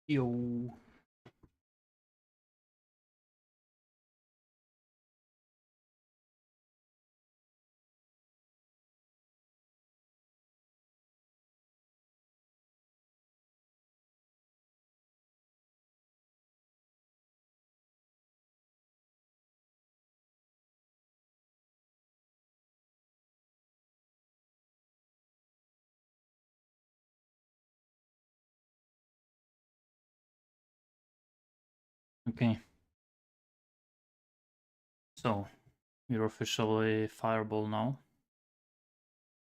Yo. Okay. So, you're officially Fireball now.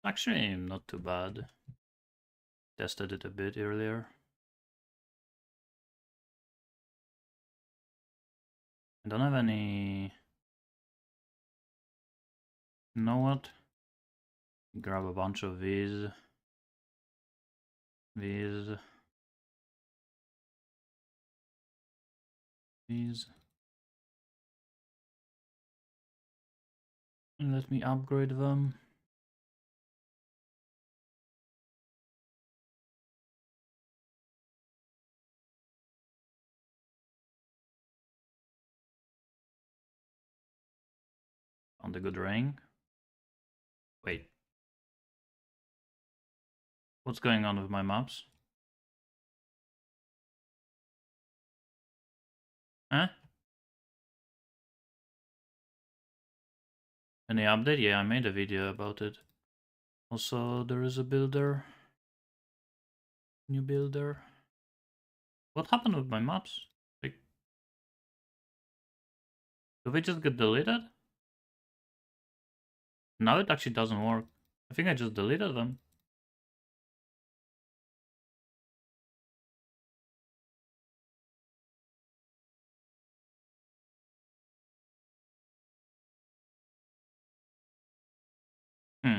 Actually, not too bad. Tested it a bit earlier. I don't have any... You know what? Grab a bunch of these. These. These. And let me upgrade them. On the good ring. Wait. What's going on with my maps? Huh? Any update? Yeah, I made a video about it. Also, there is a builder. New builder. What happened with my maps? Like, do they just get deleted? Now it actually doesn't work. I think I just deleted them. Hmm.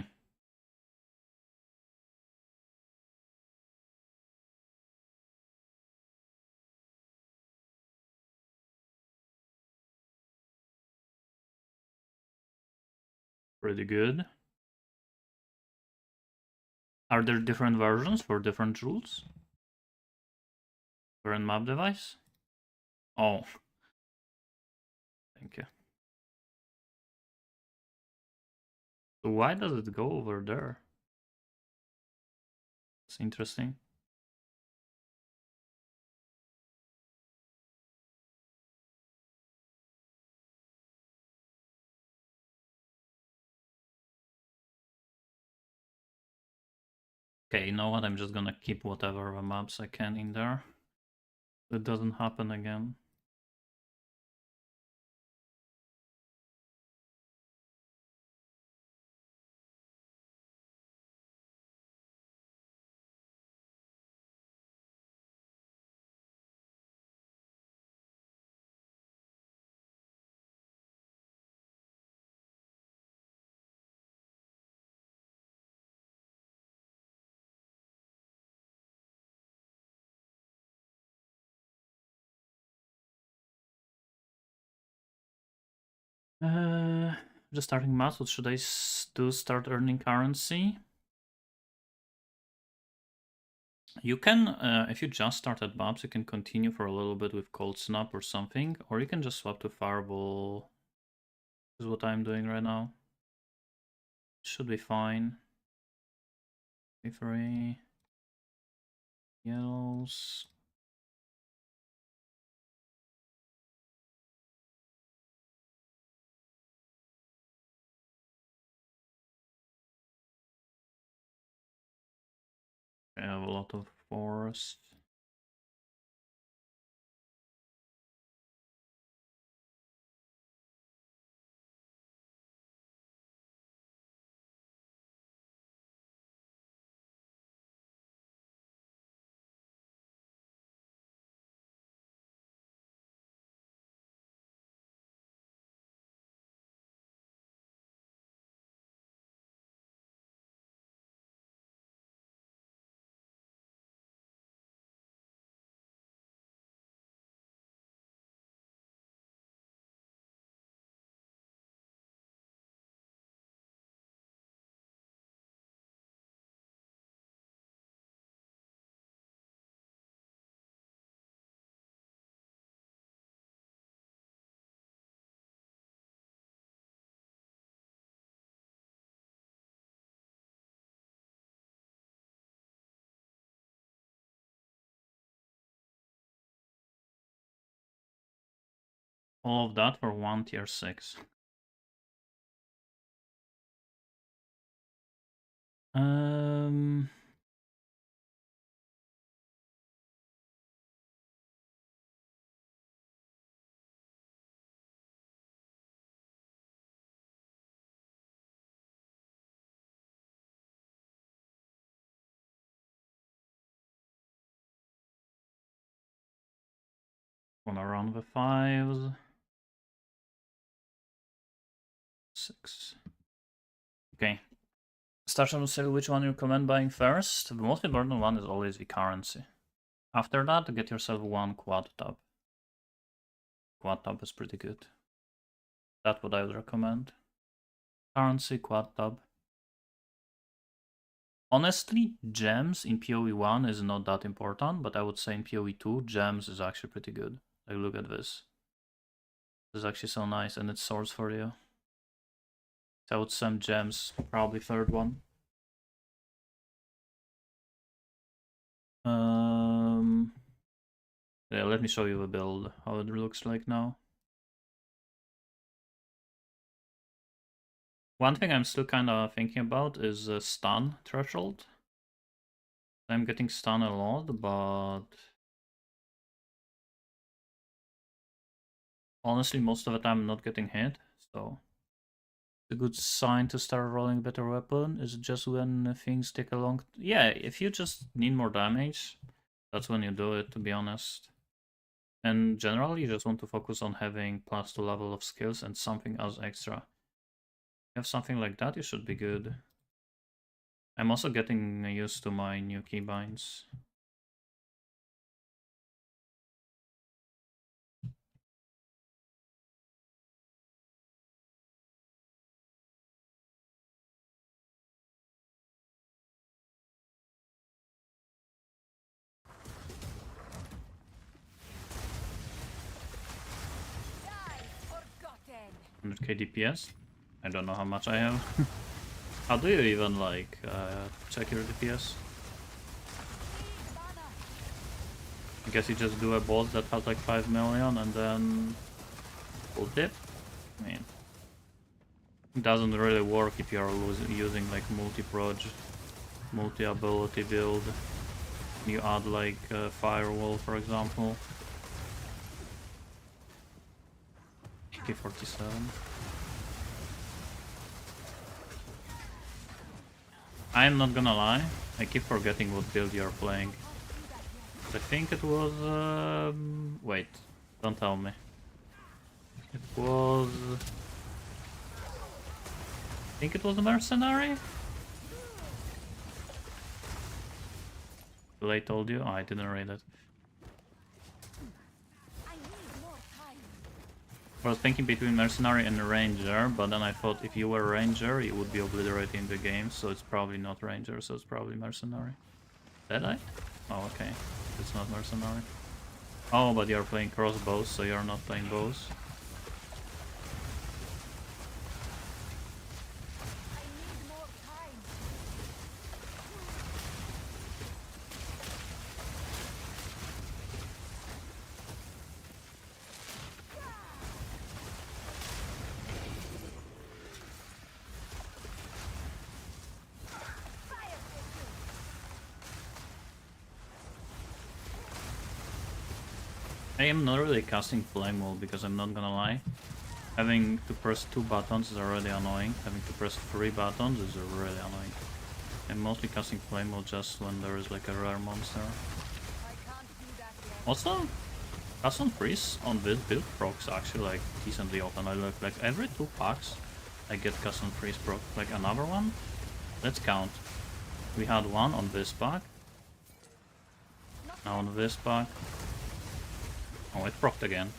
Pretty good. Are there different versions for different rules? Current map device? Oh. Thank you. So why does it go over there? It's interesting. Okay, you know what? I'm just gonna keep whatever maps I can in there. It doesn't happen again. Uh, just starting maps. What should I do? Start earning currency? You can, if you just started maps, you can continue for a little bit with Cold Snap or something, or you can just swap to Fireball. This is what I'm doing right now. Should be fine. 3 yellows. I have a lot of forest. All of that for one tier 6. Wanna run the 5s. 6. Okay. Stasha will say which one you recommend buying first. The most important one is always the currency. After that, get yourself one quad tab. Quad tab is pretty good. That's what I would recommend. Currency, quad tab. Honestly, gems in PoE 1 is not that important, but I would say in PoE 2, gems is actually pretty good. Like, look at this. This is actually so nice, and it sorts for you. So I would send gems, probably third one. Yeah, let me show you the build, how it looks like now. One thing I'm still kind of thinking about is stun threshold. I'm getting stun a lot, but honestly, most of the time I'm not getting hit, so a good sign to start rolling a better weapon is just when things take a long... Yeah, if you just need more damage, that's when you do it, to be honest. And generally, you just want to focus on having +2 level of skills and something else extra. You have something like that, you should be good. I'm also getting used to my new keybinds. Hundred k DPS. I don't know how much I have. How do you even like check your DPS? I guess you just do a boss that has like 5 million and then full dip. I mean, it doesn't really work if you're using like multi-proj, multi-ability build. You add like firewall, for example. K47. I'm not gonna lie, I keep forgetting what build you're playing. I think it was... wait, don't tell me. It was... I think it was a mercenary? I told you? Oh, I didn't read it. I was thinking between mercenary and ranger, but then I thought if you were ranger, you would be obliterating the game, so it's probably not ranger, so it's probably mercenary. Did I? Oh, okay. It's not mercenary. Oh, but you're playing crossbows, so you're not playing bows. I am not really casting Flame Wall because I'm not gonna lie. Having to press 2 buttons is already annoying. Having to press 3 buttons is really annoying. I'm mostly casting Flame Wall just when there is like a rare monster. Also, custom freeze on this build procs actually like decently often. I look like every 2 packs I get custom freeze proc. Like another one? Let's count. We had one on this pack. Now on this pack. Oh, it procced again.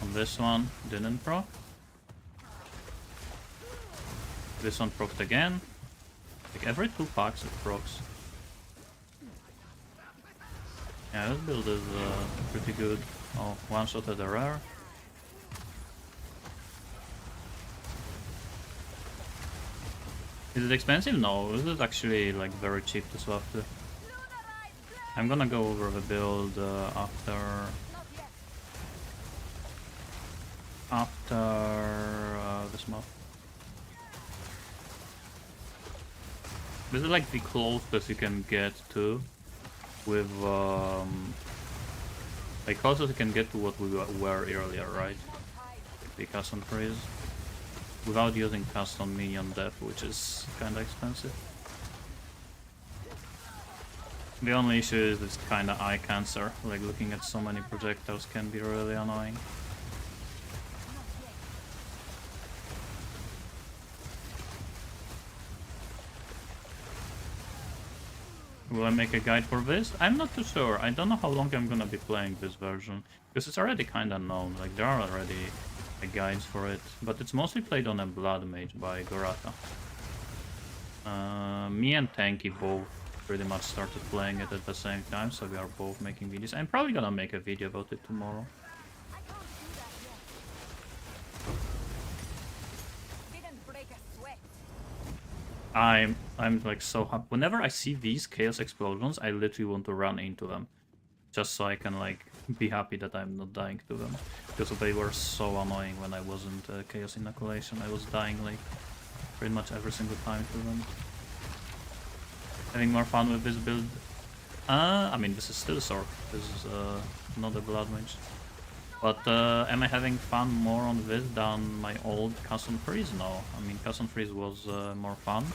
On this one, didn't proc. This one procced again. Like every 2 packs it procs. Yeah, this build is pretty good. Oh, one shot at the rare. Is it expensive? No, this is actually like very cheap to swap to. I'm gonna go over the build after enter this map. This is like the closest you can get to with like closest you can get to what we were earlier, right? The custom freeze. Without using custom minion depth, which is kinda expensive. The only issue is it's kinda eye cancer, like looking at so many projectiles can be really annoying. Will I make a guide for this? I'm not too sure. I don't know how long I'm gonna be playing this version, because it's already kinda known, like there are already guides for it, but it's mostly played on a Blood Mage by Goraka. Me and Tanky both pretty much started playing it at the same time, so we are both making videos. I'm probably gonna make a video about it tomorrow. I'm like so happy. Whenever I see these chaos explosions, I literally want to run into them, just so I can like be happy that I'm not dying to them, because they were so annoying when I wasn't chaos inoculation. I was dying like pretty much every single time to them. Having more fun with this build? I mean, this is still Sork. This is not a Blood Mage. But am I having fun more on this than my old Custom Freeze? No. I mean, Custom Freeze was more fun,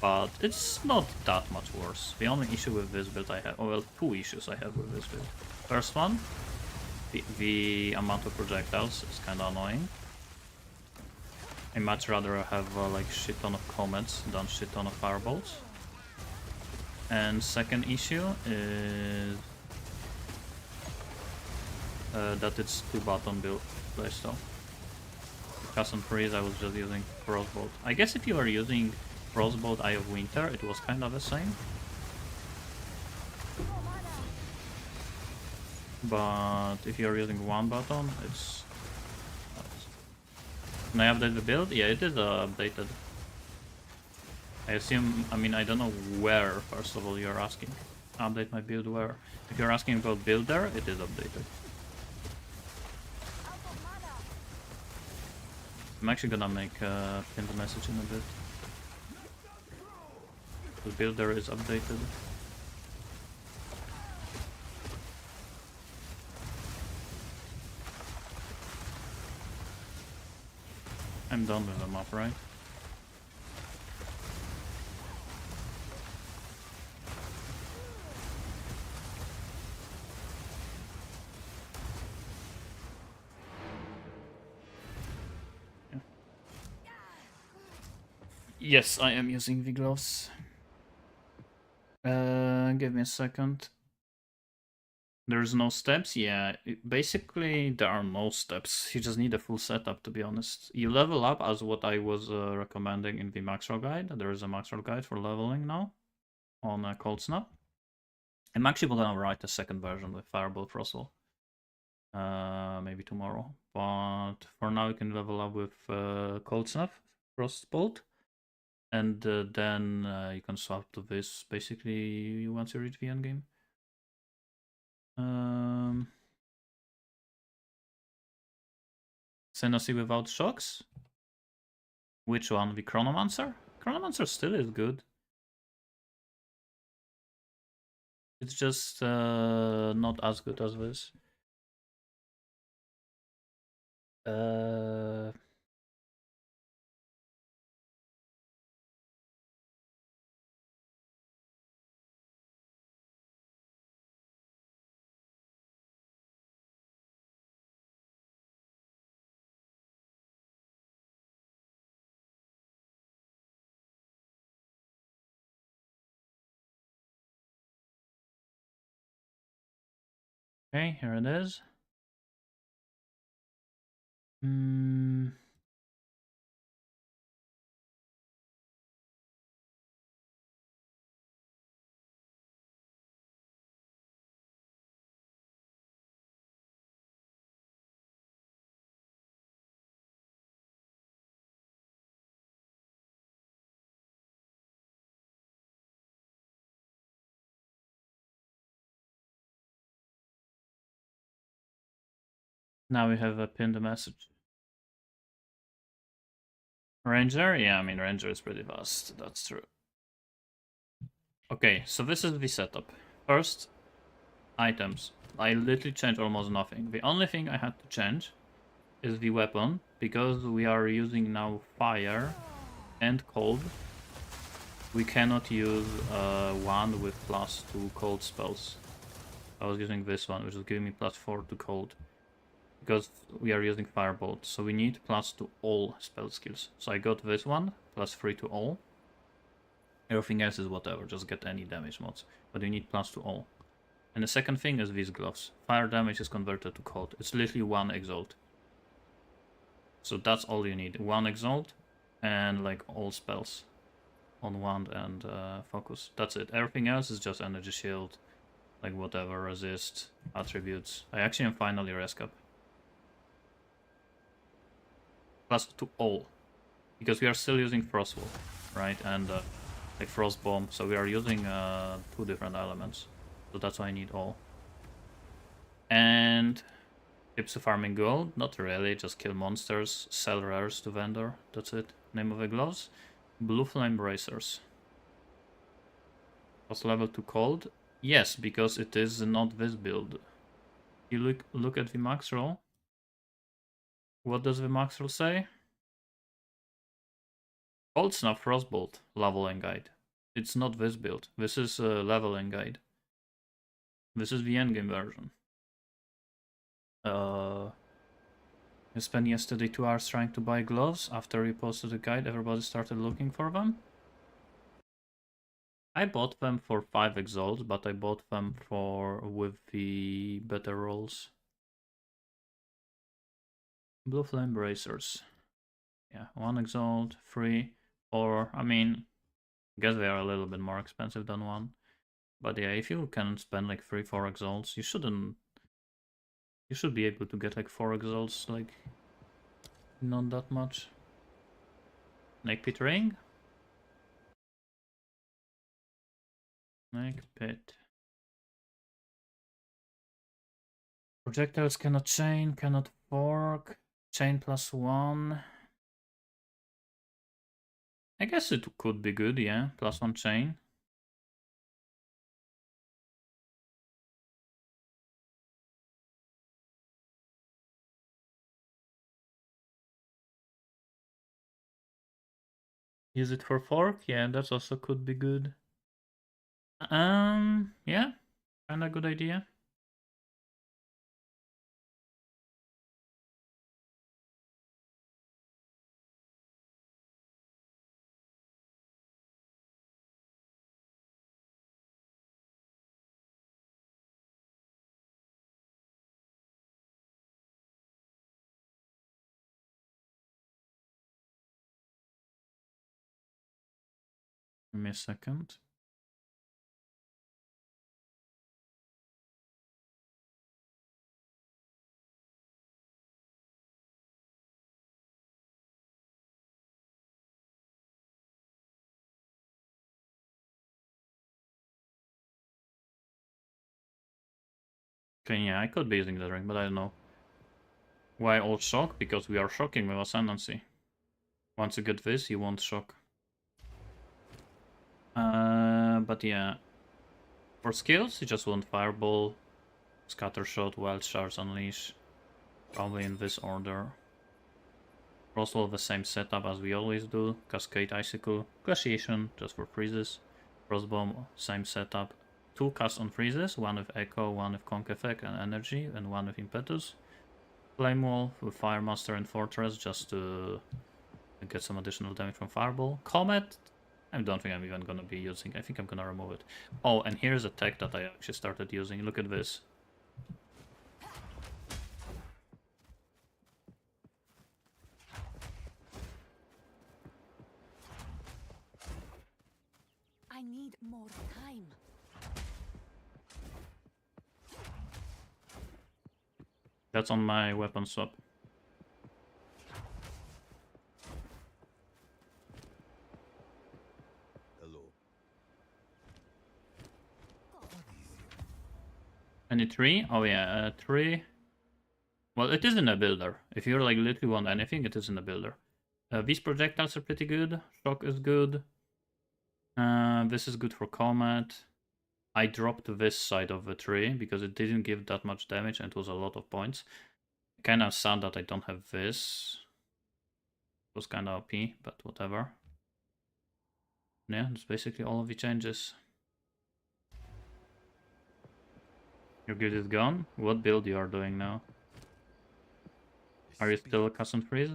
but it's not that much worse. The only issue with this build I have, oh, well, two issues I have with this build. First one, the amount of projectiles is kind of annoying. I much rather have like shit ton of comets than shit ton of fireballs. And second issue is that it's 2-button build playstyle. Custom Freeze, I was just using Frostbolt. I guess if you were using Frostbolt Eye of Winter, it was kind of the same. But if you're using 1-button, it's... Can I update the build? Yeah, it is updated. I assume, I mean, I don't know where, first of all, you're asking. Update my build where? If you're asking about builder, it is updated. I'm actually gonna make a pinned message in a bit. The builder is updated. I'm done with the map, right? Yes, I am using the gloves. Give me a second. There's no steps? Yeah, basically there are no steps. You just need a full setup, to be honest. You level up as what I was recommending in the Maxwell guide. There is a Maxwell guide for leveling now on Cold Snap. I'm actually gonna write a second version with Fireball Frostwall. Maybe tomorrow. But for now you can level up with Cold Snap, Frostbolt. And then you can swap to this basically once you reach the endgame. Senasi without shocks? Which one? The Chronomancer? Chronomancer still is good. It's just not as good as this. Okay, here it is. Now we have a pinned message. Ranger? Yeah, I mean, Ranger is pretty fast. That's true. Okay, so this is the setup. First, items. I literally changed almost nothing. The only thing I had to change is the weapon, because we are using now fire and cold. We cannot use one with +2 cold spells. I was using this one, which is giving me +4 to cold. Because we are using firebolt, so we need +2 to all spell skills. So I got this one, +3 to all. Everything else is whatever, just get any damage mods. But you need +2 to all. And the second thing is these gloves. Fire damage is converted to cold. It's literally 1 exalt. So that's all you need. 1 exalt and like all spells on wand and focus. That's it. Everything else is just energy shield, like whatever, resist, attributes. I actually am finally res cap. +2 to all. Because we are still using Frostwall, right? And like Frost Bomb. So we are using 2 different elements. So that's why I need all. And tips to farming gold? Not really, just kill monsters, sell rares to vendor. That's it. Name of the gloves? Blue Flame Bracers. Was level 2 cold? Yes, because it is not this build. You look at the max roll. What does the max roll say? Cold Snap Frostbolt leveling guide. It's not this build. This is a leveling guide. This is the endgame version. I spent yesterday 2 hours trying to buy gloves. After you posted the guide, everybody started looking for them. I bought them for 5 exalts, but I bought them with the better rolls. Blue Flame Bracers. Yeah, 1 exalt, 3, 4. I mean, I guess they are a little bit more expensive than 1. But yeah, if you can spend like 3, 4 exalts, you should be able to get like 4 exalts, like not that much. Snake Pit Ring? Snake Pit. Projectiles cannot chain, cannot fork. Chain +1. I guess it could be good, yeah. +1 chain. Use it for fork? Yeah, that's also could be good. Yeah, kinda good idea. Give me a second. Okay, yeah, I could be using the ring, but I don't know. Why all shock? Because we are shocking with Ascendancy. Once you get this, you won't shock. But yeah. For skills, you just want Fireball, Scatter Shot, Wild Charge, Unleash. Probably in this order. Frostwall, the same setup as we always do. Cascade, Icicle, Glaciation, just for freezes. Frostbomb, same setup. 2 cast on freezes, 1 with Echo, 1 with Conk Effect and Energy, and 1 with Impetus. Flame Wall with Fire Master and Fortress, just to get some additional damage from Fireball. Comet, I don't think I'm even gonna be using. I think I'm gonna remove it. Oh, and here's a tech that I actually started using. Look at this. I need more time. That's on my weapon swap. Hello. Any tree? Oh yeah, tree. Well, it is in a builder. If you're like literally want anything, it is in a builder. These projectiles are pretty good. Shock is good. This is good for Comet. I dropped this side of the tree because it didn't give that much damage and it was a lot of points. Kinda sad that I don't have this. It was kinda OP, but whatever. Yeah, that's basically all of the changes. Your guild is gone? What build you are doing now? Are you still a custom freeze?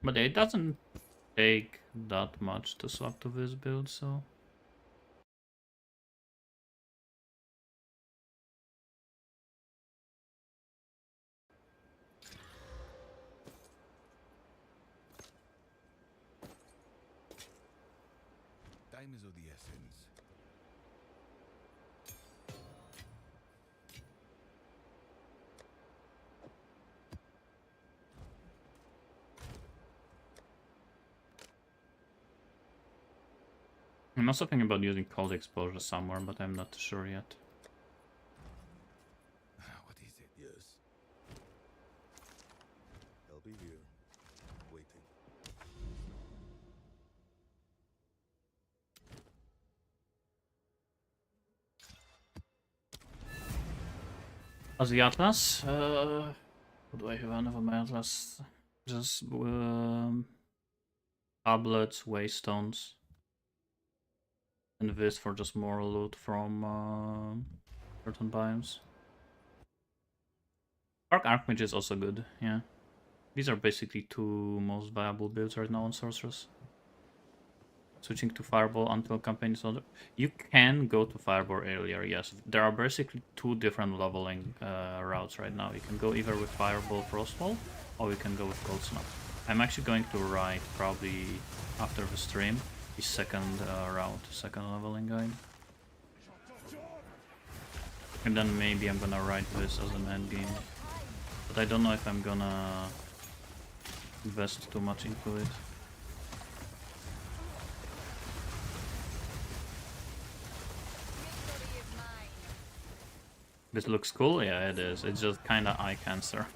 But it doesn't take that much to swap to this build, so... Time is of the essence. I'm also thinking about using cold exposure somewhere, but I'm not sure yet. What is it? Yes. I'll be here, waiting. As the Atlas, what do I have under my Atlas? Just tablets, waystones, and this for just more loot from certain biomes. Dark Archmage is also good, yeah. These are basically two most viable builds right now on Sorceress. Switching to Fireball until campaign is over. You can go to Fireball earlier, yes. There are basically two different leveling routes right now. You can go either with Fireball Frostwall, or you can go with Cold Snap. I'm actually going to write, probably after the stream, the second route, second leveling guide. And then maybe I'm gonna write this as an endgame. But I don't know if I'm gonna invest too much into it. This looks cool? Yeah, it is. It's just kinda eye cancer.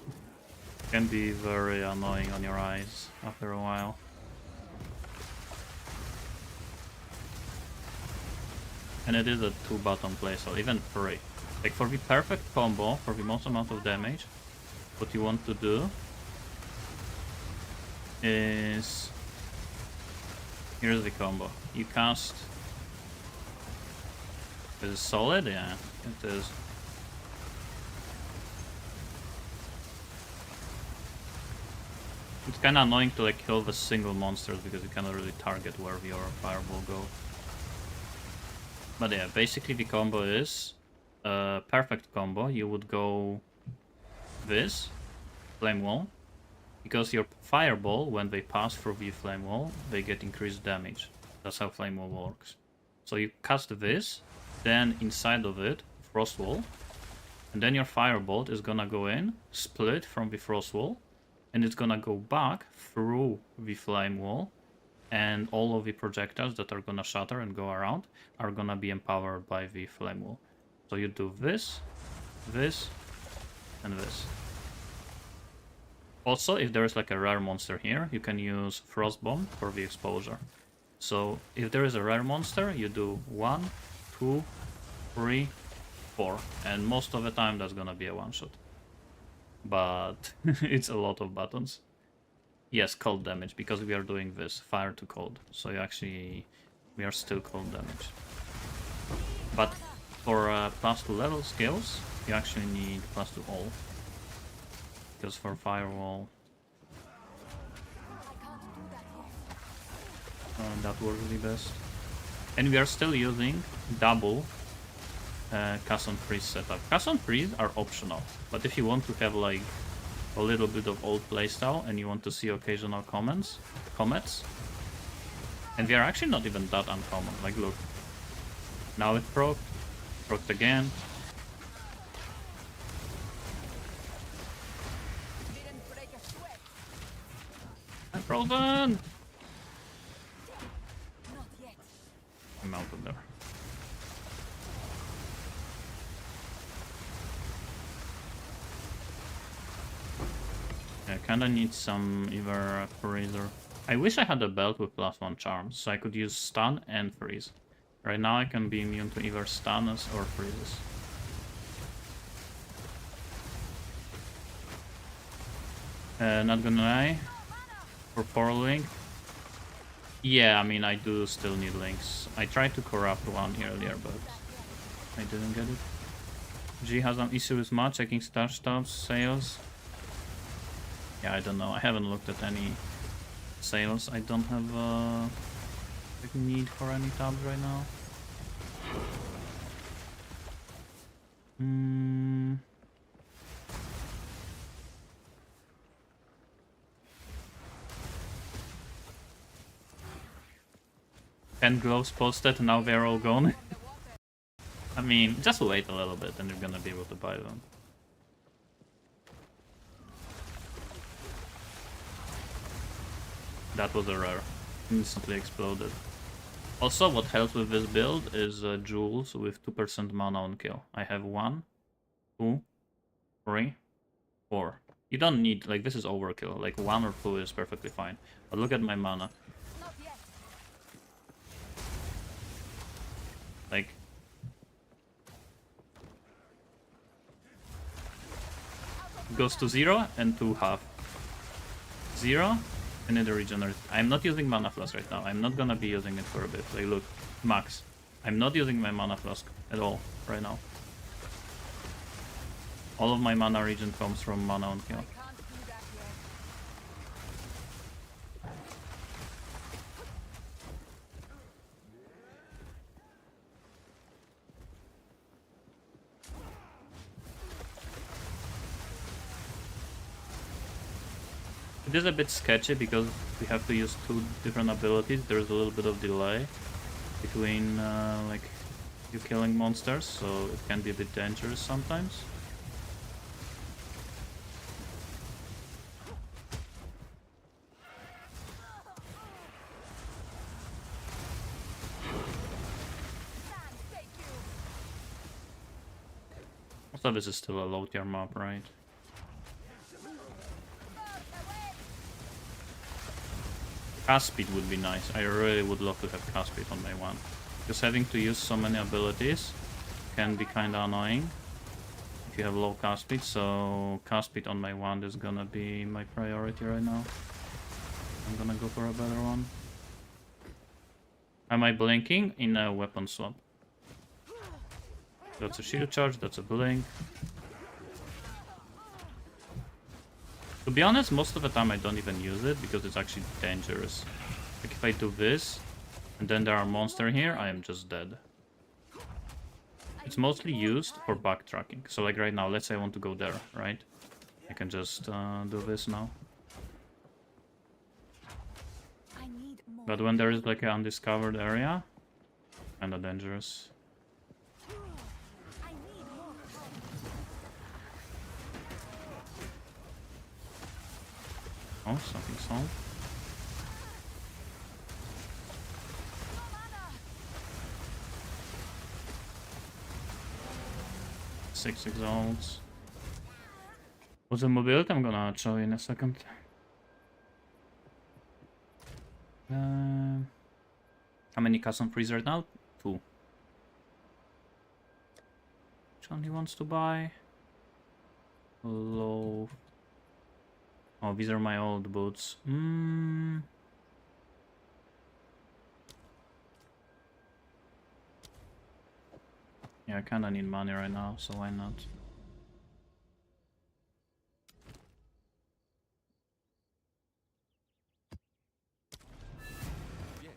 Can be very annoying on your eyes after a while. And it is a 2-button playstyle, even 3. Like for the perfect combo, for the most amount of damage, what you want to do is... Here's the combo. You cast... Is it solid? Yeah, it is. It's kinda annoying to like kill the single monsters because you cannot really target where your fireball goes. But yeah, basically the combo is perfect combo. You would go this flame wall, because your fireball, when they pass through the flame wall, they get increased damage. That's how flame wall works. So you cast this, then inside of it, frost wall, and then your firebolt is gonna go in, split from the frost wall, and it's gonna go back through the flame wall, and all of the projectiles that are gonna shatter and go around are gonna be empowered by the flame wall. So you do this, this, and this. Also, if there is like a rare monster here, you can use Frost Bomb for the exposure. So if there is a rare monster, you do 1, 2, 3, 4, and most of the time that's gonna be a one-shot. But it's a lot of buttons. Yes, cold damage, because we are doing this, fire to cold. So we are still cold damage. But for +2 level skills, you actually need +2 all. Because for firewall, that works the best. And we are still using double cast on freeze setup. Cast on freeze are optional, but if you want to have like a little bit of old playstyle and you want to see occasional comets, and they are actually not even that uncommon. Like look, now it procced again. I'm frozen! I'm out of there. kinda need some either freeze or... I wish I had a belt with +1 charms, so I could use stun and freeze. Right now I can be immune to either stuns or freezes. Not gonna lie, for 4 link, yeah, I mean I do still need links. I tried to corrupt one earlier, but I didn't get it. G has an issue with mod checking stash tabs, sales. Yeah, I don't know. I haven't looked at any sales. I don't have like need for any tabs right now. Hmm. 10 gloves posted, now they're all gone. I mean, just wait a little bit and you're gonna be able to buy them. That was a rare. Instantly exploded. Also, what helps with this build is jewels with 2% mana on kill. I have 1, 2, 3, 4. You don't need, like, this is overkill. Like, 1 or 2 is perfectly fine. But look at my mana. Like, it goes to 0 and to half. 0 and then the regenerate. I'm not using mana flask right now. I'm not gonna be using it for a bit. Like, look, max. I'm not using my mana flask at all right now. All of my mana regen comes from mana on kill. It is a bit sketchy because we have to use 2 different abilities. There's a little bit of delay between like you killing monsters, so it can be a bit dangerous sometimes. Also, this is still a low tier map, right? Cast speed would be nice. I really would love to have cast speed on my one. Because having to use so many abilities can be kinda annoying if you have low cast speed, so cast speed on my wand is gonna be my priority right now. I'm gonna go for a better one. Am I blinking? In a weapon swap. That's a shield charge, that's a blink. To be honest, most of the time I don't even use it because it's actually dangerous. Like if I do this, and then there are monsters here, I am just dead. It's mostly used for backtracking. So like right now, let's say I want to go there, right? I can just do this now. But when there is like an undiscovered area, kinda dangerous. Oh, something solved. Six exalts. What's the mobility? I'm gonna show you in a second. How many custom freeze right now? 2. Which one he wants to buy? Low. Oh, these are my old boots. Yeah, I kinda need money right now, so why not? Yes.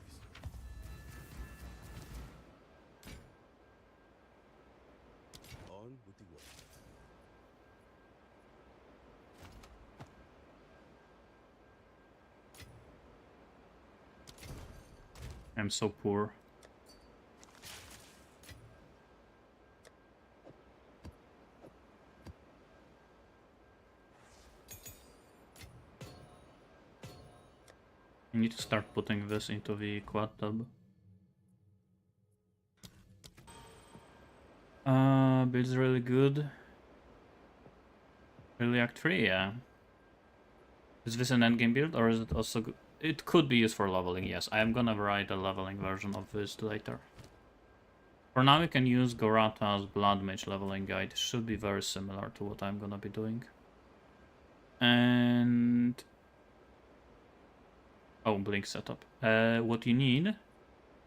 On with the work. I'm so poor. I need to start putting this into the quad tab. Build's really good. Really Act 3, yeah. Is this an endgame build, or is it also... It could be used for leveling, yes. I am gonna write a leveling version of this later. For now, you can use Gorata's Blood Mage leveling guide. It should be very similar to what I'm gonna be doing. And... Oh, blink setup. What you need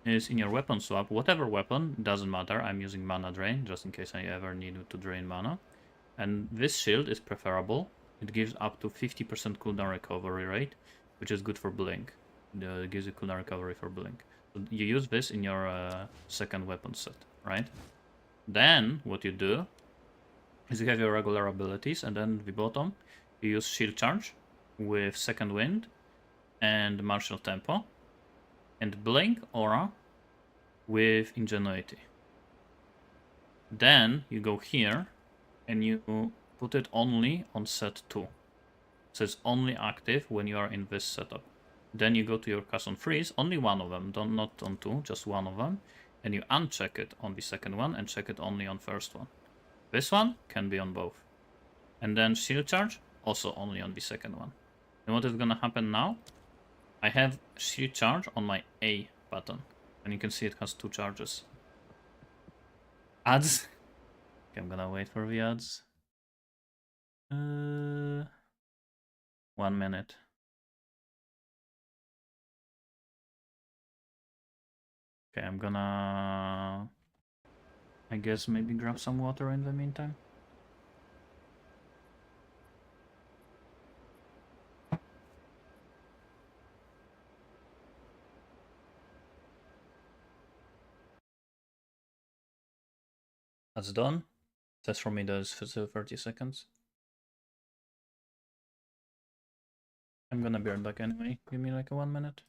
is in your weapon swap, whatever weapon, doesn't matter. I'm using mana drain, just in case I ever need to drain mana. And this shield is preferable. It gives up to 50% cooldown recovery rate, which is good for blink. It gives you cooldown recovery for blink. So you use this in your second weapon set, right? Then what you do is you have your regular abilities, and then the bottom you use shield charge with second wind and martial tempo, and blink aura with ingenuity. Then you go here and you put it only on set 2. So it's only active when you are in this setup. Then you go to your cast on freeze, only one of them, not on 2, just one of them, and you uncheck it on the second one and check it only on first one. This one can be on both. And then shield charge, also only on the second one. And what is gonna happen now? I have shield charge on my A button, and you can see it has 2 charges. Ads. Okay, I'm gonna wait for the ads. 1 minute. Okay, I'm gonna... I guess maybe grab some water in the meantime. That's done. That's for me, those 30 seconds. I'm gonna be right back anyway. Give me like a 1 minute.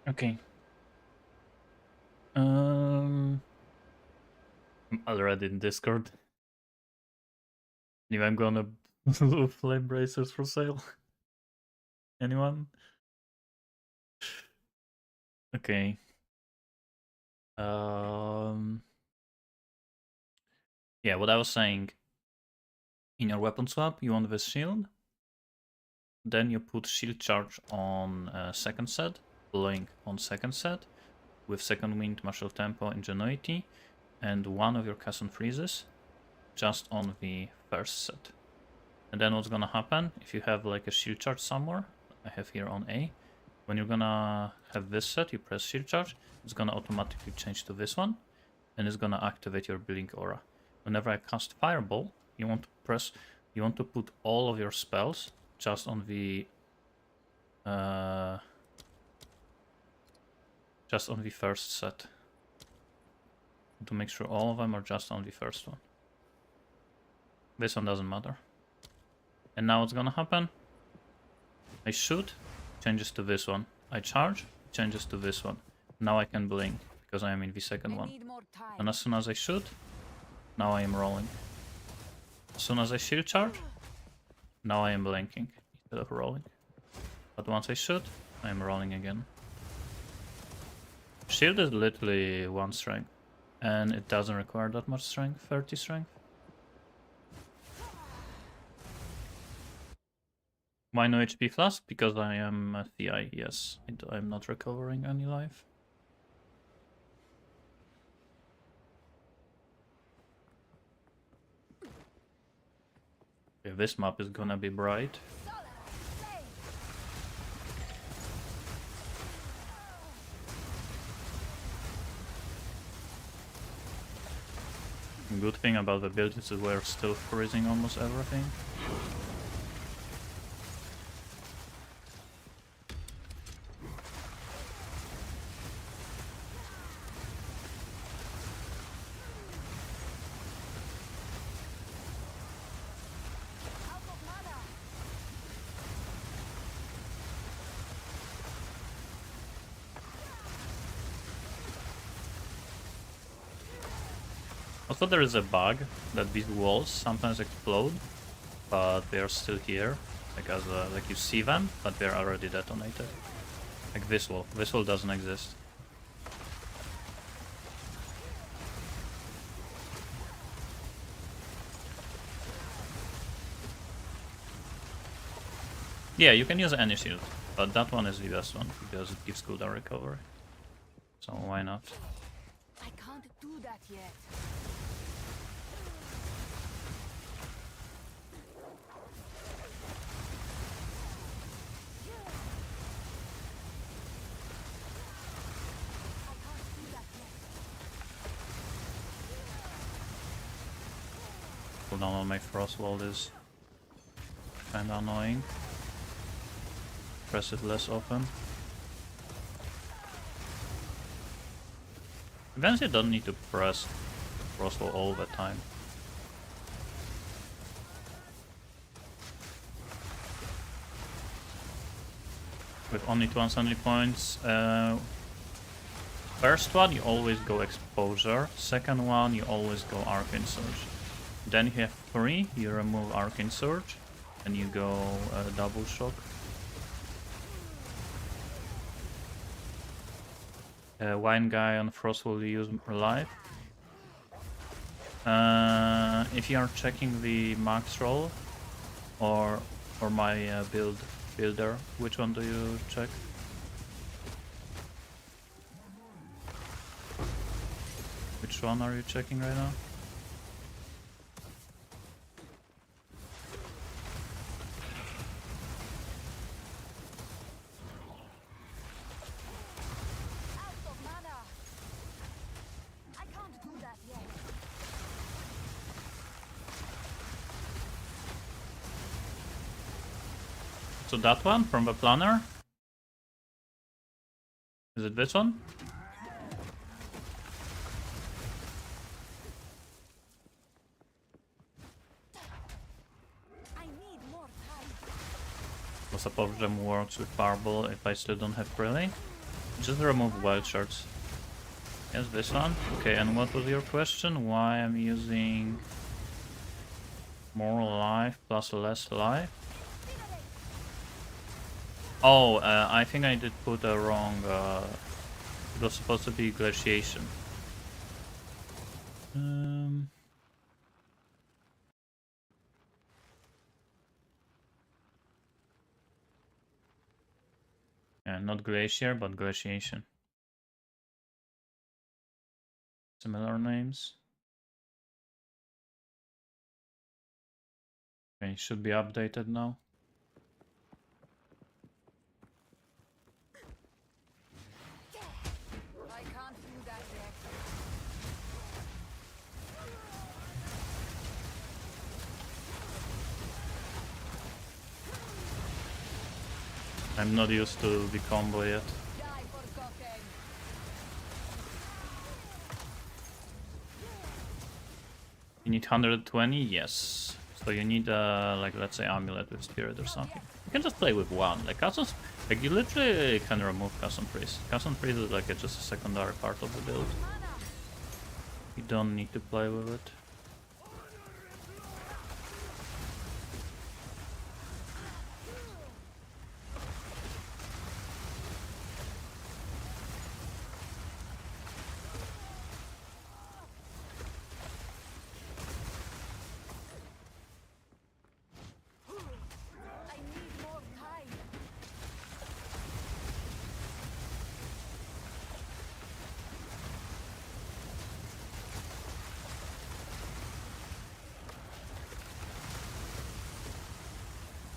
Okay. I'm already in Discord. Anyway, I'm gonna flame bracers for sale. Anyone? Okay. Yeah, what I was saying. In your weapon swap, you want this shield. Then you put shield charge on second set, blink on second set, with second wind, martial tempo, ingenuity, and one of your cast on freezes just on the first set. And then what's gonna happen, if you have like a shield charge somewhere, I have here on A, when you're gonna have this set, you press shield charge, it's gonna automatically change to this one, and it's gonna activate your blink aura. Whenever I cast Fireball, you want to put all of your spells just on the first set. To make sure all of them are just on the first one. This one doesn't matter. And now what's gonna happen? I shoot, changes to this one. I charge, changes to this one. Now I can blink, because I am in the second one. And as soon as I shoot, now I am rolling. As soon as I shield charge, now I am blinking instead of rolling. But once I shoot, I am rolling again. Shield is literally 1 strength. And it doesn't require that much strength, 30 strength. Why no HP flask? Because I am a TI, yes. I'm not recovering any life. Okay, this map is gonna be bright. Good thing about the build is that we're still freezing almost everything. Also, there is a bug that these walls sometimes explode, but they are still here, like like you see them, but they're already detonated. Like this wall. This wall doesn't exist. Yeah, you can use any shield, but that one is the best one because it gives cooldown recovery. So why not? I can't do that yet. Cooldown on my Frostwall is kinda annoying. Press it less often. Eventually you don't need to press Frostwall all the time. With only 2 unsanity points. First one you always go Exposure, second one you always go Arcane Surge. Then you have 3, you remove Arcane Surge, and you go Double Shock. Wine guy on Frost will use life. If you are checking the max roll or my builder, which one do you check? Which one are you checking right now? So that one from the planner? Is it this one? I need more time. So suppose them works with Fireball if I still don't have Prelay. Just remove wild shards. Yes, this one. Okay, and what was your question? Why I'm using more life plus less life? Oh, I think I did put a wrong. It was supposed to be glaciation. Yeah, not glacier, but glaciation. Similar names. Okay, should be updated now. I can't do that yet. I'm not used to the combo yet. Die forgotten. You need 120? Yes. So you need like let's say amulet with spirit or something. You can just play with one. Like custom, like you literally can remove custom freeze. Custom freeze is like just a secondary part of the build. Mana. You don't need to play with it. I need more time.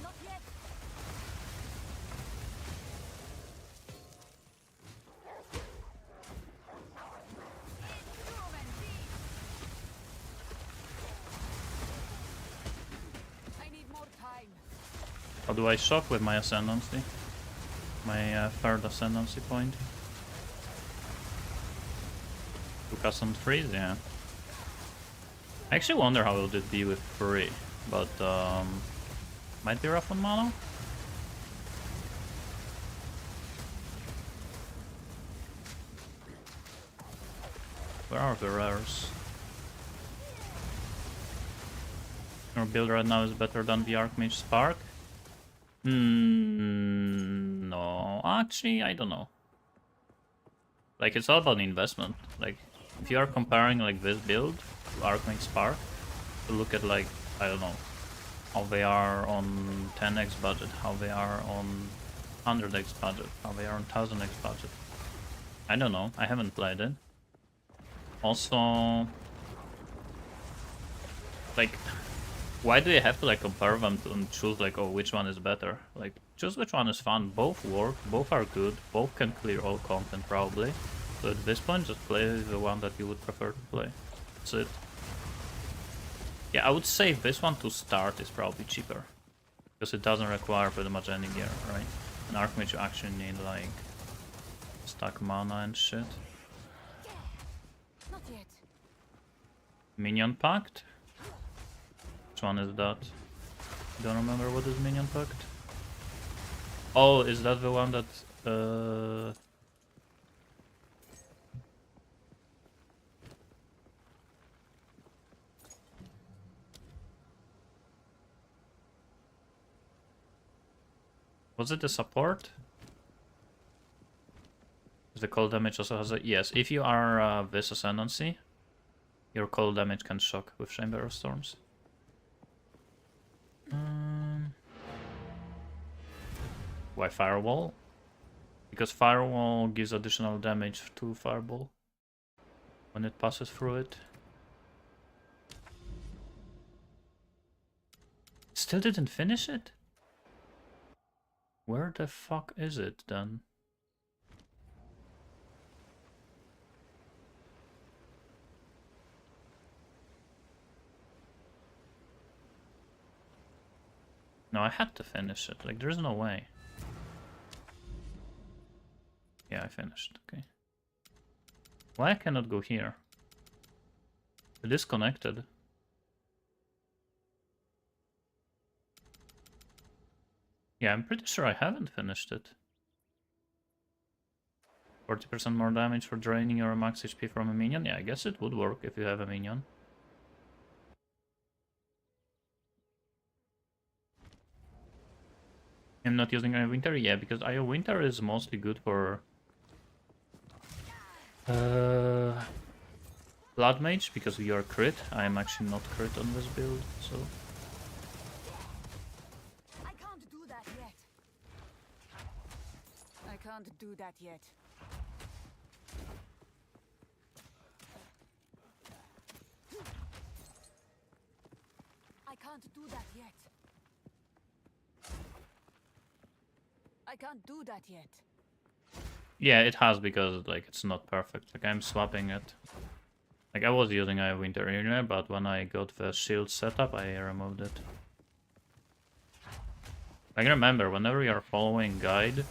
Not yet. I need more time. How do I shock with my ascendancy? My third ascendancy point. To custom freeze, yeah. I actually wonder how it would be with 3, but might be rough on mono. Where are the rares? Your build right now is better than the Archmage Spark? No, actually, I don't know. Like, it's all about investment. Like, if you are comparing like this build to Archmage Spark, to look at like, I don't know, how they are on 10x budget, how they are on 100x budget, how they are on 1000x budget. I don't know, I haven't played it. Also, like, why do you have to like compare them and choose like, oh, which one is better? Like, choose which one is fun. Both work, both are good, both can clear all content probably. So at this point, just play the one that you would prefer to play. That's it. Yeah, I would say this one to start is probably cheaper. Because it doesn't require pretty much any gear, right? An Archmage you actually need like stack mana and shit. Not yet. Minion Pact? Which one is that? Don't remember what is Minion Pact. Oh, is that the one that was it the support? The cold damage also has a... Yes, if you are this Ascendancy, your cold damage can shock with Chamber of Storms. Why Firewall? Because Firewall gives additional damage to Fireball when it passes through it. Still didn't finish it? Where the fuck is it then? No, I had to finish it. Like, there's no way. Yeah, I finished. Okay. Why I cannot go here? It is connected. Yeah, I'm pretty sure I haven't finished it. 40% more damage for draining your max HP from a minion? Yeah, I guess it would work if you have a minion. I'm not using Eye of Winter? Yeah, because Eye of Winter is mostly good for Blood Mage, because we are crit. I am actually not crit on this build, so... I can't do that yet. I can't do that yet. I can't can't do that yet. I can't do that yet. Yeah, it has because like it's not perfect. Like I'm swapping it. Like I was using a winter earlier, but when I got the shield setup, I removed it. Like remember, whenever you are following guide,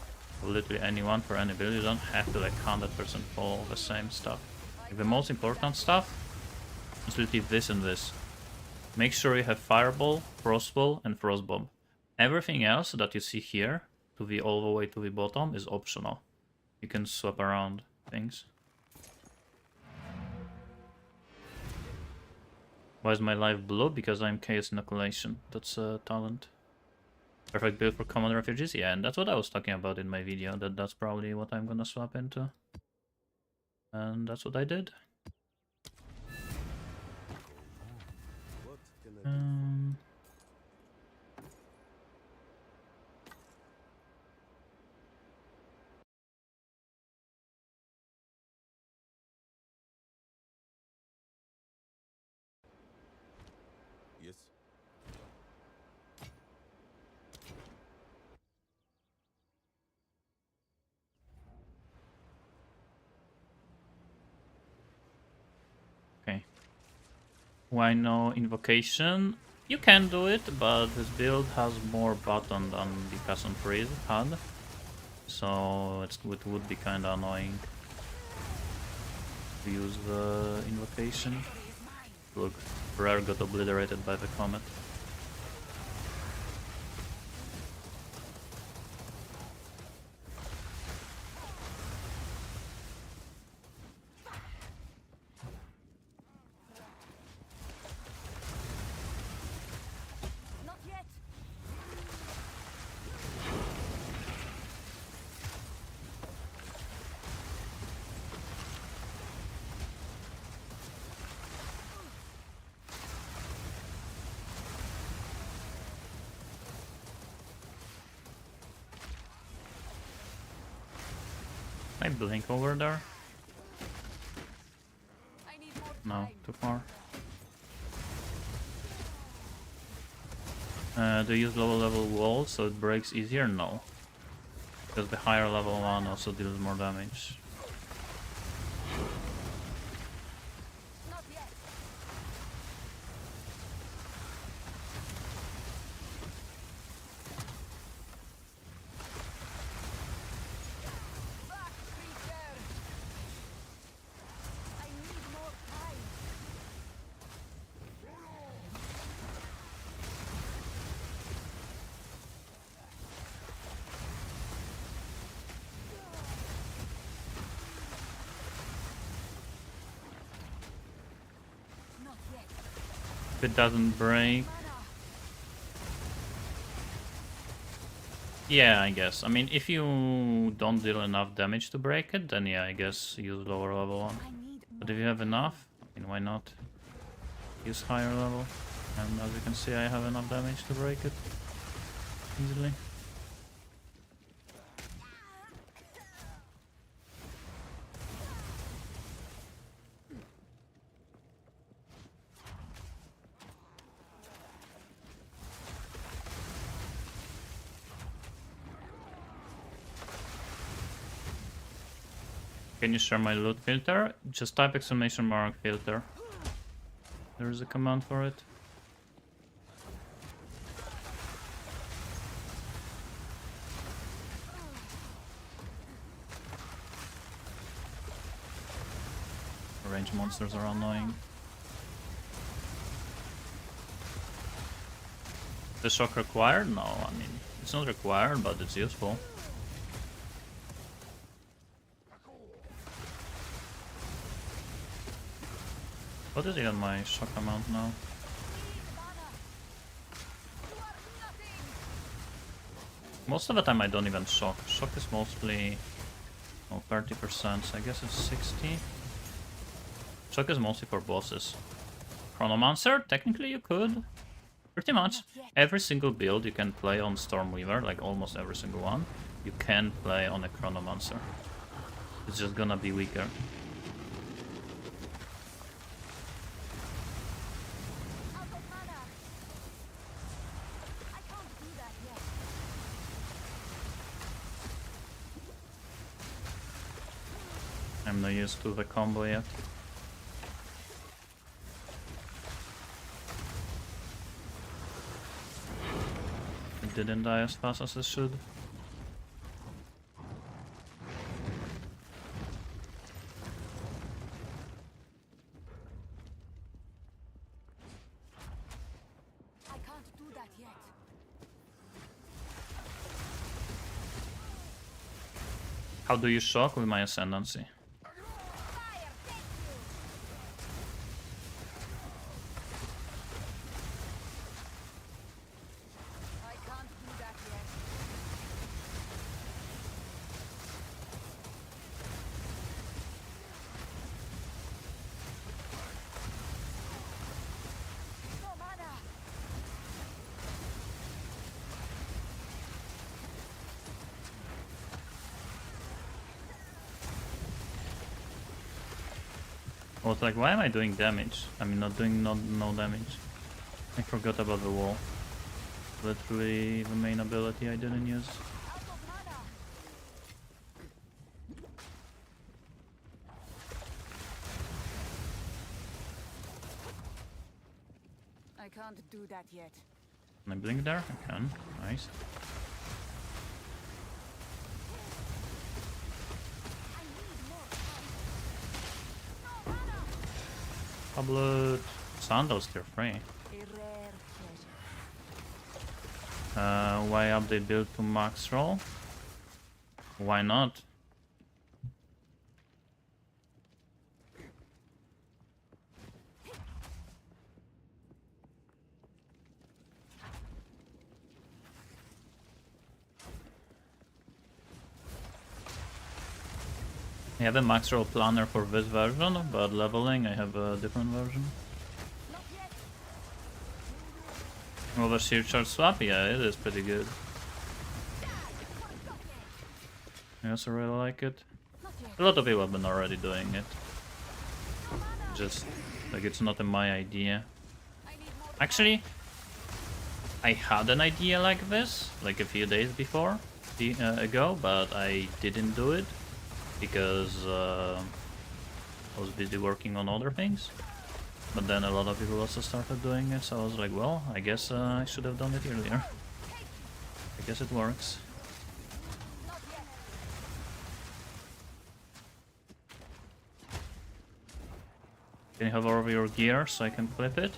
literally anyone for any build, you don't have to like 100% follow the same stuff. Like, the most important stuff is literally this and this. Make sure you have Fireball, Frostwall, and Frostbomb. Everything else that you see here, to the all the way to the bottom, is optional. You can swap around things. Why is my life blue? Because I'm Chaos Inoculation. That's a talent. Perfect build for common refugees? Yeah, and that's what I was talking about in my video. That's probably what I'm gonna swap into. And that's what I did. What can I do? Yes. Okay. Why no invocation? You can do it, but this build has more button than the custom freeze had. So it would be kinda annoying to use the invocation. Look, Rare got obliterated by the comet. Not yet. Can I blink over there? I need more No, time. too far. Do you use lower level walls so it breaks easier? No. Because the higher level one also deals more damage. Not yet. Back, creature. I need more time. Not yet. If it doesn't break... Mana. Yeah, I guess. I mean, if you don't deal enough damage to break it, then yeah, I guess use lower level one. I need But more. if you have enough, I mean, why not? Use higher level. And as you can see, I have enough damage to break it easily. Can you share my loot filter? Just type exclamation mark filter. There is a command for it. Range monsters are annoying. The shock required? No, I mean, it's not required, but it's useful. What is even my shock amount now? Need mana. You are nothing. Most of the time I don't even shock. Shock is mostly 30%, so I guess it's 60. Shock is mostly for bosses. Chronomancer, technically you could. Pretty much every single build you can play on Stormweaver, like almost every single one, you can play on a Chronomancer. It's just gonna be weaker. Out of mana. I'm not used to the combo yet. It didn't die as fast as it should. I can't do that yet. How do you shock with my ascendancy? Fire, thank you. I can't do that yet. No mana. I was like, why am I doing damage? I mean, not doing no damage. I forgot about the wall. Literally the main ability I didn't use. Out of mana. I can't do that yet. Can I blink there? I can. Nice. I need more time. No mana. Tablet. Sandals tier 3. A rare pleasure. Why update build to max roll? Why not? I have a max roll planner for this version, but leveling I have a different version. Not yet. Over sheer charge swap, yeah, it is pretty good. I also really like it. Not yet. A lot of people have been already doing it. No mana. Just like it's not my idea. I need more Actually, I had an idea like this, like a few days before, ago, but I didn't do it because I was busy working on other things. But then a lot of people also started doing it, so I was like, well, I guess I should have done it earlier. I guess it works. Not yet. Can you hover over your gear so I can clip it?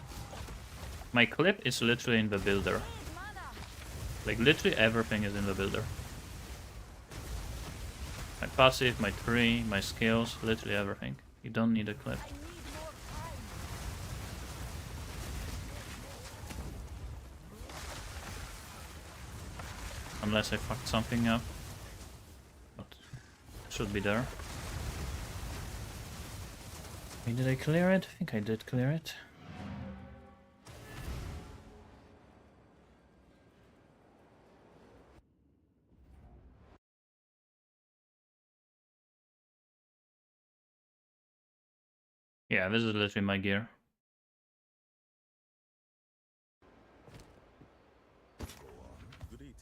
My clip is literally in the builder. Need mana. Like literally everything is in the builder. My passive, my tree, my skills, literally everything. You don't need a clip. I need more time. Unless I fucked something up. But should be there. Wait, did I clear it? I think I did clear it. Yeah, this is literally my gear. Greetings.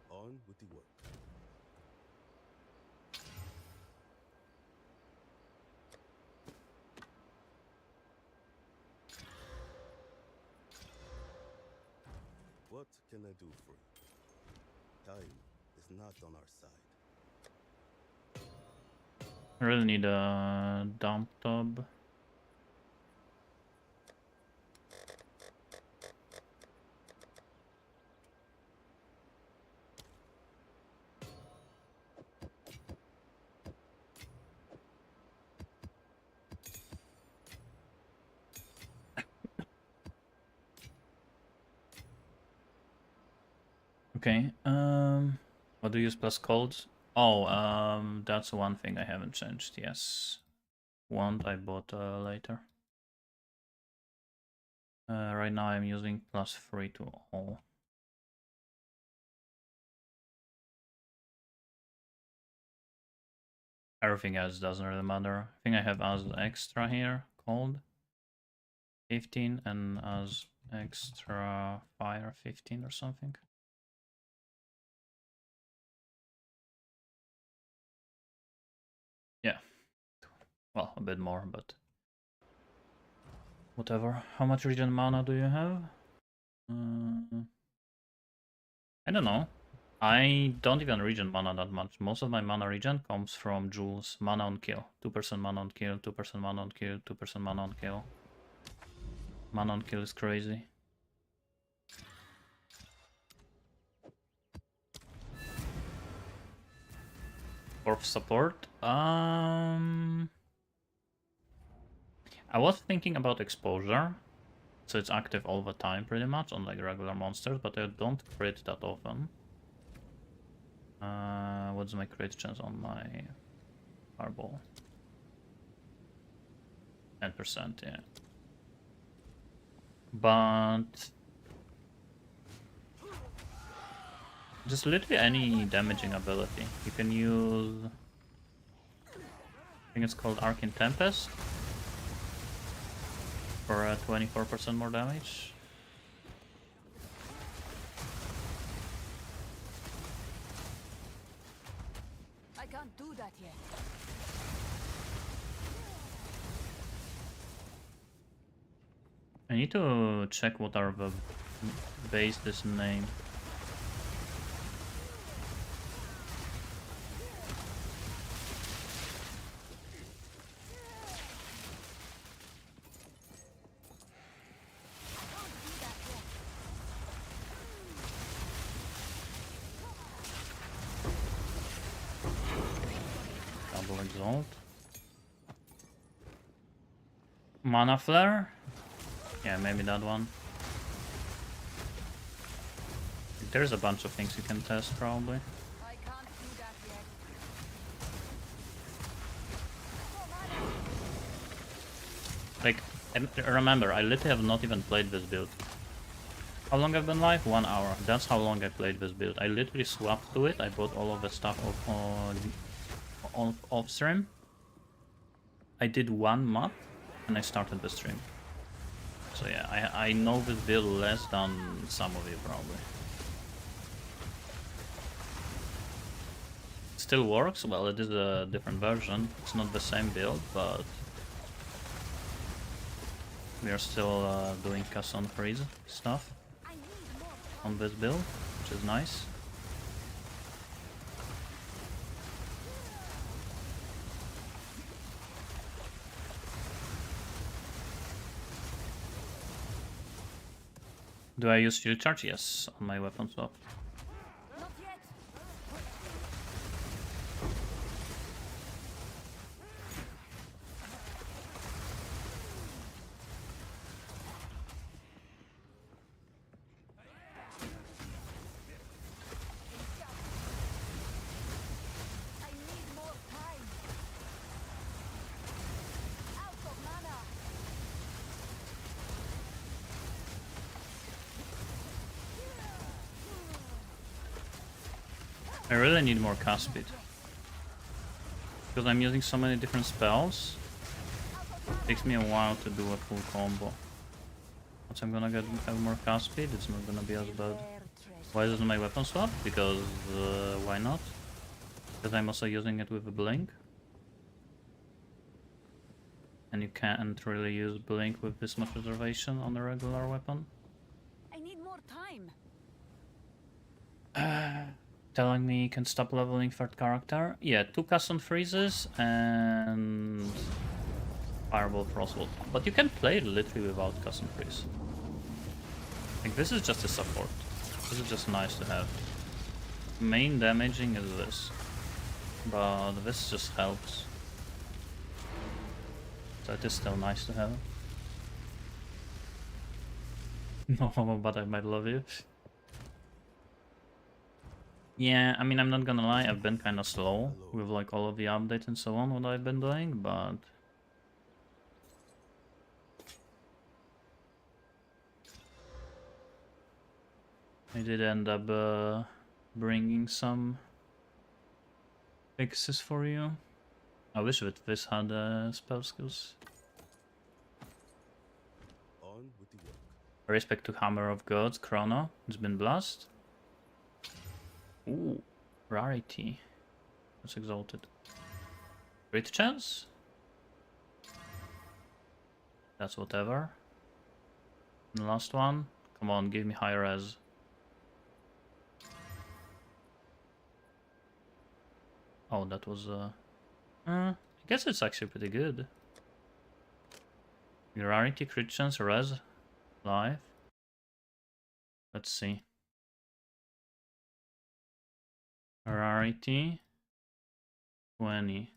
On with the work. What can I do for you? Time is not on our side. I really need a dump tub. Okay, what do you use plus colds? Oh, that's one thing I haven't changed, yes. Wand I bought later. Right now I'm using +3 to all. Everything else doesn't really matter. I think I have as extra here, cold 15, and as extra fire 15 or something. Yeah. Well, a bit more, but whatever. How much regen mana do you have? I don't know. I don't even regen mana that much. Most of my mana regen comes from jewels. Mana on kill. 2% mana on kill, 2% mana on kill, 2% mana on kill. Mana on kill is crazy. Fourth support. I was thinking about exposure. So it's active all the time pretty much on like regular monsters, but I don't crit that often. What's my crit chance on my fireball? 10%, yeah. But just literally any damaging ability. You can use, I think it's called Arcane Tempest for 24% more damage. I can't do that yet. I need to check what are the base this name. Double Exalt. Mana Flare? Yeah, maybe that one. There's a bunch of things you can test, probably. I can't do that yet. Like, and remember, I literally have not even played this build. How long I've been live? 1 hour. That's how long I played this build. I literally swapped to it. I bought all of the stuff off stream. I did one map, and I started the stream. So yeah, I know this build less than some of you probably. Still works. Well, it is a different version. It's not the same build, but we are still doing cast on freeze stuff I need more time. on this build, which is nice. Do I use shield charge? Yes, on my weapon swap. Not yet. I need more time. Out of mana. I really need more cast speed. Because I'm using so many different spells, it takes me a while to do a full combo. Once I'm gonna have more cast speed, it's not gonna be as bad. Why is it my weapon swap? Because why not? Because I'm also using it with a blink. And you can't really use blink with this much reservation on a regular weapon. I need more time. Telling me you can stop leveling third character. Yeah, 2 custom freezes and Fireball Frostwall. But you can play literally without custom freeze. Like, this is just a support. This is just nice to have. Main damaging is this. But this just helps. So it is still nice to have. No, but I might love you. Yeah, I mean, I'm not gonna lie, I've been kind of slow with like all of the updates and so on, what I've been doing, but I did end up bringing some fixes for you. I wish that this had spell skills. On with the work. Respect to Hammer of Gods, Chrono. It's been blessed. Ooh, rarity. That's exalted. Crit chance? That's whatever. And the last one. Come on, give me high res. Oh, that was I guess it's actually pretty good. Rarity, crit chance, res, life. Let's see. Rarity 20.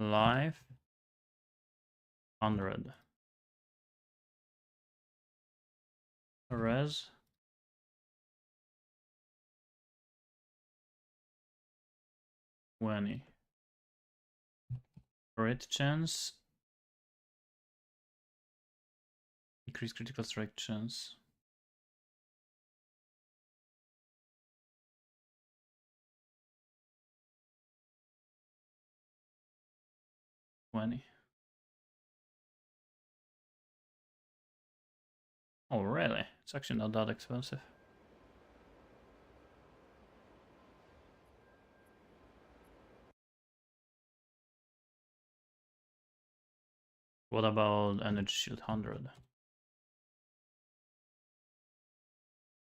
Life 100. Res 20. Crit chance. Increase critical strike chance. Oh, really? It's actually not that expensive. What about Energy Shield 100?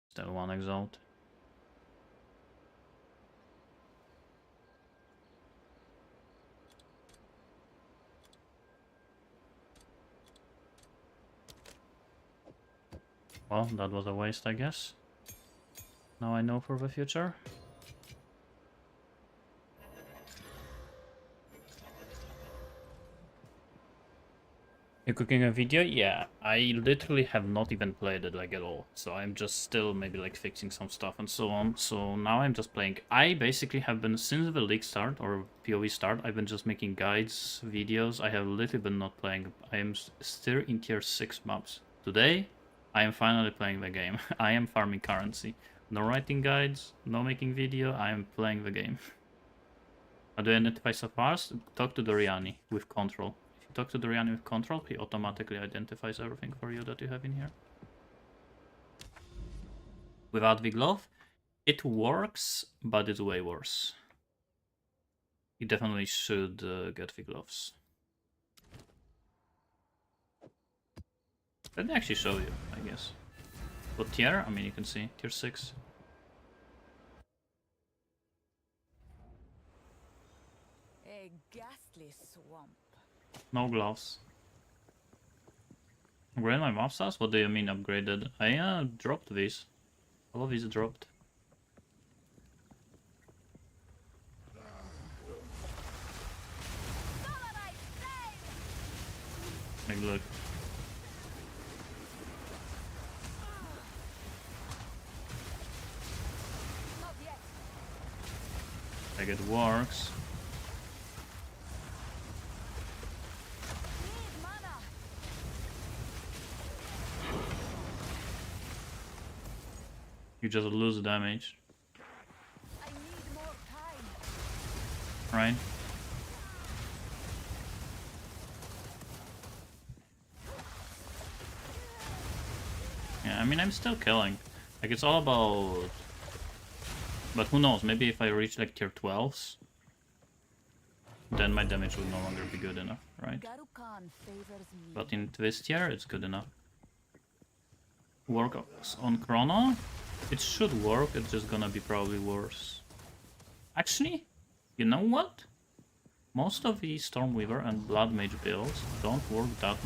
Still one exalt. Well, that was a waste, I guess. Now I know for the future. You cooking a video? Yeah, I literally have not even played it like at all. So I'm just still maybe like fixing some stuff and so on. So now I'm just playing. I basically have been, since the league start or PoE start, I've been just making guides, videos. I have literally been not playing. I am still in tier 6 maps. Today, I am finally playing the game. I am farming currency. No writing guides, no making video, I am playing the game. How do you identify so fast? Talk to Doriani with control. If you talk to Doriani with control, he automatically identifies everything for you that you have in here. Without the glove, it works, but it's way worse. You definitely should get the gloves. Let me actually show you, I guess. What tier? I mean, you can see tier 6. A ghastly swamp. No gloves. Upgrade my mob sauce? What do you mean upgraded? I dropped these. All of these dropped. Like, look. Not yet. Like, it works. Need mana. You just lose damage, I need more time. right? Yeah, I mean, I'm still killing. Like, it's all about... But who knows, maybe if I reach like tier 12s, then my damage would no longer be good enough, right? Garukan favors me. But in this tier, it's good enough. Work on Chrono? It should work, it's just gonna be probably worse. Actually, you know what? Most of the Stormweaver and Blood Mage builds don't work that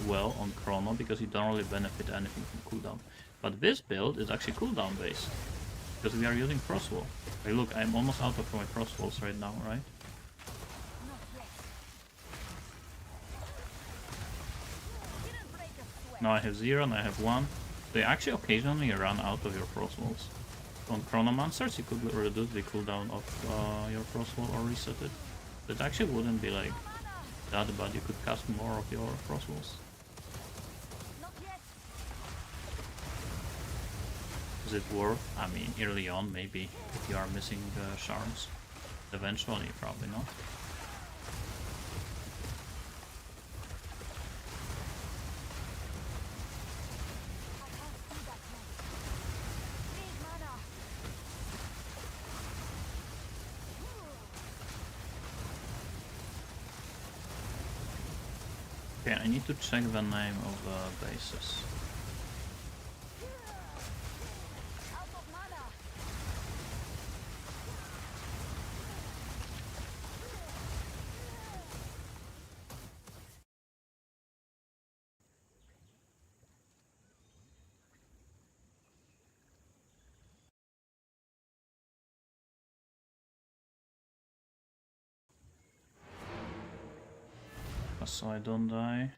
well on Chrono because you don't really benefit anything from cooldown. But this build is actually cooldown based because we are using Frostwall. Hey, look, I'm almost out of my Frostwalls right now, right? Not yet. Didn't break a sweat. Now I have 0 and I have 1. They actually occasionally run out of your Frostwalls. On Chronomancers, you could reduce the cooldown of your Frostwall or reset it. It actually wouldn't be like that bad. You could cast more of your Frostwalls. Not yet. Is it worth? I mean, early on, maybe, if you are missing charms. Eventually, probably not. Okay, I need to check the name of the bases. Out of mana. So I don't die.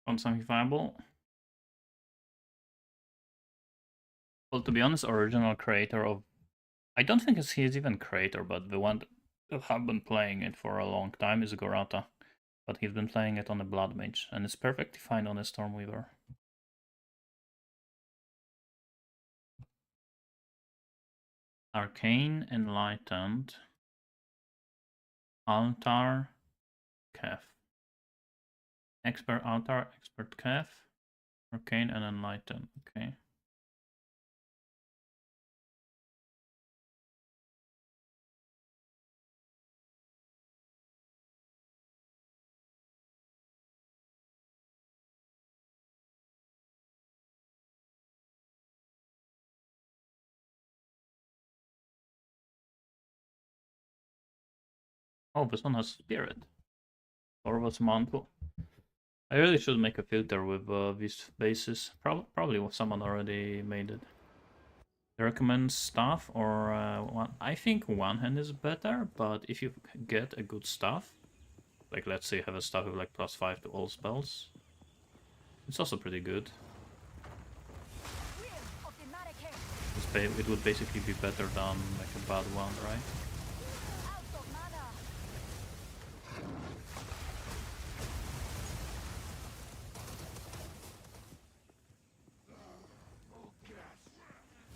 Want something viable? Well, to be honest, original creator of... I don't think he's even creator, but the one that have been playing it for a long time is Gorata. But he's been playing it on a Blood Mage, and it's perfectly fine on a Stormweaver. Arcane, Enlightened, Altar, Kef. Expert Altar, Expert Kef, Arcane, and Enlightened. Okay. Oh, this one has Spirit. Orvos Mantle. I really should make a filter with these bases. Probably someone already made it. Recommend staff or one? I think one hand is better, but if you get a good staff, like let's say have a staff with like +5 to all spells, it's also pretty good. Wheel of the Maracay. It would basically be better than like a bad one, right? Out of mana.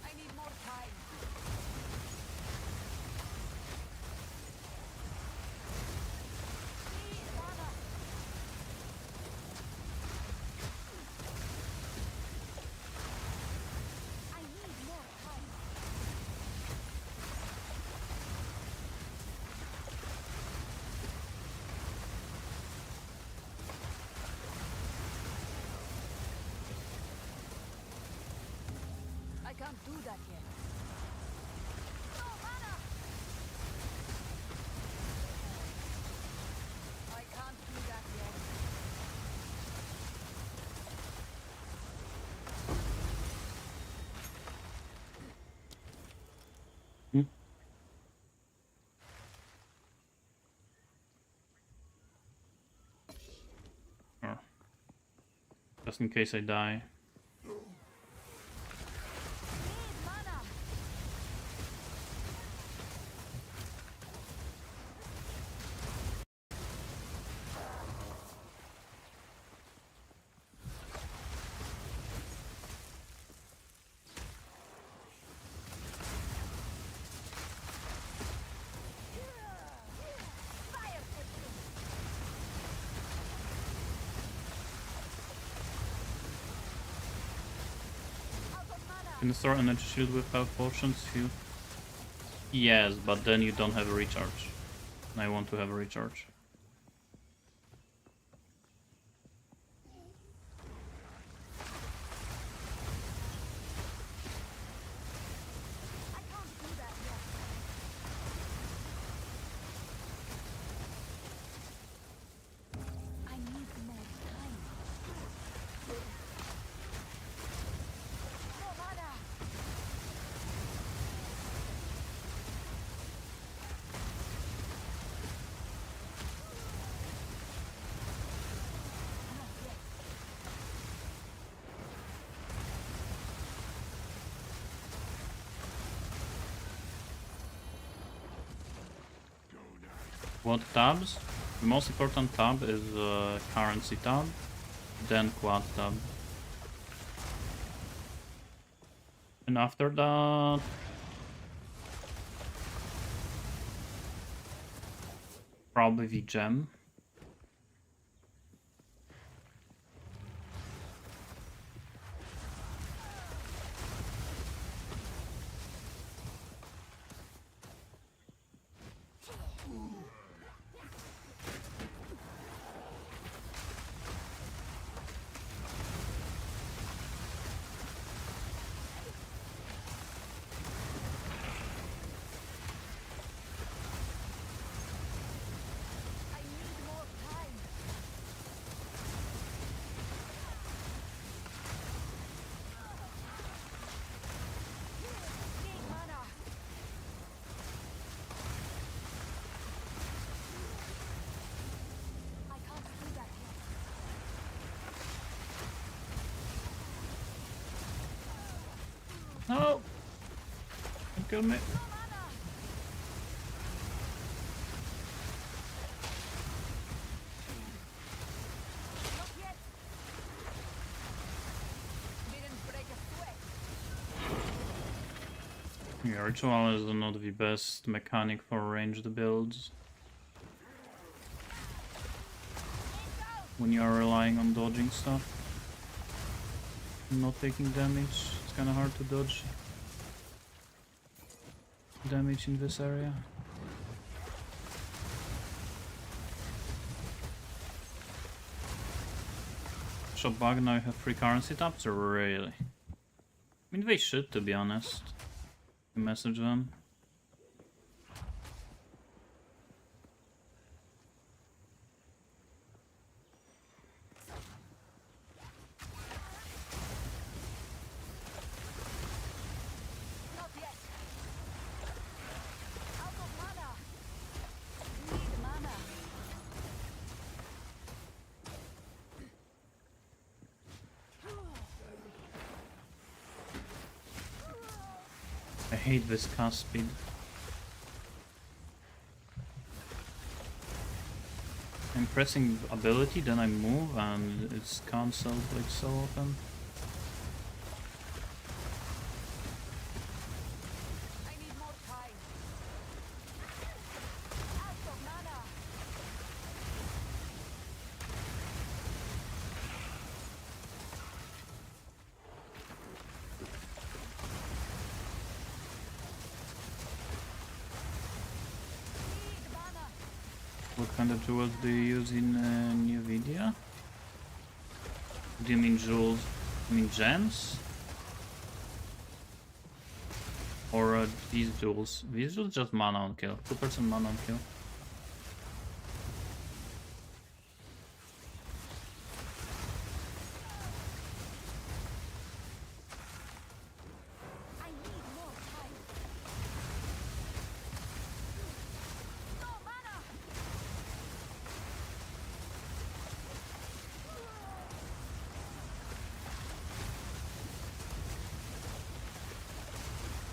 I need more time. Need mana. I need more time. I can't do that yet. No mana. I can't do that yet. Sure. Just in case I die. Need mana. Fire system. Out of mana. Can you store energy shield without potions? Yes, but then you don't have a recharge. And I want to have a recharge. I can't do that yet. I need more time. No mana. Not yet. What tabs? The most important tab is currency tab, then quad tab. And after that... probably the gem. kill me. No mana. Not yet. Didn't break a sweat. Yeah, ritual is not the best mechanic for ranged builds. When you are relying on dodging stuff, not taking damage, it's kind of hard to dodge damage in this area. Shop bug now you have free currency taps, or really? I mean, they should, to be honest. You message them. Not yet. Out of mana. Need mana. I hate this cast speed. I'm pressing ability, then I move, and it's cancelled like so often. I need more time. Out of mana. Need mana. What kind of jewels do you use in NVIDIA? Do you mean jewels? I mean gems? Or these jewels? These jewels just mana on kill. 2% mana on kill. I need more time. No mana.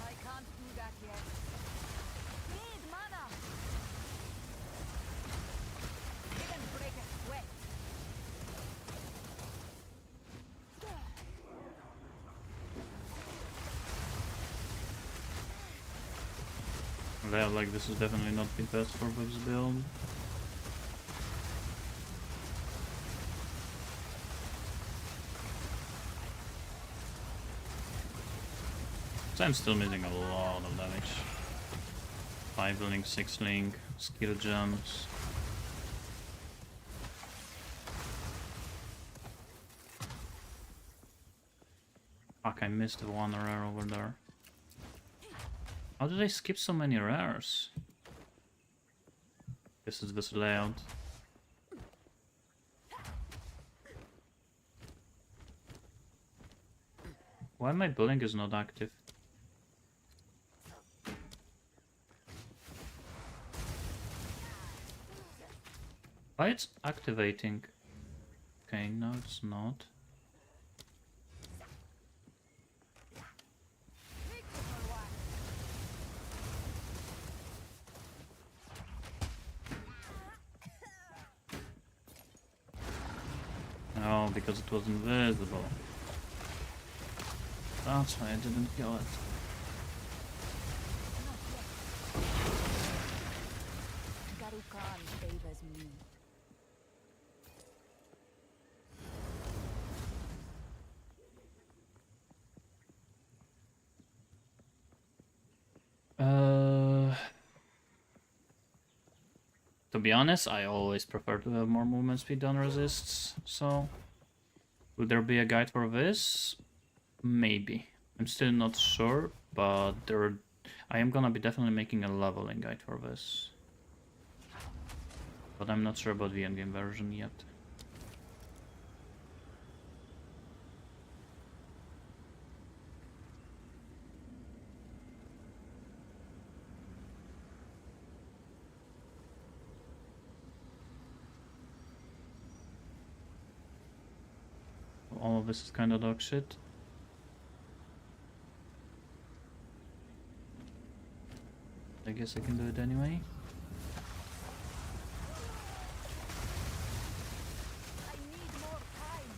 I can't do that yet. Need mana. Didn't break a sweat. Yeah, like this is definitely not the best for this build. So I'm still missing a lot of damage. 5 link, 6 link, skill gems. Fuck, I missed the one rare over there. How did I skip so many rares? This is this layout. Why my building is not active? Why it's activating? Okay, no it's not. No, because it was invisible. That's why I didn't kill it. Garukan favors me. To be honest, I always prefer to have more movement speed than resists, so... Will there be a guide for this? Maybe. I'm still not sure, but I am gonna be definitely making a leveling guide for this. But I'm not sure about the endgame version yet. All of this is kind of dog shit. guess I can do it anyway. I need more time.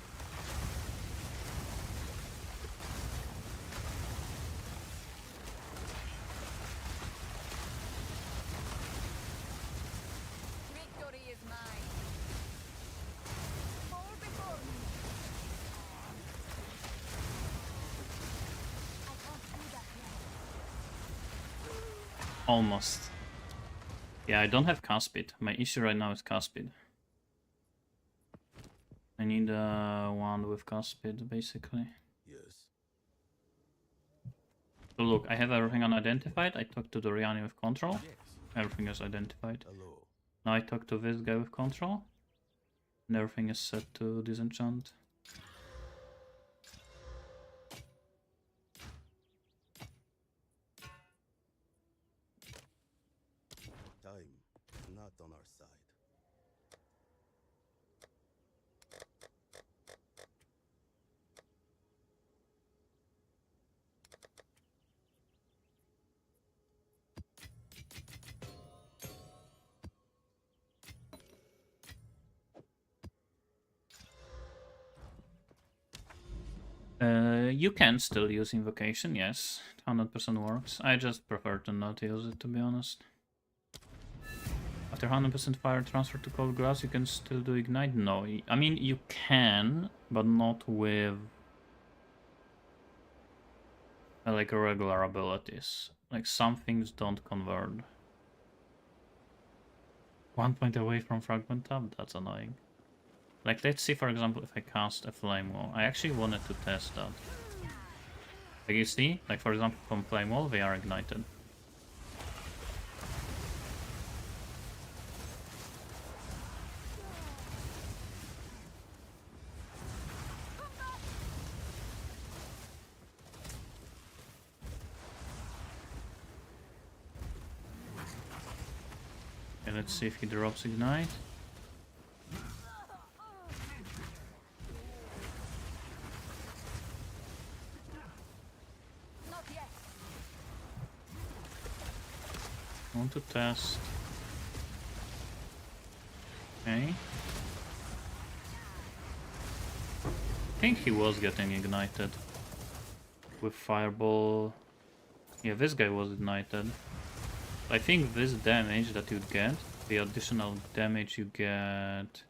Victory is mine. Fall before me. I can't do that yet. Almost. Yeah, I don't have cast speed. My issue right now is cast speed. I need one with cast speed, basically. Yes. So look, I have everything unidentified. I talked to Doriani with control. Everything is identified. Hello. Now I talk to this guy with control. And everything is set to disenchant. Time is not on our side. You can still use invocation, yes. 100% works. I just prefer to not use it, to be honest. After 100% fire transfer to cold glass, you can still do ignite? No, I mean, you can, but not with like regular abilities. Like, some things don't convert. 1 point away from fragment tab? That's annoying. Like, let's see, for example, if I cast a flame wall. I actually wanted to test that. Like, you see? Like, for example, from flame wall, they are ignited. Okay, let's see if he drops ignite. Not yet. I want to test. Okay. I think he was getting ignited with fireball. Yeah, this guy was ignited. I think this damage that you get, the additional damage you get,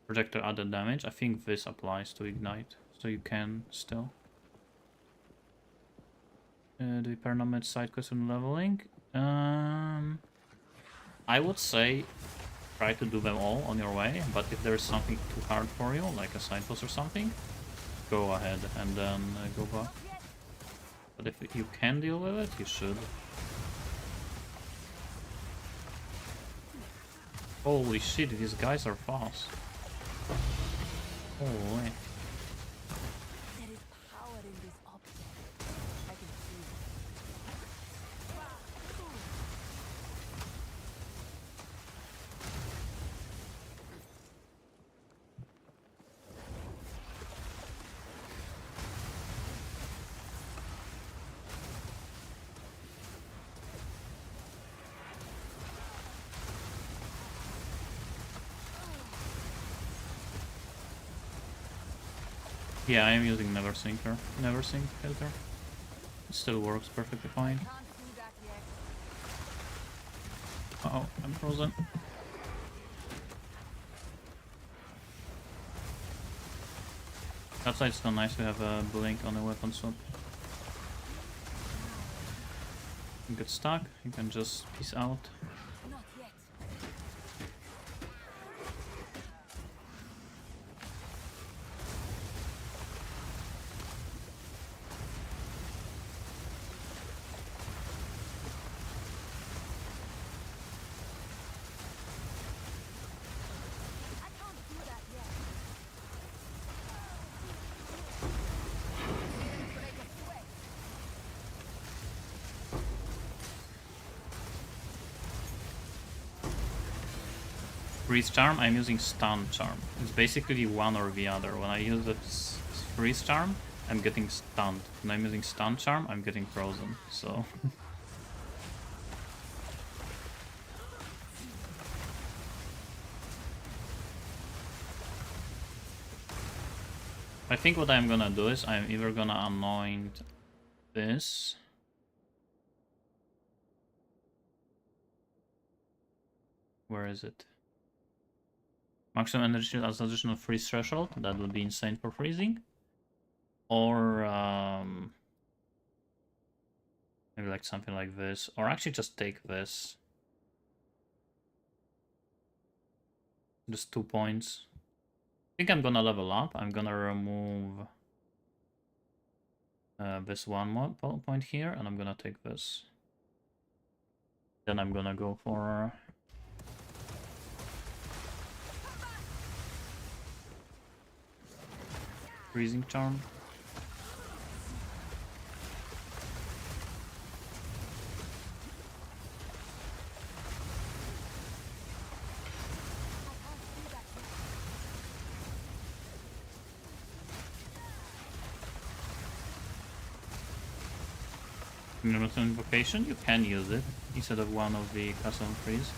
projector added damage, I think this applies to ignite, so you can still. Do permanent side quest and leveling? I would say try to do them all on your way, but if there's something too hard for you, like a side boss or something, go ahead and then go back. Not yet. But if you can deal with it, you should. Holy shit, these guys are fast. Holy. There is power in this object. I can feel it. Yeah, I am using Never Sink filter. It still works perfectly fine. Can't do that yet. Uh oh, I'm frozen. That's why it's so nice to have a blink on the weapon swap. You get stuck, you can just peace out. Not yet. I can't do that yet. Break a sweat. Freeze charm, I'm using stun charm. It's basically one or the other. When I use the freeze charm, I'm getting stunned. When I'm using stun charm, I'm getting frozen. So I think what I'm gonna do is I'm either gonna anoint this. Where is it? Maximum energy as additional freeze threshold. That would be insane for freezing. Or maybe like something like this. Or actually just take this. Just 2 points. I think I'm gonna level up. I'm gonna remove this one more point here, and I'm gonna take this. Then I'm gonna go for freezing charm. Universal invocation, you can use it instead of one of the castle freeze.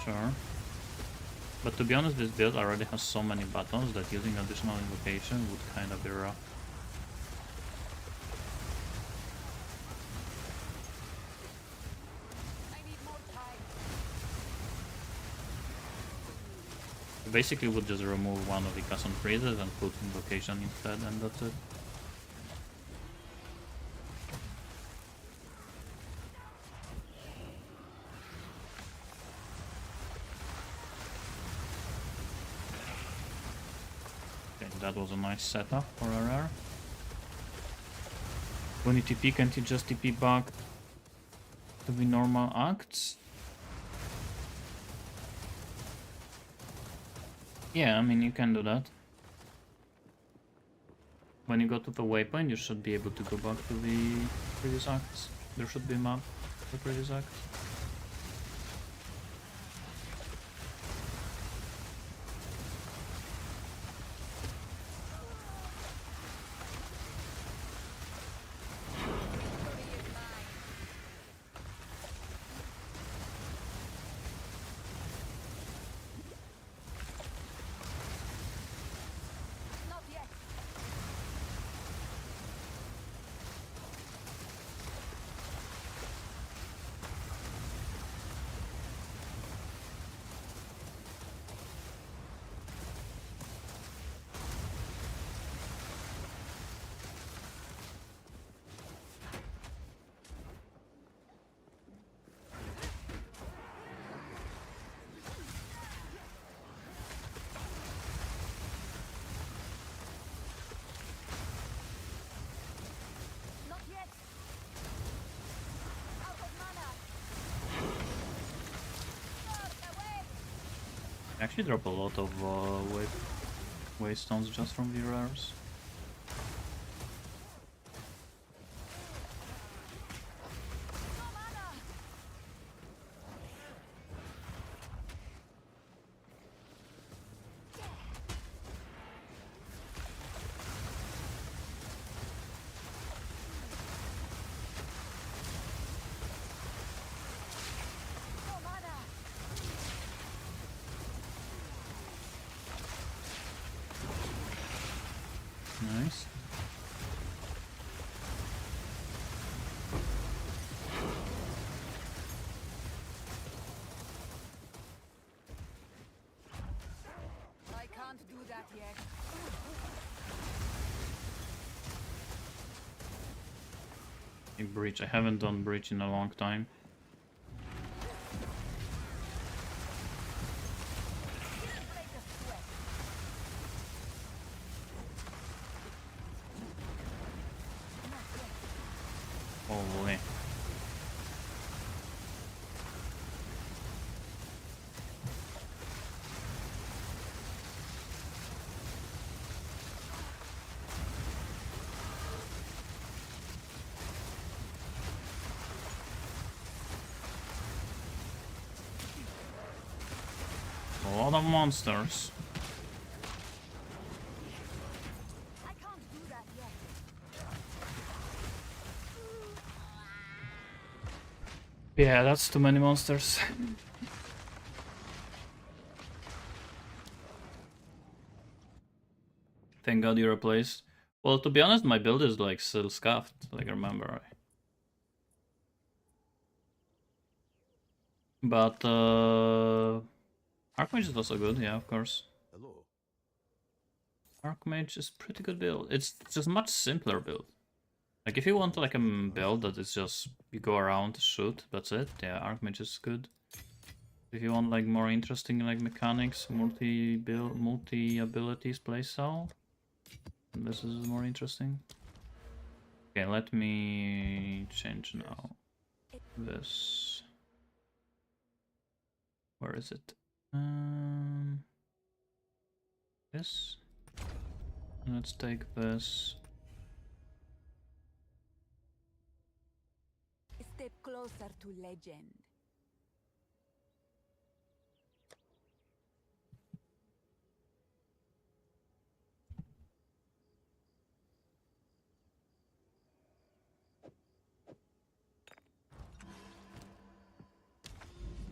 Sure. But to be honest, this build already has so many buttons that using additional invocation would kind of be rough. You basically would just remove one of the custom freezes and put invocation instead, and that's it. That was a nice setup for RR. When you TP, can't you just TP back to the normal acts? Yeah, I mean, you can do that. When you go to the waypoint, you should be able to go back to the previous acts. There should be a map for previous acts. Actually drop a lot of waystones just from the rares. Nice. I can't do that yet. Breach. I haven't done breach in a long time. Holy. A lot of monsters. I can't do that yet. Yeah, that's too many monsters. Thank God you replaced. Well, to be honest, my build is like still scuffed. Like, remember. But Archmage is also good, yeah, of course. Hello. Archmage is pretty good build. It's just much simpler build. Like if you want like a build that is just you go around, shoot, that's it. Yeah, Archmage is good. If you want like more interesting like mechanics, multi abilities playstyle, this is more interesting. Okay, let me change now. This. Where is it? This. Let's take this. A step closer to legend.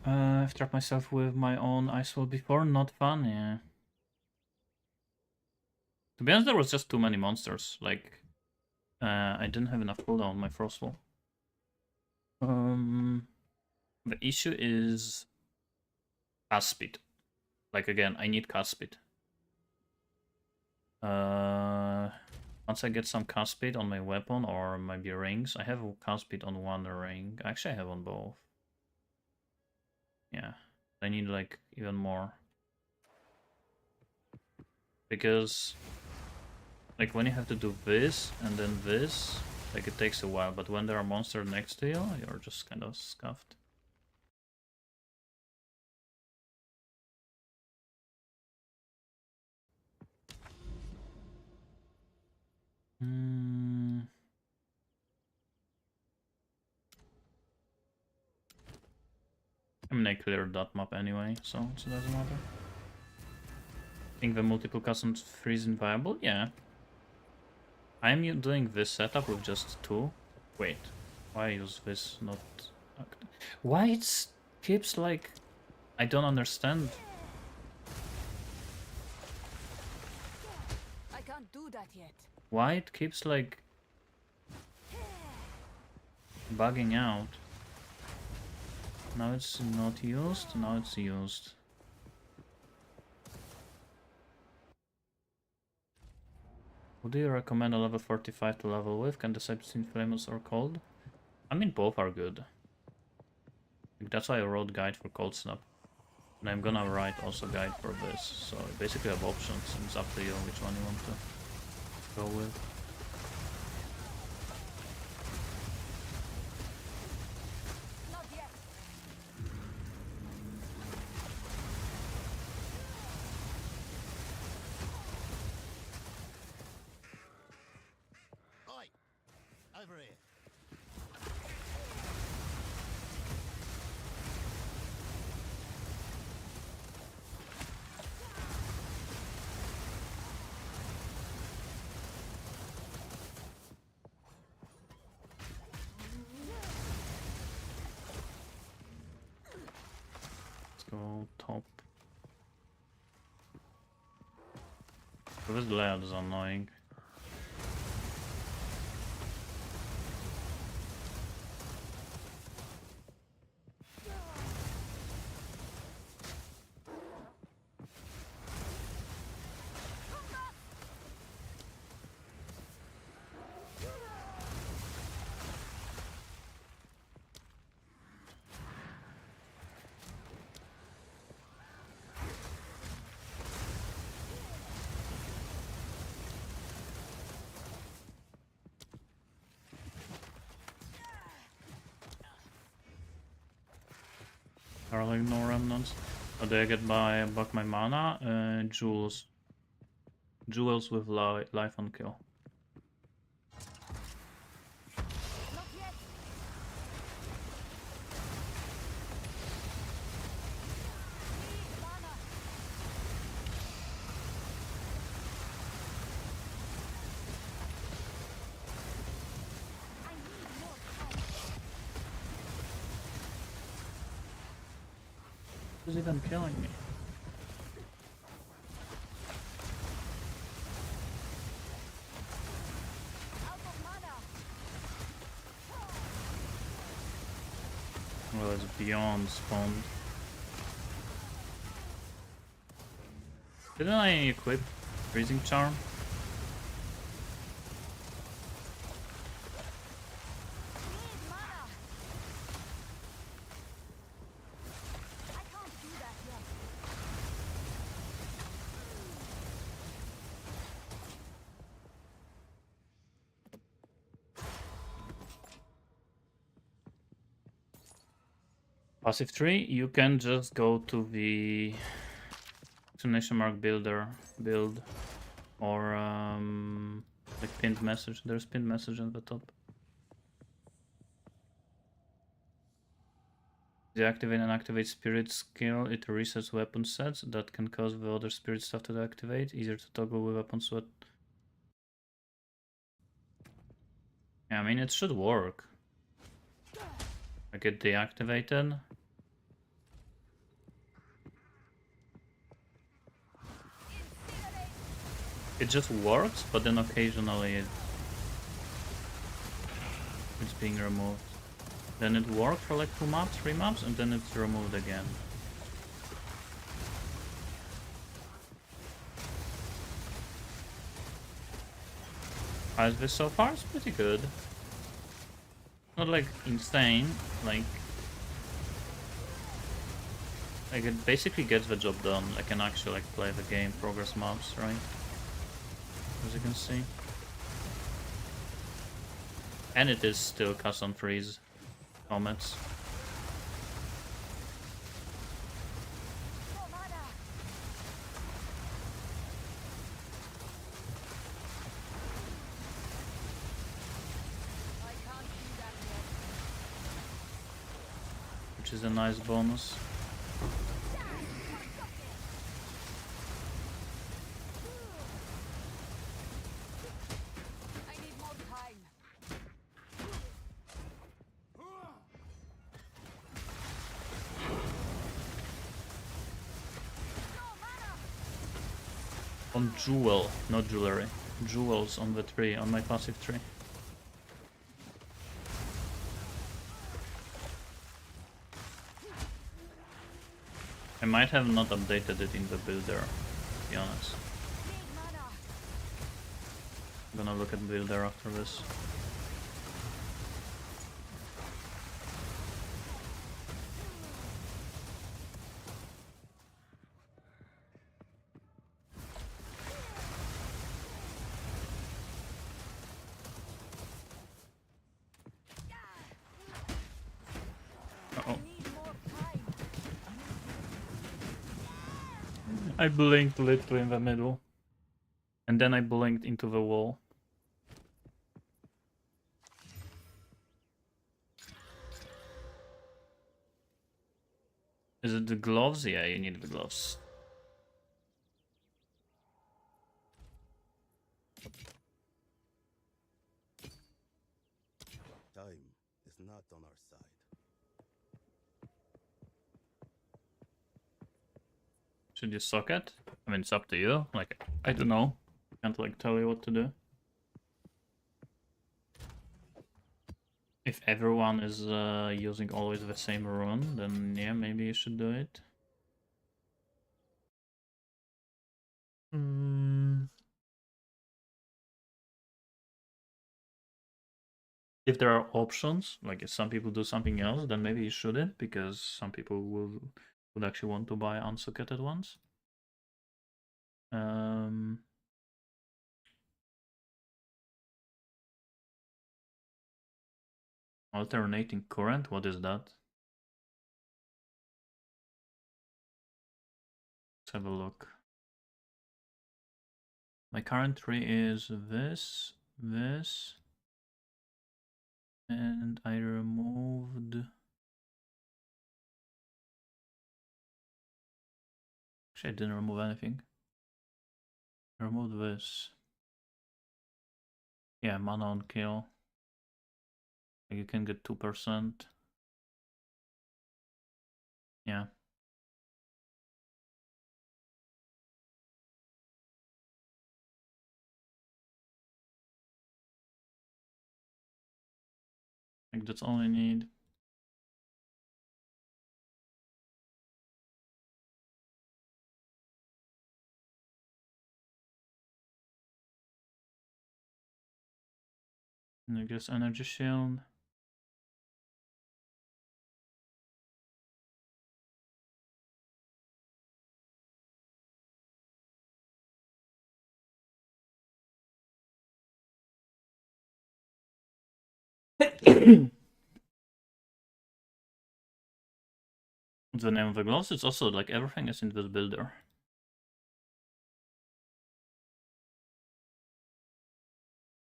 I've trapped myself with my own ice wall before. Not fun, yeah. To be honest, there was just too many monsters. Like, I didn't have enough cooldown on my Frostwall. The issue is cast speed. Like again, I need cast speed. Once I get some cast speed on my weapon or maybe rings, I have cast speed on one ring. Actually, I have on both. Yeah, I need like even more. Because like when you have to do this and then this, like it takes a while, but when there are monsters next to you, you're just kind of scuffed. I mean, I cleared that map anyway, so it doesn't matter. Think the multiple customs freeze viable? Yeah. I'm doing this setup with just two. Wait, why use this not... Why it keeps like... I don't understand. I can't do that yet. Why it keeps like... bugging out. Now it's not used, now it's used. What do you recommend a level 45 to level with? Can decide between famous or cold? I mean, both are good. That's why I wrote guide for cold snap. And I'm gonna write also guide for this. So I basically have options, and it's up to you which one you want to go with. Not yet. Oi! Over here. Let's go top. This layout is annoying. There are like no remnants. How do I get back my mana? Jewels. Jewels with life on kill. Not yet. Need mana. I need more time. Who's even killing me? beyond spawned. Didn't I equip Freezing Charm? Need mana. I can't do that yet. Passive tree, you can just go to the exclamation mark builder build or like pinned message. There's pinned message on the top. Deactivate and activate spirit skill. It resets weapon sets that can cause the other spirit stuff to deactivate. Easier to toggle with weapon sweat. Yeah, I mean it should work. I get deactivated. It just works, but then occasionally it's being removed. Then it worked for like 2 maps, 3 maps, and then it's removed again. As this so far is pretty good. Not like insane, like it basically gets the job done. I can actually like play the game, progress maps, right? As you can see. And it is still custom freeze comets. No mana. I can't do that yet. Which is a nice bonus. I need more time. No mana. On jewel, not jewelry. Jewels on the tree, on my passive tree. I might have not updated it in the builder, to be honest. Need mana. I'm gonna look at builder after this. Uh-oh. Need more time. I blinked literally in the middle. And then I blinked into the wall. Is it the gloves? Yeah, you need the gloves. Time is not on our side. Should you suck it? I mean, it's up to you. Like, I don't know. Can't like tell you what to do. If everyone is using always the same rune, then yeah, maybe you should do it. If there are options, like if some people do something else, then maybe you shouldn't, because some people would actually want to buy unsocketed ones. Alternating current, what is that? Let's have a look. My current tree is this, this, and I removed... Actually, I didn't remove anything. I removed this. Yeah, mana on kill. Like you can get 2%. Yeah. Like that's all I need. And I guess energy shield. The name of the gloves, it's also like everything is in this builder.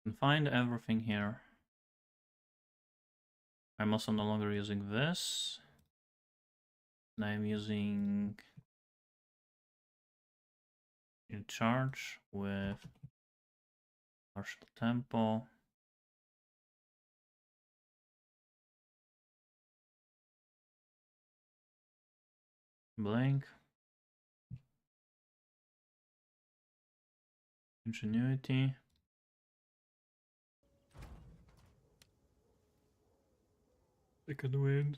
You can find everything here. I'm also no longer using this. And I'm using in charge with partial tempo. Blink. Ingenuity. Second wind.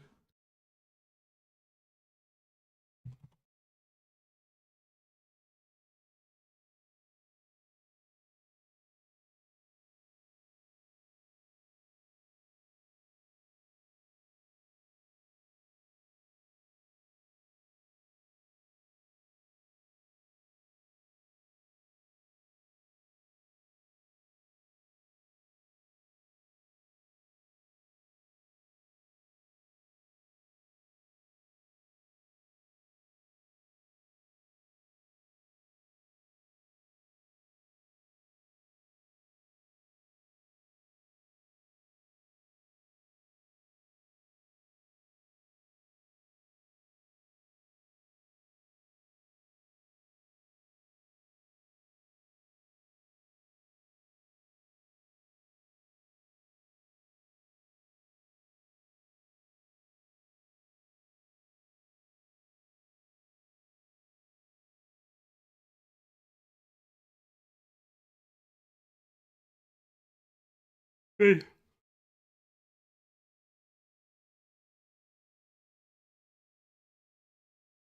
Hey.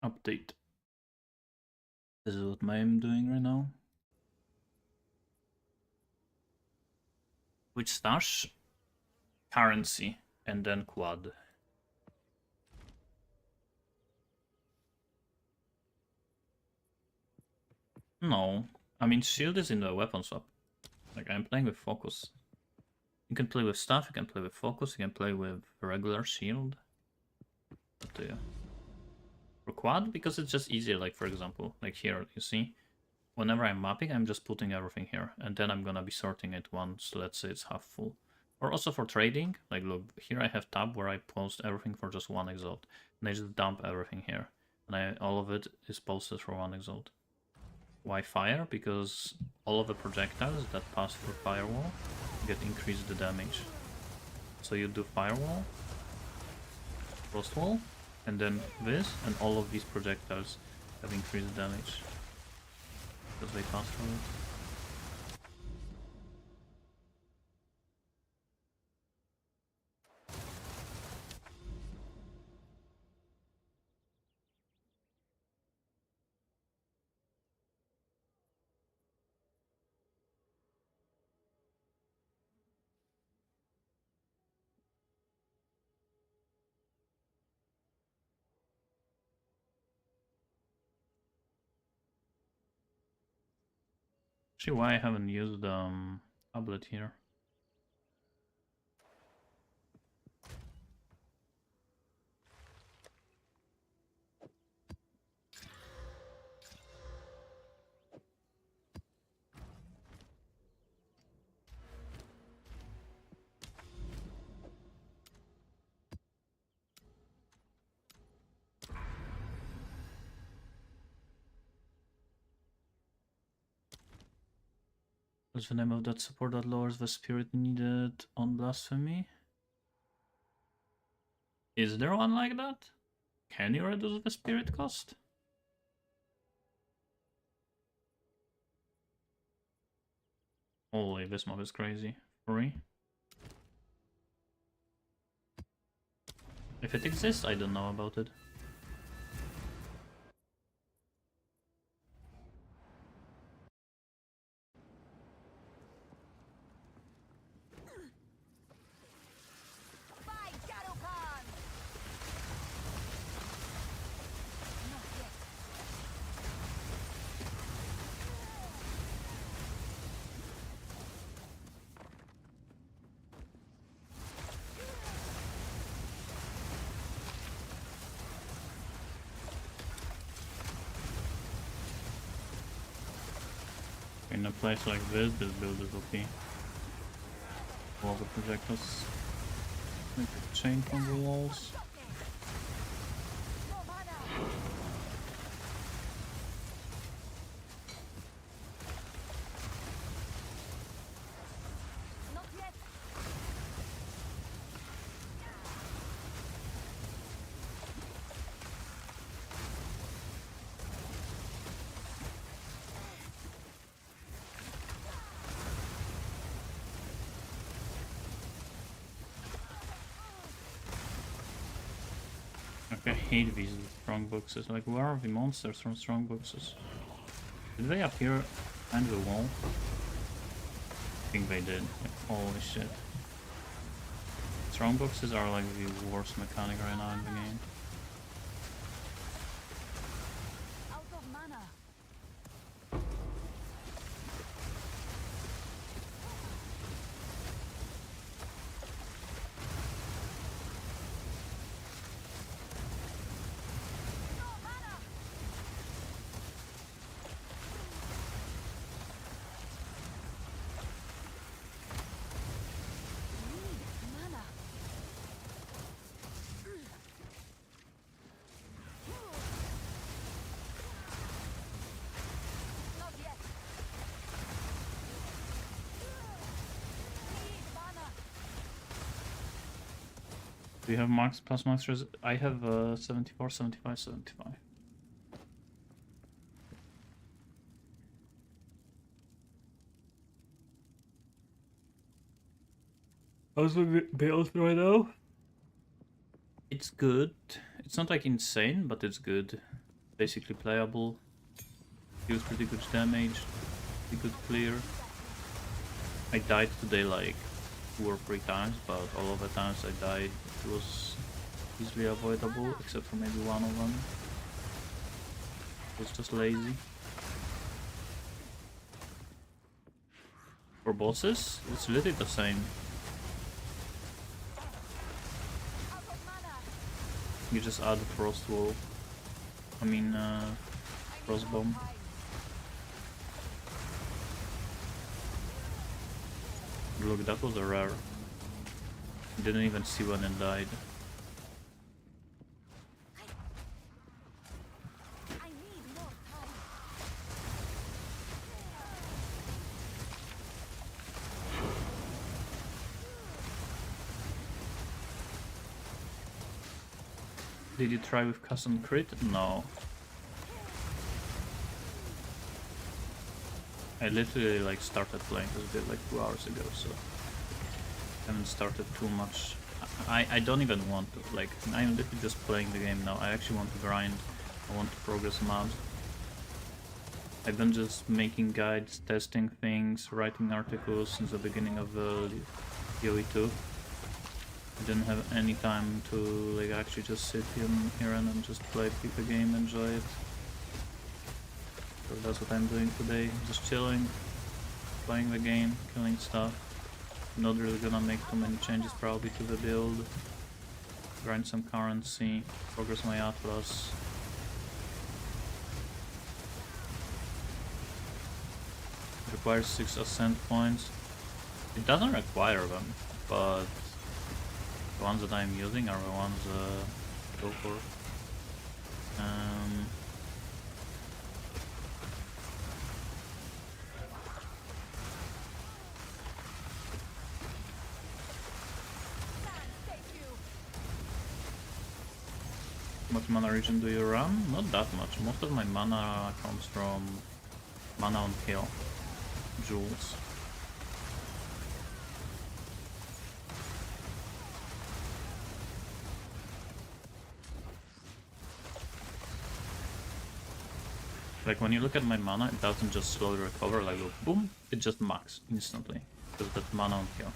Update. This is what I'm doing right now. Which stash? Currency and then quad. No. I mean, shield is in the weapon swap. Like, I'm playing with focus. You can play with stuff, you can play with focus, you can play with regular shield. Up to you. For quad, because it's just easier, like, for example, like here, you see? Whenever I'm mapping, I'm just putting everything here. And then I'm gonna be sorting it once, let's say it's half full. Or also for trading, like, look, here I have tab where I post everything for just one exalt. And I just dump everything here. And all of it is posted for one exalt. Why fire? Because all of the projectiles that pass through firewall get increased the damage. So you do firewall, Frostwall, and then this, and all of these projectiles have increased damage. Because they pass through it. Actually, why I haven't used tablet here. What's the name of that support that lowers the spirit needed on blasphemy? Is there one like that? Can you reduce the spirit cost? Holy, this mob is crazy. Free? If it exists, I don't know about it. In a place like this build is OP. All the projectiles make a chain from the walls. No mana. Not yet. Like, I hate these strong boxes. Like, where are the monsters from strong boxes? Did they appear behind the wall? I think they did. Like, holy shit. Strong boxes are like the worst mechanic right now in the game. Out of mana. No mana. Need mana. Not yet. Need mana. Do you have max plus max res? I have 74, 75, 75. How's the build right now? It's good. It's not like insane, but it's good. Basically playable. Deals pretty good damage. Pretty good clear. I died today like 2 or 3 times, but all of the times I died it was easily avoidable, except for maybe one of them. I was just lazy. For bosses, it's literally the same. Out of mana. You just add Frostwall. I mean, Frostbomb. Look, that was a rare. Didn't even see when it died. I need more time. Did you try with custom crit? No. I literally like started playing this bit like 2 hours ago, so haven't started too much. I don't even want to, like, I'm literally just playing the game now. I actually want to grind. I want to progress mobs. I've been just making guides, testing things, writing articles since the beginning of the DOE2. I didn't have any time to like actually just sit here and just play the game, enjoy it. So that's what I'm doing today, just chilling, playing the game, killing stuff. Not really gonna make too many changes probably to the build. Grind some currency, progress my Atlas. It requires 6 ascent points. It doesn't require them, but the ones that I'm using are the ones go for. Thank you. What mana region do you run? Not that much. Most of my mana comes from mana on kill. Jewels. Like when you look at my mana, it doesn't just slowly recover, like go boom, it just max instantly. Because that's mana on kill.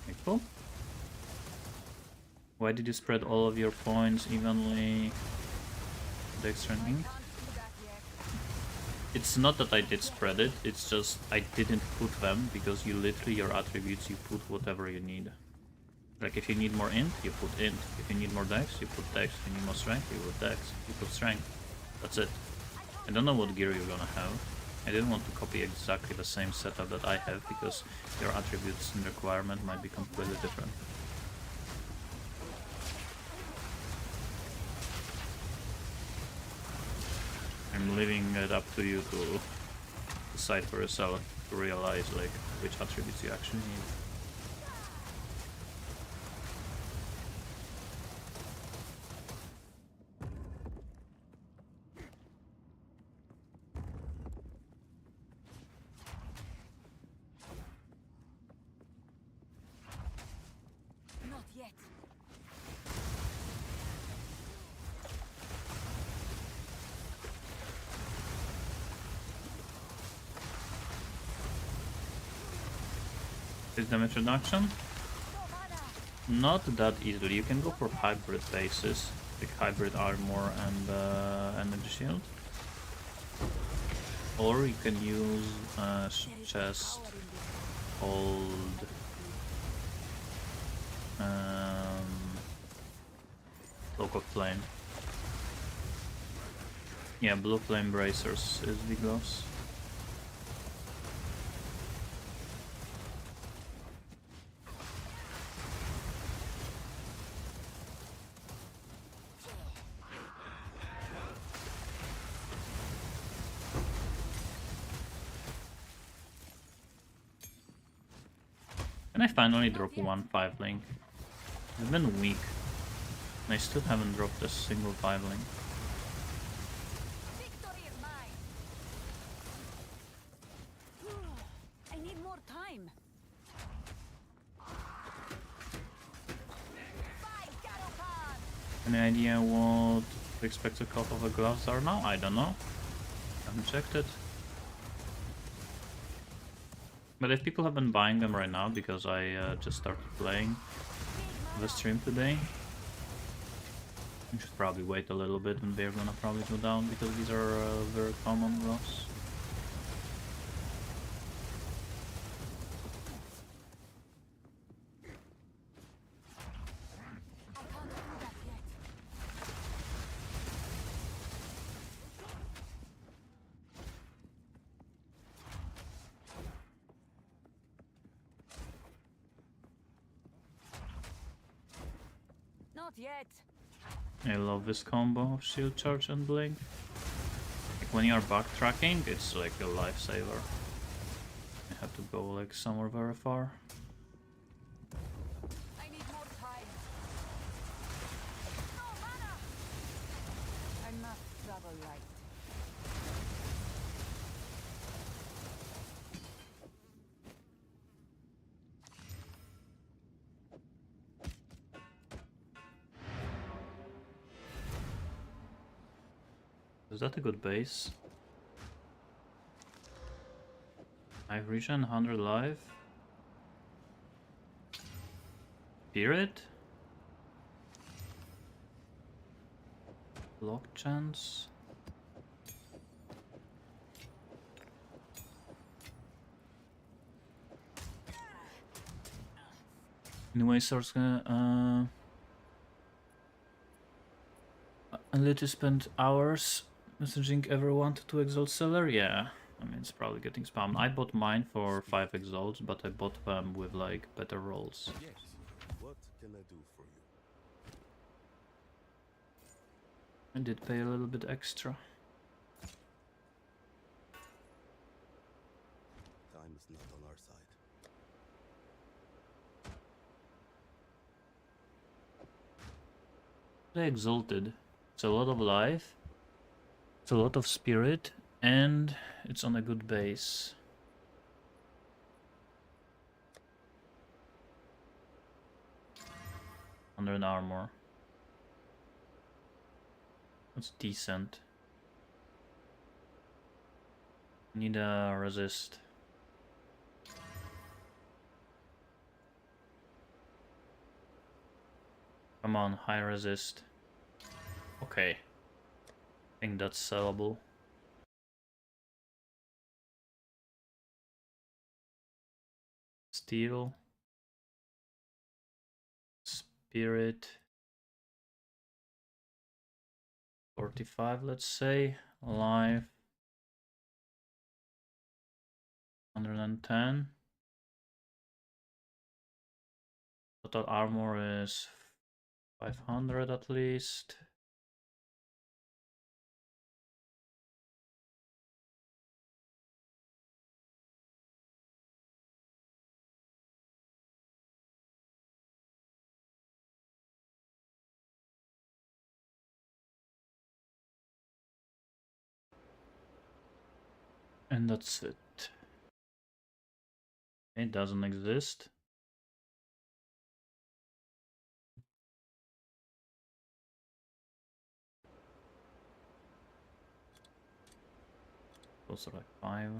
Okay, cool. Why did you spread all of your points evenly? The extra thing? Can't do that yet. It's not that I did spread it, it's just I didn't put them because you literally, your attributes, you put whatever you need. Like if you need more int, you put int. If you need more dex, you put dex. If you need more strength, you put dex. You put strength. That's it. I I don't know what gear you're gonna have. I didn't want to copy exactly the same setup that I have because your attributes and requirement might be completely different. I'm leaving it up to you to decide for yourself, to realize like which attributes you actually need. Not yet. This damage reduction? No mana. Not that easily. You can go for hybrid bases, like hybrid armor and energy shield. Or you can use chest called Cloak of Flame. Yeah, blue flame bracers is the gloves. And I finally dropped one 5-link. It's been weak. And I still haven't dropped a single 5-link. Victory is mine. I need more time. Fight, Garokan. Any idea what the expected cost of the gloves are now? I don't know. Haven't checked it. But if people have been buying them right now because I just started playing the stream today, you should probably wait a little bit and they're gonna probably go down because these are very common gloves. I can't do that yet. Not yet. I love this combo of shield charge and blink. Like when you're backtracking, it's like a lifesaver. You have to go like somewhere very far. I need more time. No mana. I must travel light. Is that a good base? I've reached 100 life. Spirit? Block chance? Anyway, starts gonna I'll let you spend hours messaging everyone to exalt seller. Yeah, I mean it's probably getting spammed. I bought mine for 5 exalts, but I bought them with like better rolls. Yes. What can I do for you? I did pay a little bit extra. Time is not on our side. They exalted. It's a lot of life. It's a lot of spirit, and it's on a good base. Under an armor. That's decent. Need a resist. Come on, high resist. Okay. I think that's sellable. Steel. Spirit. 45, let's say. Life. 110. Total armor is 500 at least. And that's it. It doesn't exist. Those are like 5.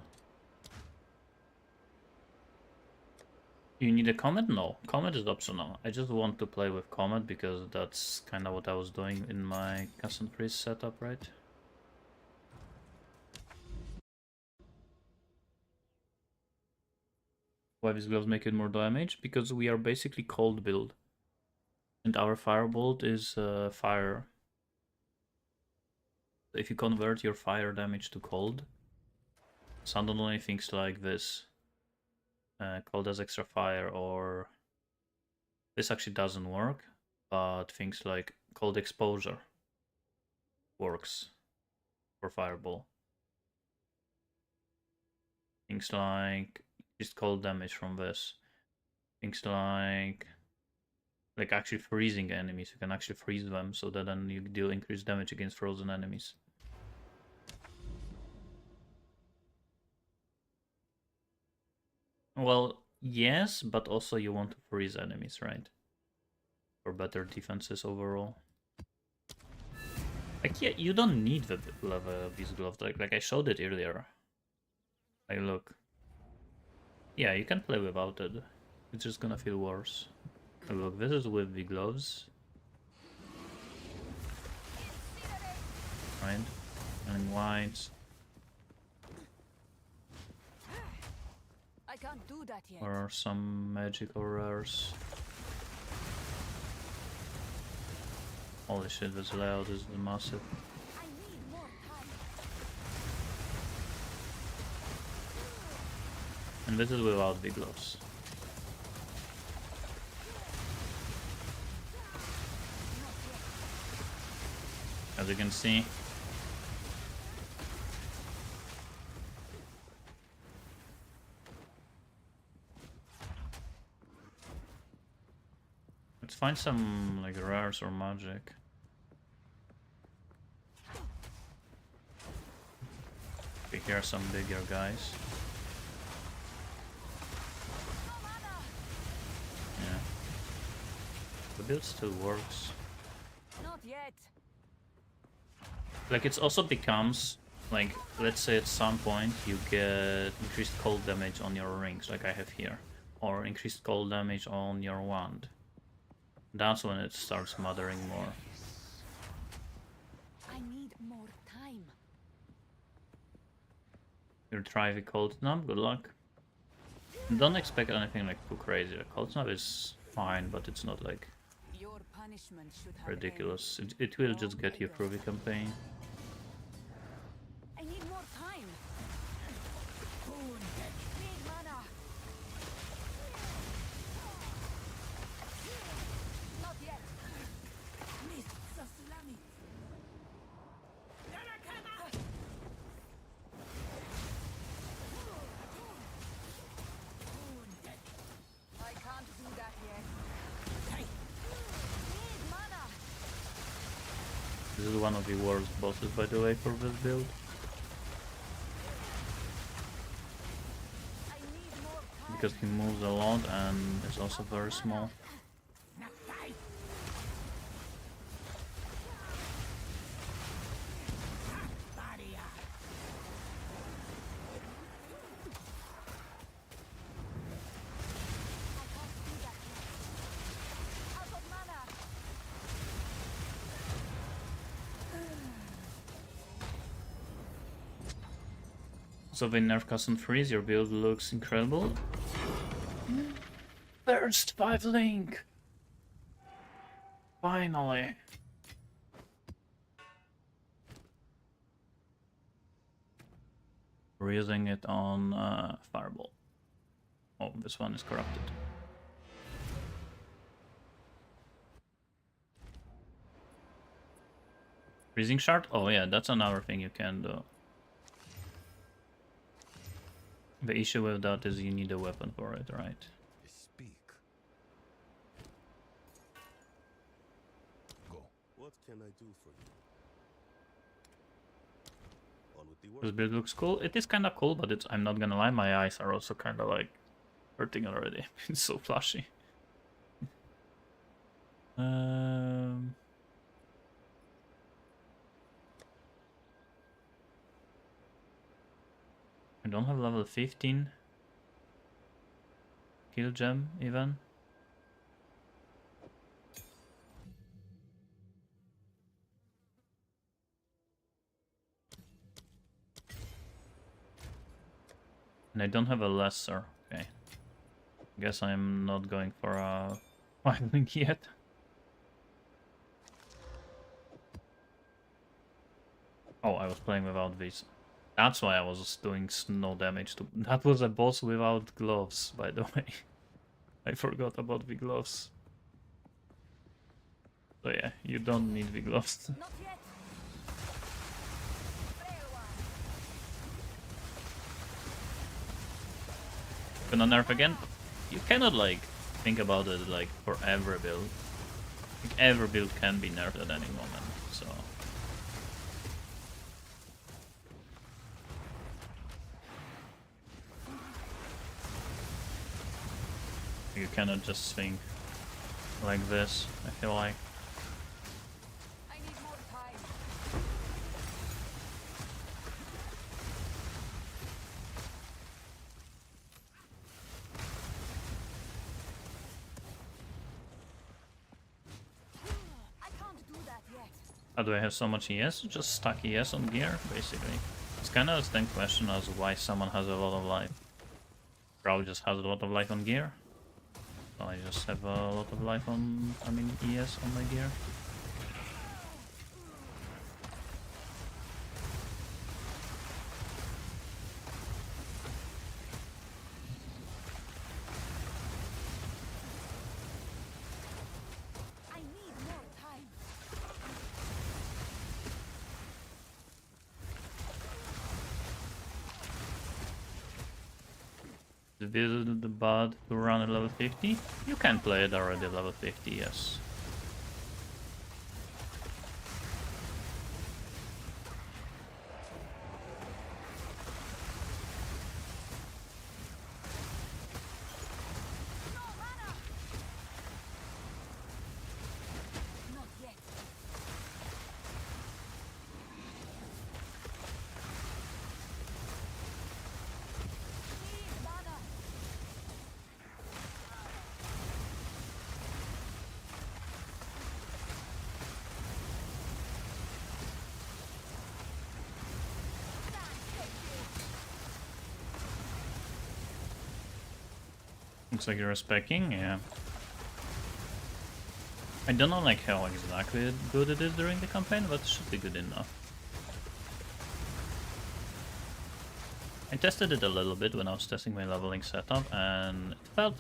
You need a comet? No, comet is optional. I just want to play with comet because that's kind of what I was doing in my custom freeze setup, right? Why these gloves make it more damage? Because we are basically cold build. And our firebolt is fire. If you convert your fire damage to cold, suddenly things like this, cold as extra fire, or this actually doesn't work, but things like cold exposure works for fireball. Things like just cold damage from this. Things like actually freezing enemies. You can actually freeze them so that then you deal increased damage against frozen enemies. Well, yes, but also you want to freeze enemies, right? For better defenses overall. Like, yeah, you don't need the these gloves. Like I showed it earlier. Like, look. Yeah, you can play without it. It's just gonna feel worse. Like, look, this is with the gloves. Right? And white. I can't do that yet. Or some magical rares. Holy shit, this layout is massive. I need more time. And this is without the gloves. As you can see, let's find some like rares or magic. Okay, here are some bigger guys. Yeah. The build still works. Not yet. Like, it also becomes, like, let's say at some point you get increased cold damage on your rings, like I have here. Or increased cold damage on your wand. That's when it starts mothering more. I need more time. You try the cold snap, good luck. Don't expect anything like too crazy. Like, cold snap is fine, but it's not like Your punishment should have ridiculous. It will just get you through the campaign. I need more time. Need mana. Not yet. I can't do that yet. Need mana. This is one of the worst bosses, by the way, for this build. I need more time. Because he moves a lot and is also very small. Out of mana. So when nerf custom freeze, your build looks incredible. Burst 5 Link! Finally! We're using it on Fireball. Oh, this one is corrupted. Freezing Shard? Oh yeah, that's another thing you can do. The issue with that is you need a weapon for it, right? Speak. Go. What can I do for you? On with the work. This build looks cool. It is kind of cool, but I'm not gonna lie, my eyes are also kind of like hurting already. It's so flashy. I don't have level 15 kill gem even. And I don't have a lesser. Okay. Guess I'm not going for a filing yet. Oh, I was playing without these. That's why I was doing no damage to... That was a boss without gloves, by the way. I forgot about the gloves. So yeah, you don't need the gloves. Not yet. Fair one. Gonna nerf again? You cannot like think about it like for every build. Like, every build can be nerfed at any moment, so... You cannot just think like this, I feel like. I need more time. I can't do that yet. How do I have so much ES? Just stack ES on gear, basically. It's kind of the same question as why someone has a lot of life. Probably just has a lot of life on gear. So I just have a lot of life on, ES on my gear. I need more time. The build the bot to run at level 50? You can play it already at level 50, yes. No mana. Not yet. Need mana. Looks like you're respecting, yeah. I don't know like how exactly good it is during the campaign, but it should be good enough. I tested it a little bit when I was testing my leveling setup, and it felt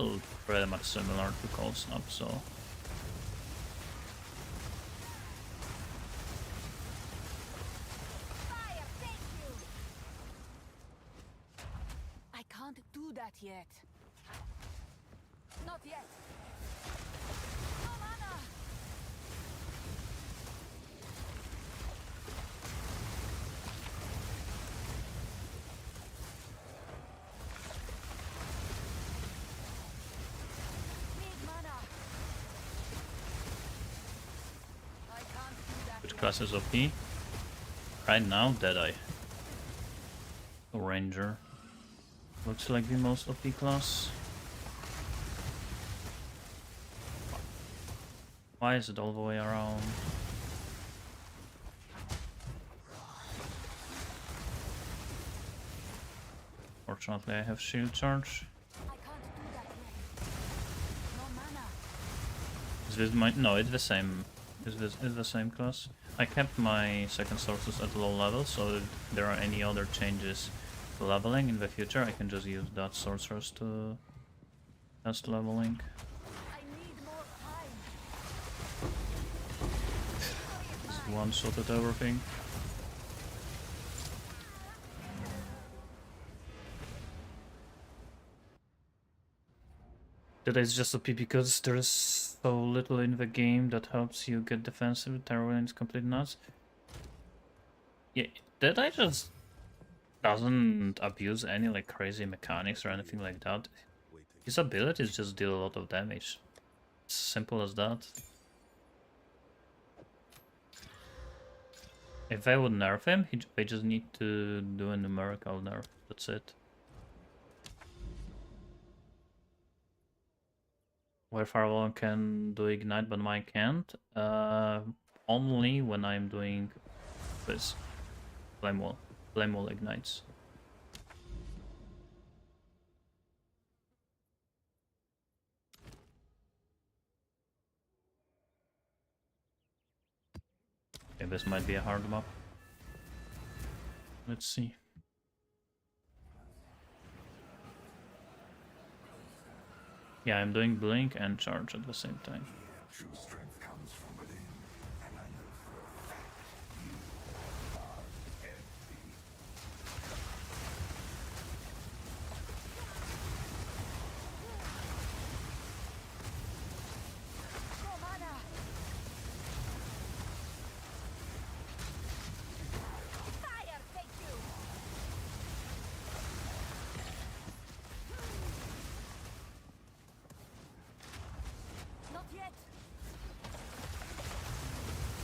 pretty much similar to Cold Snap, so... Fire, thank you. I can't do that yet. Not yet. No mana. Need mana. I can't do that Which yet. class is OP? Right now, Deadeye. Ranger. Looks like the most OP class. Why is it all the way around? Fortunately, I have shield charge. I can't do that yet. No mana. Is this my... No, it's the same. It's the same class. I kept my second sources at low level, so if there are any other changes leveling in the future, I can just use that sorceress to test leveling. I need more time. Just one-shotted everything. Today's just OP because there's so little in the game that helps you get defensive. Terrain is complete nuts. Yeah, did I just doesn't abuse any like crazy mechanics or anything like that. His abilities just deal a lot of damage. Simple as that. If they would nerf him, they just need to do a numerical nerf. That's it. Where Firewall can do ignite, but mine can't. Only when I'm doing this flame wall. Flame wall ignites. Okay, this might be a hard map. Let's see. Yeah, I'm doing blink and charge at the same time. True strength comes from within, and I know for a fact you are empty. No mana. Fire, take you. Not yet.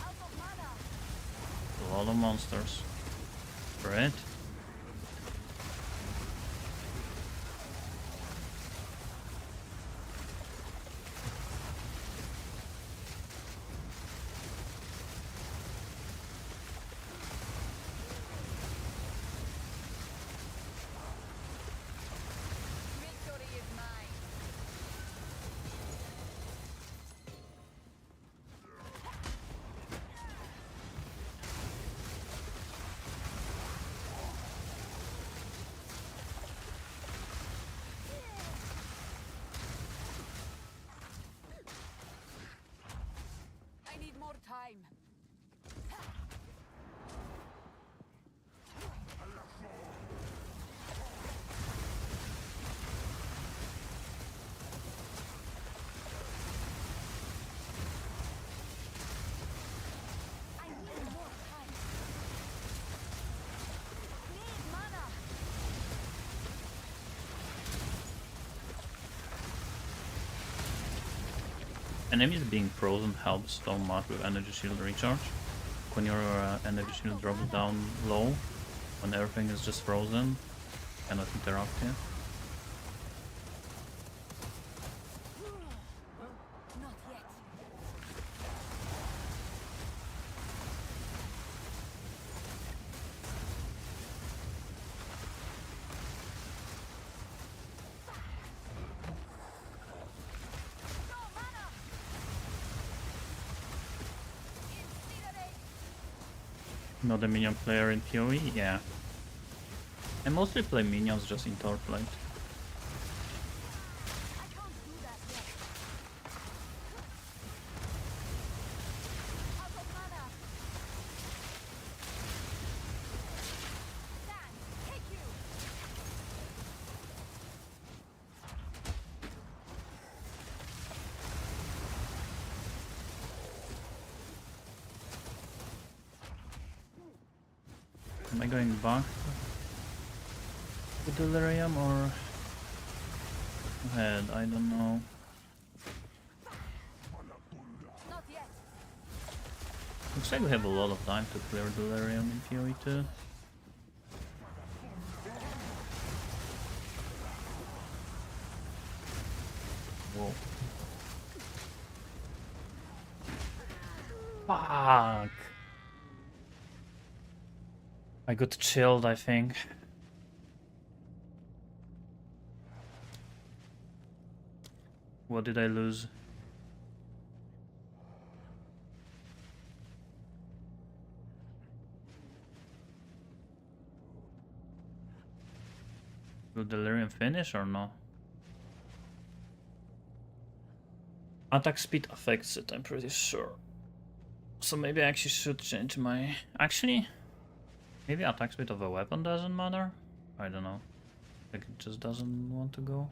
Out of mana. A lot of monsters. Right? Victory is mine. I need more time. I need more time. Need mana. Enemies being frozen helps so much with energy shield recharge. When your energy shield drops down low, when everything is just frozen, cannot interrupt you. Not yet. No mana. Incinerate. Not a minion player in PoE? Yeah. I mostly play minions just in Torchlight. I can't do that yet. Out of mana. Dan, take you. Am I going back to Delirium or ahead? I don't know. Not yet. Looks like we have a lot of time to clear Delirium in PoE too. Whoa. Fuck! I got chilled, I think. What did I lose? Will Delirium finish or no? Attack speed affects it, I'm pretty sure. So maybe I actually should change my... Actually, maybe attack speed of a weapon doesn't matter? I don't know. Like it just doesn't want to go.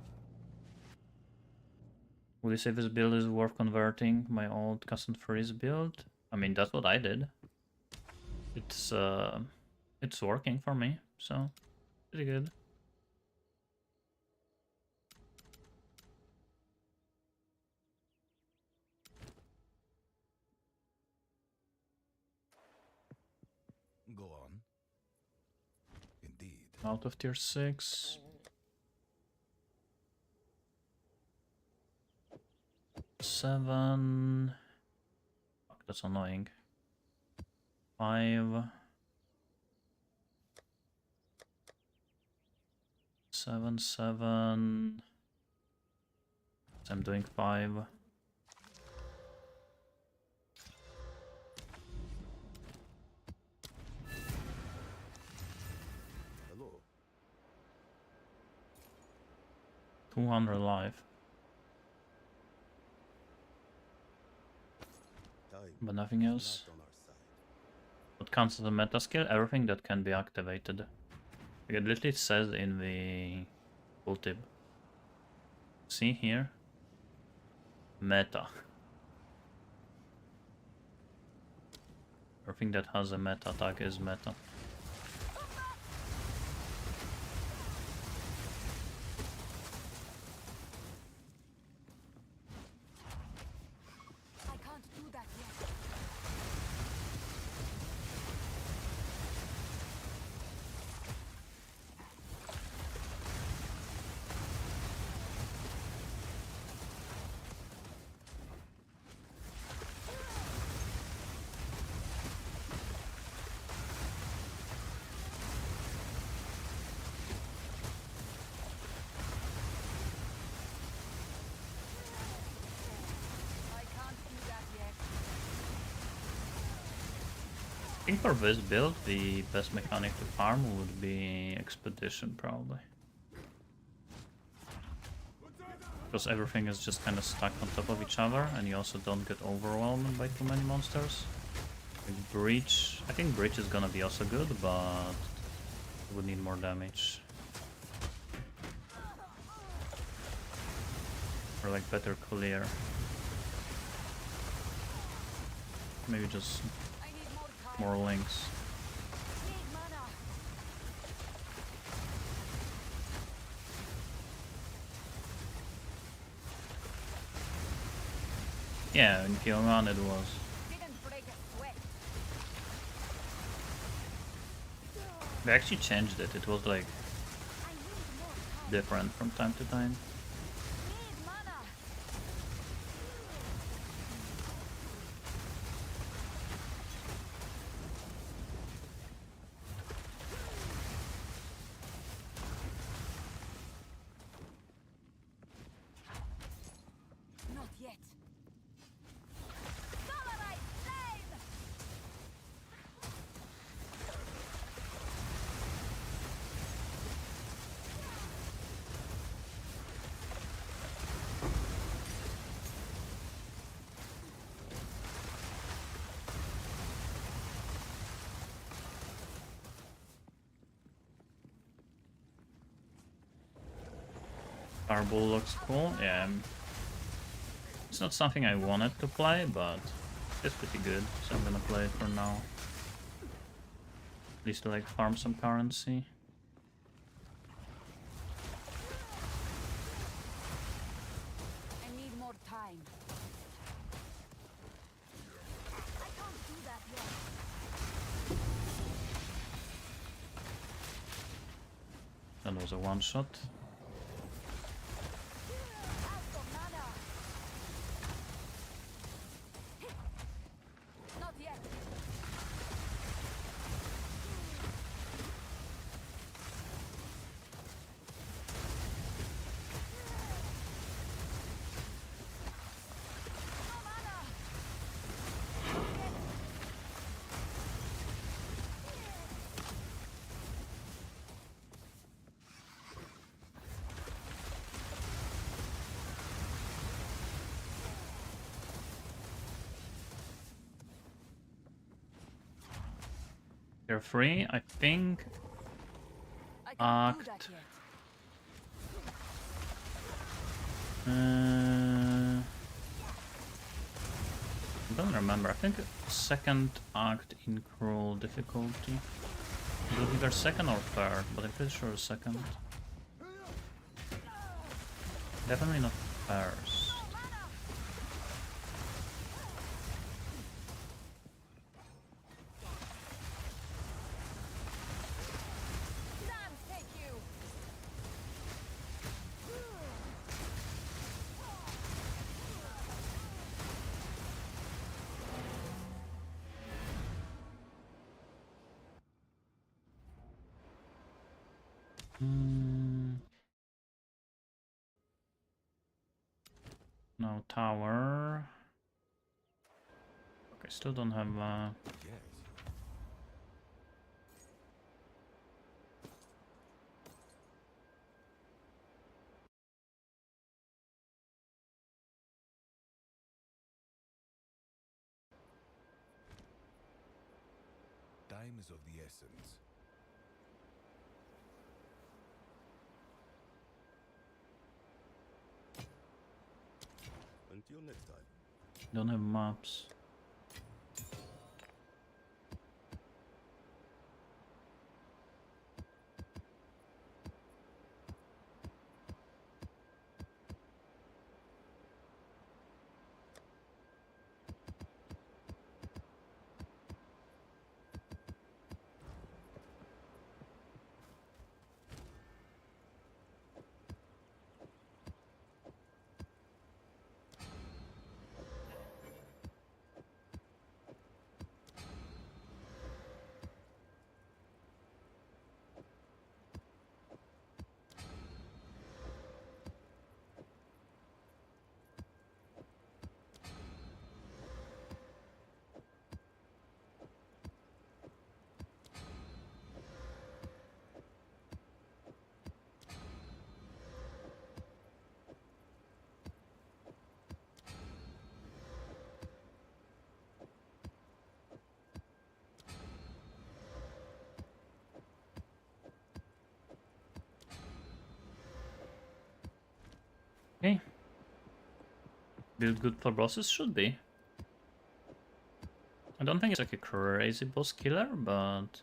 Would you say this build is worth converting my old custom freeze build? I mean, that's what I did. It's working for me, so pretty good. Go on. Indeed. Out of tier 6. 7. Fuck, that's annoying. 5. 7, 7. So I'm doing 5. Hello. 200 life. Time But nothing is else. not on our side. What counts as a meta skill? Everything that can be activated. Like it literally says in the tooltip. See here? Meta. Everything that has a meta tag is meta. I can't do that yet. I can't do that yet. I think for this build, the best mechanic to farm would be Expedition, probably. Because everything is just kind of stuck on top of each other, and you also don't get overwhelmed by too many monsters. Like Breach, I think Breach is gonna be also good, but it would need more damage. Or like better clear. Maybe just I need more time. more links. Need mana. Yeah, in Kyoman it was. Didn't break a sweat. They actually changed it, it was like I need more time. different from time to time. Need mana. Not yet. Solarite flame! Fireball looks cool, yeah. It's not something I wanted to play, but it's pretty good, so I'm gonna play it for now. At least to like farm some currency. I need more time. I can't do that yet. That was a one shot. Out of mana. Not yet. No mana. Tier 3, I think. I can't do that Act. yet. I don't remember. I think second act in cruel difficulty. It was either second or third, but I'm pretty sure second. Definitely not first. None take you. No tower. Okay, still don't have Yes. Time is of the essence. Until next time. don't have maps. Okay. Build good for bosses should be. I don't think it's like a crazy boss killer, but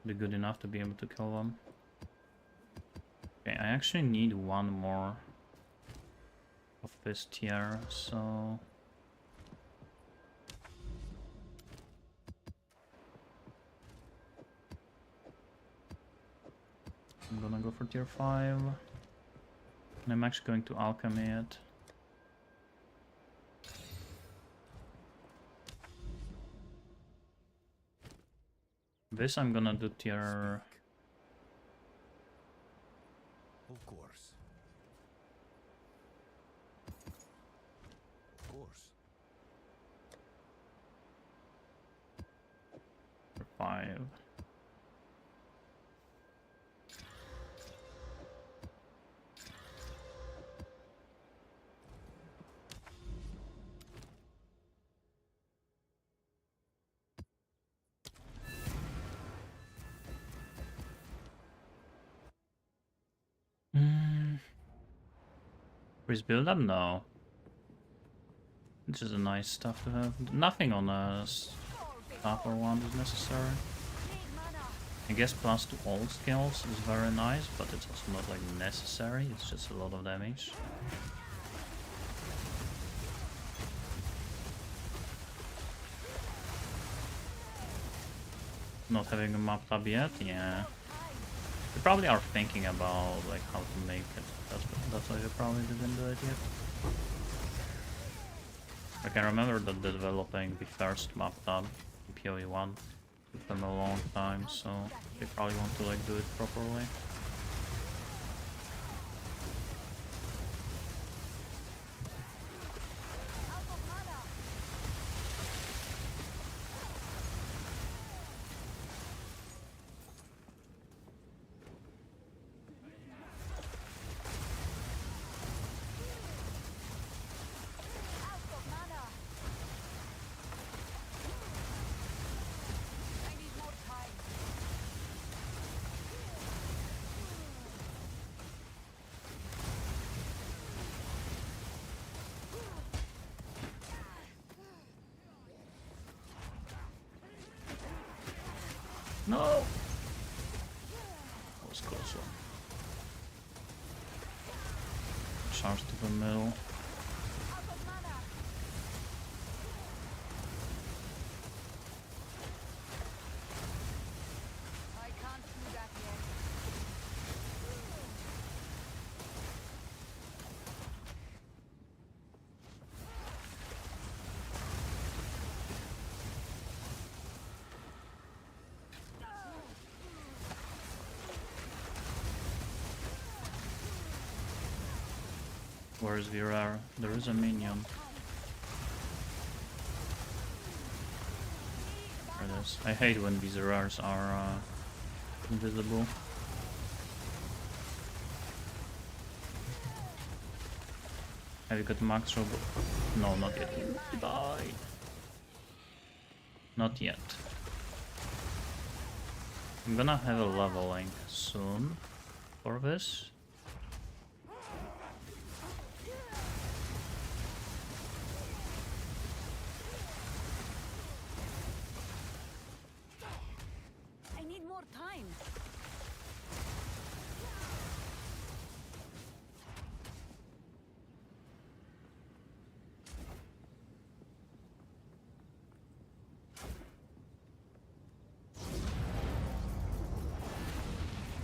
be good enough to be able to kill them. Okay, I actually need one more of this tier, so I'm gonna go for tier 5. And I'm actually going to alchemy it. This I'm gonna do tier... Of course. Of course. 5. Freeze build up? No. Which is a nice stuff to have. Nothing on a staff or wand is necessary. Need mana. I guess plus to all skills is very nice, but it's also not like necessary, it's just a lot of damage. Not having a map tab yet, yeah. They probably are thinking about like how to make it. That's why they probably didn't do it yet. I can remember that developing the first map tab in PoE1 took them a long time, so they probably want to like do it properly. Out of mana. Out of mana. I need more time. No! That was close one. Charge to the middle. Out of mana. I can't do that yet. Where is Virar? There is a minion. There it is. I hate when these Virars are invisible. Have you got max robot? No, not yet. Die. Not yet. I'm gonna have a leveling soon for this. I need more time.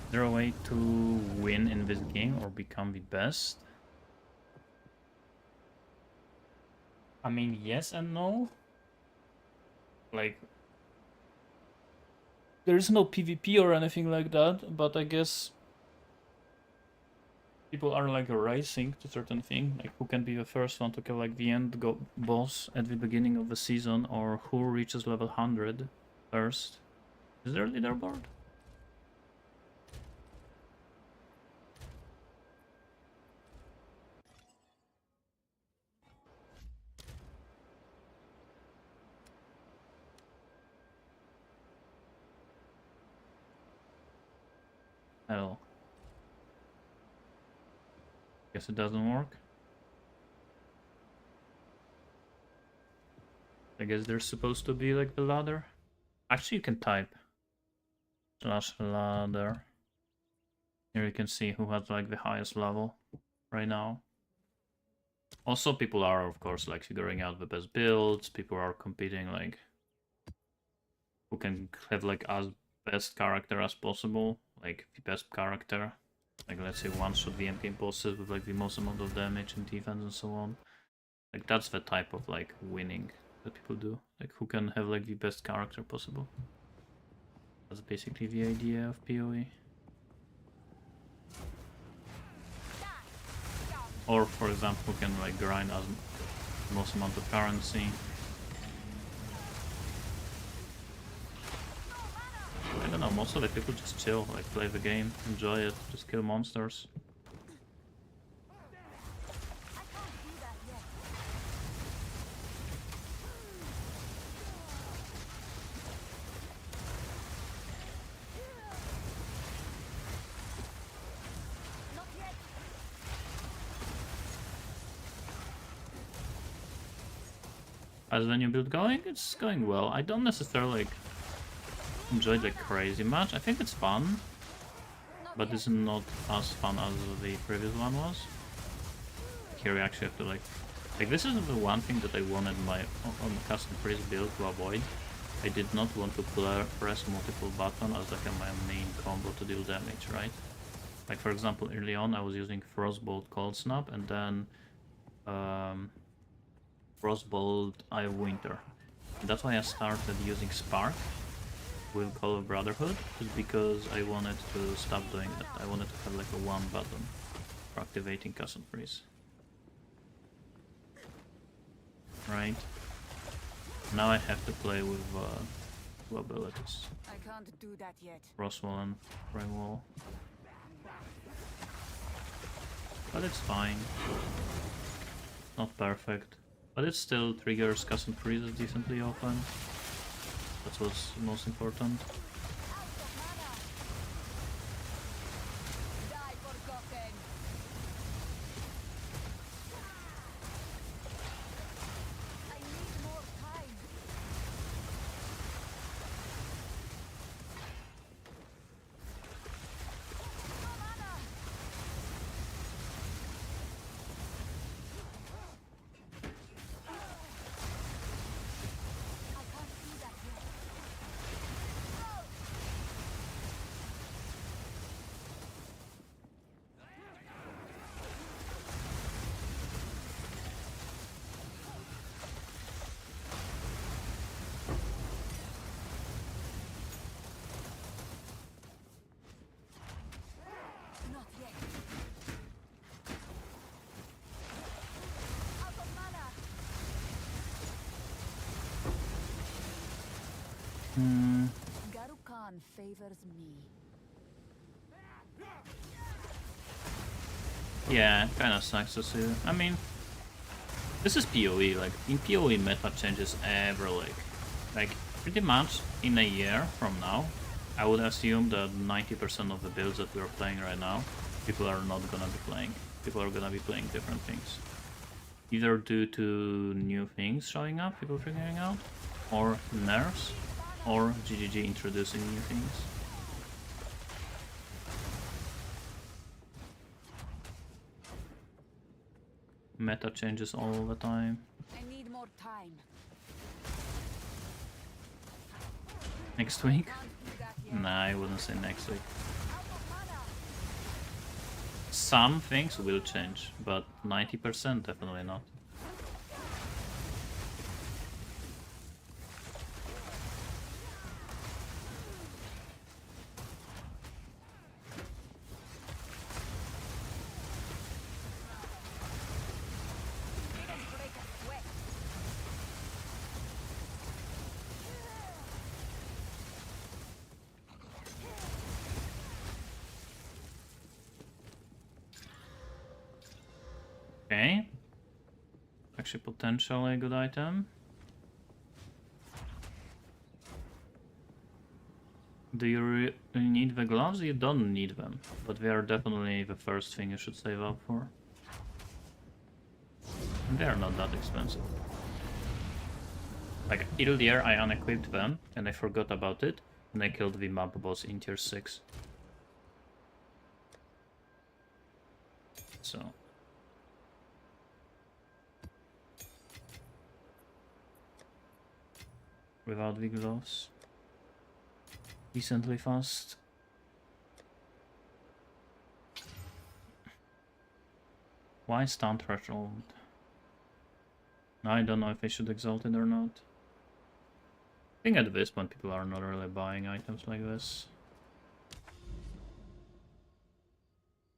Is there a way to win in this game or become the best? I mean, yes and no. Like, there is no PvP or anything like that, but I guess people are like racing to certain thing, like who can be the first one to kill like the end boss at the beginning of the season, or who reaches level 100 first. Is there a leaderboard? Hell. Guess it doesn't work. I guess there's supposed to be like the ladder. Actually, you can type /ladder. Here you can see who has like the highest level right now. Also, people are of course like figuring out the best builds. People are competing like who can have like as best character as possible, like the best character. Like let's say one shot the endgame bosses with like the most amount of damage and defense and so on. Like that's the type of like winning that people do. Like who can have like the best character possible. That's basically the idea of PoE. Or for example, who can like grind as most amount of currency. I don't know, most of the people just chill, like play the game, enjoy it, just kill monsters. I can't do that yet. Not yet. How's the new build going? It's going well. I don't necessarily like enjoy the crazy much. I think it's fun, but it's not as fun as the previous one was. Here we actually have to like this is the one thing that I wanted my on custom freeze build to avoid. I did not want to press multiple buttons as like my main combo to deal damage, right? Like for example, early on I was using Frostbolt Cold Snap and then Frostbolt Eye of Winter. And that's why I started using Spark with Call of Brotherhood, is because I wanted to stop doing that. I wanted to have like a one button for activating custom freeze. Right? Now I have to play with two abilities. I can't do that yet. Frostwall and Wall. But it's fine. Not perfect. But it still triggers custom freezes decently often. That's what's most important. Out of mana. Die forgotten. I need more time. Hmm. Garukan favors me. Yeah, kind of sucks to see. I mean, this is PoE. Like in PoE, meta changes every league. Like pretty much in a year from now, I would assume that 90% of the builds that we're playing right now, people are not gonna be playing. People are gonna be playing different things. Either due to new things showing up, people figuring out, or nerfs, or GGG introducing new things. Meta changes all the time. I need more time. Next week? Can't do that yet. Nah, I wouldn't say next week. Out of mana. Some things will change, but 90% definitely not. Didn't break a sweat. Okay. Actually, potentially a good item. Do you need the gloves? You don't need them, but they are definitely the first thing you should save up for. And they are not that expensive. Like, earlier I unequipped them, and I forgot about it, and I killed the map boss in tier 6. So... without the gloves. Decently fast. Why stun threshold? I don't know if I should exalt it or not. I think at this point people are not really buying items like this.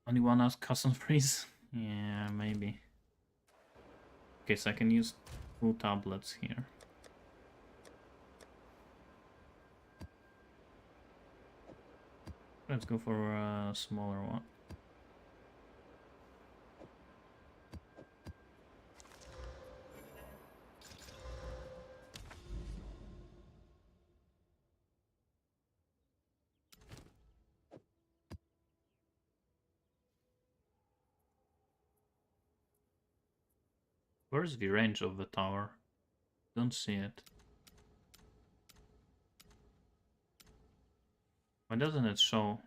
Only one has custom freeze? Yeah, maybe. Okay, so I can use 2 tablets here. Let's go for a smaller one. Where's the range of the tower? Don't see it. Why doesn't it show?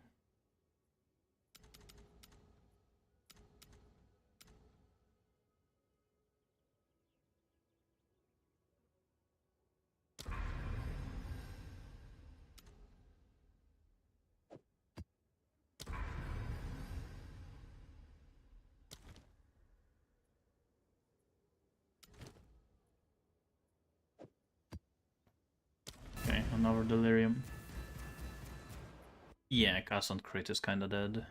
Okay, another delirium. Yeah, cast and crit is kinda dead.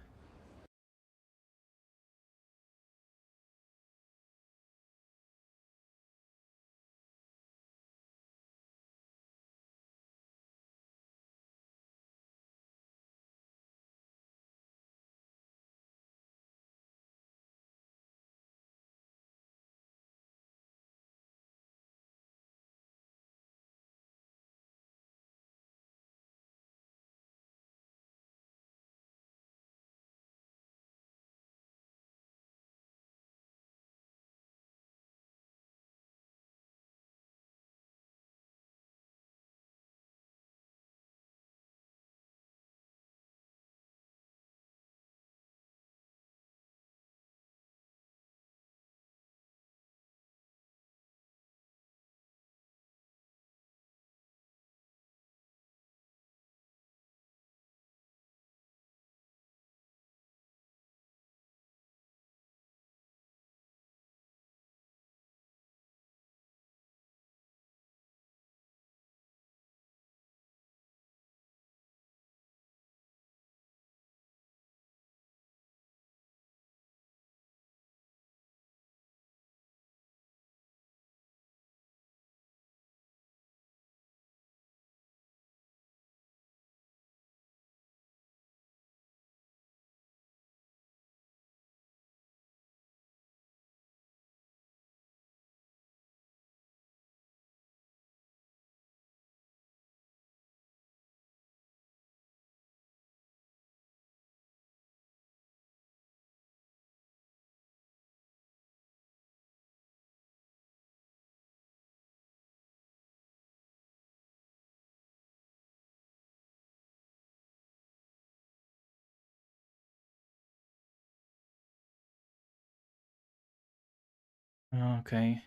Okay.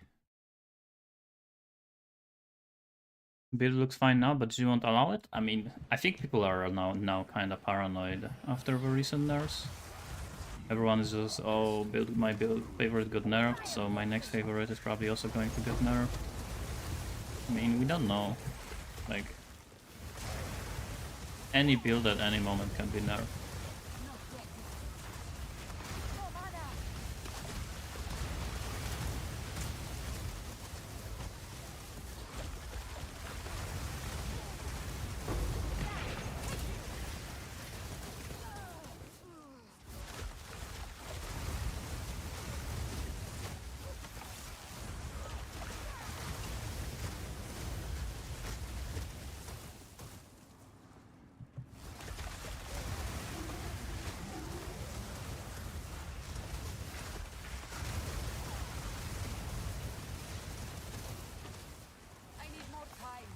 Build looks fine now, but you won't allow it? I mean, I think people are now kind of paranoid after the recent nerfs. Everyone is just, oh, my favorite got nerfed, so my next favorite is probably also going to get nerfed. I mean, we don't know. Like, any build at any moment can be nerfed. No mana. I need more time.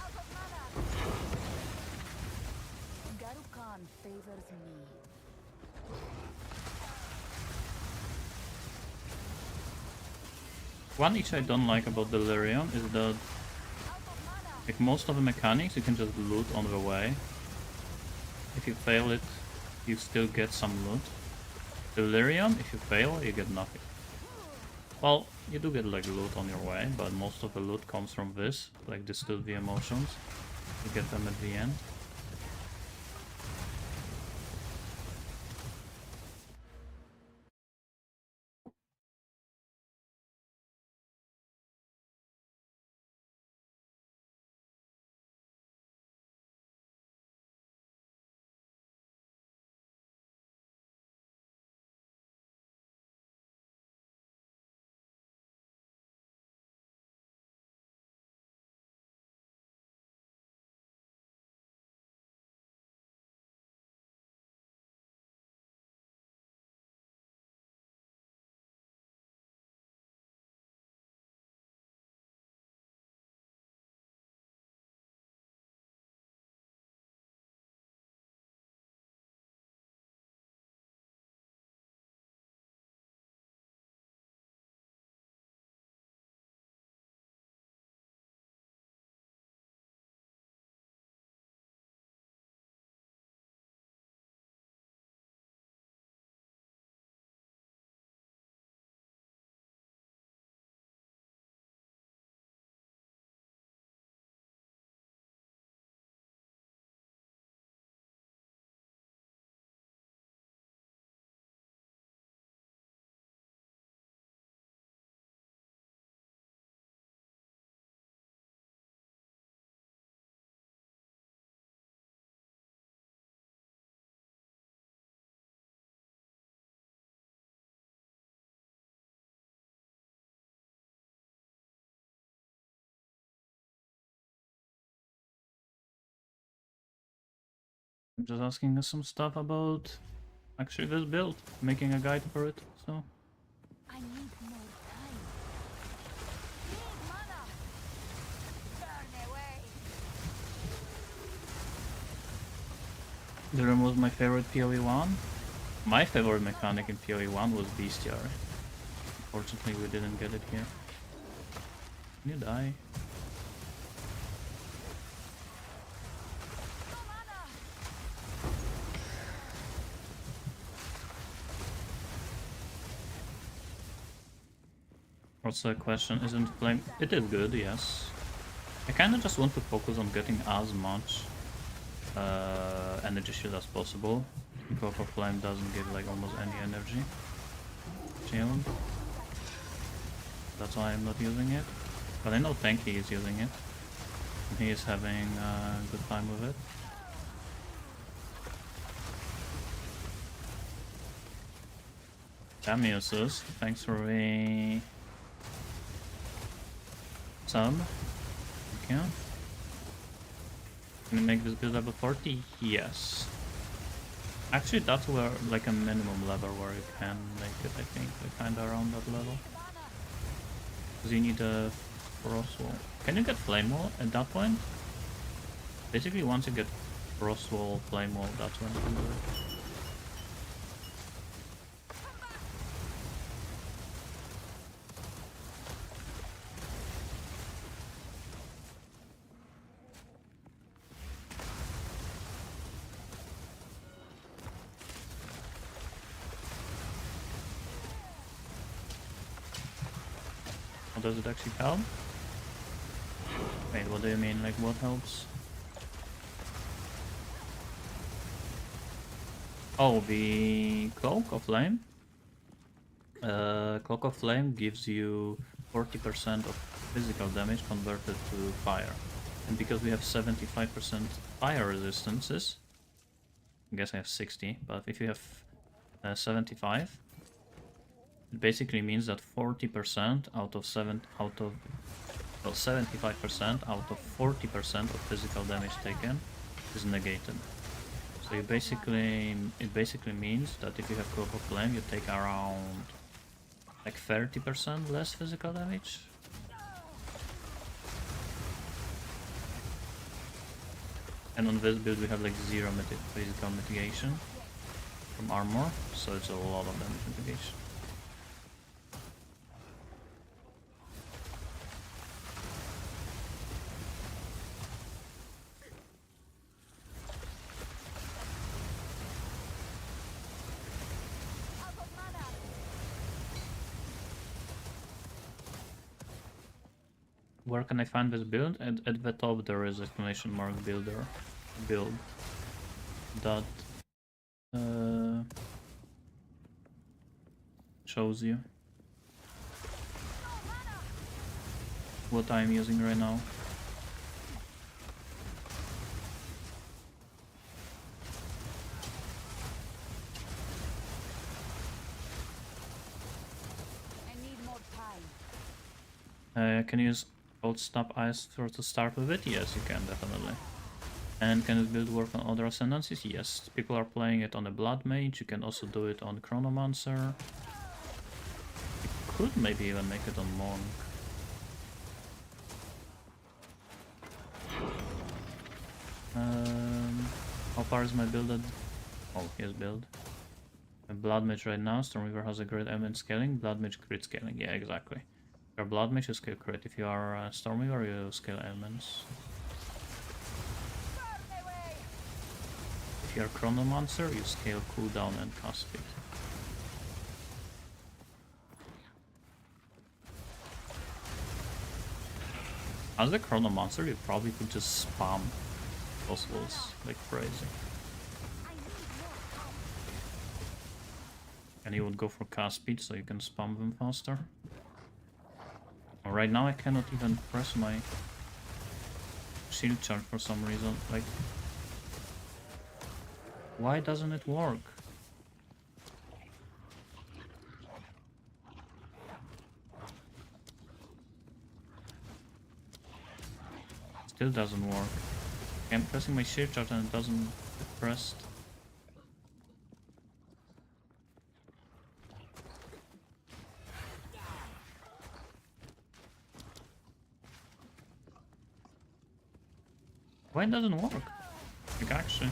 Out of mana. Garukan favors me. One issue I don't like about Delirium is that, Out of mana. like, most of the mechanics you can just loot on the way. If you fail it, you still get some loot. Delirium, if you fail, you get nothing. Well, you do get like loot on your way, but most of the loot comes from this, like Distill the Emotions. You get them at the end. I'm just asking us some stuff about actually this build, making a guide for it, so. I need more time. Need mana. Burn away. Durham was my favorite PoE 1. My favorite mechanic in PoE 1 was Bestiary. Unfortunately, we didn't get it here. Can you die? No mana. What's the question? Isn't flame? It is good, yes. I kind of just want to focus on getting as much energy shield as possible. Because flame doesn't give like almost any energy shield. That's why I'm not using it. But I know Tanky is using it. And he is having a good time with it. Tamiusus, thanks for the sub. Thank you. Can you make this build level 40? Yes. Actually, that's where like a minimum level where you can make it, I think. Like kinda around that level. Because you need a Frostwall. Can you get Flame Wall at that point? Basically, once you get Frostwall, Flame Wall, that's when you can do it. does it actually help? Wait, what do you mean? Like, what helps? Oh, the Cloak of Flame? Cloak of Flame gives you 40% of physical damage converted to fire. And because we have 75% fire resistances, I guess I have 60, but if you have 75, it basically means that 40% out of 75% out of 40% of physical damage taken is negated. So it basically means that if you have Cloak of Flame, you take around like 30% less physical damage. And on this build we have like zero physical mitigation from armor, so it's a lot of damage mitigation. Out of mana. Where can I find this build? At the top there is exclamation mark build that shows you what I'm using right now. I need more time. Can you use Cold Snap Ice to start with it? Yes, you can, definitely. And can this build work on other ascendancies? Yes. People are playing it on a Blood Mage, you can also do it on Chronomancer. You could maybe even make it on Monk. How far is my build at? Oh, here's build. A Blood Mage right now, Stormweaver has a great element scaling, Blood Mage crit scaling, yeah, exactly. If you're Blood Mage, you scale crit. If you are Stormweaver, you scale elements. Burn away. If you're Chronomancer, you scale cooldown and cast speed. As a Chronomancer, you probably could just spam those walls like crazy. I need more time. And you would go for cast speed so you can spam them faster. Right now I cannot even press my shield charge for some reason. Like, why doesn't it work? Still doesn't work. I'm pressing my shield charge and it doesn't get pressed. Why it doesn't work? Like, actually.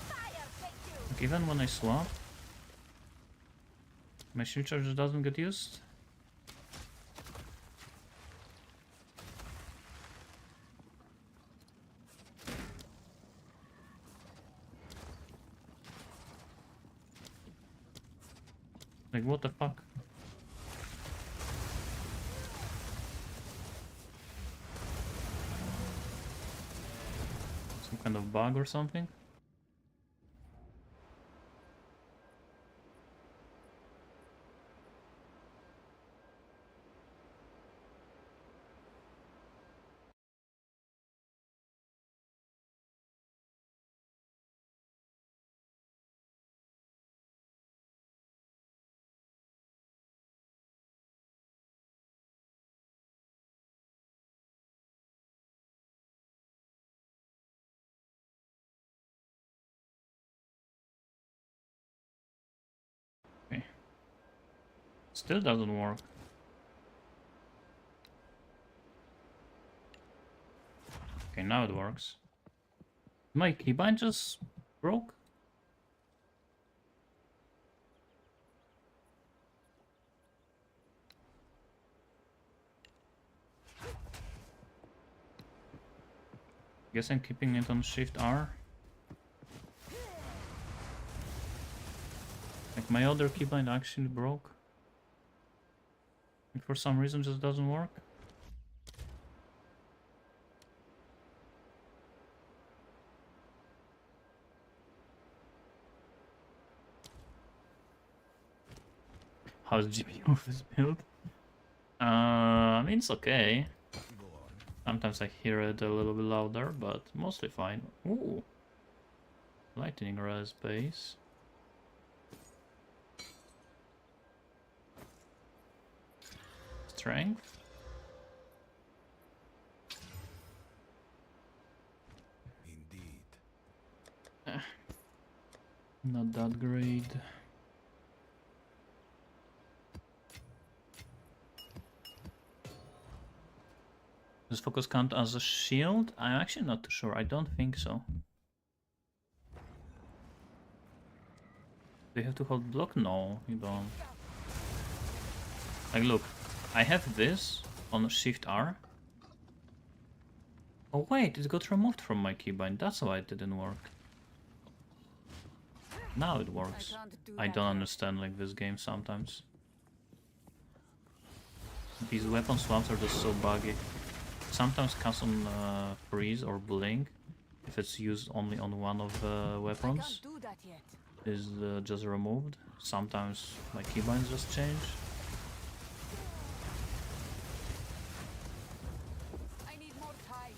Fire, take you. Like, even when I swap, my shield charge just doesn't get used. Like, what the fuck? Some kind of bug or something? Okay. Still doesn't work. Okay, now it works. My keybind just broke? Guess I'm keeping it on Shift R. Like, my other keybind actually broke. It for some reason just doesn't work. How's GPU of this build? I mean, it's okay. Go on. Sometimes I hear it a little bit louder, but mostly fine. Ooh. Lightning res base. Strength. Indeed. Not that great. Does focus count as a shield? I'm actually not too sure. I don't think so. Do you have to hold block? No, you don't. Like, look, I have this on Shift R. Oh wait, it got removed from my keybind. That's why it didn't work. Now it works. I don't understand like this game sometimes. These weapon swaps are just so buggy. Sometimes cast on freeze or blink if it's used only on one of the weapons is just removed. Sometimes my keybinds just change. I need more time.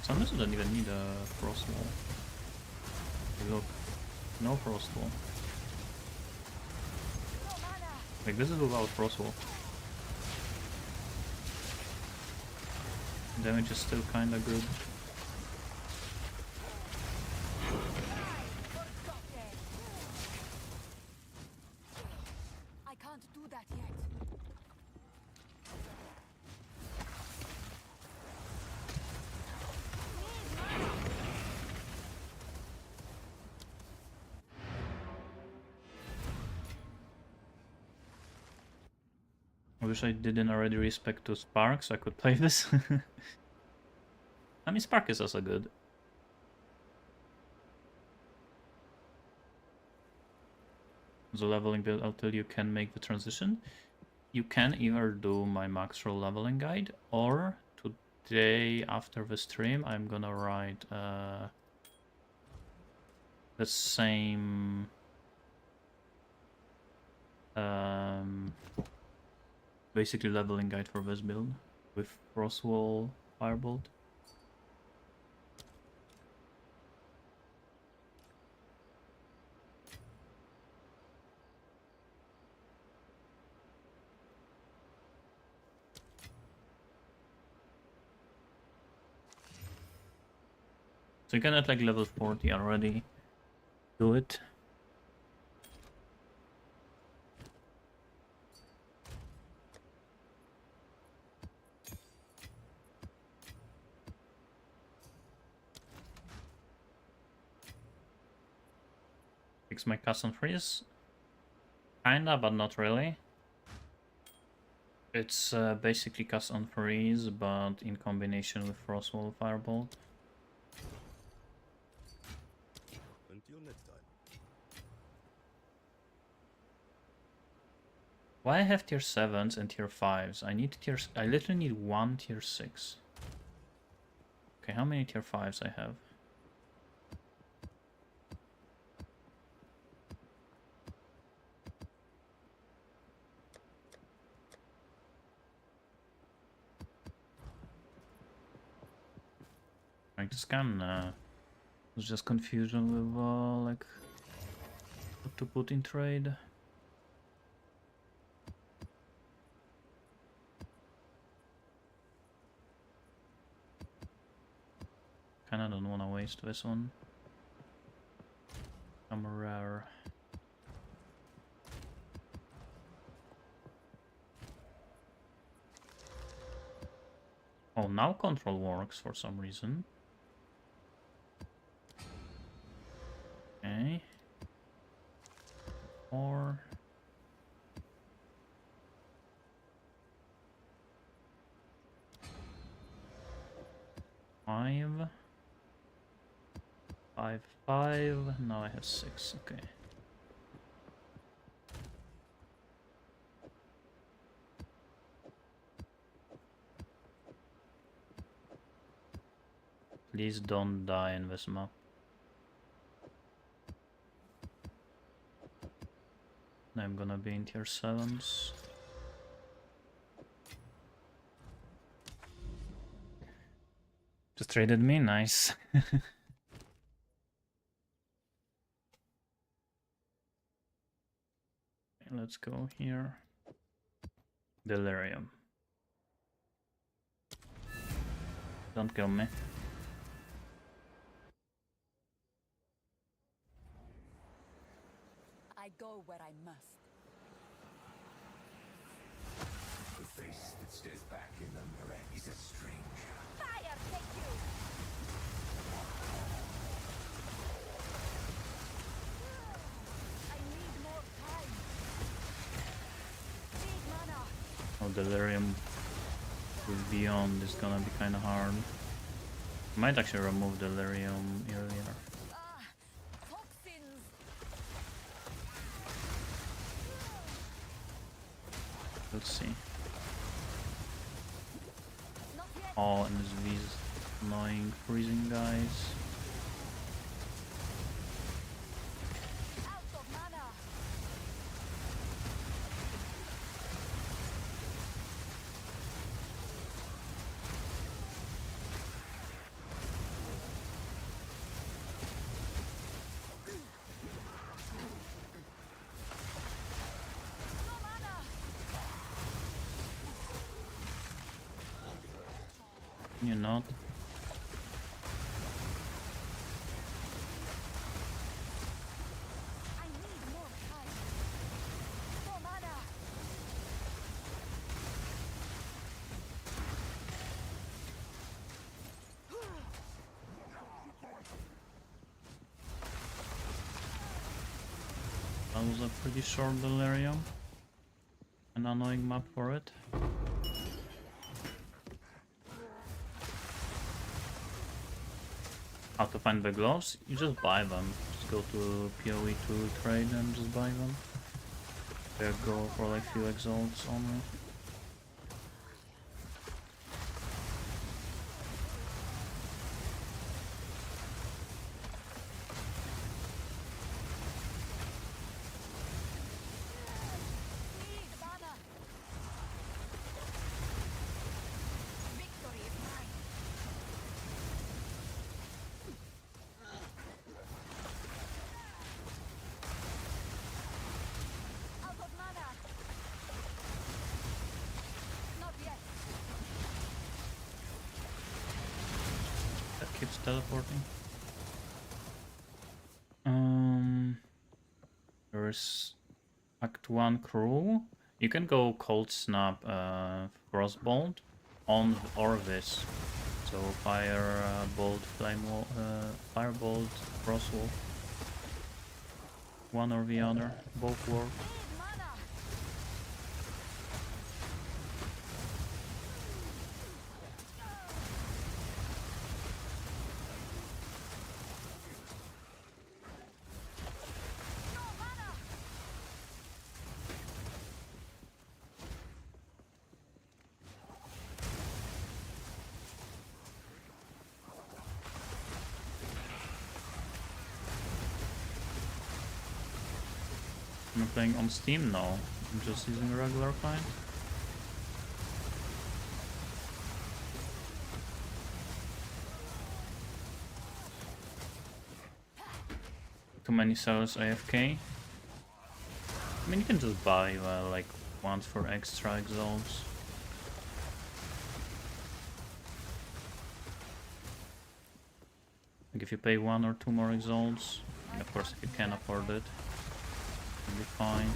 Sometimes you don't even need a Frostwall. Look, no Frostwall. No mana. Like this is without Frostwall. Damage is still kinda good. I can't do that yet. I wish I didn't already respec to Spark so I could play this. I mean, Spark is also good. The leveling build until you can make the transition. You can either do my max roll leveling guide, or today after the stream I'm gonna write the same basically leveling guide for this build with Frostwall Firebolt. So you can at like level 40 already do it. Fix my custom freeze. Kinda, but not really. It's basically cast on freeze, but in combination with Frostwall Firebolt. Until next time. Why I have tier 7s and tier 5s? I literally need one tier 6. Okay, how many tier 5s I have? Like the scan, it's just confusion with like what to put in trade. Kinda don't wanna waste this one. I'm rare. Oh, now control works for some reason. Okay. 4. 5. 5, 5. Now I have 6. Okay. Please don't die in this map. I'm gonna be in tier 7s. Just traded me, nice. Let's go here. Delirium. Don't kill me. I go where I must. The face that stares back in the mirror is a stranger. Fire, take you! I need more time. Need mana. Oh, Delirium with Beyond is gonna be kinda hard. Might actually remove Delirium earlier. Ah, toxins. Let's see. Not yet. Oh, and there's these annoying freezing guys. Out of mana. No mana. Can you not? I need more time. No mana. That was a pretty short Delirium. An annoying map for it. How to find the gloves? You just buy them. Just go to PoE to trade and just buy them. They go for like few exalts only. Need mana. Victory is mine. Out of mana. Not yet. That keeps teleporting. There's Act 1 crew. You can go Cold Snap, Frostbolt on or this. So Fire Bolt, Flame Wall, Firebolt, Frostwall. One or the other, both work. Need mana. No mana. I'm playing on Steam now. I'm just using a regular client. Too many cells AFK. I mean, you can just buy like ones for extra exalts. Like if you pay 1 or 2 more exalts, and of course if you can afford it, you'll be fine.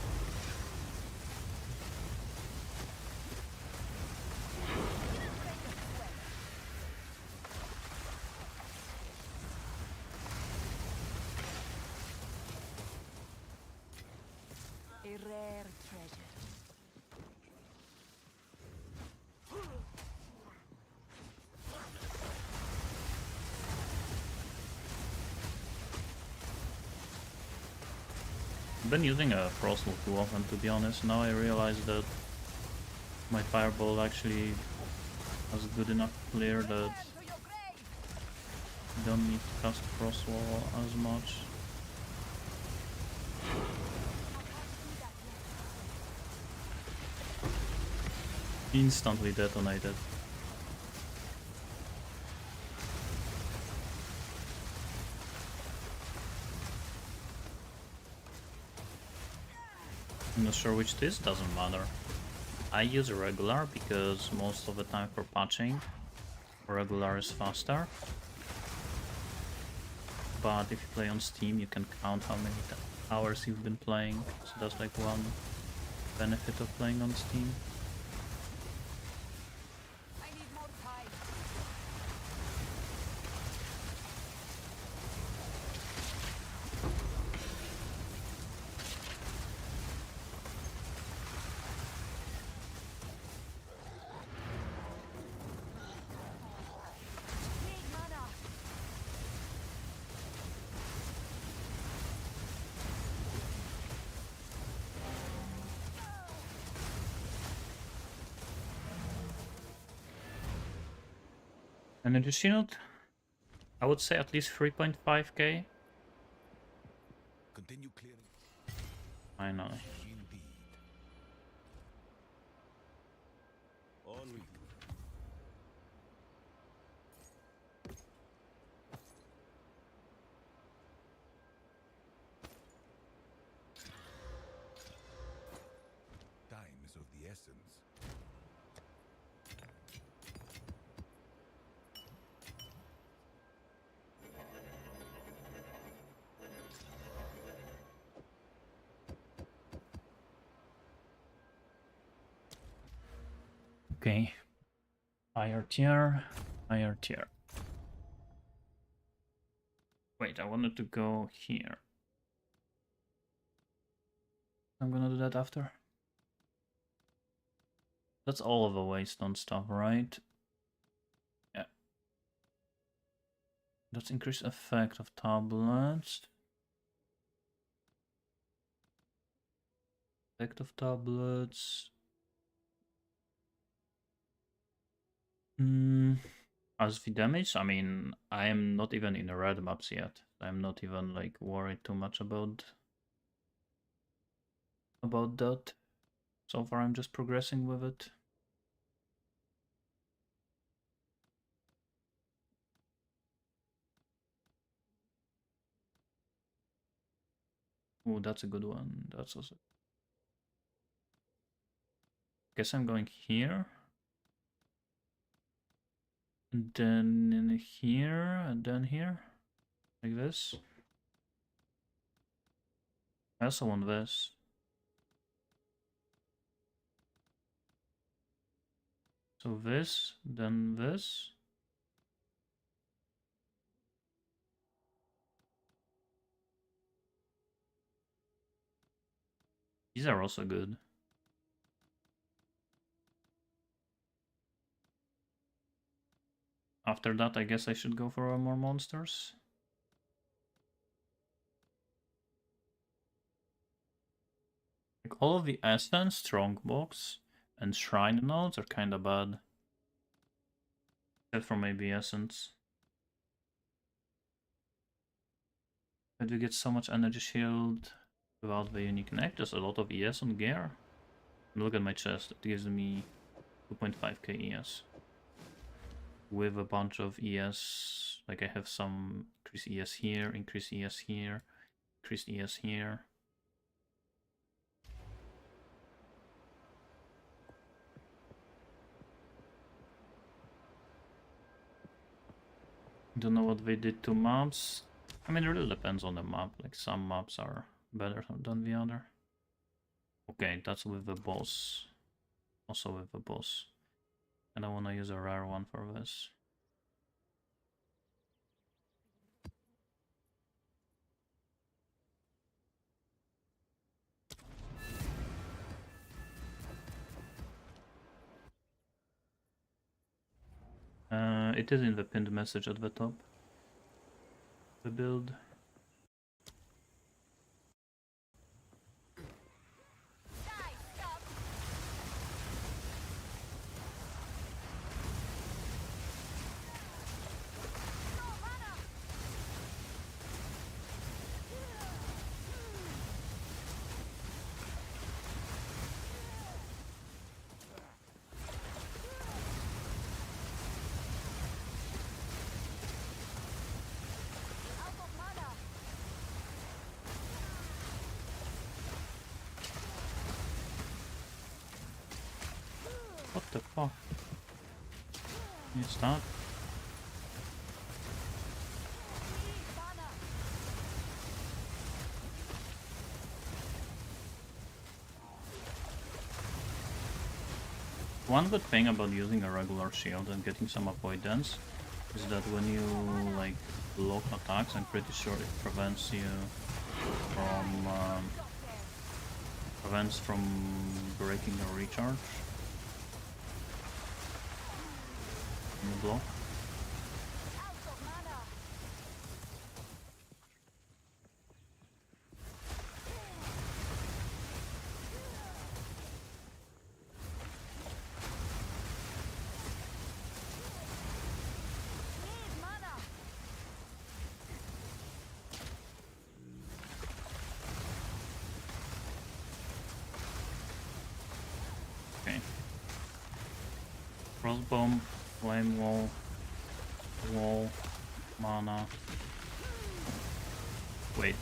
A rare treasure. I've been using a Frostwall too often, to be honest. Now I realize that my Fireball actually has good enough clear that Return to your grave. You don't need to cast Frostwall as much. Instantly detonated. I'm not sure which this doesn't matter. I use regular because most of the time for patching, regular is faster. But if you play on Steam, you can count how many hours you've been playing. So that's like one benefit of playing on Steam. I need more time. Need mana. Energy shield? I would say at least 3.5k. Continue clearing. Finally. Indeed. Henri. Time is of the essence. Okay. Higher tier. Higher tier. Wait, I wanted to go here. I'm gonna do that after. That's all of the waystone stuff, right? Yeah. That's increased effect of tablets. Effect of tablets. As the damage, I mean, I am not even in the red maps yet. I'm not even like worried too much about that. So far, I'm just progressing with it. Oh, that's a good one. That's also. Guess I'm going here. And then in here, and then here. Like this. I also want this. So this, then this. These are also good. After that, I guess I should go for more monsters. Like all of the Essence, Strongbox, and Shrine nodes are kinda bad. Except for maybe Essence. But we get so much energy shield without the unique neck. There's a lot of ES on gear. And look at my chest, it gives me 2.5k ES. With a bunch of ES, like I have some increased ES here, increased ES here, increased ES here. Don't know what they did to maps. I mean, it really depends on the map. Like some maps are better than the other. Okay, that's with the boss. Also with the boss. And I want to use a rare one for this. It is in the pinned message at the top. The build. Die, stop. No mana. stop. Need mana. One good thing about using a regular shield and getting some avoidance is that when you like block attacks, I'm pretty sure it prevents you from breaking your recharge. When you block. Out of mana. Need mana. Okay. Crossbomb, flame wall, mana. Wait.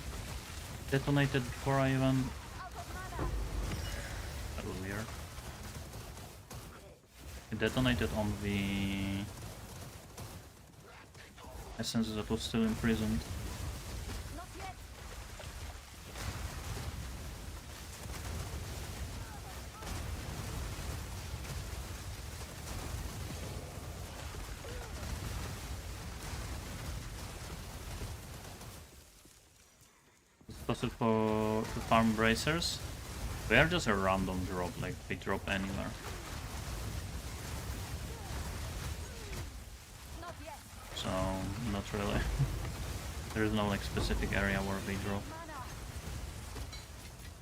Detonated before I even. Out of mana. That was weird. It detonated on the essence that was still imprisoned. Not yet. It's possible to farm bracers. They are just a random drop, like they drop anywhere. Not yet. So not really. There is no like specific area where they drop. Mana.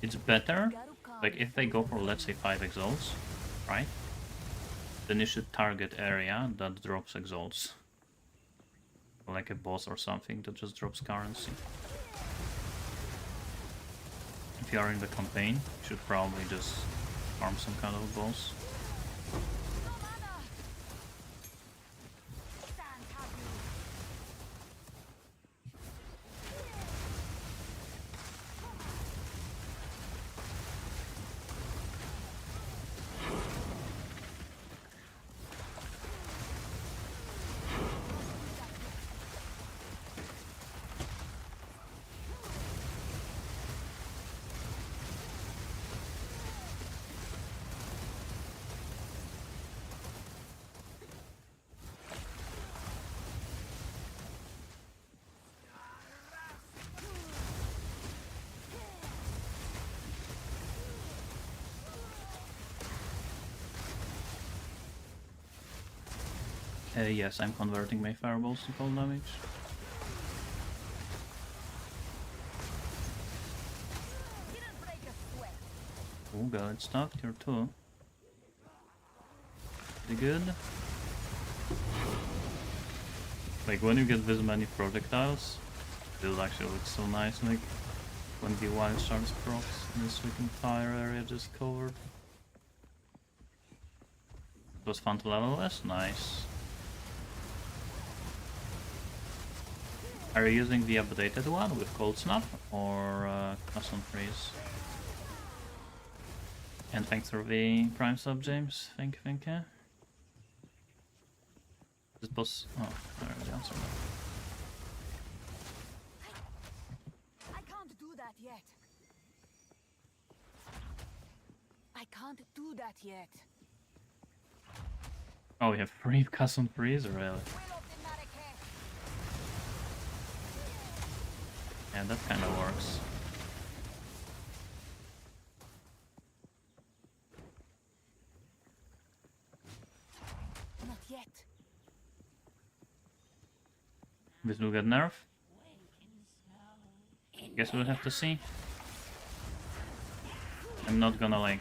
It's better, Garuka. like if they go for let's say 5 exalts, right? Then you should target area that drops exalts. Like a boss or something that just drops currency. If you are in the campaign, you should probably just farm some kind of boss. No mana. Stand happy. Yes, I'm converting my fireballs to cold damage. Didn't break a sweat. Oh god, it's stuck, you're too. Pretty good. Like when you get this many projectiles, this actually looks so nice, like when the wild shards procs and this weakened fire area just covered. It was fun to level this, nice. Are you using the updated one with Cold Snap or Custom Freeze? And thanks for the Prime sub, James. Thank you. This boss. Oh, I already answered that. I can't do that yet. I can't do that yet. Oh, we have free Custom Freeze, really? Will of the Narake. Yeah, that kind of works. Not yet. This will get nerfed. Guess we'll have to see. I'm not gonna like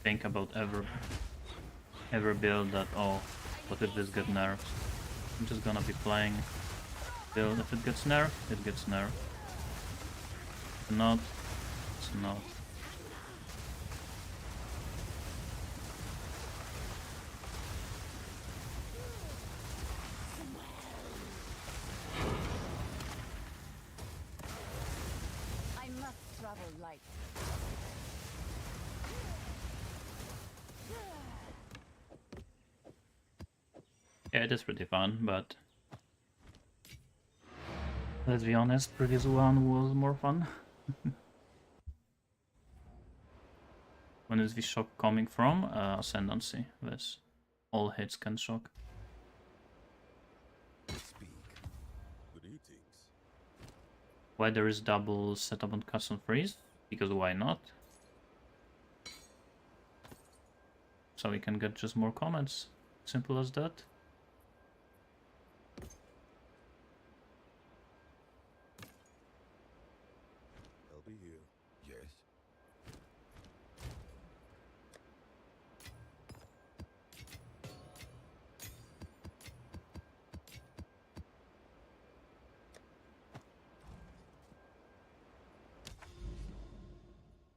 think about every build that, oh, what if this get nerfed? I'm just gonna be playing build. If it gets nerfed, it gets nerfed. If not, it's not. I must travel light. Yeah, it is pretty fun, but let's be honest, previous one was more fun. When is the shock coming from? Ascendancy. This. All hits can shock. Speak. Greetings. Why there is double setup on custom freeze? Because why not? So we can get just more comments. Simple as that. I'll be here. Yes.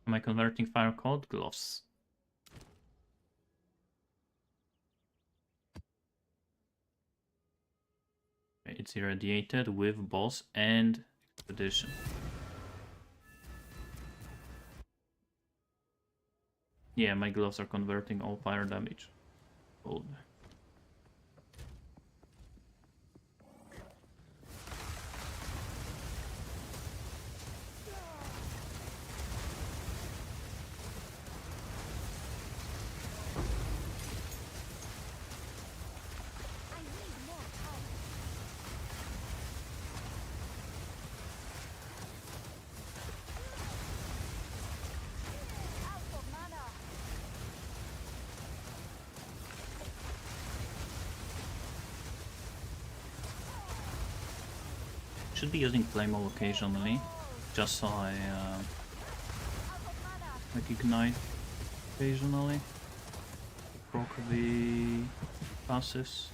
Am I converting fire cold gloves? It's irradiated with boss and expedition. Yeah, my gloves are converting all fire damage. Cold. I need more time. Out of mana. Should be using Flame occasionally, just so I Out of mana. like ignite occasionally. Proc the passives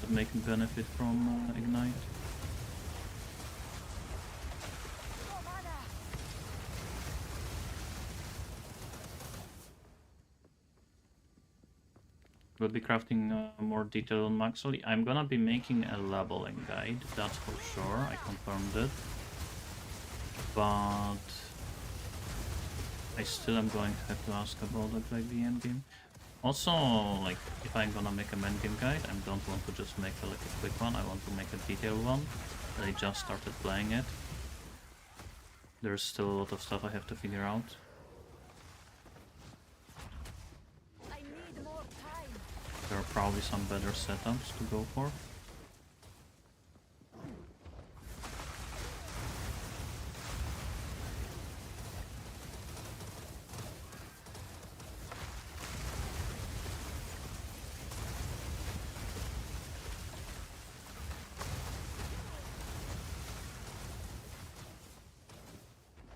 that make benefit from ignite. No mana. We'll be crafting more detail on Maxwell. I'm gonna be making a leveling guide, that's for sure, I confirmed it. But I still am going to have to ask about like the endgame. Also, like, if I'm gonna make a endgame guide, I don't want to just make like a quick one, I want to make a detailed one. I just started playing it. There's still a lot of stuff I have to figure out. I need more time. There are probably some better setups to go for.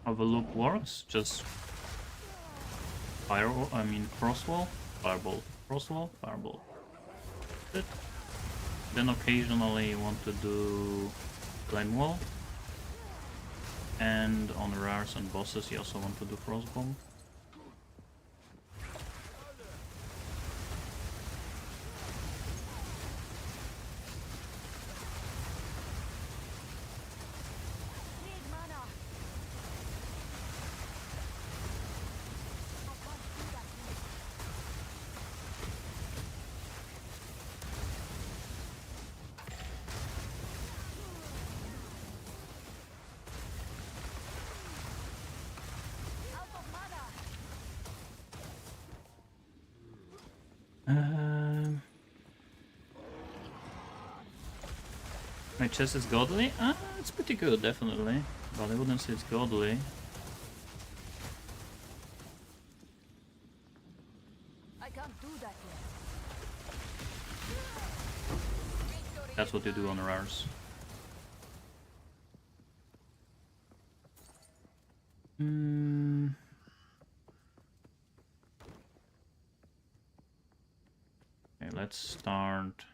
How the loop works, just Frostwall, Fireball, Frostwall, Fireball. That's it. Then occasionally you want to do Flame Wall. And on rares and bosses you also want to do Frostbomb. Need mana. I can't do that yet. Out of mana. My chest is godly? It's pretty good, definitely. But I wouldn't say it's godly. I can't do that yet. That's what you do on rares. Okay, let's start.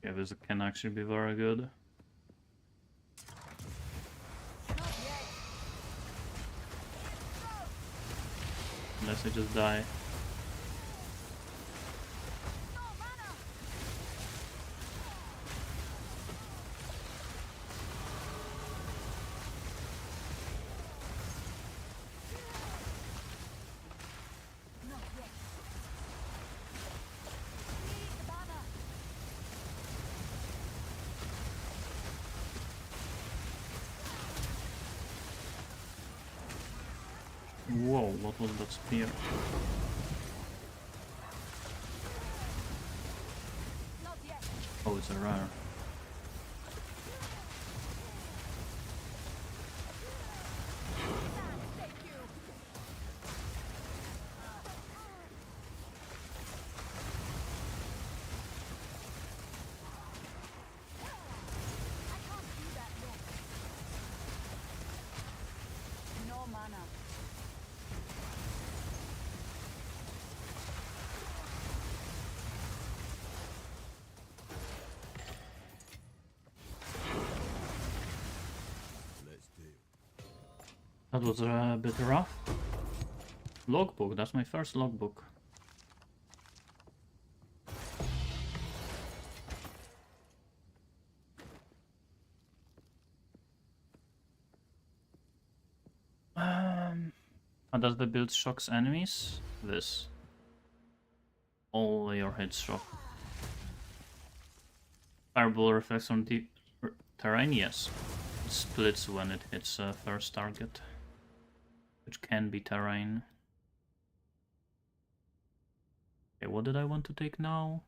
Yeah, this can actually be very good. Not yet. Unless I just die. No mana. Not yet. Need mana. Whoa, what was that spear? Not yet. Oh, it's a rare. Thank you. I can't do that yet. No mana. Let's do. That was a bit rough. Logbook, that's my first logbook. How does the build shocks enemies? This. All your hits shock. Fireball reflects on deep terrain, yes. It splits when it hits a first target, which can be terrain. Okay, what did I want to take now?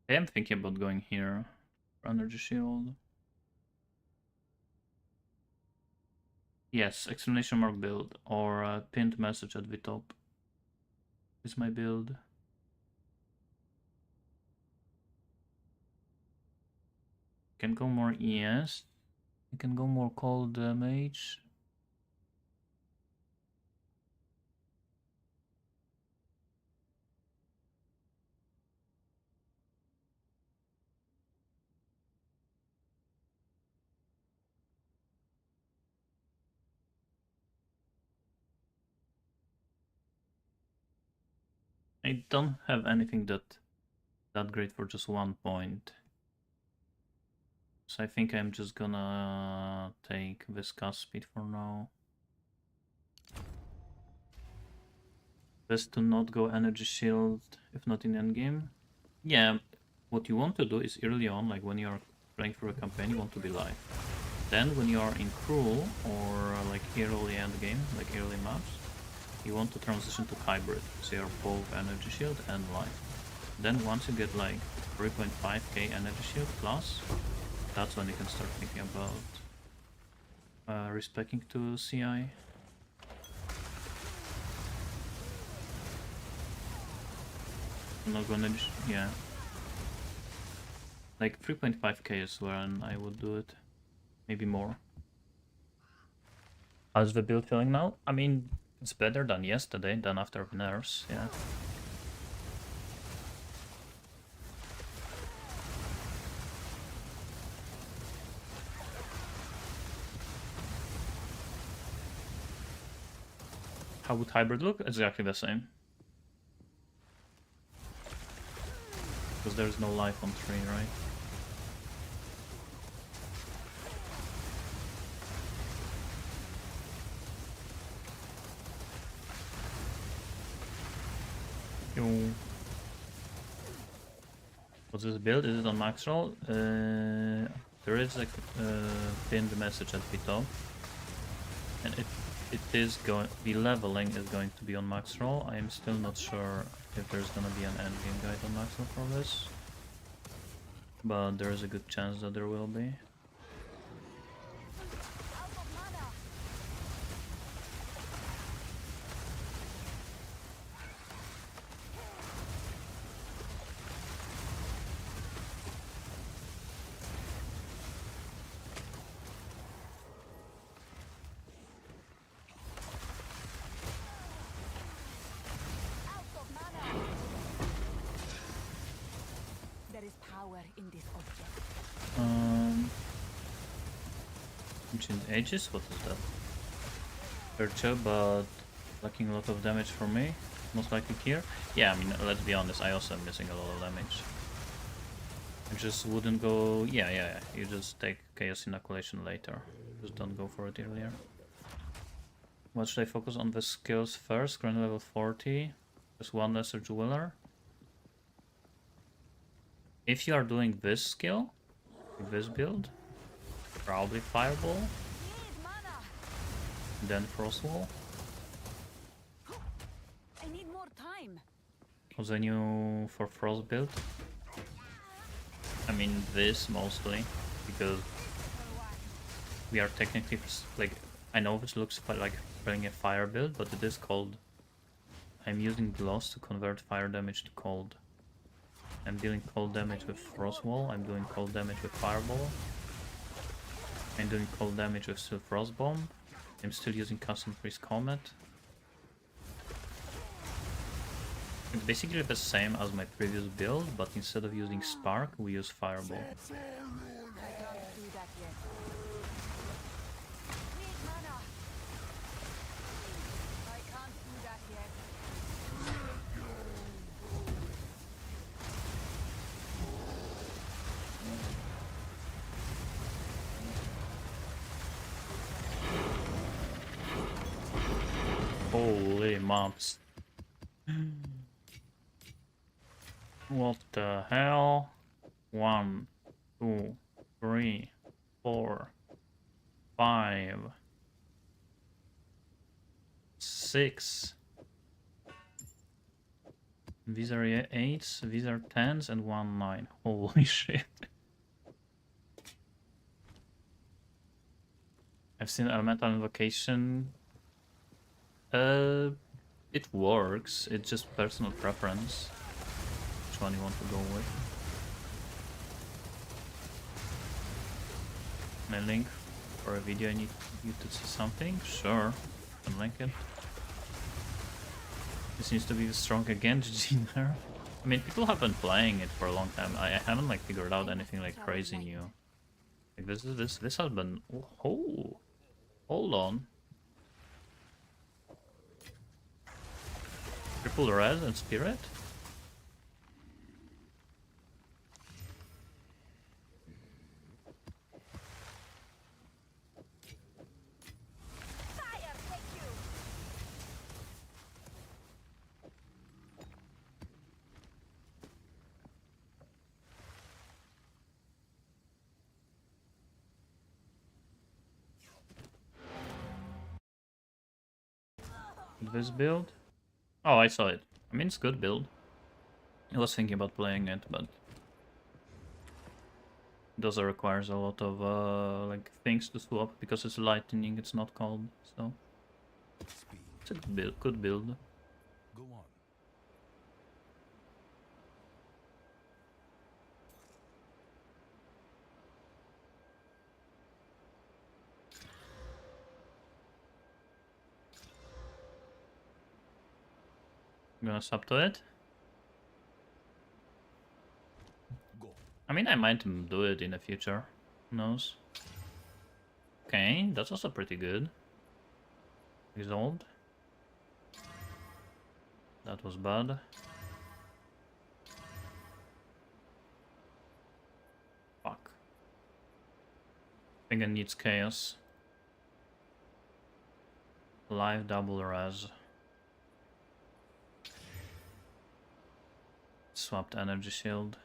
I am thinking about going here for energy shield. Yes, exclamation mark build or pinned message at the top is my build. Can go more ES. I can go more cold damage. I don't have anything that great for just 1 point. So I think I'm just gonna take Viscous Speed for now. Best to not go energy shield if not in endgame. Yeah, what you want to do is early on, like when you're playing through a campaign, you want to be live. Then when you are in cruel or like early endgame, like early maps, you want to transition to hybrid, so you're both energy shield and life. Then once you get like 3.5k energy shield plus, that's when you can start thinking about respecing to CI. I'm not gonna, yeah. Like 3.5k is when I would do it. Maybe more. How's the build feeling now? I mean, it's better than yesterday, than after nerfs, yeah. How would hybrid look? Exactly the same. Because there's no life on 3, right? What's this build? Is it on max roll? There is a pinned message at the top. And it is going, the leveling is going to be on max roll. I am still not sure if there's gonna be an endgame guide on max roll for this. But there is a good chance that there will be. Out of mana. Ancient Ages? What is that? Virtue, but lacking a lot of damage for me. Most likely here. Yeah, I mean, let's be honest, I also am missing a lot of damage. I just wouldn't go... Yeah. You just take Chaos Inoculation later. Just don't go for it earlier. What should I focus on the skills first? Grand level 40. Just one lesser jeweler. If you are doing this skill, this build, probably Fireball, Need mana. then Frostwall. I need more time. Was a new for Frost build? I mean this mostly, because we are technically like, I know this looks like playing a fire build, but it is cold. I'm using gloss to convert fire damage to cold. I'm dealing cold damage with Frostwall, I'm doing cold damage with Fireball. I'm doing cold damage with still Frostbomb. I'm still using custom Freeze Comet. It's basically the same as my previous build, but instead of using Spark, we use Fireball. I can't do that yet. Need mana. I can't do that yet. Holy mobs. What the hell? 1, 2, 3, 4, 5, 6. These are 8s, these are 10s, and 1 9. Holy shit. I've seen Elemental Invocation. It works, it's just personal preference. Which one you want to go with? My link for a video, I need you to see something? Sure, can link it. This seems to be strong again, GG there. I mean, people have been playing it for a long time. I haven't like figured out anything like crazy new. Like this has been... Oh, hold on. Triple res and spirit? Fire, thank you. This build? Oh, I saw it. I mean, it's good build. I was thinking about playing it, but it also requires a lot of like things to swap because it's lightning. It's not cold, so Speak. it's a good build. Good build. Go on. I'm gonna sub to it. Go. I mean, I might do it in the future. Who knows? Okay, that's also pretty good. Resolved. That was bad. Fuck. I think it needs chaos. Live double res. Swapped energy shield.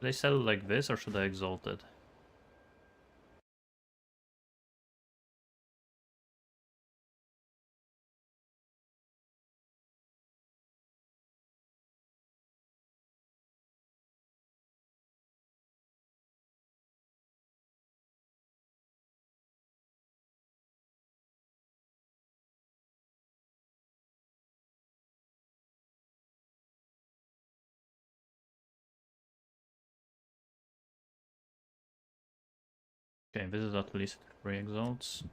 Should I sell it like this or should I exalt it? Okay, this is at least 3 exalts.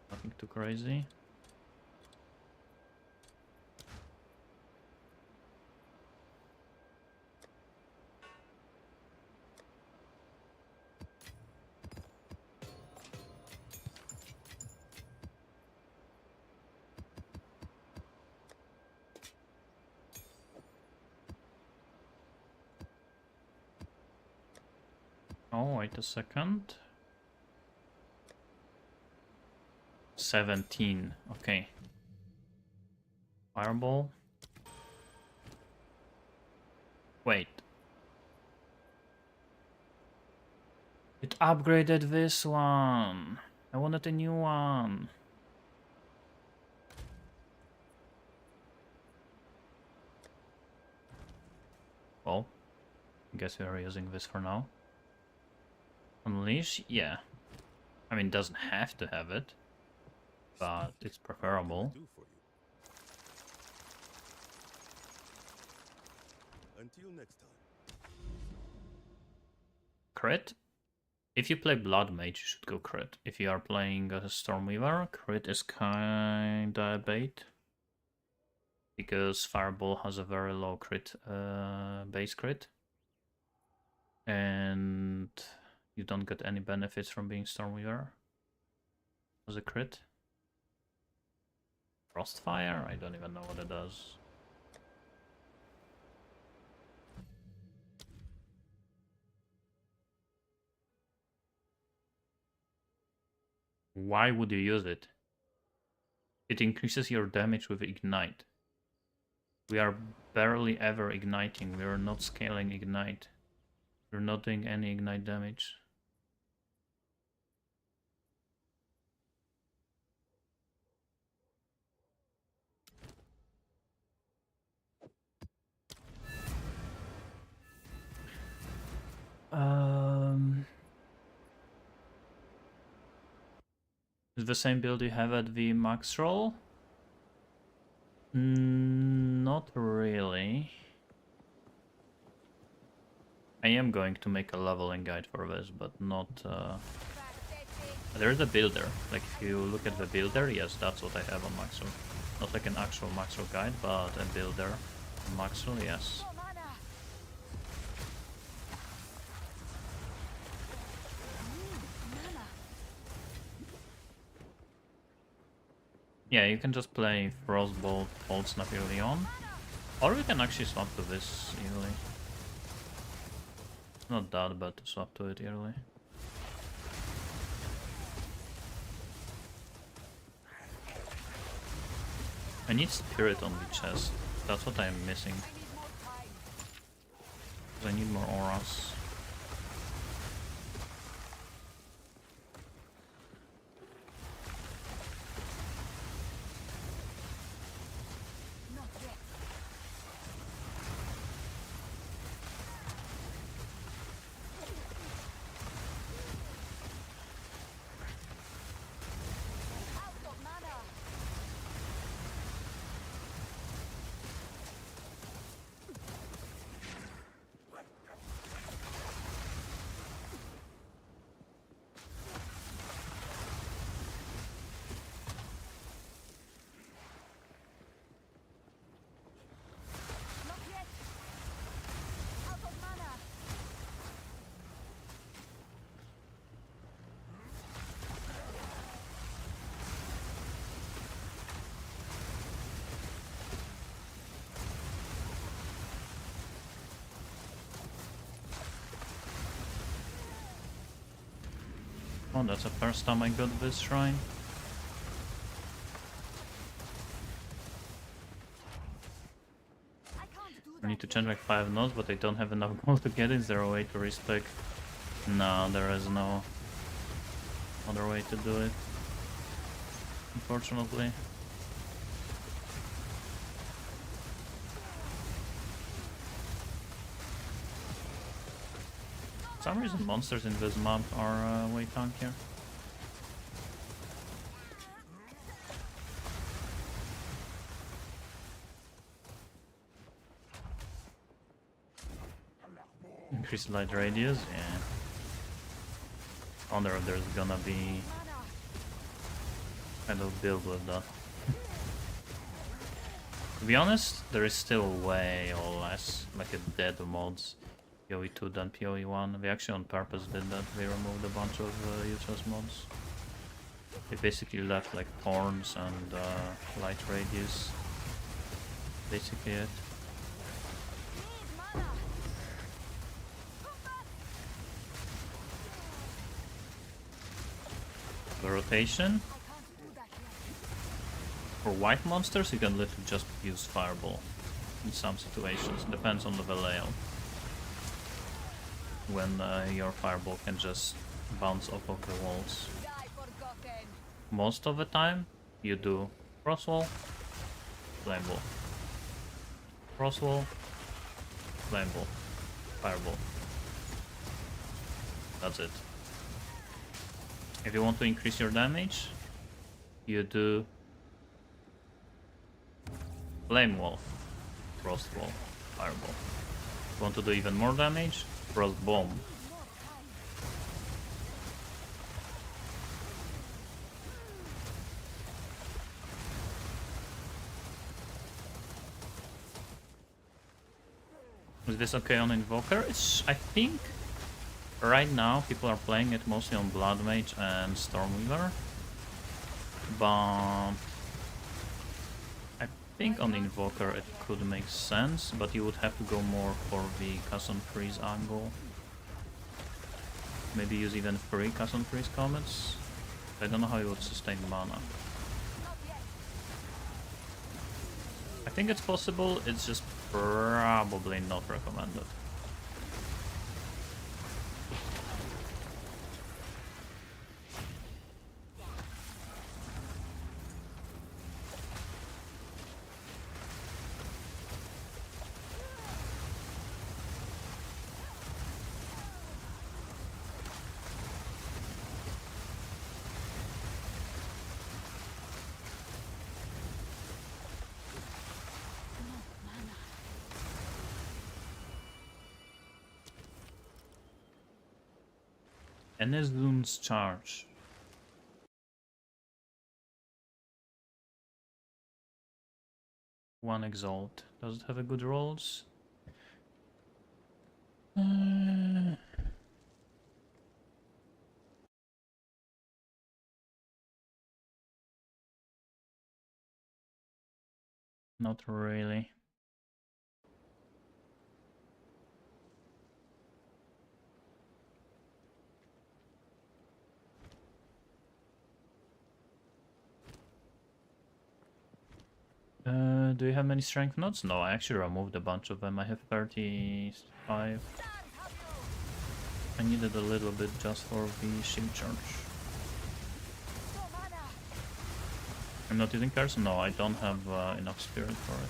Nothing too crazy. Oh, wait a second. 17. Okay. Fireball. Wait. It upgraded this one. I wanted a new one. Well, I guess we are using this for now. Unleash? Yeah. I mean, it doesn't have to have it, but it's preferable. Do for you. Until next time. Crit? If you play Blood Mage, you should go crit. If you are playing a Stormweaver, crit is kinda a bait. Because Fireball has a very low crit, base crit. And you don't get any benefits from being Stormweaver as a crit. Frostfire? I don't even know what it does. Why would you use it? It increases your damage with Ignite. We are barely ever igniting. We are not scaling Ignite. We're not doing any Ignite damage. Is the same build you have at the max roll? Not really. I am going to make a leveling guide for this, but not... There's a builder. Like, if you look at the builder, yes, that's what I have on max roll. Not like an actual max roll guide, but a builder on max roll, yes. No mana. Mana. Yeah, you can just play Frostbolt, Cold Snap early on. Or you can actually swap to this early. Not that bad to swap to it early. I need Spirit on the chest. That's what I'm missing. I need more time. 'Cause I need more auras. Not yet. Out of mana. Not yet. Out of mana. Oh, that's the first time I got this shrine. I can't do I that. need to change like 5 nodes, but I don't have enough gold to get it. Is there a way to respec? No, there is no other way to do it. Unfortunately. For some reason monsters in this map are way tankier. Increased light radius, yeah. I wonder if there's gonna be Mana. kind of build with that. To be honest, there is still way or less like a dead mods PoE2 than PoE1. We actually on purpose did that. We removed a bunch of useless mods. We basically left like thorns and light radius. Basically it. Need mana. Come back. The rotation. I can't do that yet. For white monsters, you can literally just use Fireball in some situations. Depends on the layout. When your Fireball can just bounce off of the walls. Die forgotten. Most of the time, you do Frostwall, Flame Ball. Frostwall, Flame Ball, Fireball. That's it. If you want to increase your damage, you do Flame Wall, Frost Wall, Fireball. If you want to do even more damage, Frost Bomb. More time. Is this okay on Invoker? It's, I think, right now people are playing it mostly on Blood Mage and Stormweaver. But I think on Invoker it could make sense, but you would have to go more for the cast on freeze angle. Maybe use even 3 cast on freeze comets. I don't know how you would sustain mana. Not yet. I think it's possible, it's just probably not recommended. Enezlun's charge. One exalt. Does it have a good rolls? Not really. Do you have many strength nodes? No, I actually removed a bunch of them. I have 35. Stand, have you? I needed a little bit just for the shield charge. No mana. I'm not using curse? No, I don't have enough spirit for it.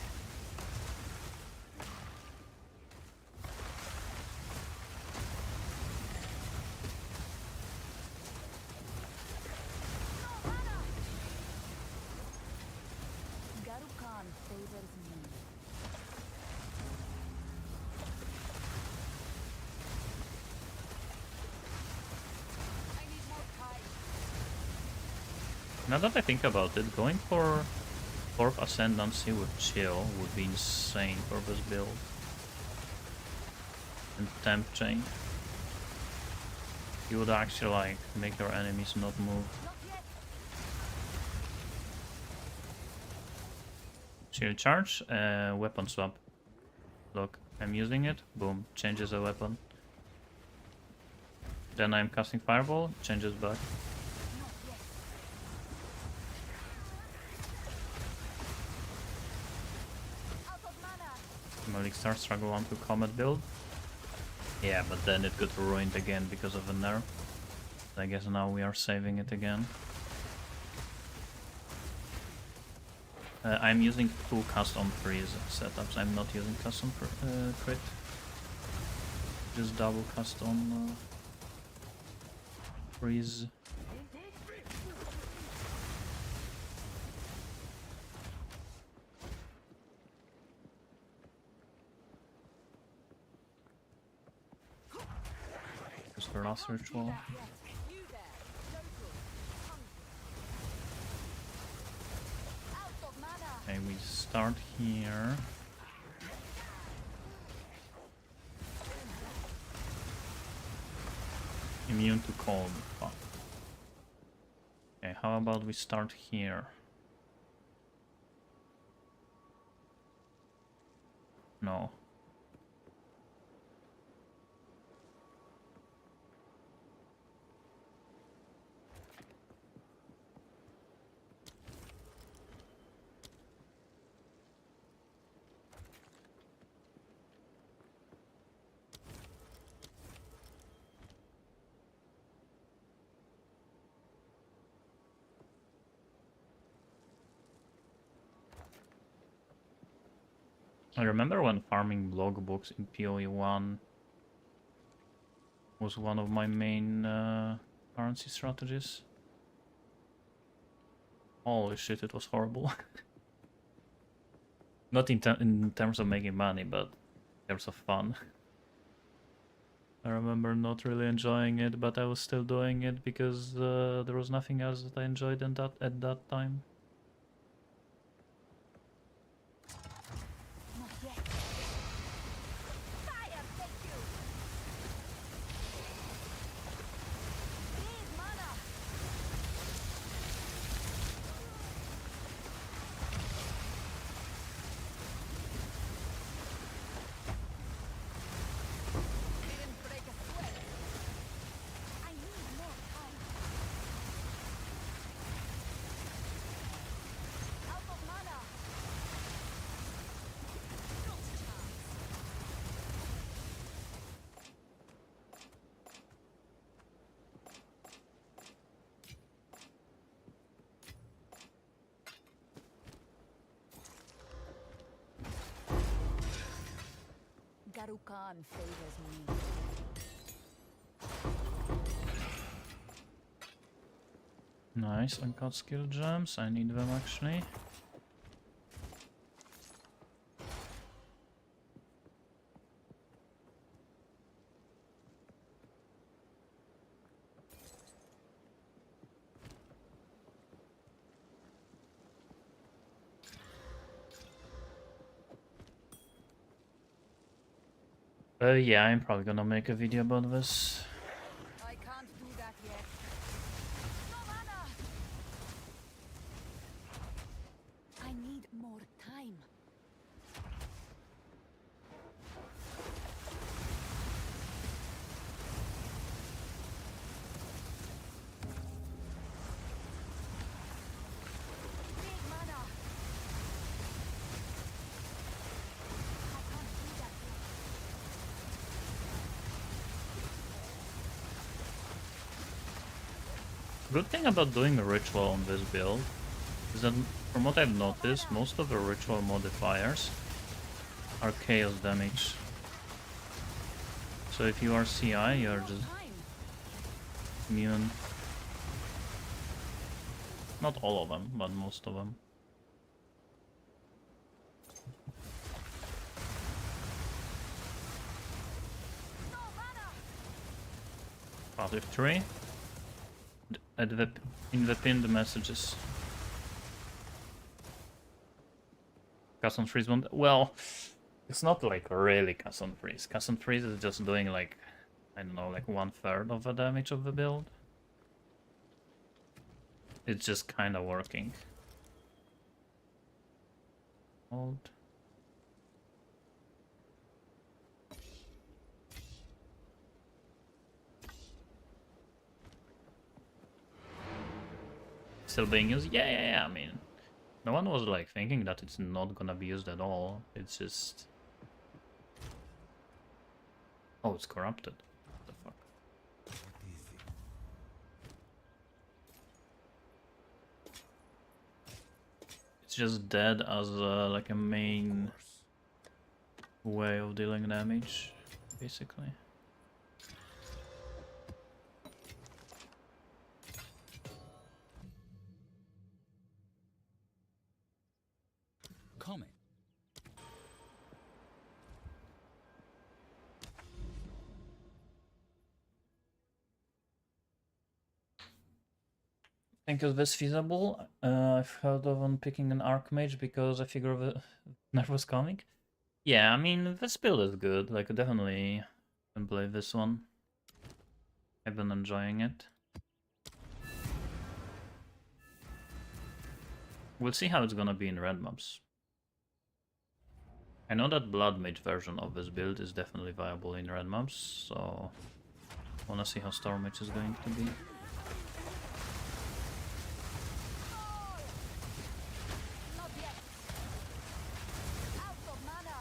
Garukan favors me. I need more time. Now that I think about it, going for 4th Ascendancy with Chill would be insane for this build. And Temp Chain. You would actually like make your enemies not move. Not yet. Shield charge, weapon swap. Look, I'm using it, boom, changes the weapon. Then I'm casting Fireball, changes back. Not yet. Out of mana. Malik Star struggle onto Comet build. Yeah, but then it got ruined again because of a nerf. I guess now we are saving it again. I'm using 2 cast on freeze setups. I'm not using cast on crit. Just double cast on freeze. Just the last ritual. You there. Local. Hungry. Out of mana. Okay, we start here. Immune to cold. Fuck. Okay, how about we start here? No. I remember when farming blog books in PoE1 was one of my main currency strategies. Holy shit, it was horrible. Not in terms of making money, but in terms of fun. I remember not really enjoying it, but I was still doing it because there was nothing else that I enjoyed at that time. Not yet. Fire, thank you. Need mana. Didn't break a sweat. I need more time. Out of mana. Not a chance. Garukan favors me. Nice, I got skill gems. I need them actually. Yeah, I'm probably gonna make a video about this. I can't do that yet. No mana. I need more time. Need mana. I can't do that yet. Good thing about doing a ritual on this build is that, from what I've noticed, most of the ritual modifiers are chaos damage. So if you are CI, you're just Time. immune. Not all of them, but most of them. No mana. Positive 3. In the pinned messages. Cast on freeze one. Well, it's not like really cast on freeze. Cast on freeze is just doing like, I don't know, like 1/3 of the damage of the build. It's just kind of working. Hold. Still being used? Yeah. I mean, no one was like thinking that it's not gonna be used at all. It's just. Oh, it's corrupted. What the fuck? What is it? It's just dead as like a main way of dealing damage, basically. Comet. Think is this feasible? I've heard of unpicking an Archmage because I figure the nerf was coming. Yeah, I mean, this build is good. Like, I definitely can play this one. I've been enjoying it. We'll see how it's gonna be in red maps. I know that Blood Mage version of this build is definitely viable in red maps, so I wanna see how Storm Mage is going to be. Not yet. Out of mana.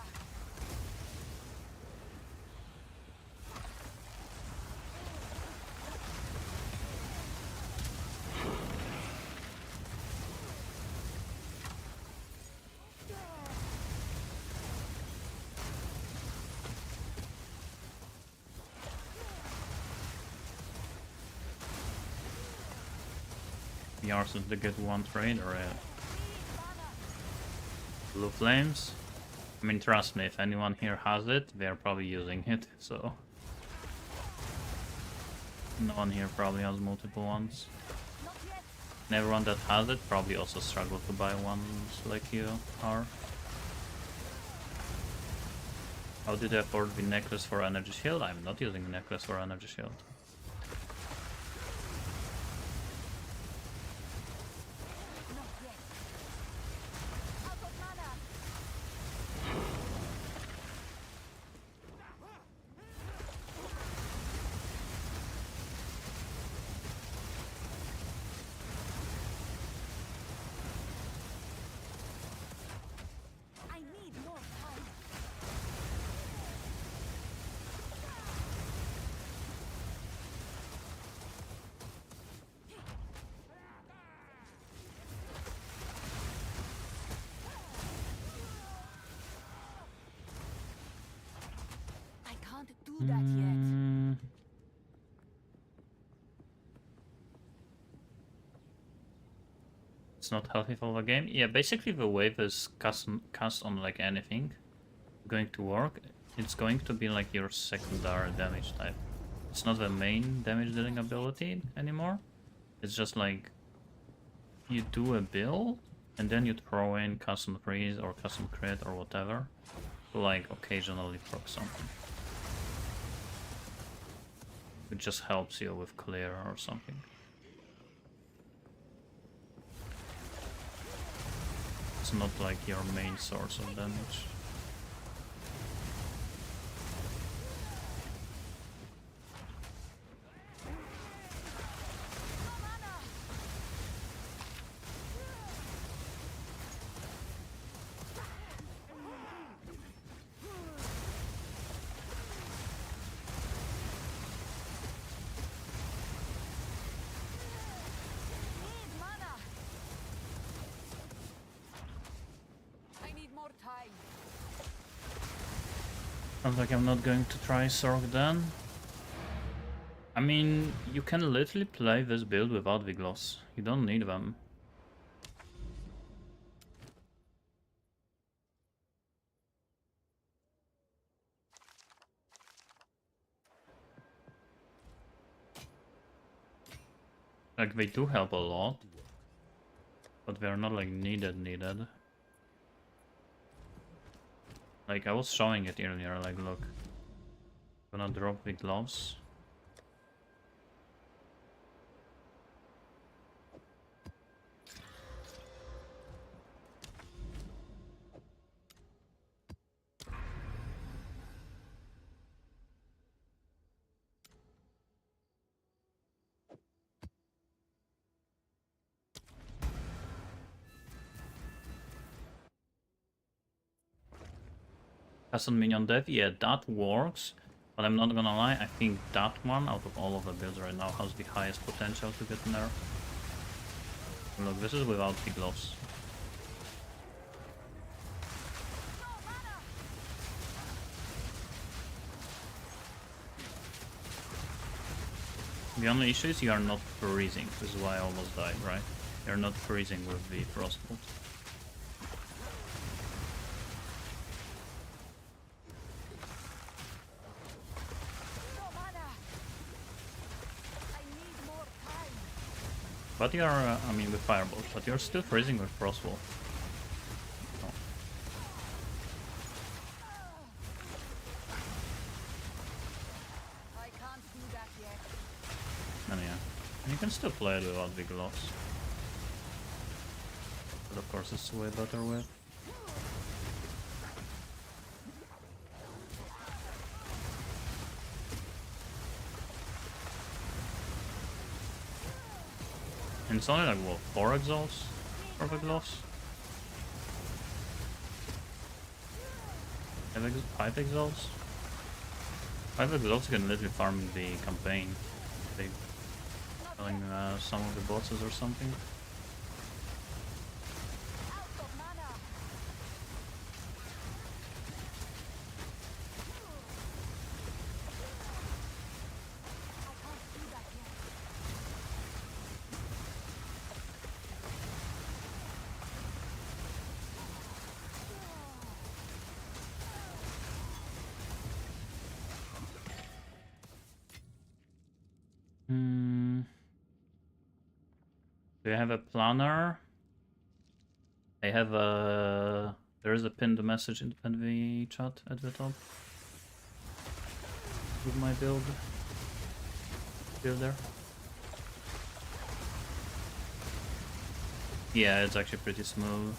PR since they get one trade or Freeze mana. blue flames. I mean, trust me, if anyone here has it, they're probably using it, so... No one here probably has multiple ones. Not yet. And everyone that has it probably also struggle to buy ones like you are. How did I afford the necklace for energy shield? I'm not using the necklace for energy shield. Not yet. Out of mana. I need more time. I can't do that yet. It's not healthy for the game. Yeah, basically the wave is cast on like anything going to work. It's going to be like your secondary damage type. It's not the main damage dealing ability anymore. It's just like you do a build and then you throw in custom freeze or custom crit or whatever to like occasionally proc something. It just helps you with clear or something. It's not like your main source of damage. No mana. Need mana. I need more time. Sounds like I'm not going to try Sorg then. I mean, you can literally play this build without the gloves. You don't need them. Like, they do help a lot, but they're not like needed. Like, I was showing it earlier, like, look. Gonna drop the gloves. Custom minion dev, yeah, that works. But I'm not gonna lie, I think that one, out of all of the builds right now, has the highest potential to get nerfed. Look, this is without the gloves. No mana. The only issue is you are not freezing. This is why I almost died, right? You're not freezing with the Frostwall. No mana. I need more time. But you are, I mean, with Fireballs, but you're still freezing with Frostwall. Oh. I can't do that yet. And yeah, and you can still play it without the gloves. But of course it's way better with. And it's only like, what, 4 exalts for the gloves? 5 exalts? 5 exalts can literally farm the campaign. They killing some of the bosses or something. Out of mana. I can't do that yet. Do you have a planner? I have a... There is a pinned message in the chat at the top. With my build. Builder. Yeah, it's actually pretty smooth.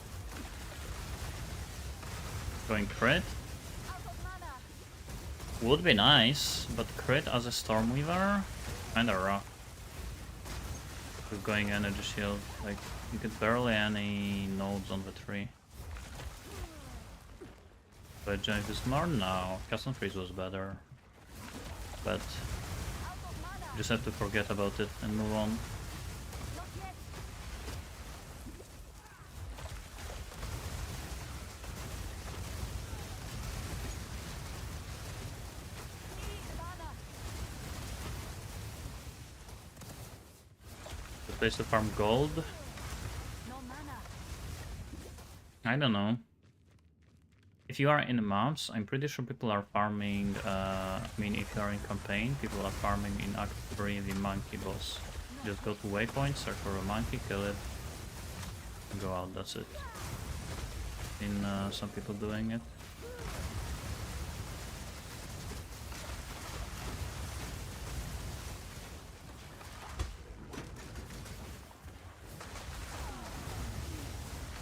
Going crit Out of mana. would be nice, but crit as a Stormweaver, kinda rough. With going energy shield, like you get barely any nodes on the tree. Do I join this more? No, Custom Freeze was better. But Out of mana. you just have to forget about it and move on. Not yet. Need mana. The place to farm gold? No mana. I don't know. If you are in mobs, I'm pretty sure people are farming, I mean if you are in campaign, people are farming in Act 3 the monkey boss. Just go to waypoint, search for a monkey, kill it, and go out, that's it. In some people doing it.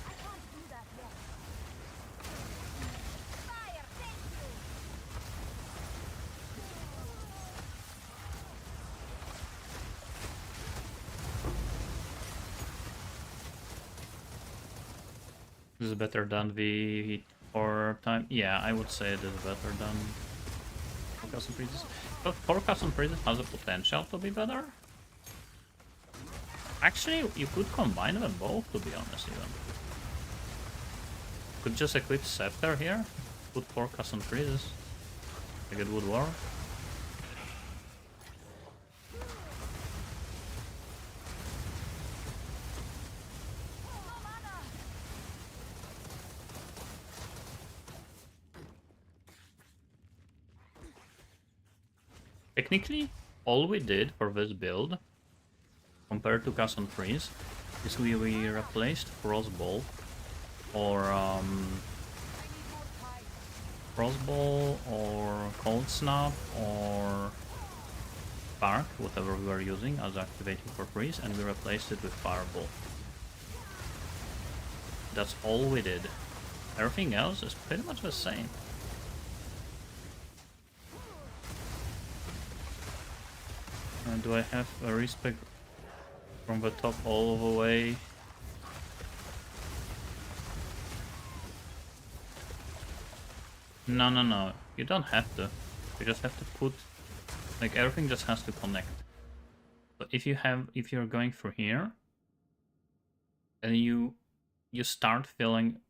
I can't do that yet. Fire, thank you. This is better than the 4 time. Yeah, I would say it is better than 4 custom freezes. But 4 custom freezes has a potential to be better. Actually, you could combine them both, to be honest, even. Could just equip Scepter here, put 4 custom freezes. Like it would work. No mana. Technically, all we did for this build, compared to custom freeze, is we replaced Frostwall or I need more time. Frostball or Cold Snap or Spark, whatever we were using as activating for freeze, and we replaced it with Fireball. That's all we did. Everything else is pretty much the same. And do I have a respect from the top all the way? No, no, no. You don't have to. You just have to put, like, everything just has to connect. So if you're going through here, and you start feeling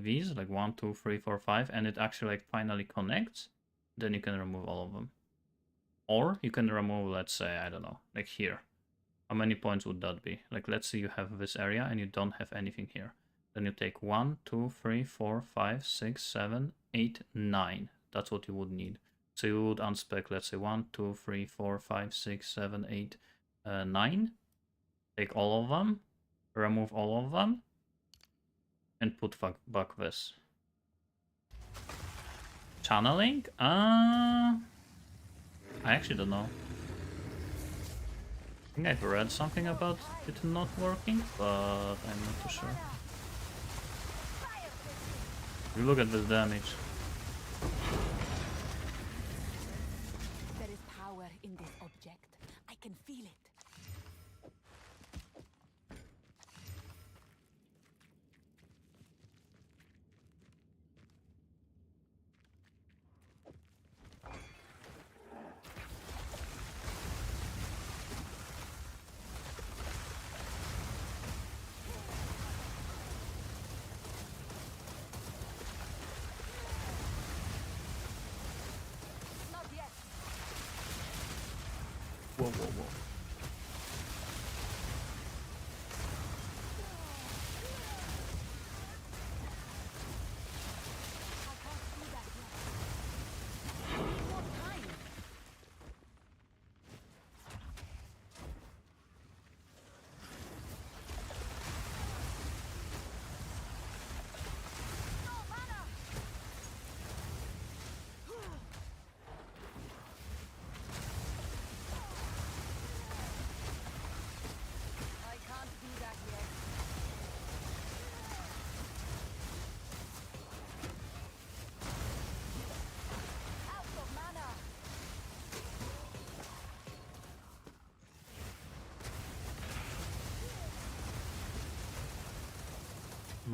these like 1, 2, 3, 4, 5, and it actually like finally connects, then you can remove all of them. Or you can remove, let's say, I don't know, like here. How many points would that be? Like, let's say you have this area and you don't have anything here. Then you take 1, 2, 3, 4, 5, 6, 7, 8, 9. That's what you would need. So you would unspec, let's say 1, 2, 3, 4, 5, 6, 7, 8, 9. Take all of them, remove all of them, and put back this. Channeling? I actually don't know. I think I've read something about it not working, but I'm not too sure. If you look at this damage. There is power in this object. I can feel it. Not yet. Whoa, whoa, whoa. I can't do that yet. I need more time.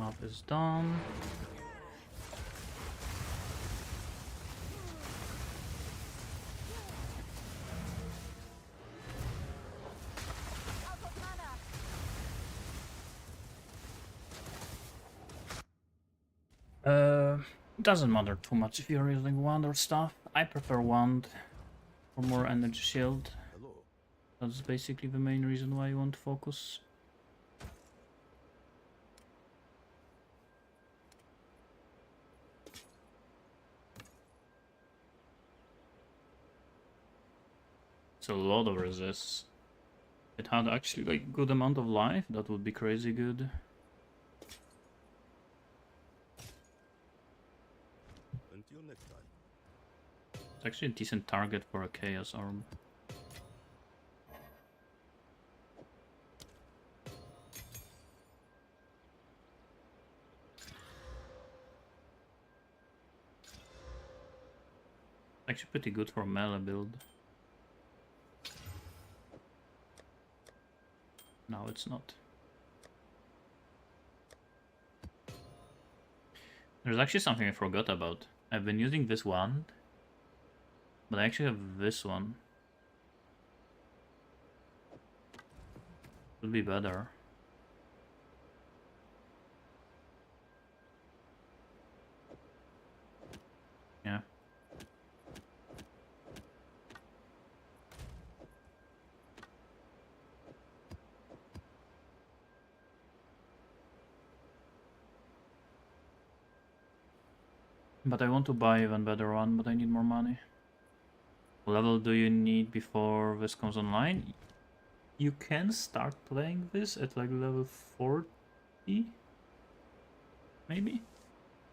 Map is done. Out of mana. Doesn't matter too much if you're using wand or stuff. I prefer wand for more energy shield. Hello. That's basically the main reason why you want to focus. It's a lot of resists. It had actually like good amount of life. That would be crazy good. Until next time. It's actually a decent target for a Chaos Orb. Actually pretty good for a melee build. No, it's not. There's actually something I forgot about. I've been using this one, but I actually have this one. Would be better. Yeah. But I want to buy even better one, but I need more money. What level do you need before this comes online? You can start playing this at like level 40? Maybe?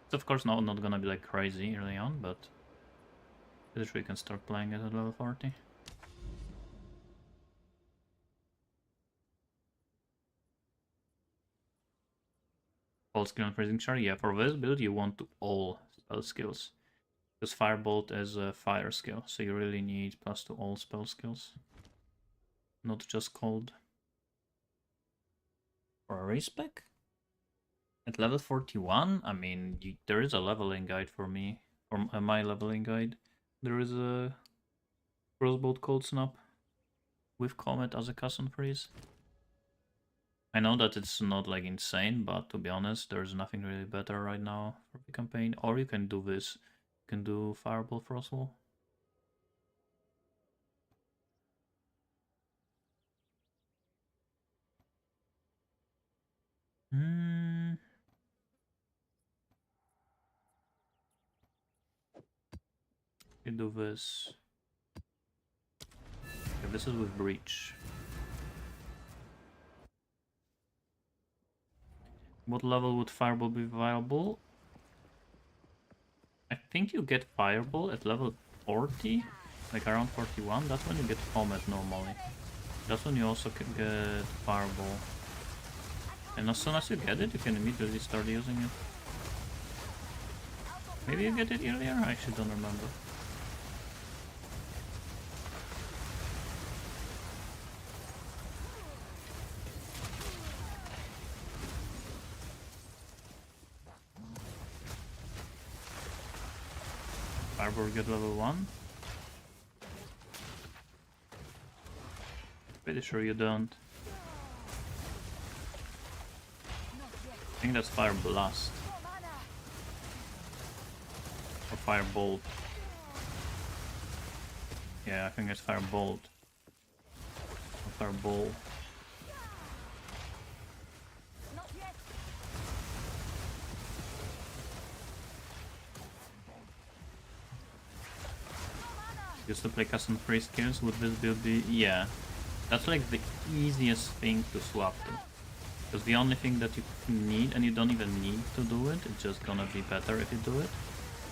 It's of course not gonna be like crazy early on, but literally you can start playing it at level 40. All skill and freezing shard? Yeah, for this build you want to all spell skills. Because Firebolt is a fire skill, so you really need plus to all spell skills. Not just cold. For a race pack? At level 41? I mean, there is a leveling guide for me. For my leveling guide. There is a Crossbolt Cold Snap with Comet as a custom freeze. I know that it's not like insane, but to be honest, there's nothing really better right now for the campaign. Or you can do this. You can do Fireball Frostwall. You do this. Okay, this is with Breach. What level would Fireball be viable? I think you get Fireball at level 40, like around 41. That's when you get Comet normally. That's when you also can get Fireball. And as soon as you get it, you can immediately start using it. Maybe you get it earlier? I actually don't remember. Fireball get level 1? Pretty sure you don't. I think that's Fire Blast. Or Fire Bolt. Yeah, I think it's Fire Bolt. Or Fire Ball. Not yet. Used to play custom free skills, would this build be? Yeah. That's like the easiest thing to swap to. Because the only thing that you need, and you don't even need to do it, it's just gonna be better if you do it,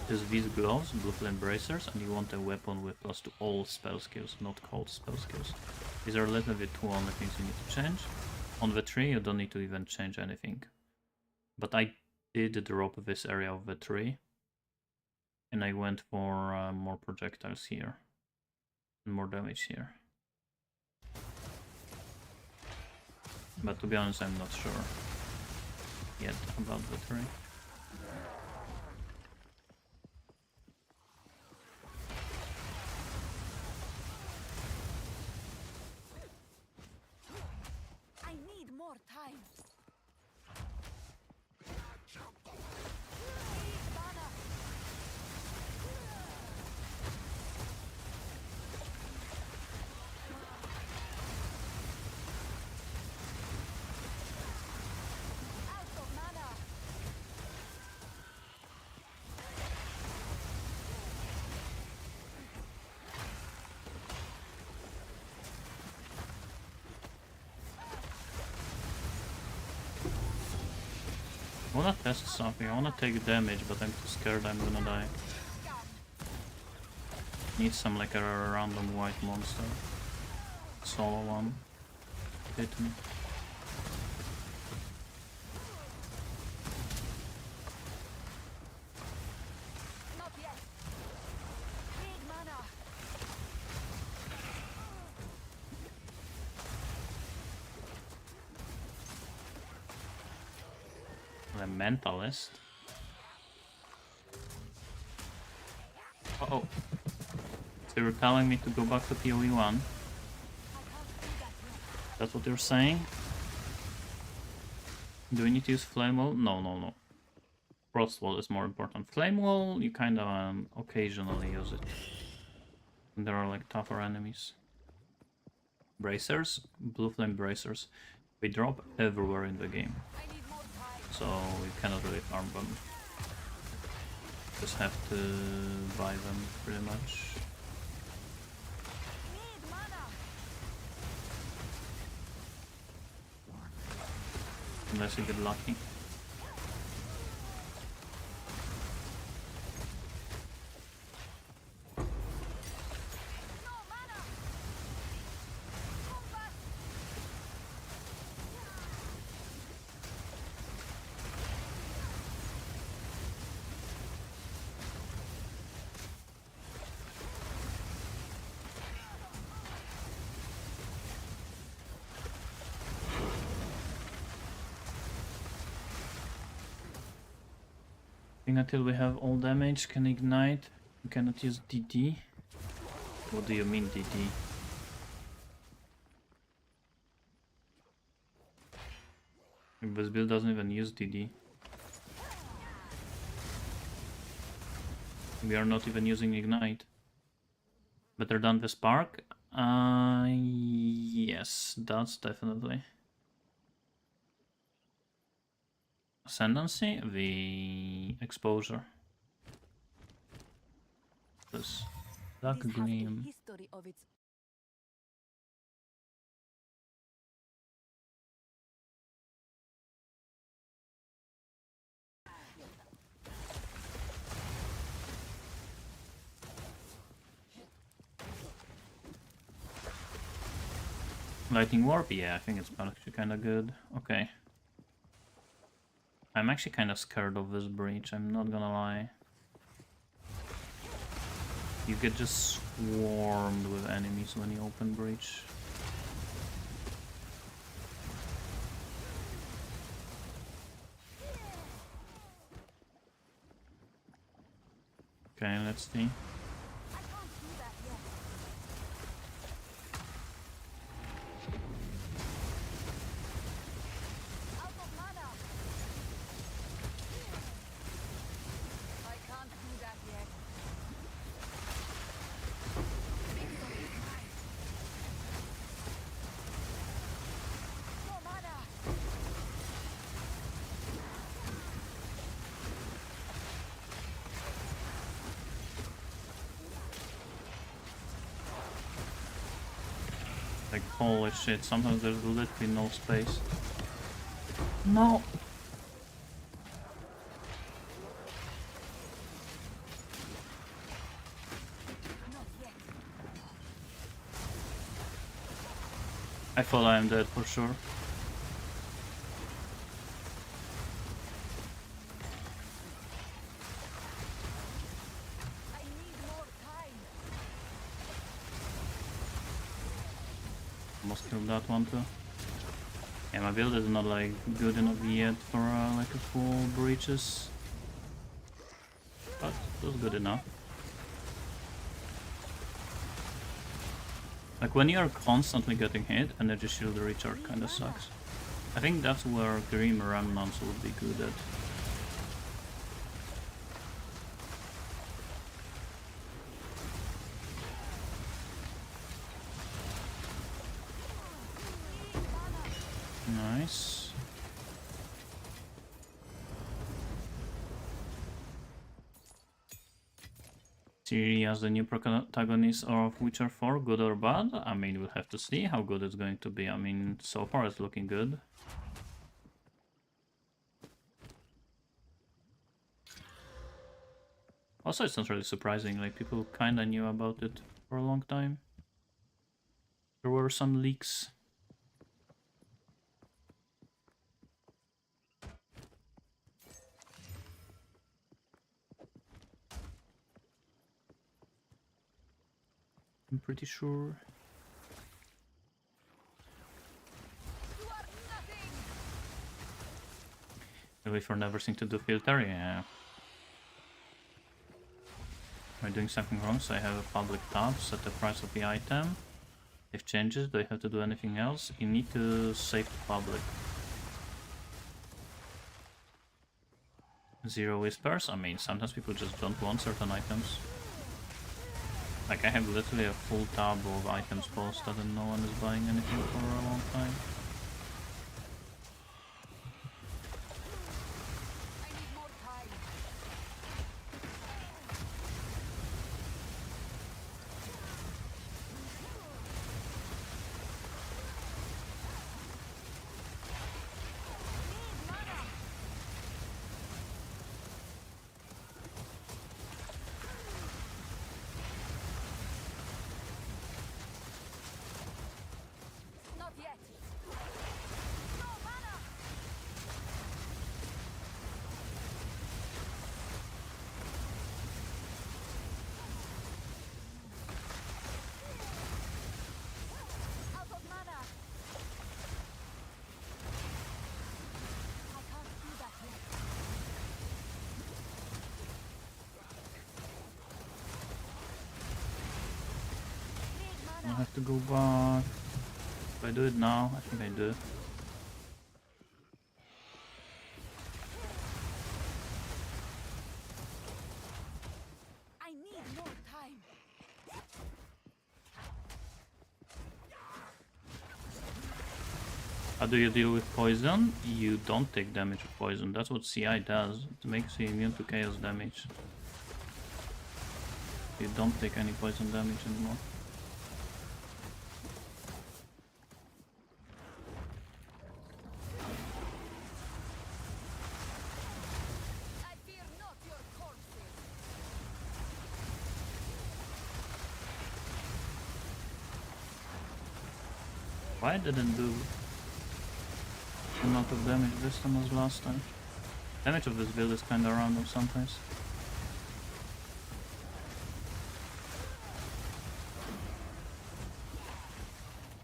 is these gloves, blue flame bracers, and you want a weapon with plus to all spell skills, not cold spell skills. These are literally the two only things you need to change. On the tree, you don't need to even change anything. But I did drop this area of the tree, and I went for more projectiles here, and more damage here. But to be honest, I'm not sure. yet about victory. I need more time. Mana. Out of mana. I wanna test something, I wanna take damage, but I'm too scared I'm gonna die. Need some like a random white monster. Solo one. Hit me. Not yet. Need mana. The mentalist. Uh oh. So you're telling me to go back to PoE 1? I can't do that yet. That's what you're saying? Do we need to use Flame Wall? No, no, no. Frostwall is more important. Flame Wall, you kind of occasionally use it. There are like tougher enemies. Bracers? Blue Flame Bracers. They drop everywhere in the game. I need more time. So you cannot really farm them. Just have to buy them pretty much. Need mana. Unless you get lucky. No mana. Come back. I think until we have all damage, can ignite. We cannot use DD. What do you mean DD? This build doesn't even use DD. We are not even using ignite. Better than the spark? Yes, that's definitely. Ascendancy, the exposure. This dark This has a gleam. history of its Lightning warp, yeah, I think it's actually kind of good. Okay. I'm actually kind of scared of this breach, I'm not gonna lie. You get just swarmed with enemies when you open breach. Okay, let's see. I can't do that yet. Out of mana. I can't do that yet. No mana. Like, holy shit, sometimes there's literally no space. No! Not yet. I thought I am dead for sure. I need more time. Almost killed that one too. Yeah, my build is not like good enough yet for like a full breaches, but it was good enough. Like when you're constantly getting hit, energy shield recharge kinda sucks. I think that's where Grim Remnants would be good at. Nice. Ciri as the new protagonist of Witcher 4, good or bad? I mean, we'll have to see how good it's going to be. I mean, so far it's looking good. Also, it's not really surprising, like, people kinda knew about it for a long time. There were some leaks. I'm pretty sure. You are nothing. Wait for everything to do filter, yeah. Am I doing something wrong? So I have a public tab, set the price of the item. If changes, do I have to do anything else? You need to save to public. Zero whispers? I mean, sometimes people just don't want certain items. Like, I have literally a full tab of items posted and no one is buying anything for a long time. I need more time. Need mana. Not yet. No mana. Out of mana. I can't do that yet. Need I mana. have to go back. If I do it now, I think I do. I need more time. How do you deal with poison? You don't take damage of poison. That's what CI does. It makes you immune to chaos damage. You don't take any poison damage anymore. I fear not your corpses. Why I didn't do a lot of damage this time as last time? Damage of this build is kinda random sometimes.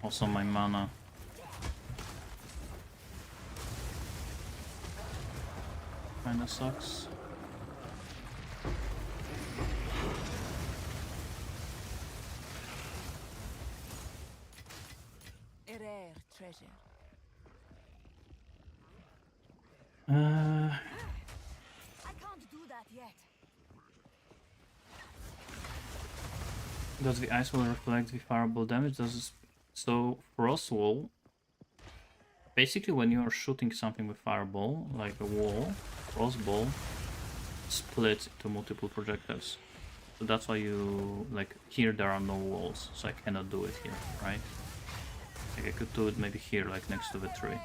Also my mana. Kinda sucks. A rare treasure. Uh, I can't do that yet. does the ice wall reflect the fireball damage? So Frostwall, basically when you are shooting something with fireball, like a wall, crossbow splits into multiple projectiles. So that's why you, like, here there are no walls, so I cannot do it here, right? Like I could do it maybe here, like next to the tree.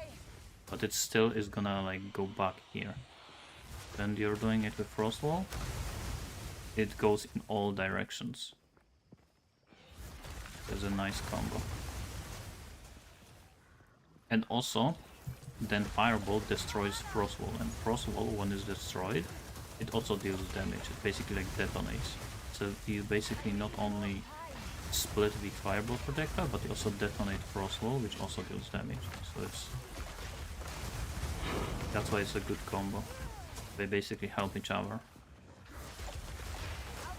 But it still is gonna like go back here. When you're doing it with Frostwall, it goes in all directions. There's a nice combo. And also, then Fireball destroys Frostwall, and Frostwall, when it's destroyed, it also deals damage. It basically like detonates. So you basically not only split the fireball projectile, but they also detonate Frostwall, which also deals damage. So that's why it's a good combo. They basically help each other. Out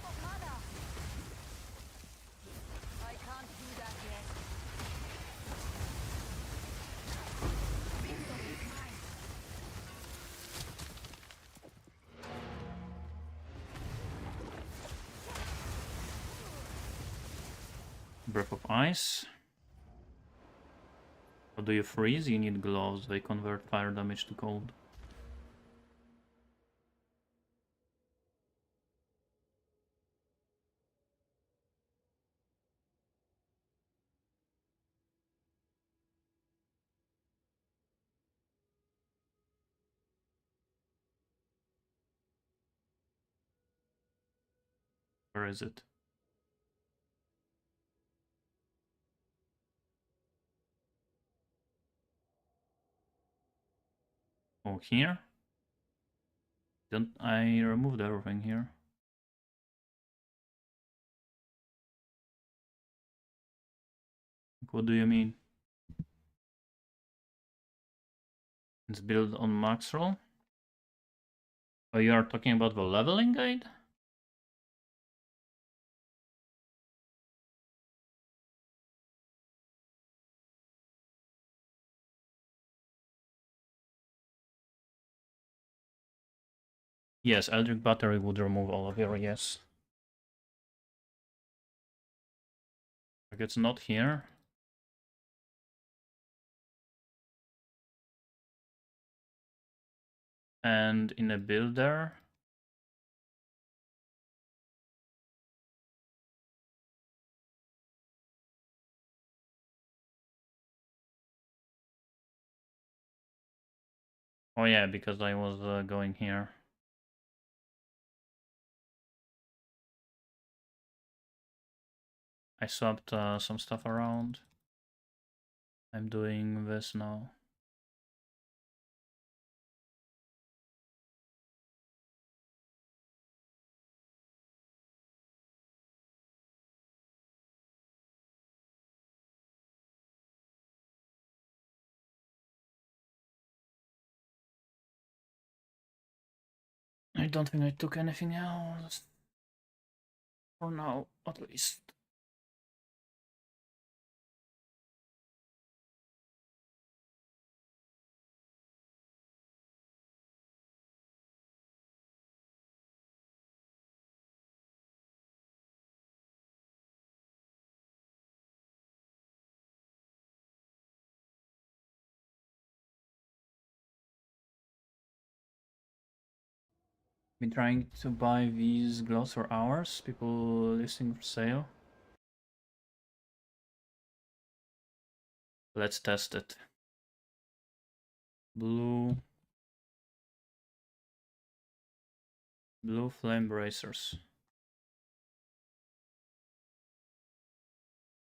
of mana. I can't do that yet. Breath of Ice. How do you freeze? You need gloves. They convert fire damage to cold. Where is it? Oh, here? Don't I removed everything here? What do you mean? It's built on max roll? Oh, you are talking about the leveling guide? Yes, Eldritch Battery would remove all of your, yes. Like it's not here. And in a builder. Oh yeah, because I was going here. I swapped some stuff around. I'm doing this now. I don't think I took anything else. For now, at least. Been trying to buy these gloves for hours. People listing for sale. Let's test it. Blue flame bracers.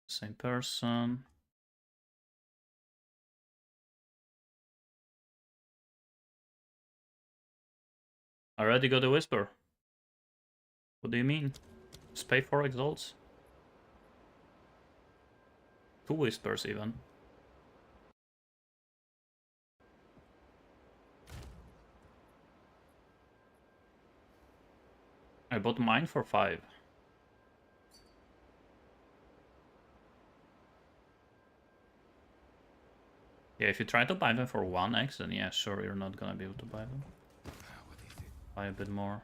Same person. Already got a whisper. What do you mean? Just pay 4 exalts? 2 whispers even. I bought mine for 5. Yeah, if you try to buy them for 1x, then yeah, sure, you're not gonna be able to buy them. Buy a bit more.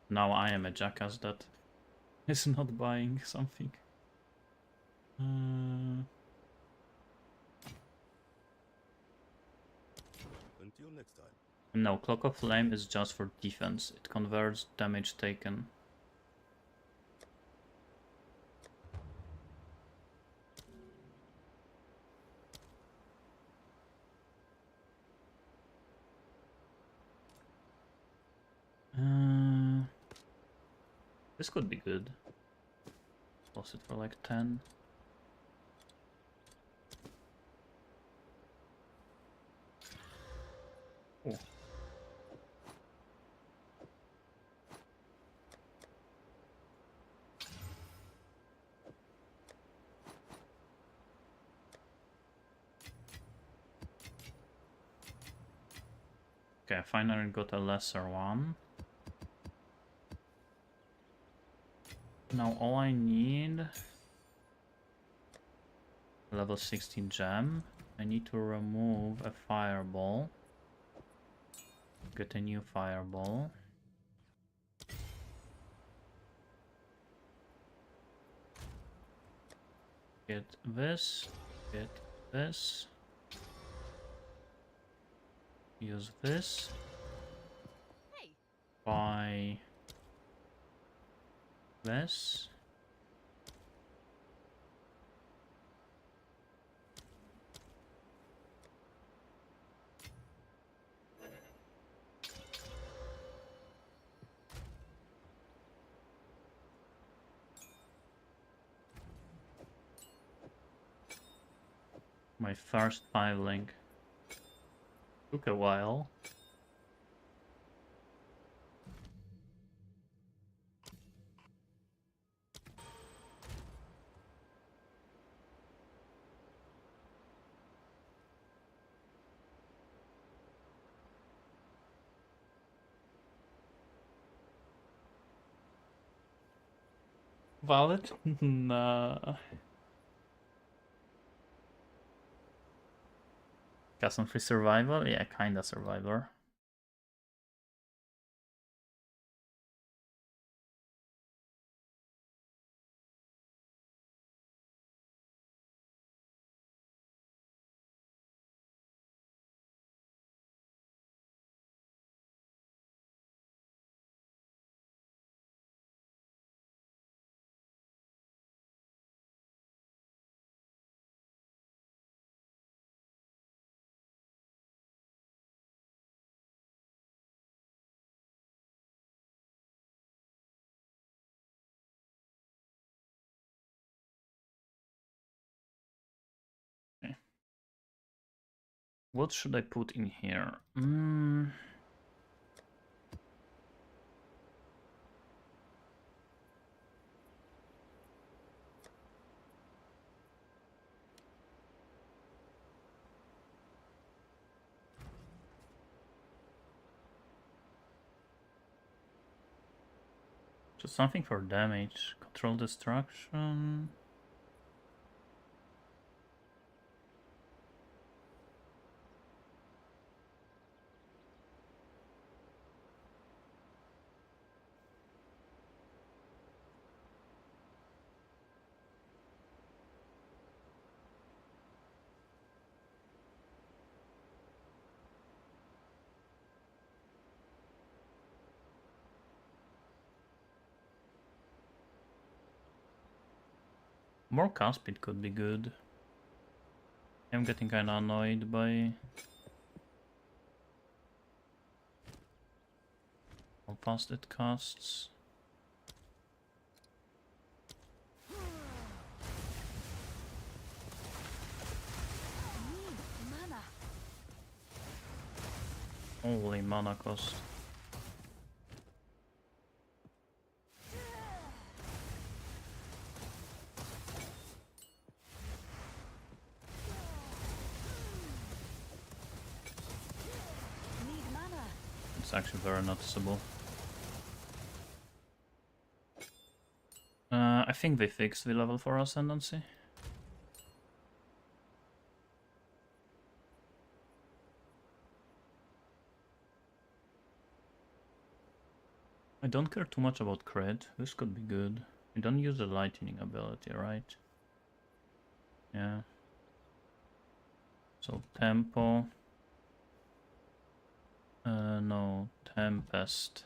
Now I am a jackass that is not buying something. Until next time. No, Clock of Flame is just for defense. It converts damage taken. This could be good. Lost it for like 10. Oh. Okay, I finally got a lesser one. Now all I need... level 16 gem. I need to remove a fireball. Get a new fireball. Get this. Get this. Use this. Hey, Buy this. My first 5 link. Took a while. Valid? Nah. Custom free survival? Yeah, kinda survivor. Okay. What should I put in here? Just something for damage. Control destruction. More cast speed could be good. I'm getting kinda annoyed by how fast it casts. need mana. Holy mana cost. Need mana. It's actually very noticeable. I think they fixed the level 4 ascendancy. I don't care too much about crit. This could be good. We don't use the lightning ability, right? Yeah. So tempo. No, tempest.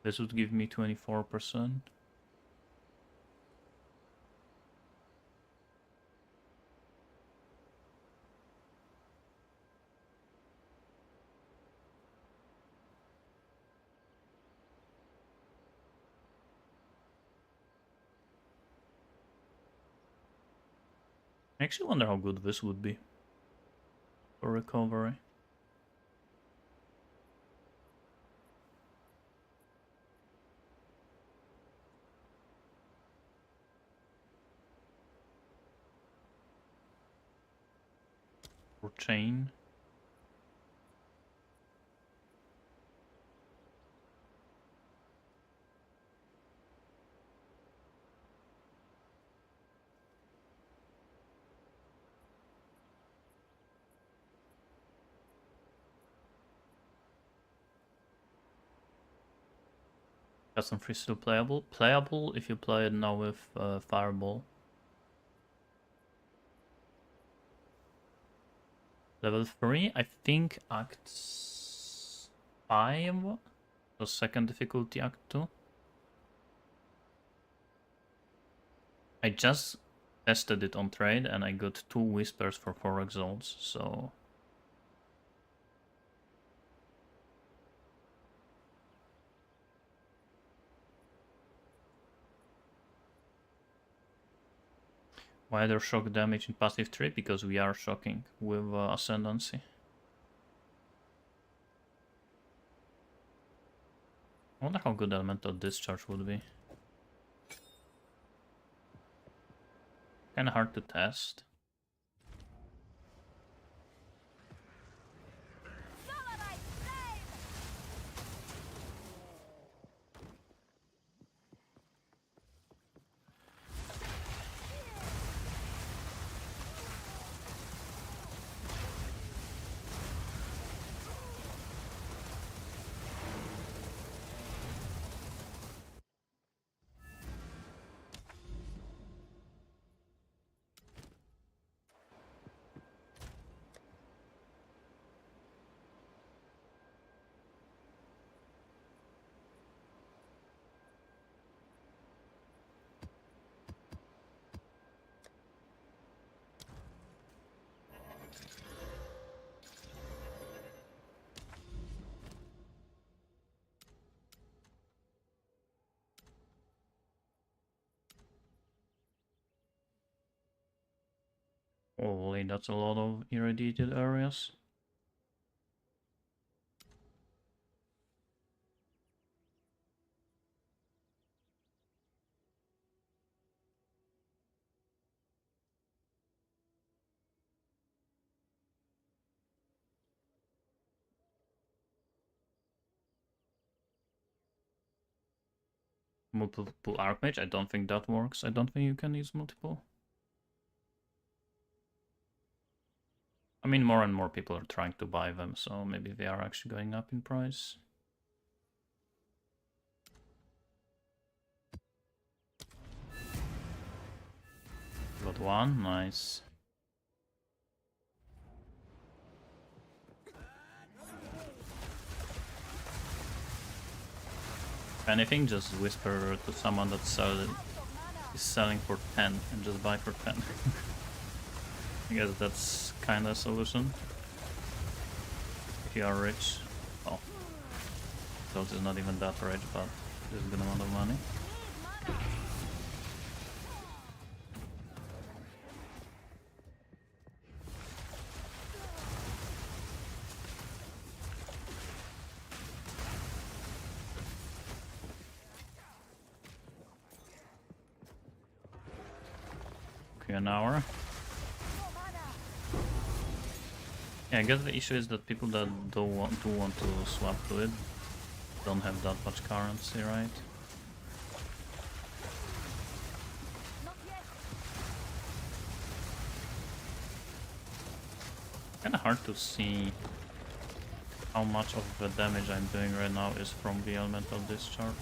This would give me 24%. I actually wonder how good this would be for recovery. Or chain. Custom Freeze still playable? Playable if you play it now with Fireball. Level 3, I think Act 5, the second difficulty Act 2. I just tested it on trade and I got 2 Whispers for 4 exalts, so... Why there's shock damage in passive 3? Because we are shocking with Ascendancy. I wonder how good Elemental Discharge would be. Kinda hard to test. Solarite flame! Holy, that's a lot of irradiated areas. Multiple Archmage? I don't think that works. I don't think you can use multiple. I mean, more and more people are trying to buy them, so maybe they are actually going up in price. Got one, nice. If anything, just whisper to someone that is selling for 10 and just buy for 10. I guess that's kinda a solution. If you are rich. Well, Those is not even that rich, but there's a good amount of money. Okay, an hour. Yeah, I guess the issue is that people that do want to swap to it don't have that much currency, right? Kinda hard to see how much of the damage I'm doing right now is from the elemental discharge.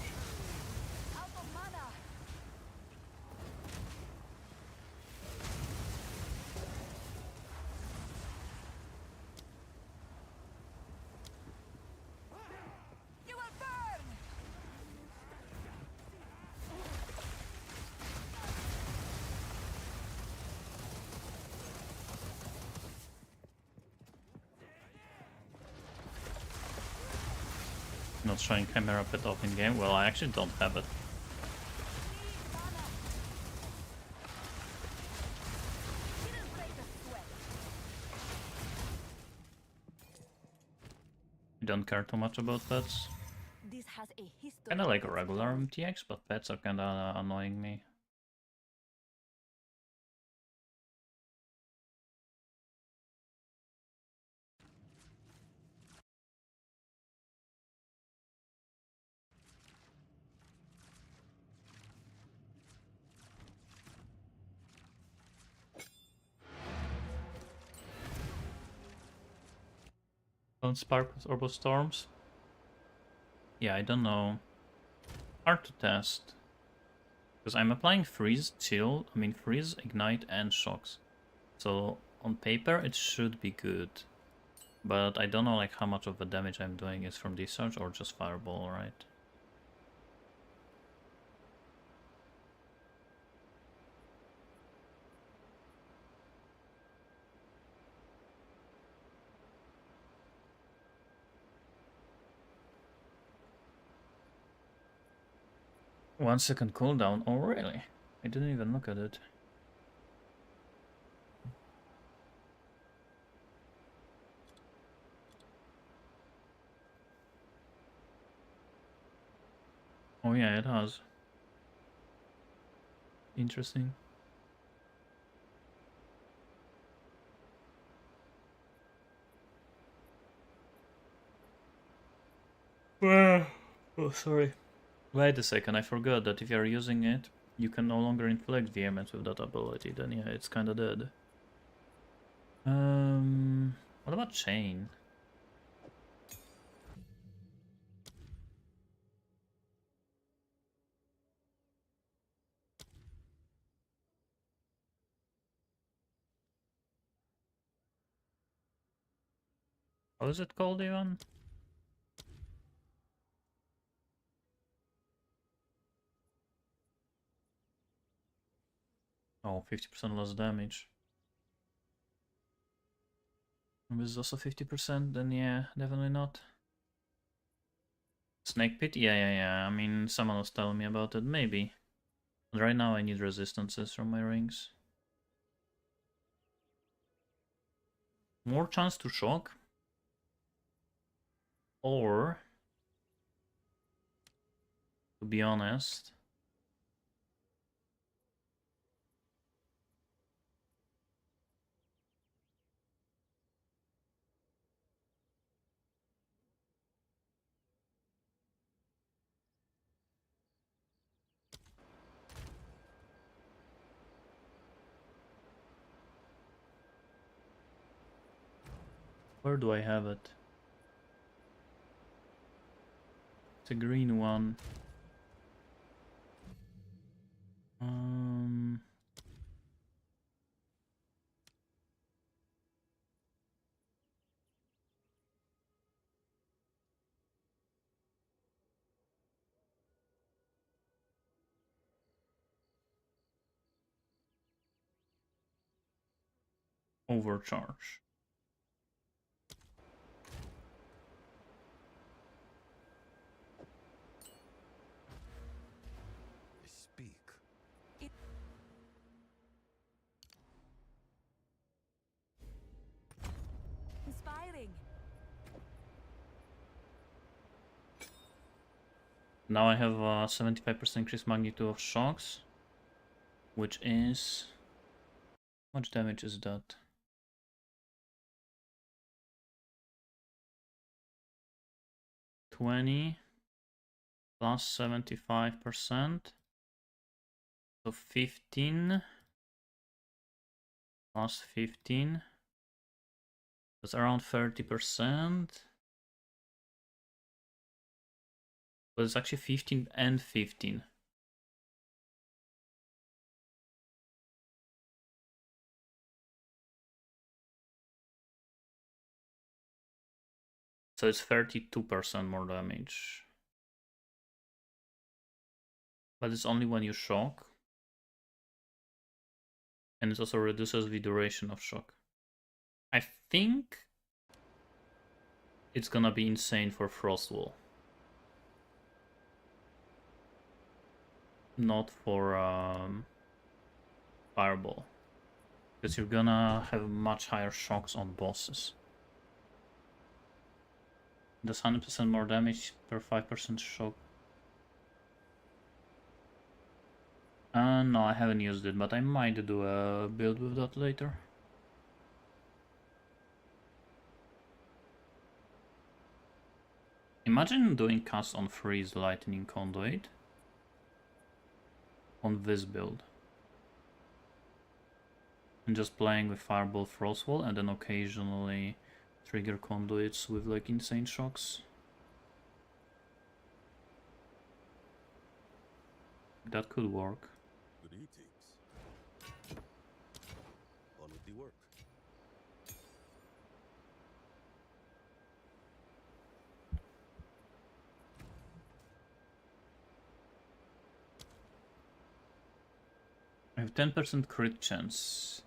Not showing Chimera Pet off in game. Well, I actually don't have it. I don't care too much about pets. Kinda like a regular MTX, but pets are kinda annoying me. Don't spark with Orbo Storms? Yeah, I don't know hard to test. Because I'm applying freeze, chill, freeze, ignite, and shocks. So on paper it should be good. But I don't know like how much of the damage I'm doing is from discharge or just fireball, right? One second cooldown. Oh really? I didn't even look at it. Oh yeah, it has. Interesting. Oh, sorry. Wait a second, I forgot that if you're using it, you can no longer inflict vehemence with that ability, then yeah, it's kinda dead. What about chain? How is it called even? Oh, 50% less damage. If this is also 50%, then yeah, definitely not. Snake Pit? Yeah. Someone was telling me about it, maybe. But right now I need resistances from my rings. More chance to shock? Or, to be honest, where do I have it? It's a green one. Um, Overcharge. Speak. Inspiring. Now I have a 75% increased magnitude of shocks, which is... How much damage is that? $20 plus 75%. So 15 plus 15. That's around 30%. But it's actually 15 and 15. So it's 32% more damage. But it's only when you shock. And it also reduces the duration of shock. I think it's gonna be insane for Frostwall. Not for Fireball. Because you're gonna have much higher shocks on bosses. Does 100% more damage per 5% shock. No, I haven't used it, but I might do a build with that later. Imagine doing cast on Freeze Lightning Conduit on this build. And just playing with Fireball Frostwall and then occasionally trigger conduits with like insane shocks. That could work. Greetings. On with the work. I have 10% crit chance.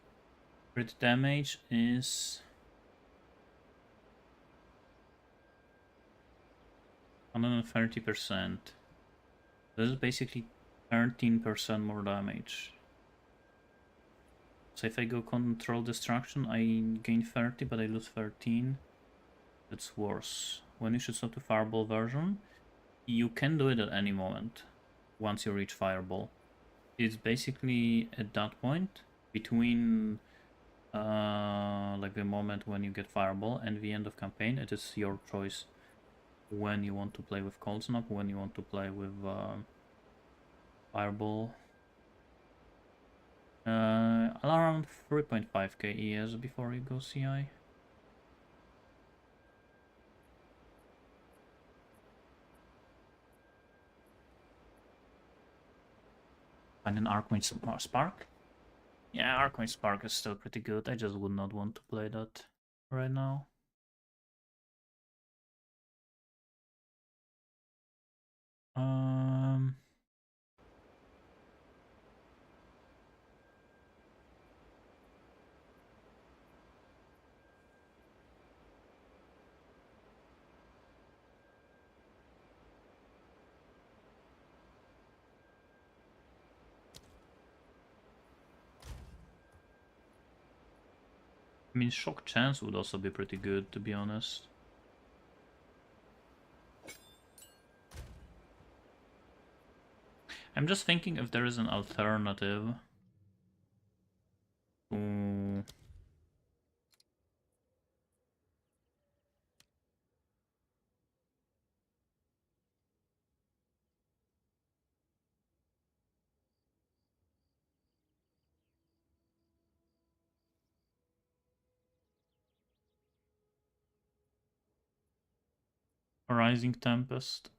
Crit damage is 130%. This is basically 13% more damage. So if I go control destruction, I gain 30, but I lose 13. That's worse. When you should stop to fireball version, you can do it at any moment once you reach fireball. It's basically at that point between like the moment when you get fireball and the end of campaign. It is your choice when you want to play with cold snap, when you want to play with fireball. Around 3.5k ES before you go CI. And an Arcane Spark? Yeah, Arcane Spark is still pretty good. I just would not want to play that right now. Um, I mean, Shock Chance would also be pretty good, to be honest. I'm just thinking if there is an alternative to... Rising Tempest.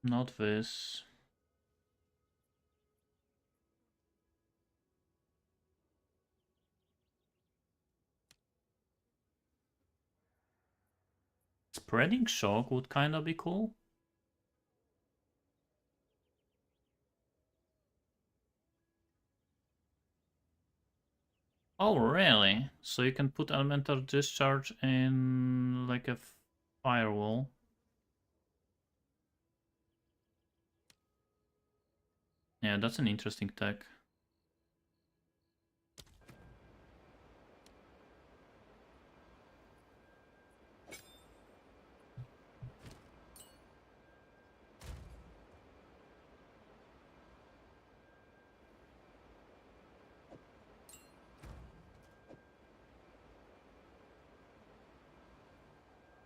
Not this. Spreading Shock would kinda be cool. Oh, really? So you can put Elemental Discharge in like a firewall. Yeah, that's an interesting tech.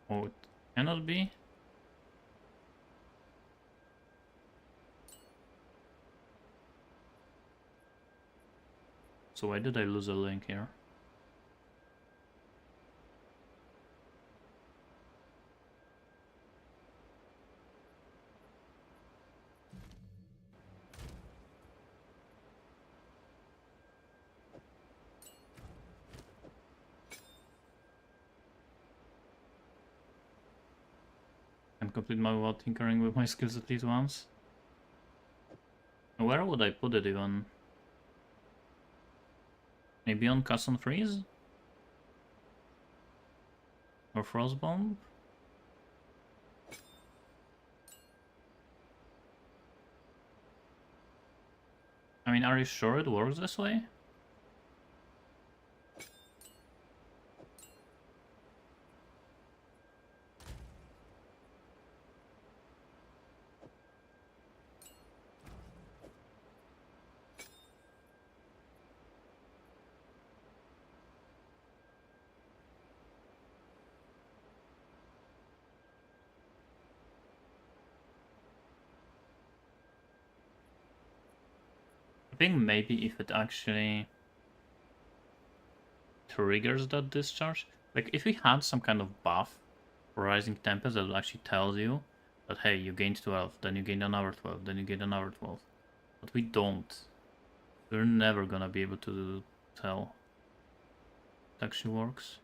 Oh, it cannot be? So why did I lose a link here? Can complete my without tinkering with my skills at least once. Where would I put it even? Maybe on Cast on Freeze? Or Frostbomb? I mean, are you sure it works this way? I think maybe if it actually triggers that discharge. Like if we had some kind of buff for Rising Tempest that actually tells you that hey, you gained 12, then you gained another 12, then you gained another 12. But we don't. We're never gonna be able to tell. It actually works.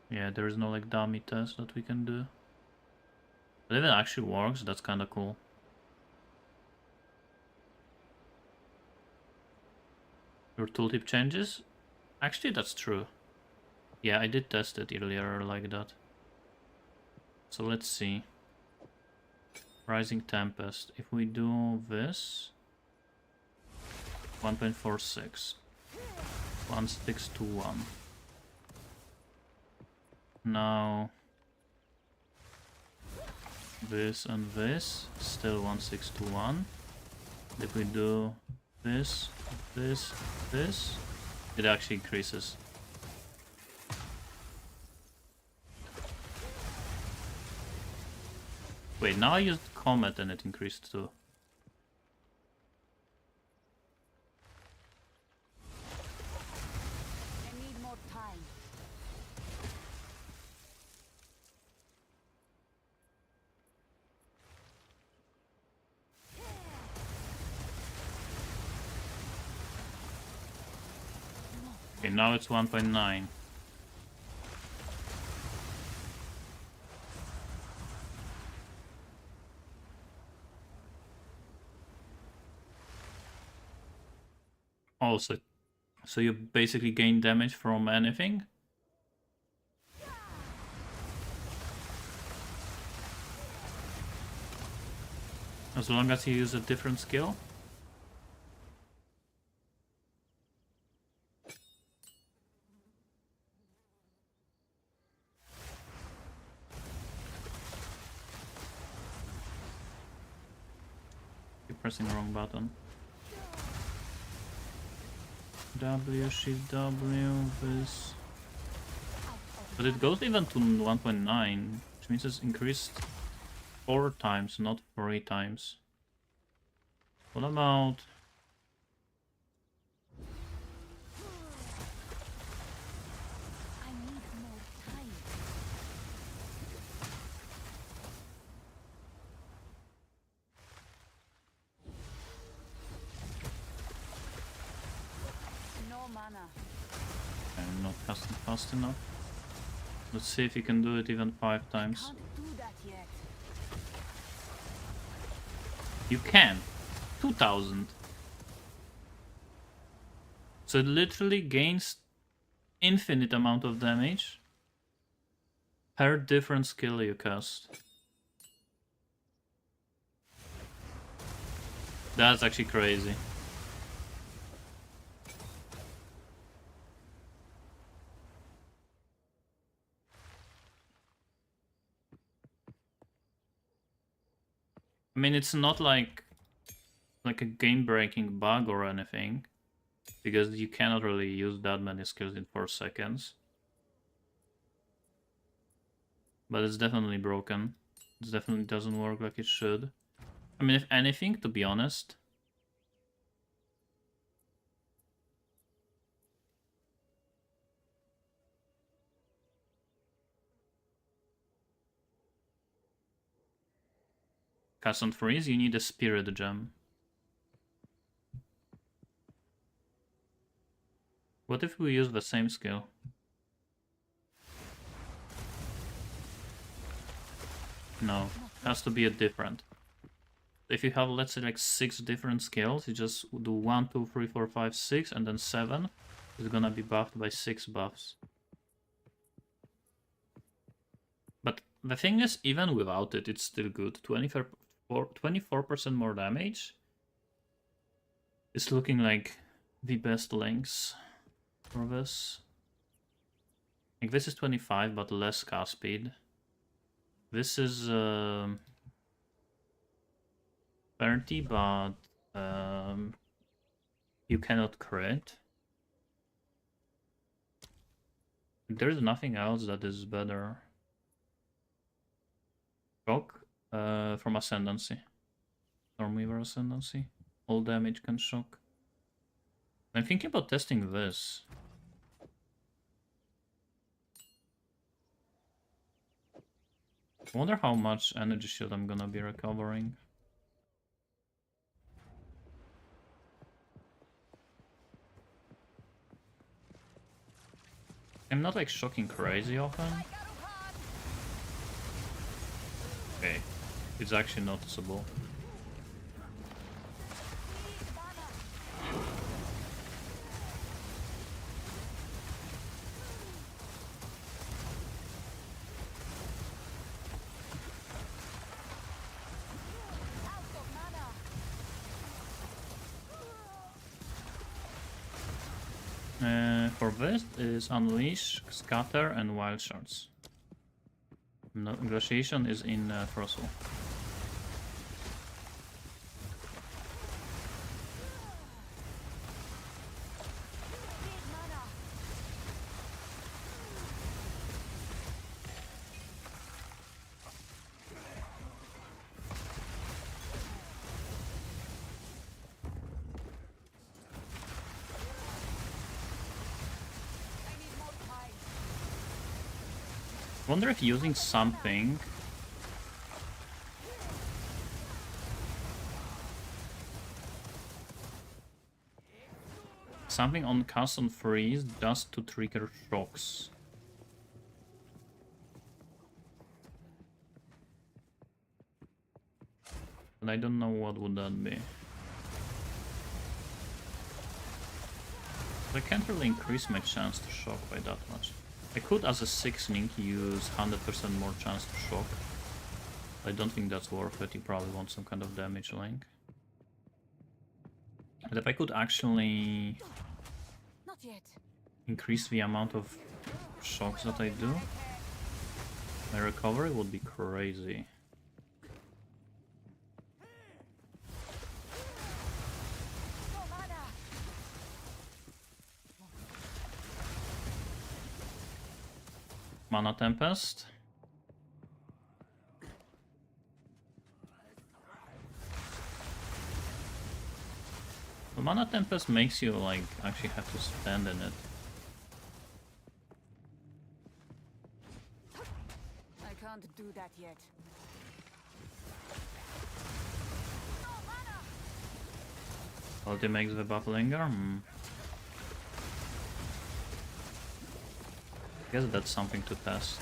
Yeah, there is no like dummy test that we can do. But if it actually works, that's kinda cool. Your tooltip changes? Actually, that's true. Yeah, I did test it earlier like that. So let's see. Rising Tempest. If we do this, 1.46. 1621. Now this and this, still 1621. If we do this, this, this, it actually increases. Wait, now I used Comet and it increased too. I need more time. Okay, now it's 1.9. Also, so you basically gain damage from anything? As long as you use a different skill? Keep pressing the wrong button. W, shift W, this. But it goes even to 1.9, which means it's increased 4 times, not 3 times. What about... I need more time. No mana. I'm not casting fast enough. Let's see if you can do it even 5 times. Can't do that yet. You can! 2000! So it literally gains infinite amount of damage per different skill you cast. That's actually crazy. I mean, it's not like a game-breaking bug or anything, because you cannot really use that many skills in 4 seconds. But it's definitely broken. It definitely doesn't work like it should. I mean, if anything, to be honest, cast on freeze, you need a spirit gem. What if we use the same skill? No, has to be a different. If you have, let's say, like 6 different skills, you just do 1, 2, 3, 4, 5, 6, and then 7 is gonna be buffed by 6 buffs. But the thing is, even without it, it's still good. 24% more damage. It's looking like the best lengths for this. Like this is 25, but less cast speed. This is 30, but you cannot crit. There's nothing else that is better. Shock from Ascendancy. Stormweaver Ascendancy. All damage can shock. I'm thinking about testing this. I wonder how much energy shield I'm gonna be recovering. I'm not like shocking crazy often. Okay, it's actually noticeable. For this is Unleash, Scatter, and Wild Shards. Negotiation is in Frostwall. Wonder if using something on cast on freeze does to trigger shocks. But I don't know what would that be. I can't really increase my chance to shock by that much. I could, as a 6 link, use 100% more chance to shock. I don't think that's worth it. You probably want some kind of damage link. But if I could actually Not yet. increase the amount of shocks that I do, my recovery would be crazy. No mana. Mana Tempest. The Mana Tempest makes you like actually have to spend in it. I can't do that yet. Ulti makes the buff linger. I guess that's something to test.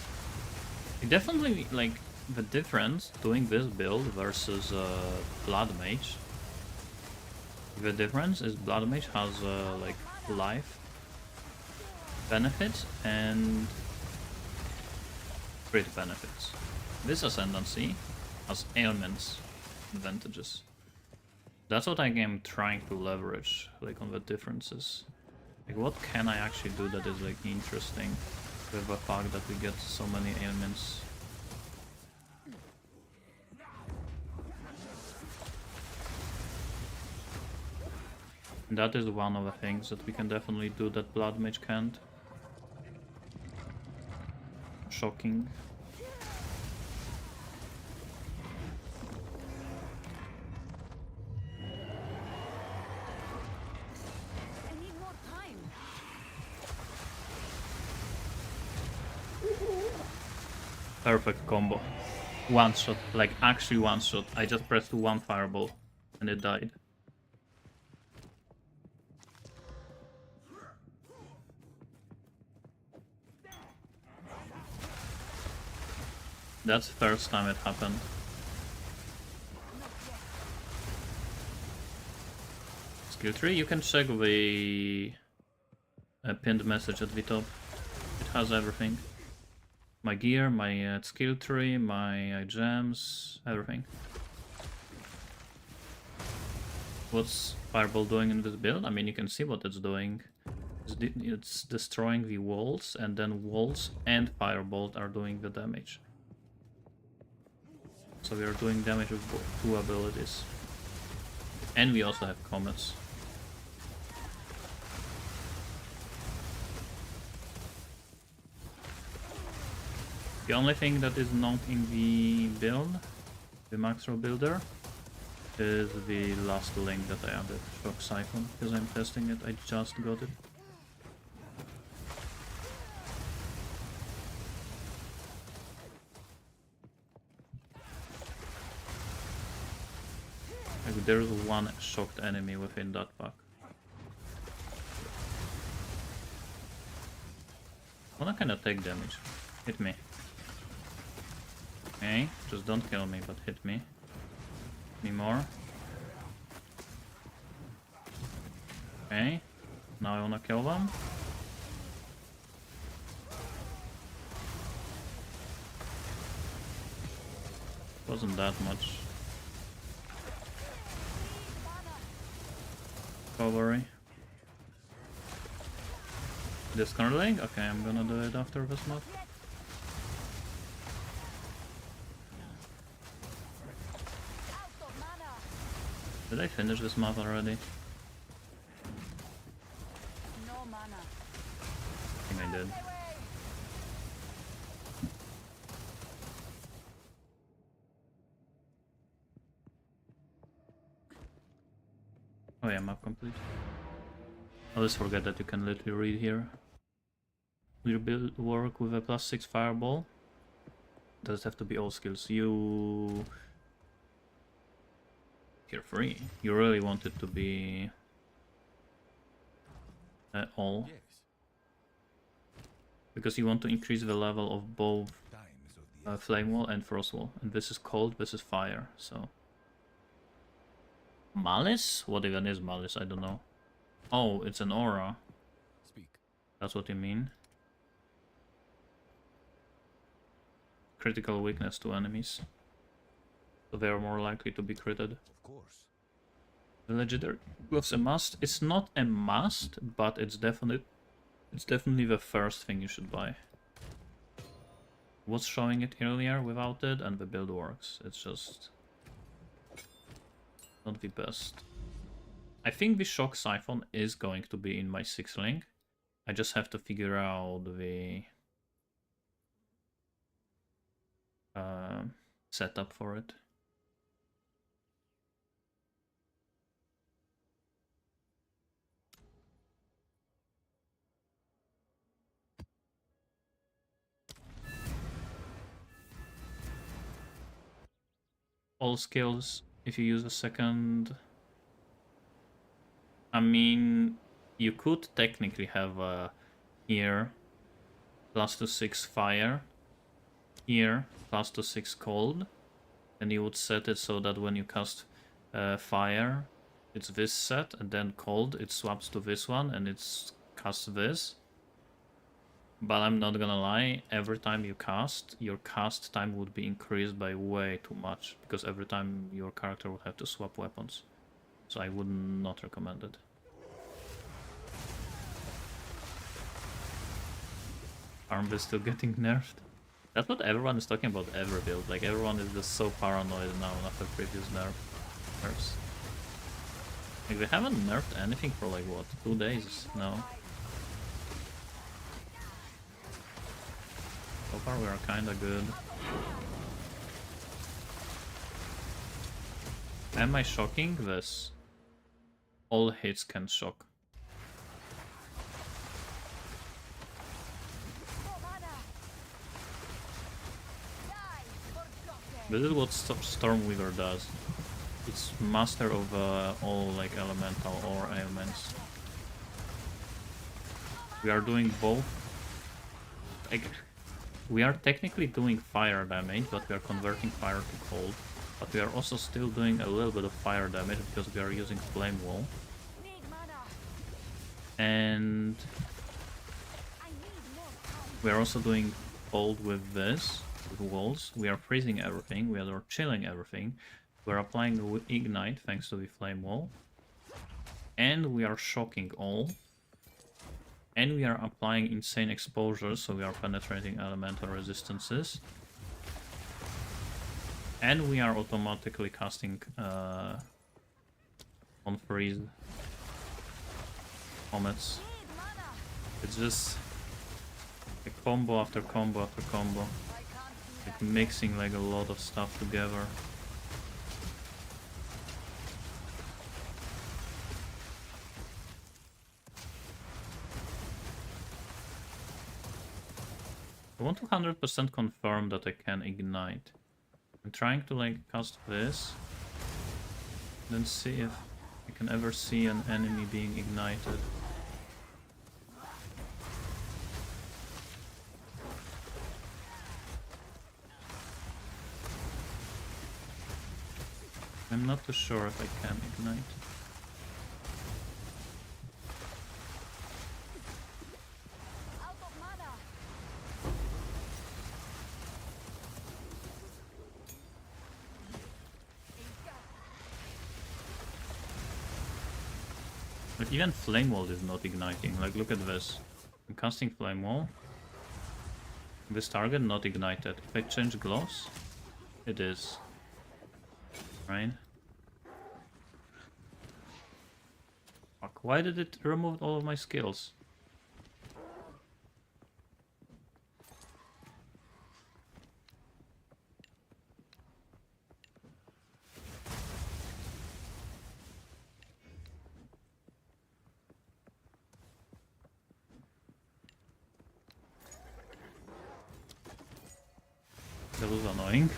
It definitely, like, the difference doing this build versus Blood Mage. The difference is Blood Mage has like life benefits and crit benefits. This Ascendancy has ailments advantages. That's what I am trying to leverage, like, on the differences. Like, what can I actually do that is like interesting with the fact that we get so many ailments? And that is one of the things that we can definitely do that Blood Mage can't. Shocking. I need more time. Perfect combo. One shot, like actually one shot. I just pressed one fireball and it died. That's the first time it happened. Skill tree, you can check the pinned message at the top. It has everything. My gear, my skill tree, my gems, everything. What's Fireball doing in this build? I mean, you can see what it's doing. It's destroying the walls, and then walls and Firebolt are doing the damage. So we are doing damage with two abilities. And we also have comets. The only thing that is not in the build, the macro builder, is the last link that I added, Shock Siphon, because I'm testing it. I just got it. Like, there's one shocked enemy within that pack. Wanna kinda take damage. Hit me. Okay, just don't kill me, but hit me. Hit me more. Okay, now I wanna kill them. Wasn't that much. Don't worry. This curling? Okay, I'm gonna do it after this map. Did I finish this map already? No mana. I think I did. Oh yeah, map complete. Always forget that you can literally read here. Will build work with a +6 fireball? Does it have to be all skills? You're free. You really want it to be all. Yes. Because you want to increase the level of both Time is of the essence. Flame Wall and Frostwall. And this is cold, this is fire, so... Malice? What even is Malice? I don't know. Oh, it's an aura. Speak. That's what you mean. Critical weakness to enemies. So they are more likely to be critted. Of course. The legendary gloves a must. It's not a must, but it's definitely the first thing you should buy. Was showing it earlier without it, and the build works. It's just not the best. I think the Shock Siphon is going to be in my 6th link. I just have to figure out the setup for it. All skills, if you use a second... I mean, you could technically have here +2/6 fire, here +2/6 cold, and you would set it so that when you cast fire, it's this set, and then cold, it swaps to this one, and it's casts this. But I'm not gonna lie, every time you cast, your cast time would be increased by way too much, because every time your character would have to swap weapons. So I would not recommend it. Arm is still getting nerfed. That's what everyone is talking about every build. Like, everyone is just so paranoid now after previous nerfs. Like, they haven't nerfed anything for like, what, 2 days? No. So far we are kinda good. Am I shocking this? All hits can shock. No mana. Die, forgotten. This is what Stormweaver does. It's master of all like elemental or ailments. We are doing both. Like, we are technically doing fire damage, but we are converting fire to cold. But we are also still doing a little bit of fire damage because we are using Flame Wall. Need mana. And I need more time. we are also doing cold with this, with walls. We are freezing everything, we are chilling everything. We're applying Ignite thanks to the Flame Wall. And we are shocking all. And we are applying insane exposure, so we are penetrating elemental resistances. And we are automatically casting on Freeze Comets. Need mana. It's just a combo after combo after combo. I can't do Like that. mixing like a lot of stuff together. I want to 100% confirm that I can ignite. I'm trying to like cast this, then see if I can ever see an enemy being ignited. I'm not too sure if I can ignite. Out of mana. Like even Flame Wall is not igniting. Like look at this. I'm casting Flame Wall. This target not ignited. If I change gloves, it is. Right? Fuck, why did it remove all of my skills? That was annoying.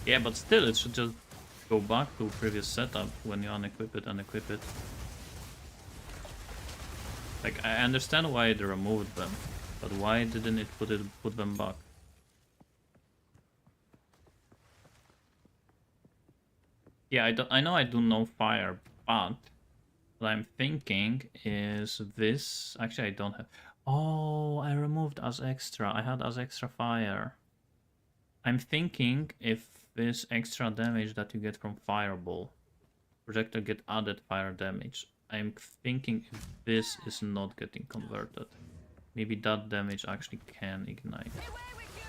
Yeah, but still, it should just go back to previous setup when you unequip it and equip it. Like, I understand why it removed them, but why didn't it put them back? Yeah, I know I do no fire, but what I'm thinking is this. Actually, I don't have. Oh, I removed as extra. I had as extra fire. I'm thinking if this extra damage that you get from Fireball, projector get added fire damage. I'm thinking if this is not getting converted, maybe that damage actually can ignite. Away with you.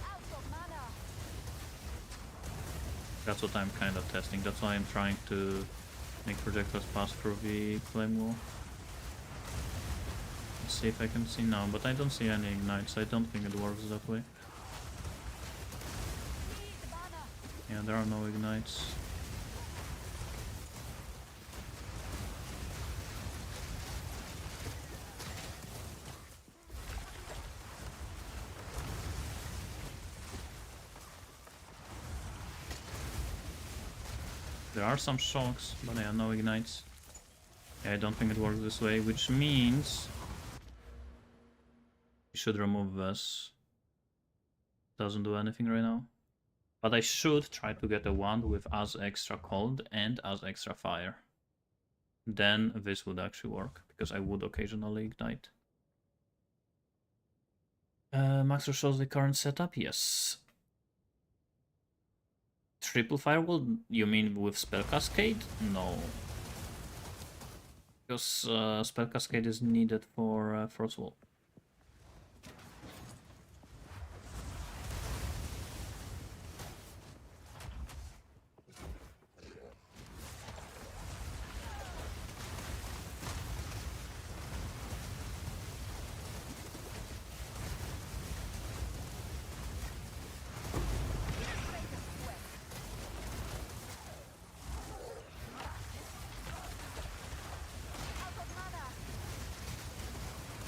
Out of mana. That's what I'm kind of testing. That's why I'm trying to make projectors pass through the flame wall. Let's see if I can see now, but I don't see any ignites. I don't think it works that way. Need mana. Yeah, there are no ignites. There are some shocks, but yeah, no ignites. Yeah, I don't think it works this way, which means we should remove this. Doesn't do anything right now. But I should try to get a wand with as extra cold and as extra fire. Then this would actually work, because I would occasionally ignite. Maxor shows the current setup? Yes. Triple Firewall? You mean with Spell Cascade? No. Because Spell Cascade is needed for Frostwall. Out of mana.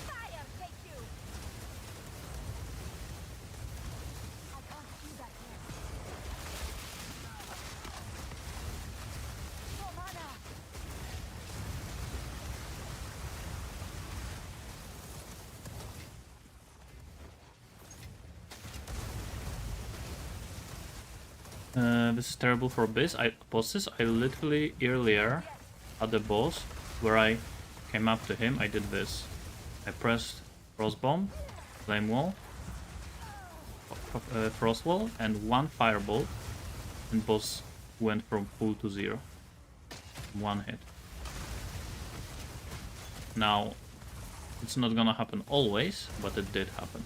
Fire, take you. I can't do that yet. No mana. This is terrible for bosses. I literally earlier at the boss where I came up to him, I did this. I pressed Frostbomb, Flame Wall, Frostwall, and one Firebolt, and boss went from full to 0. One hit. Now, it's not gonna happen always, but it did happen.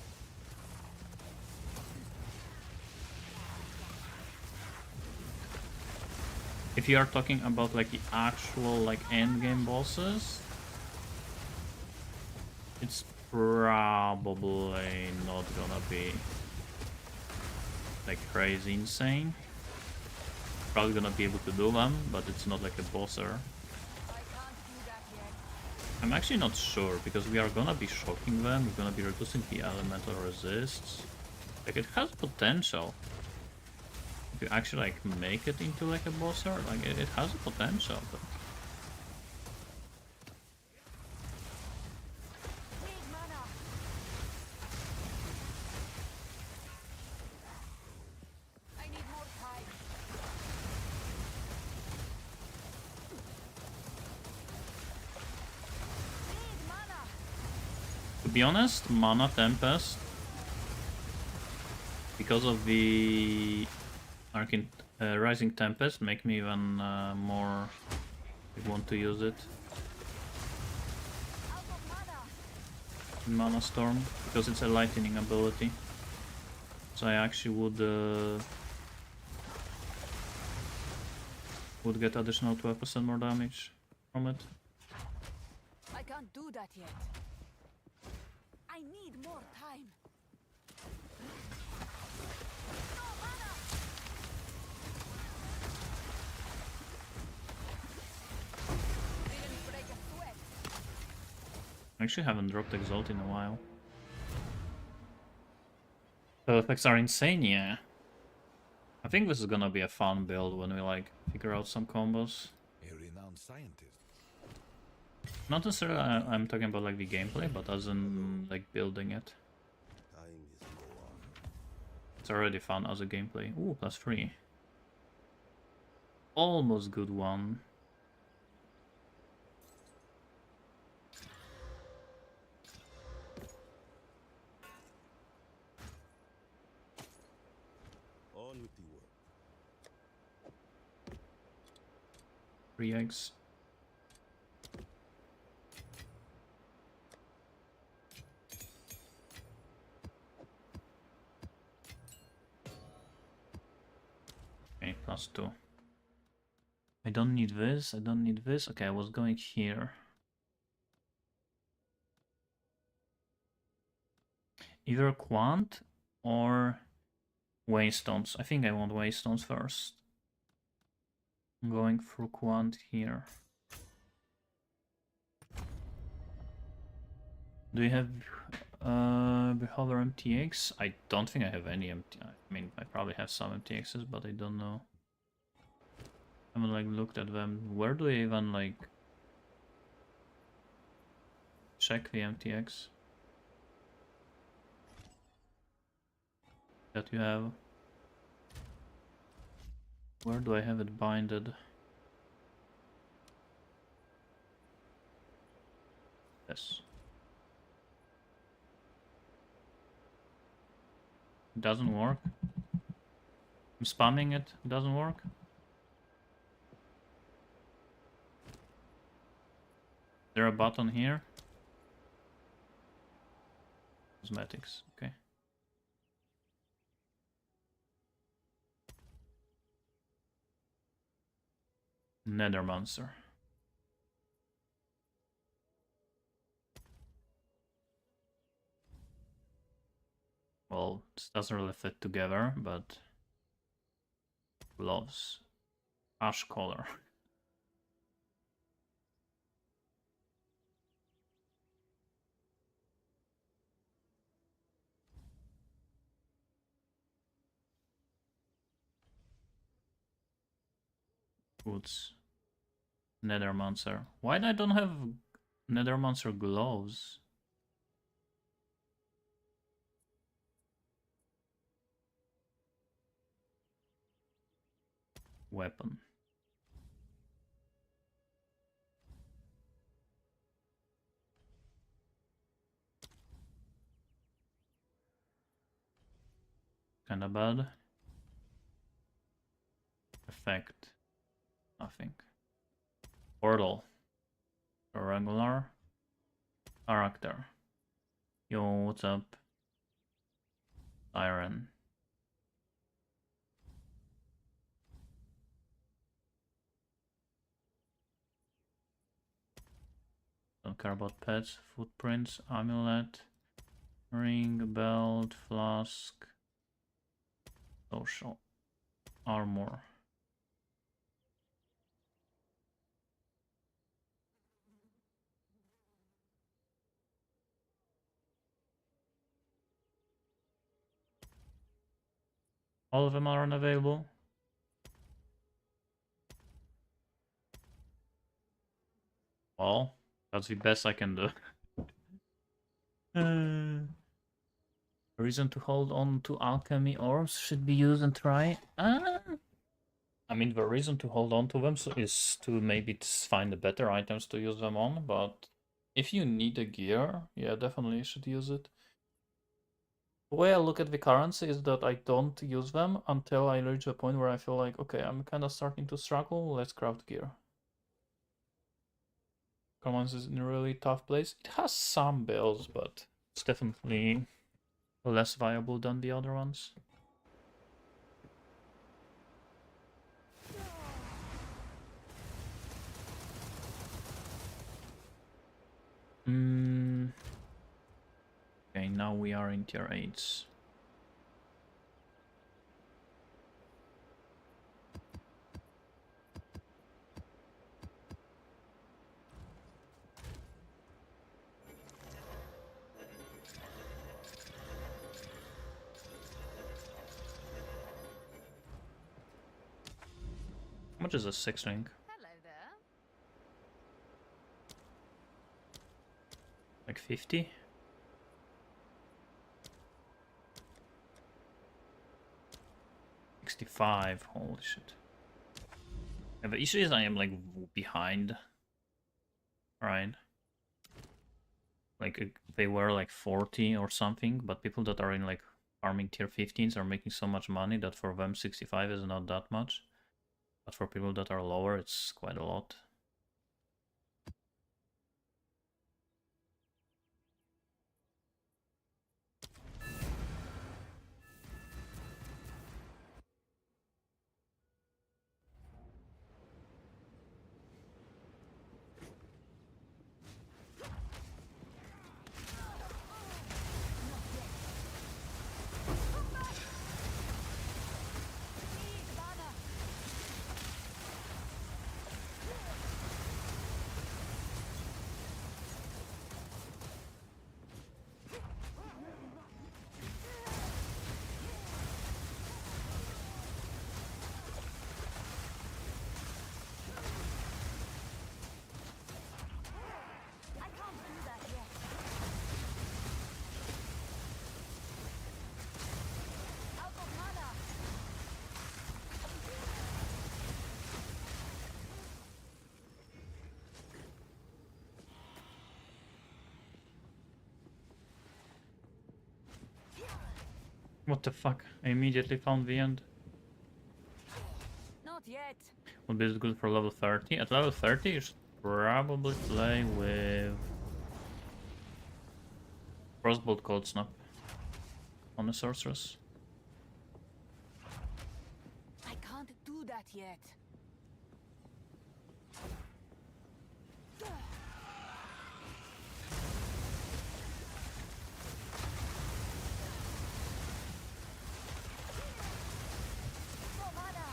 If you are talking about like the actual like endgame bosses, it's probably not gonna be like crazy insane. Probably gonna be able to do them, but it's not like a bosser. I can't do that yet. I'm actually not sure, because we are gonna be shocking them, we're gonna be reducing the elemental resists. Like, it has potential. If you actually, like, make it into, like, a bosser, like, it has a potential, but... Need mana. I need more time. Need mana. To be honest, Mana Tempest, because of the Arcane Rising Tempest, make me even more want to use it Out of mana. in Mana Storm, because it's a lightning ability. So I actually would get additional 12% more damage from it. I can't do that yet. I need more time. No mana. Didn't break a sweat. I actually haven't dropped Exalt in a while. The effects are insane, yeah. I think this is gonna be a fun build when we like figure out some combos. A renowned scientist. Not necessarily I'm talking about like the gameplay, but as in like building it. Time is low on. It's already fun as a gameplay. Ooh, +3. Almost good one. On with the work. 3 eggs. Okay, +2. I don't need this, I don't need this. Okay, I was going here. Either Quant or Waystones. I think I want Waystones first. I'm going for Quant here. Do you have Beholder MTX? I don't think I have any MT. I mean, I probably have some MTXs, but I don't know. I haven't like looked at them. Where do I even like check the MTX that you have? Where do I have it binded? Yes. It doesn't work. I'm spamming it. It doesn't work. Is there a button here? Cosmetics. Okay. Nether Monster. Well, this doesn't really fit together, but gloves. Ash color. Boots. Nether Monster. Why I don't have Nether Monster gloves? Weapon. Kinda bad. Effect. Nothing. Portal. A regular. Character. Yo, what's up? Siren. Don't care about pets. Footprints. Amulet. Ring. Belt. Flask. Social. Armor. All of them are unavailable. Well, that's the best I can do. A reason to hold on to alchemy orbs should be used and try. I mean, the reason to hold on to them is to maybe find the better items to use them on, but if you need a gear, yeah, definitely you should use it. The way I look at the currency is that I don't use them until I reach a point where I feel like, okay, I'm kind of starting to struggle, let's craft gear. Commons is in a really tough place. It has some builds, but it's definitely less viable than the other ones. Okay, now we are in tier 8s. How much is a 6 ring? Hello there. Like 50? $65, holy shit. Yeah, the issue is I am like behind. Right? Like they were like 40 or something, but people that are in like farming tier 15s are making so much money that for them 65 is not that much. But for people that are lower, it's quite a lot. I can't do that yet. Out of mana. What the fuck? I immediately found the end. Not yet. Would be good for level 30. At level 30, you should probably play with Frostbolt Cold Snap on a sorceress. I can't do that yet. No mana.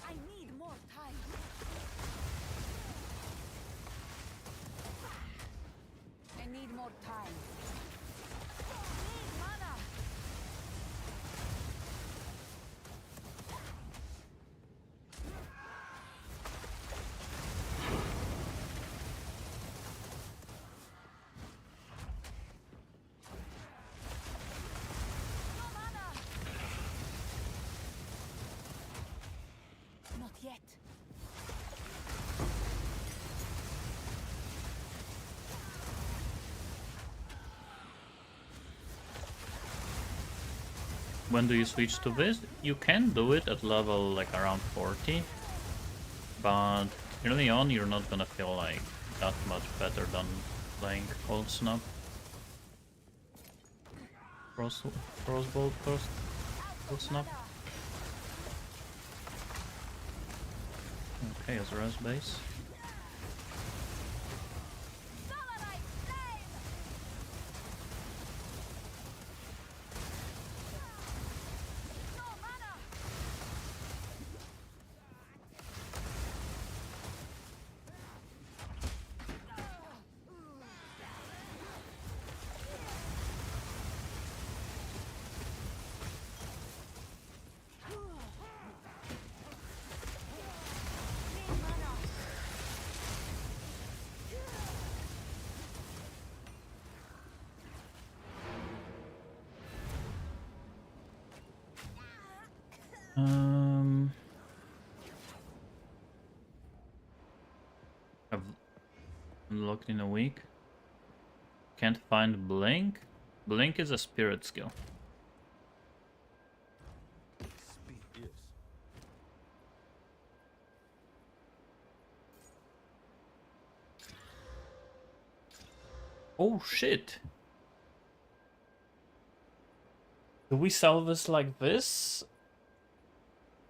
I need more time. I need more time. Need mana. No mana. Not yet. When do you switch to this? You can do it at level like around 40, but early on you're not gonna feel like that much better than playing Cold Snap. Crossbow, Cold Snap. Okay, as res base. Starlight flame. No mana. I've unlocked in a week. Can't find Blink. Blink is a spirit skill. Speed. Yes. Oh shit! Do we sell this like this?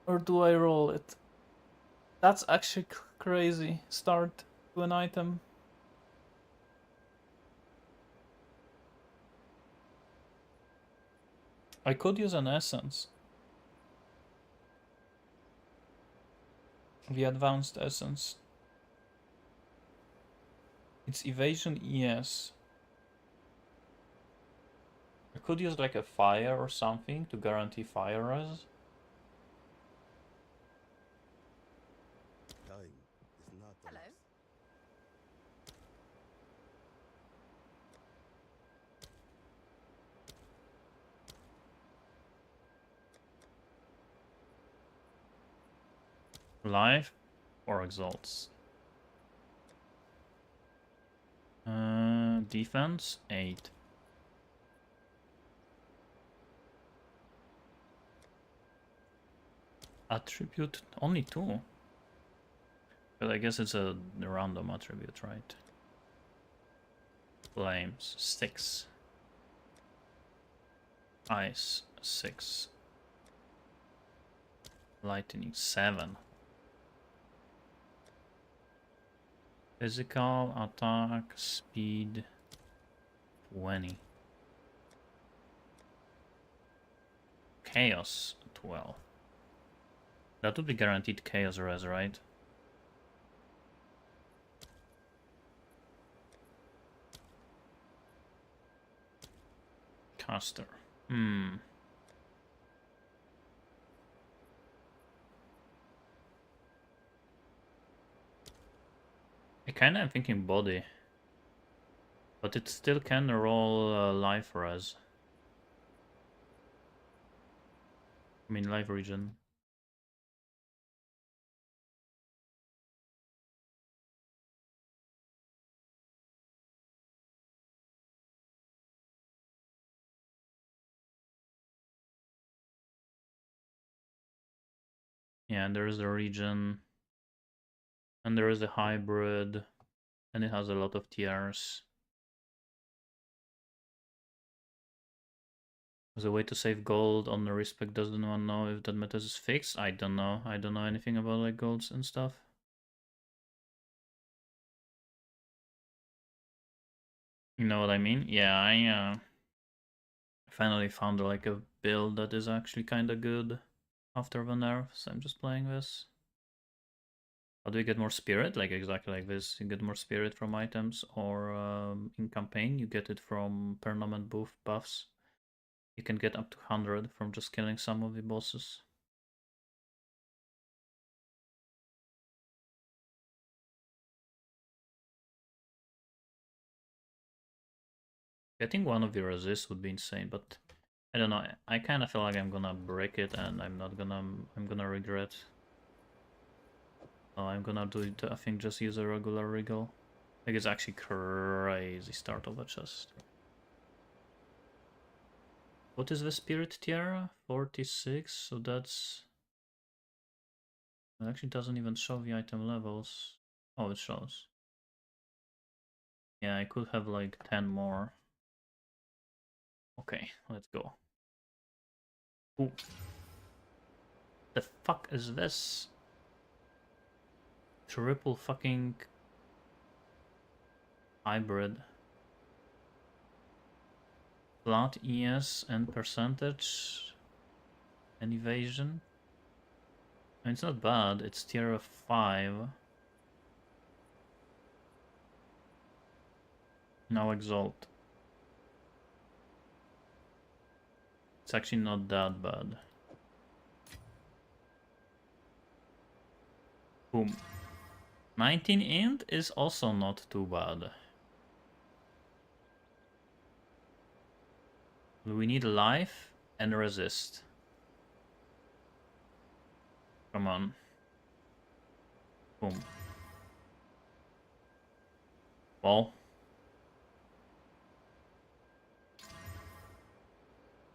Or do I roll it? That's actually crazy. Start to an item. I could use an essence. The advanced essence. It's evasion, yes. I could use like a fire or something to guarantee fire res. Time is not on Hello. our side. Life or exalts. Defense 8. Attribute only 2. But I guess it's a random attribute, right? Flames 6. Ice 6. Lightning 7. Physical attack speed 20. Chaos 12. That would be guaranteed chaos res, right? Caster. I kinda am thinking body. But it still can roll life res. I mean life region. Yeah, and there is a region. And there is a hybrid. And it has a lot of tiers. There's a way to save gold on the respec. Does anyone know if that meta is fixed? I don't know. I don't know anything about like golds and stuff. You know what I mean? Yeah, I finally found like a build that is actually kind of good after the nerf, so I'm just playing this. How do you get more spirit? Like exactly like this. You get more spirit from items, or in campaign you get it from permanent buffs. You can get up to 100 from just killing some of the bosses. Getting one of the resists would be insane, but I don't know. I kind of feel like I'm gonna break it, and I'm gonna regret. Oh, I'm gonna do it. I think just use a regular wriggle. Like it's actually crazy start of a chest. What is the spirit tiara? 46. So that's. It actually doesn't even show the item levels. Oh, it shows. Yeah, I could have like 10 more. Okay, let's go. Ooh. The fuck is this? Triple fucking hybrid. Flat ES and percentage and evasion. I mean, it's not bad. It's tier of 5. Now exalt. It's actually not that bad. Boom. 19 int is also not too bad. We need life and resist. Come on. Boom. Well.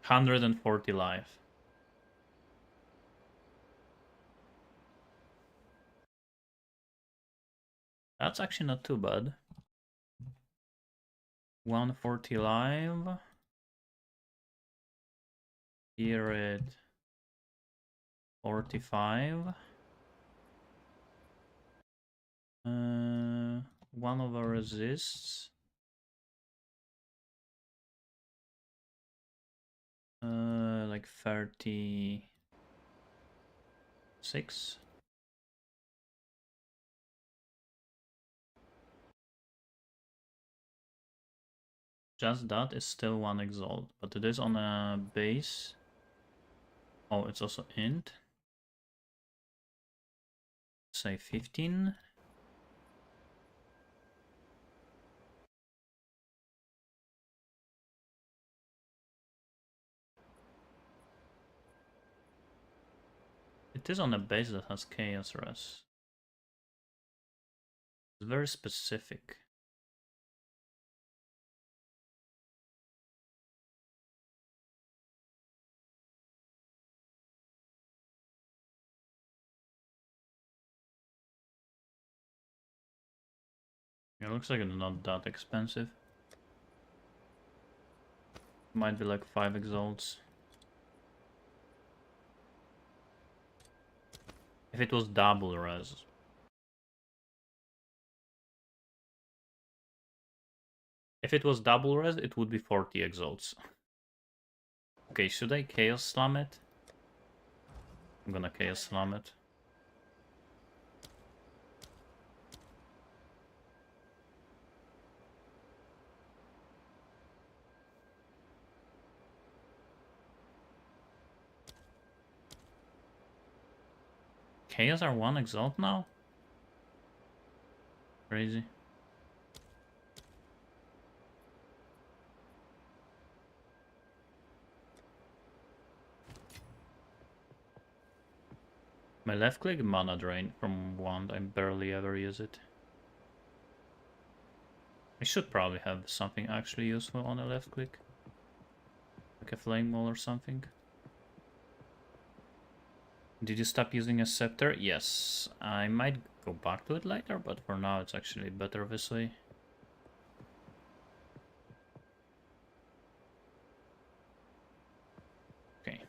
140 life. That's actually not too bad. 140 live. Here at 45. 1 over resists. Like 36. Just that is still 1 exalt, but it is on a base. Oh, it's also int. Say 15. It is on a base that has chaos res. It's very specific. It looks like it's not that expensive. Might be like 5 exalts. If it was double res. If it was double res, it would be 40 exalts. Okay, should I chaos slam it? I'm gonna chaos slam it. Chaos are 1 exalt now? Crazy. My left click mana drain from wand, I barely ever use it. I should probably have something actually useful on a left click. Like a flame wall or something. Did you stop using a scepter? Yes. I might go back to it later, but for now it's actually better this way. Okay.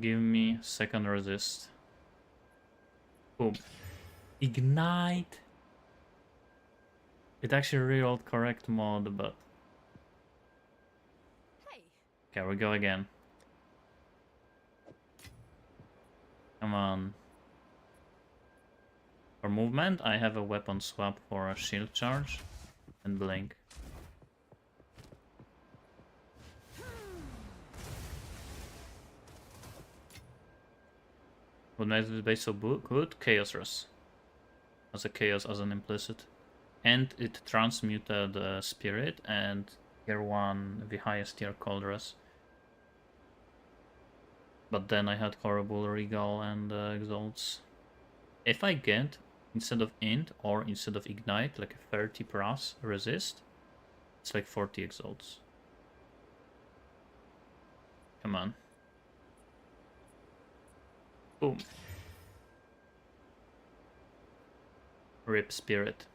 Give me second resist. Boom. Ignite! It actually rerolled correct mode, but... Hey, Okay, we go again. Come on. For movement, I have a weapon swap for a shield charge and blink. What makes this base so good? Chaos Res. As a chaos as an implicit. And it transmuted spirit and tier 1, the highest tier cold res. But then I had horrible regal and exalts. If I get instead of int or instead of ignite like a 30 plus resist, it's like 40 exalts. Come on. Boom. Rip spirit.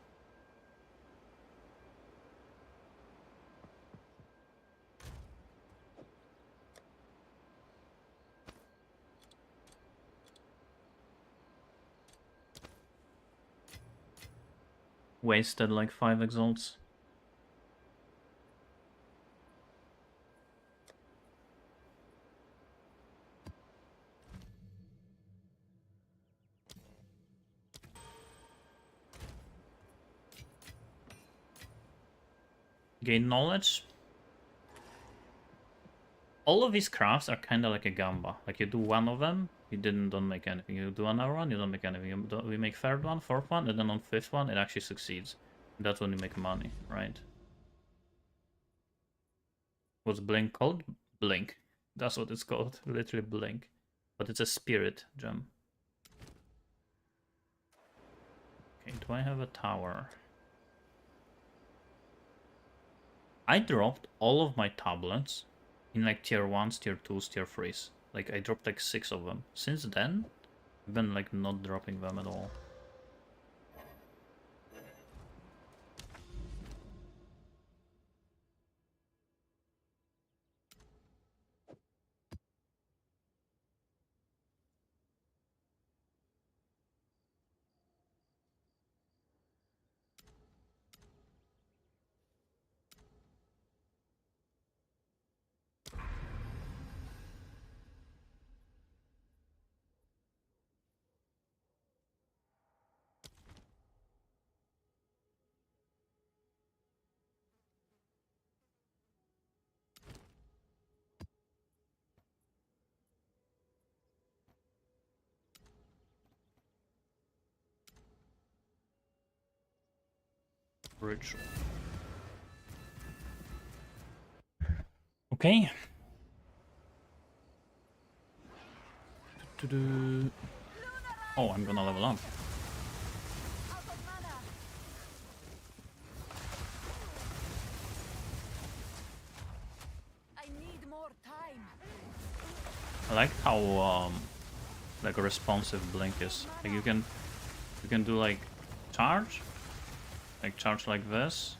Wasted like 5 exalts. Gain knowledge. All of these crafts are kind of like a gamba. Like you do one of them, you don't make anything. You do another one, you don't make anything. We make third one, fourth one, and then on fifth one, it actually succeeds. That's when you make money, right? What's Blink called? Blink. That's what it's called. Literally Blink. But it's a spirit gem. Okay, do I have a tower? I dropped all of my tablets in like tier 1s, tier 2s, tier 3s. Like I dropped like 6 of them. Since then, I've been like not dropping them at all. Bridge. Okay. Oh, I'm gonna level up. Out of mana. I need more time. I like how like responsive blink is. Like you can do like charge like this,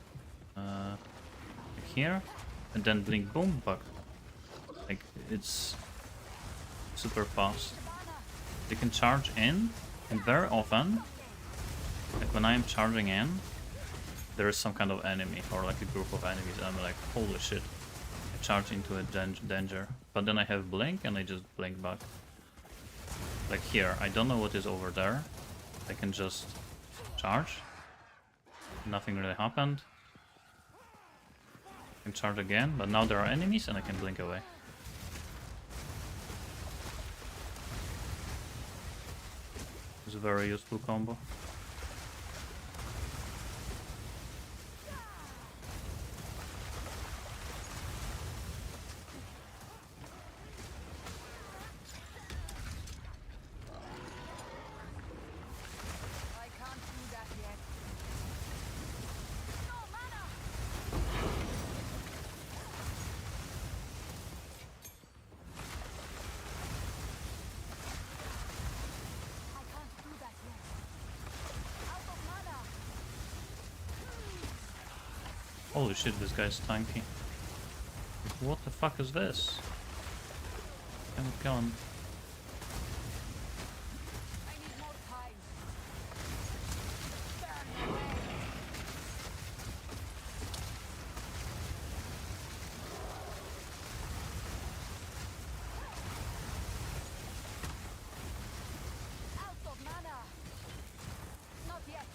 like here, and then blink boom, but like it's super fast. You can charge in, and very often, like when I'm charging in, there is some kind of enemy or like a group of enemies, and I'm like, holy shit, I charge into a danger. But then I have blink, and I just blink back. Like here, I don't know what is over there. I can just charge. Nothing really happened. I can charge again, but now there are enemies and I can blink away. It's a very useful combo. I can't do that yet. No mana. I can't do that yet. Out of mana. Holy shit, this guy's tanky. What the fuck is this? I'm gone. I need more time. Burn away. Out of mana. Not yet.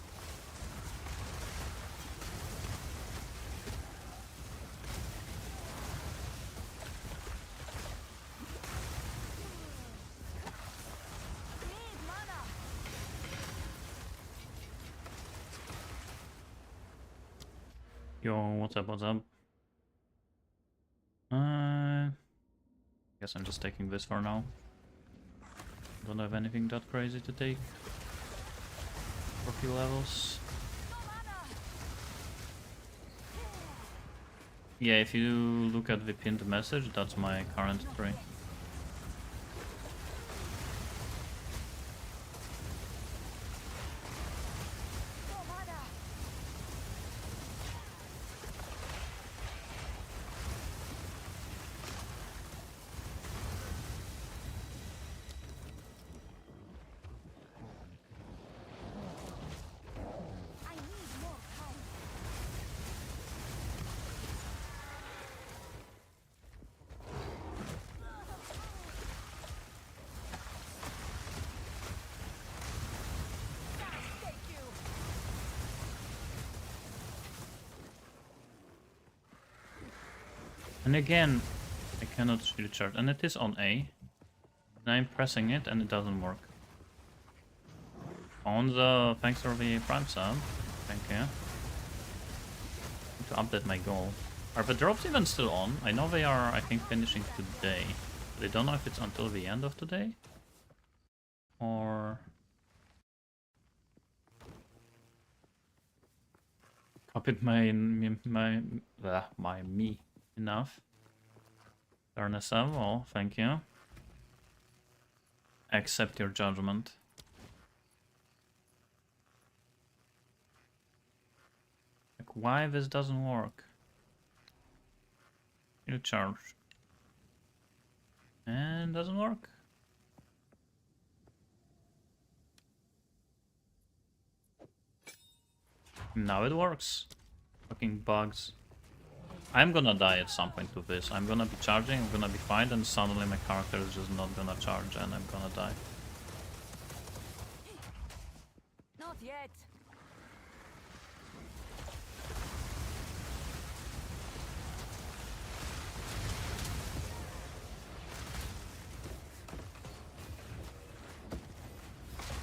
Need mana. Yo, what's up, what's up? Guess I'm just taking this for now. Don't have anything that crazy to take for a few levels. No mana. Yeah, if you look at the pinned message, that's my current tree. No mana. I need more time. Thank you. And again, I cannot shield charge, and it is on A. And I'm pressing it and it doesn't work. On the thanks for the prime sub. Thank you. Need to update my goal. Are the drops even still on? I know they are, I think, finishing today. But I don't know if it's until the end of today. Or Copied my me enough. Turn a 7, well, thank you. Accept your judgment. Like, why this doesn't work? You charge. And doesn't work. Now it works. Fucking bugs. I'm gonna die at some point to this. I'm gonna be charging, I'm gonna be fine, and suddenly my character is just not gonna charge and I'm gonna die. Not yet.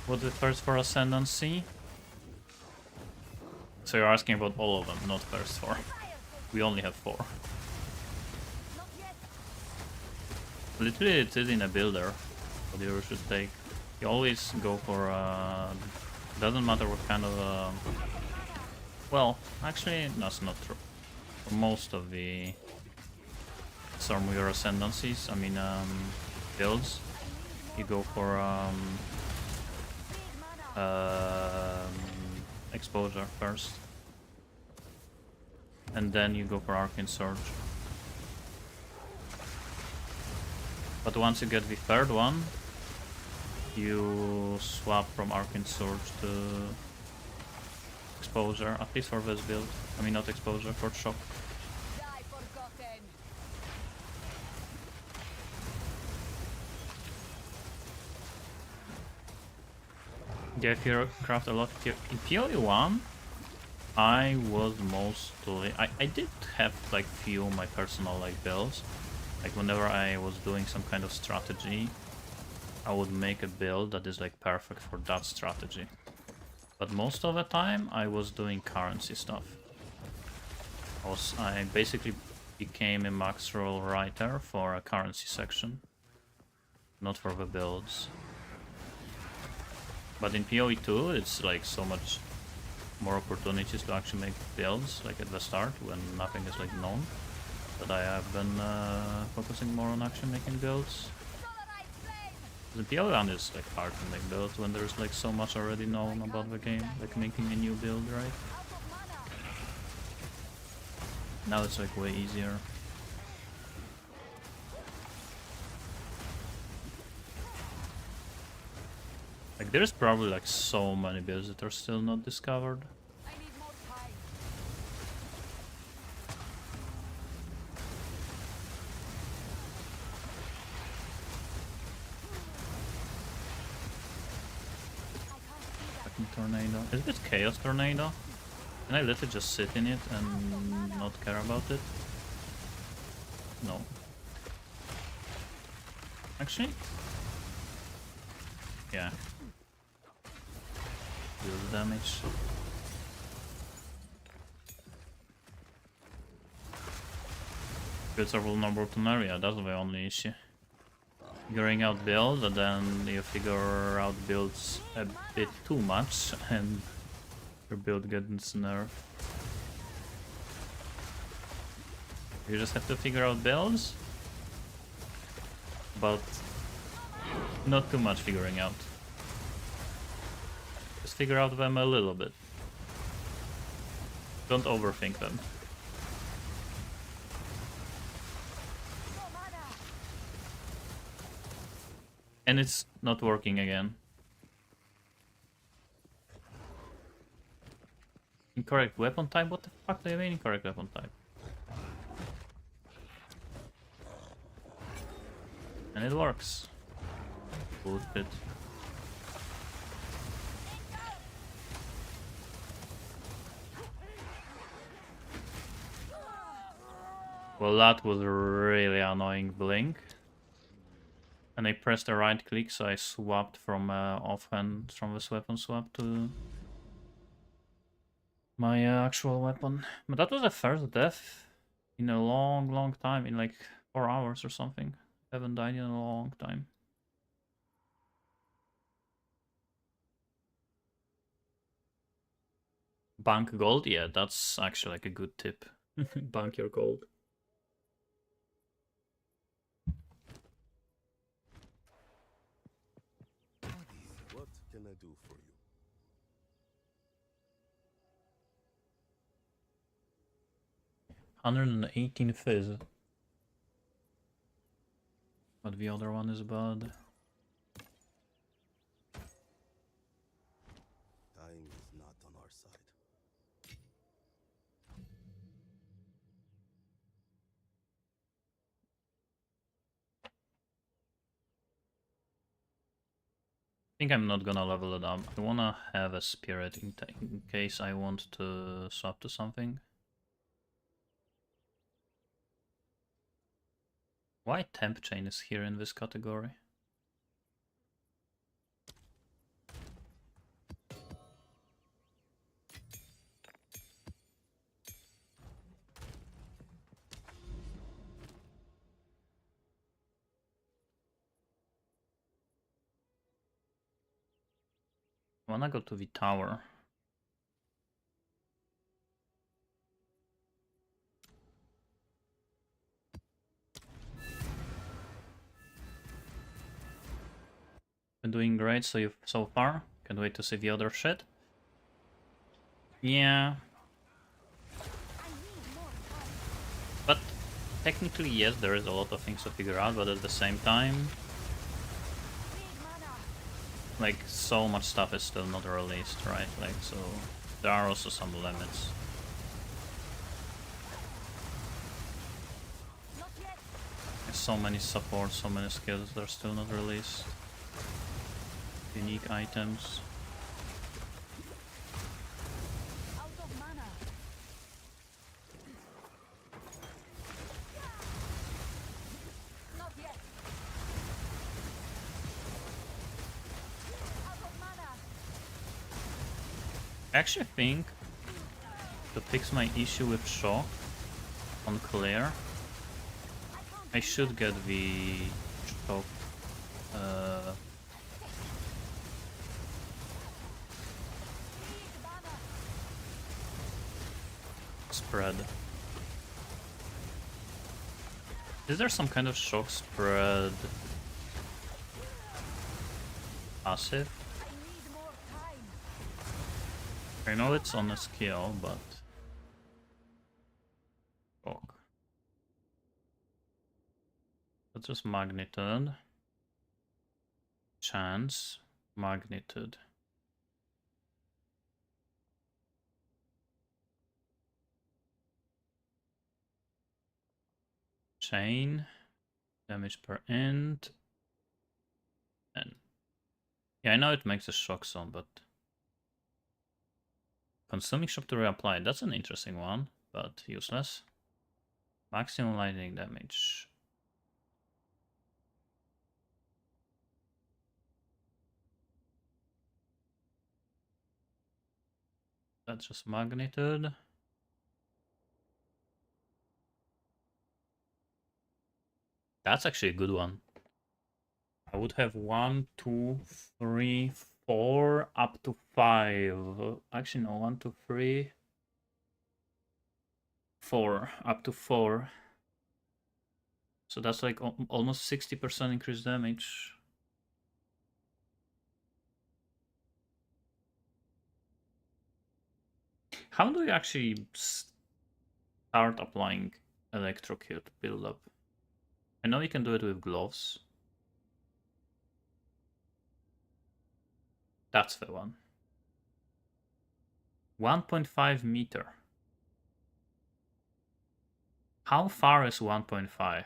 What's the first for Ascendancy? So you're asking about all of them, not first 4. We only have 4. Not yet. Literally, it is in a builder. What you should take. You always go for. Doesn't matter what kind of. Well, actually, that's not true. For most of the Stormweaver Ascendancies, I mean, builds, you go for exposure first, and then you go for Arcane Surge. But once you get the third one, you swap from Arcane Surge to exposure, at least for this build. I mean, not exposure, for shock. Die forgotten. Yeah, Theorycraft a lot. In PoE 1, I was mostly... I did have like few my personal like builds. Like whenever I was doing some kind of strategy, I would make a build that is like perfect for that strategy. But most of the time I was doing currency stuff. I basically became a max roll writer for a currency section, not for the builds. But in PoE 2, it's like so much more opportunities to actually make builds, like at the start when nothing is like known, that I have been focusing more on actually making builds. The PoE 1 is like hard to make builds when there's like so much already known about the game, like making a new build, right? Now it's like way easier. Like there's probably like so many builds that are still not discovered. I need more time. Fucking tornado. Is this Chaos Tornado? Can I literally just sit in it and not care about it? No. Actually? Yeah. Deal the damage. Builds are vulnerable to area, that's the only issue. Figuring out builds, and then you figure out builds a bit too much, and your build gets nerfed. You just have to figure out builds, but not too much figuring out. Just figure out them a little bit. Don't overthink them. And it's not working again. Incorrect weapon type? What the fuck do you mean incorrect weapon type? And it works. Bullshit. Well, that was a really annoying blink. And I pressed the right click, so I swapped from offhand from this weapon swap to my actual weapon. But that was the first death in a long time, in like 4 hours or something. I haven't died in a long time. Bank gold? Yeah, that's actually like a good tip. Bank your gold. What can I do for you? $118 fizz. But the other one is bad. Time is not on our side. I think I'm not gonna level it up. I wanna have a spirit in case I want to swap to something. Why temp chain is here in this category? I wanna go to the tower. Been doing great so far. Can't wait to see the other shit. Yeah. But technically, yes, there is a lot of things to figure out, but at the same time, like, so much stuff is still not released, right? Like, so there are also some limits. There's so many supports, so many skills that are still not released. Unique items. I actually think to fix my issue with shock on Claire, I should get the shock spread. Is there some kind of shock spread passive? I know it's on a skill, but shock. That's just magnitude. Chance, magnitude. Chain, damage per end. And yeah, I know it makes a shock zone, but consuming shock to reapply, that's an interesting one, but useless. Maximum lightning damage. That's just magnitude. That's actually a good one. I would have 1, 2, 3, 4, up to 5. Actually, no, 1, 2, 3, 4, up to 4. So that's like almost 60% increased damage. How do you actually start applying electrocute build-up? I know you can do it with gloves. That's the one. 1.5 meter. How far is 1.5?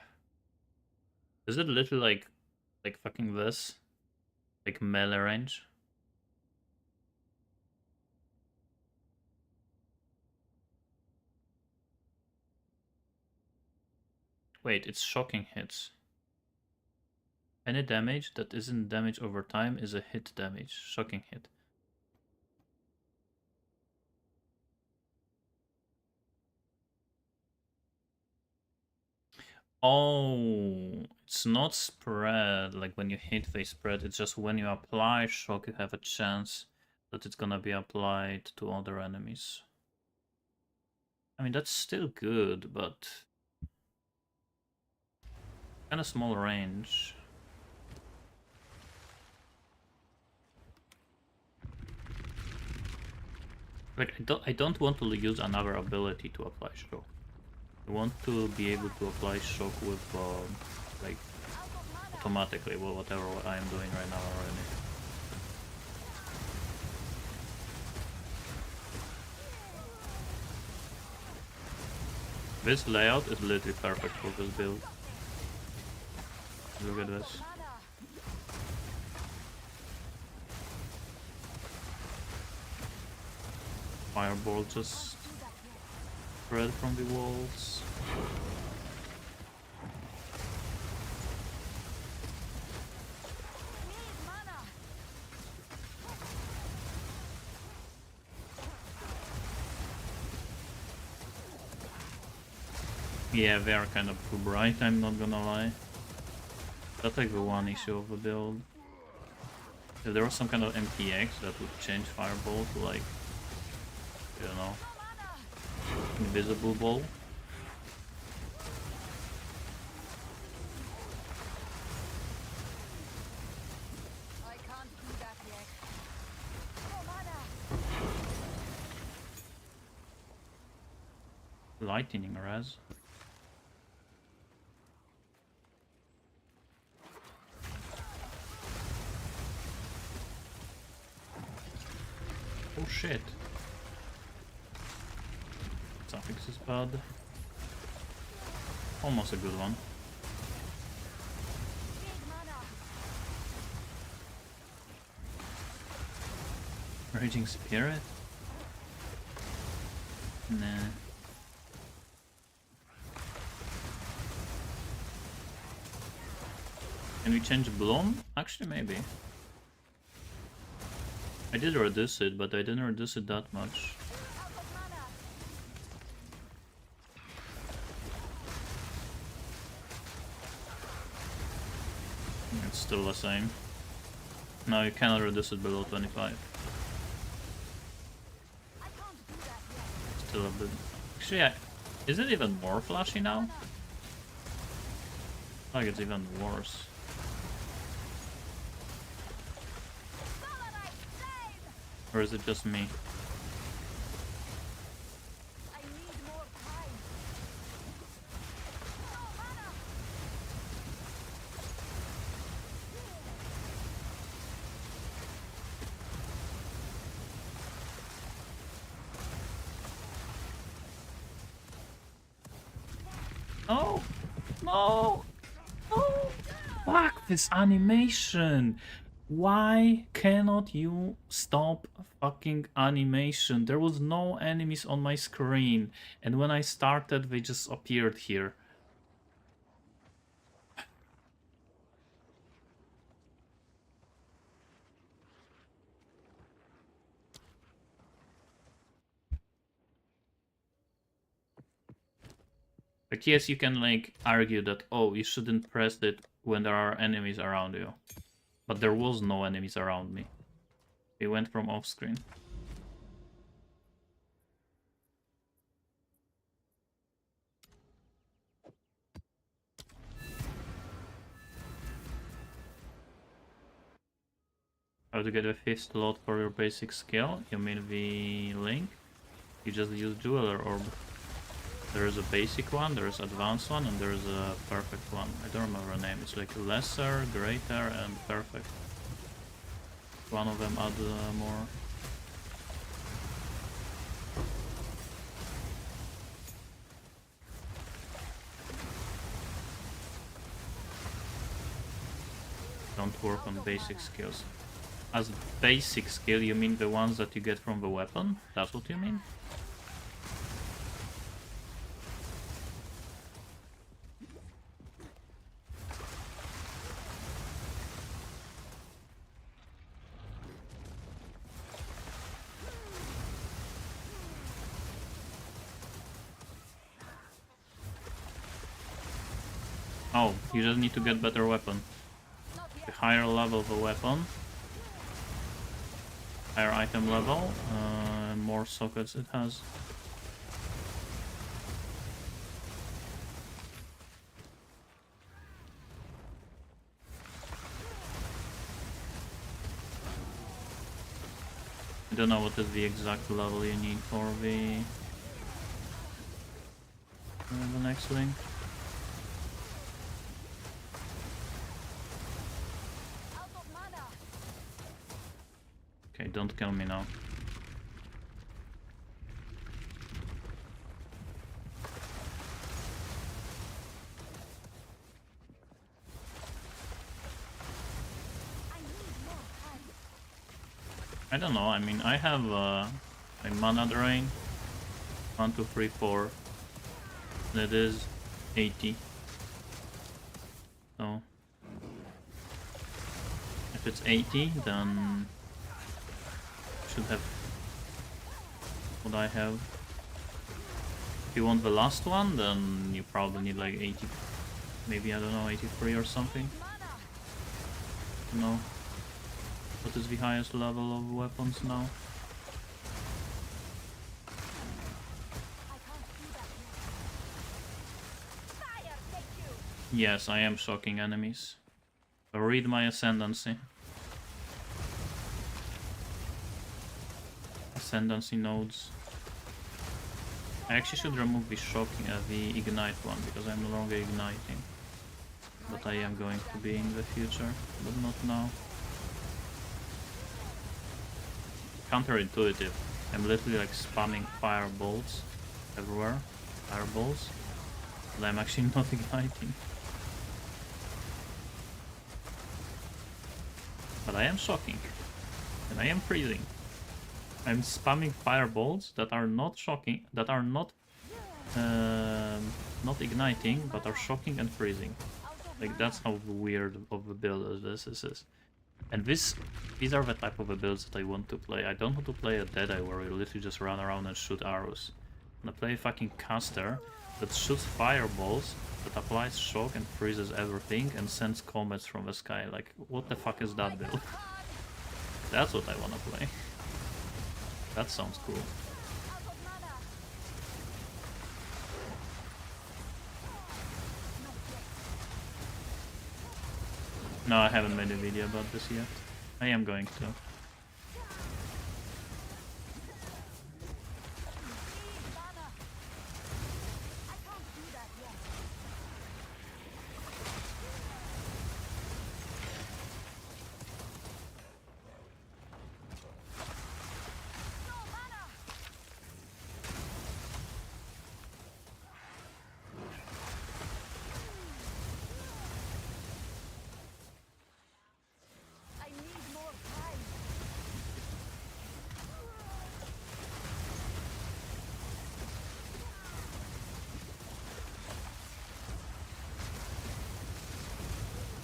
Is it literally like fucking this? Like melee range? Wait, it's shocking hits. Any damage that isn't damage over time is a hit damage. Shocking hit. Oh, it's not spread. Like when you hit, they spread. It's just when you apply shock, you have a chance that it's gonna be applied to other enemies. I mean, that's still good, but kind of small range. Like, I don't want to use another ability to apply shock. I want to be able to apply shock with, like, automatically, well, whatever I am doing right now already. This layout is literally perfect for this build. Look at this. Fireball just spread from the walls. Yeah, they are kind of too bright, I'm not gonna lie. That's like the one issue of the build. If there was some kind of MPX that would change Fireball to, like, I don't know, invisible ball. I can't do that yet. No mana. Lightning res. Oh shit. Suffix is bad. Almost a good one. Big mana. Raging Spirit? Nah. Can we change Bloom? Actually, maybe. I did reduce it, but I didn't reduce it that much. Out of mana. It's still the same. No, you cannot reduce it below 25. I can't do that yet. Still a bit. Actually, is it even more flashy now? Like it's even worse. Solarite flame. Or is it just me? I need more time. No mana. Oh! No! No! Fuck this animation! Why cannot you stop fucking animation? There was no enemies on my screen, and when I started, they just appeared here. Like, yes, you can, like, argue that, oh, you shouldn't press it when there are enemies around you. But there was no enemies around me. They went from off screen. How to get a 5th slot for your basic skill? You mean the link? You just use Jeweler Orb. There is a basic one, there is advanced one, and there is a perfect one. I don't remember the name. It's like lesser, greater, and perfect. One of them add more. Don't work on basic skills. As basic skill, you mean the ones that you get from the weapon? That's what you mean? Oh, you just need to get better weapon. Not The yet. higher level the weapon, higher item level, more sockets it has. I don't know what is the exact level you need for the next link. Out of mana. Okay, don't kill me now. I need more time. I don't know, I mean, I have a mana drain. 1, 2, 3, 4. That is 80. So, if it's 80, then should have what I have. If you want the last one, then you probably need like 80, maybe, I don't know, 83 or something. Mana. I don't know. What is the highest level of weapons now? I can't do that yet. Fire, take you. Yes, I am shocking enemies. Read my ascendancy. Ascendancy nodes. I actually should remove the shocking, the ignite one, because I'm no longer igniting. But I am going to be in the future, but not now. Counterintuitive. I'm literally like spamming fireballs everywhere. Fireballs. But I'm actually not igniting. But I am shocking. And I am freezing. I'm spamming fireballs that are not shocking, that are not igniting, but are shocking and freezing. Like, that's how weird of a build this is. And these are the type of builds that I want to play. I don't want to play a Deadeye where you literally just run around and shoot arrows. I want to play a fucking caster that shoots fireballs, that applies shock and freezes everything, and sends comets from the sky. Like, what the fuck is that build? That's what I want to play. That sounds cool. Out of mana. No, I haven't made a video about this yet. I am going to. Need mana. I can't do that yet. No mana. I need more time.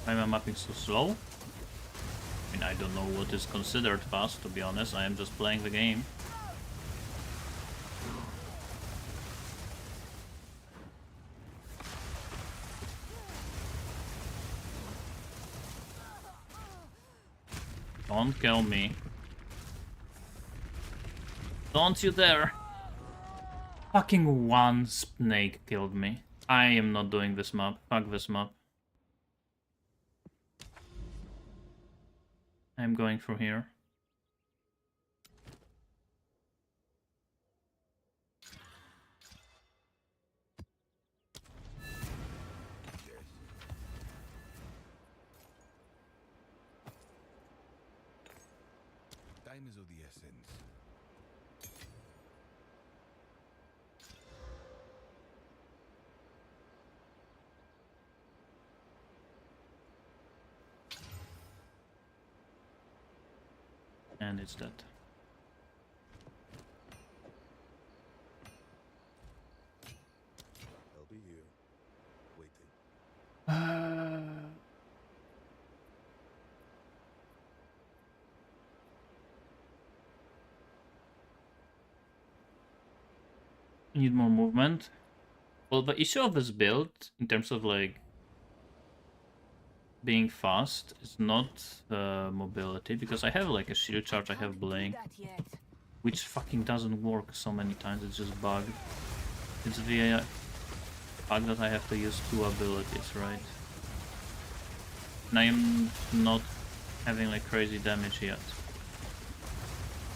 Why am I mapping so slow? I mean, I don't know what is considered fast, to be honest. I am just playing the game. Don't kill me. Don't you dare! Fucking one snake killed me. I am not doing this map. Fuck this map. I'm going through here. Time is of the essence. And it's dead. I'll be here, waiting. Need more movement. Well, the issue of this build, in terms of like being fast, is not mobility, because I have like a shield charge, I have Can't do blink, that yet. which fucking doesn't work so many times. It's just bugged. It's the fact that I have to use 2 abilities, right? And I am not having like crazy damage yet.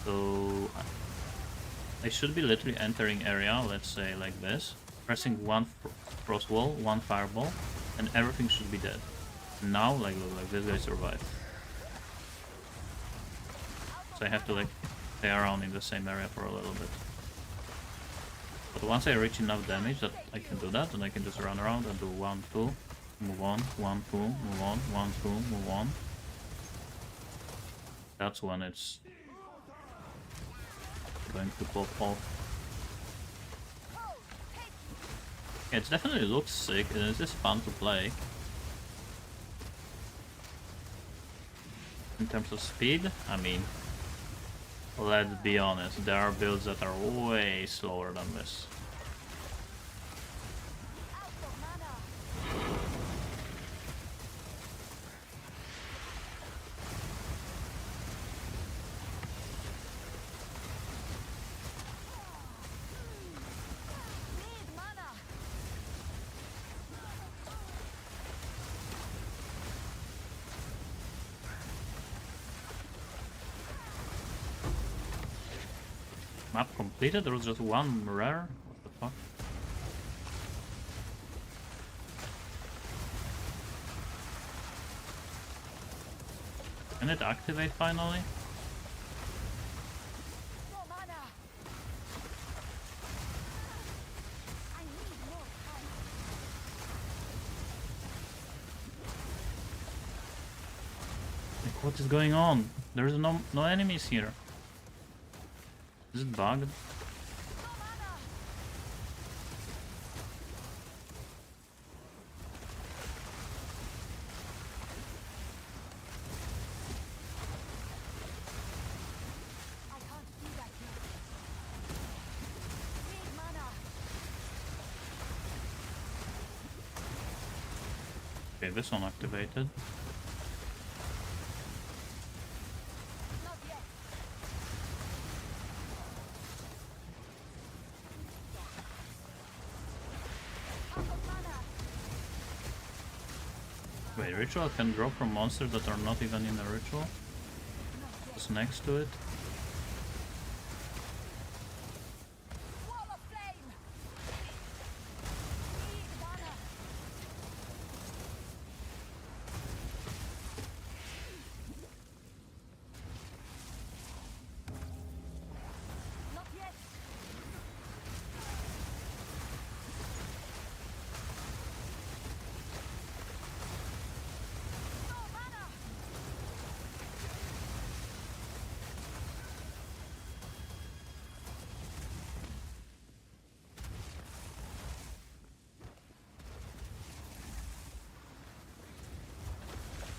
So I should be literally entering area, let's say like this, pressing one Frostwall, one Fireball, and everything should be dead. Now, like, look, like this guy survived. So I have to like stay around in the same area for a little bit. But once I reach enough damage that I can do that, then I can just run around and do 1, 2, move on, 1, 2, move on, 1, 2, move on. That's when it's going to pop off. Yeah, it definitely looks sick and it's just fun to play. In terms of speed, I mean, let's be honest, there are builds that are way slower than this. Map completed? There was just one rare? What the fuck? Can it activate finally? Like, what is going on? There's no enemies here. Is it bugged? Okay, this one activated. Wait, ritual can drop from monsters that are not even in the ritual? Just next to it?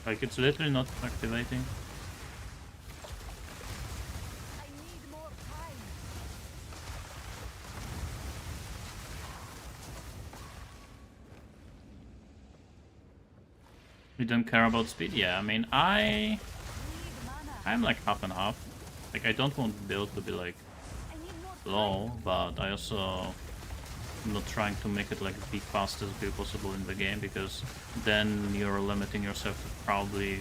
Like, it's literally not activating. You don't care about speed? Yeah, I mean, I'm like half and half. Like, I don't want the build to be like low, but I also am not trying to make it like the fastest build possible in the game, because then you're limiting yourself to probably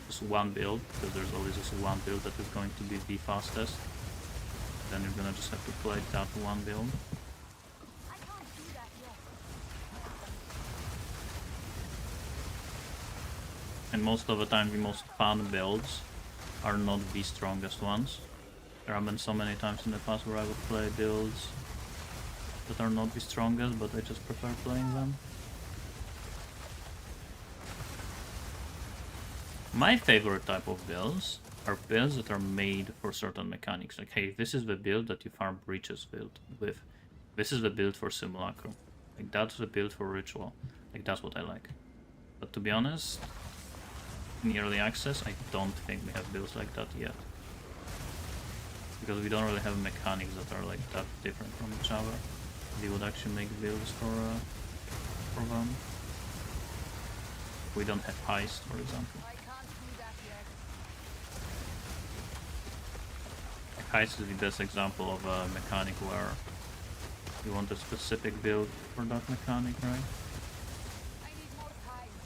just one build, because there's always just one build that is going to be the fastest. Then you're gonna just have to play that one build. And most of the time the most fun builds are not the strongest ones. There have been so many times in the past where I would play builds that are not the strongest, but I just prefer playing them. My favorite type of builds are builds that are made for certain mechanics. Like, hey, this is the build that you farm breaches with. This is the build for Simulacrum. Like, that's the build for Ritual. Like, that's what I like. But to be honest, in early access, I don't think we have builds like that yet. Because we don't really have mechanics that are like that different from each other. We would actually make builds for them. We don't have heist, for example. Heist is the best example of a mechanic where you want a specific build for that mechanic, right?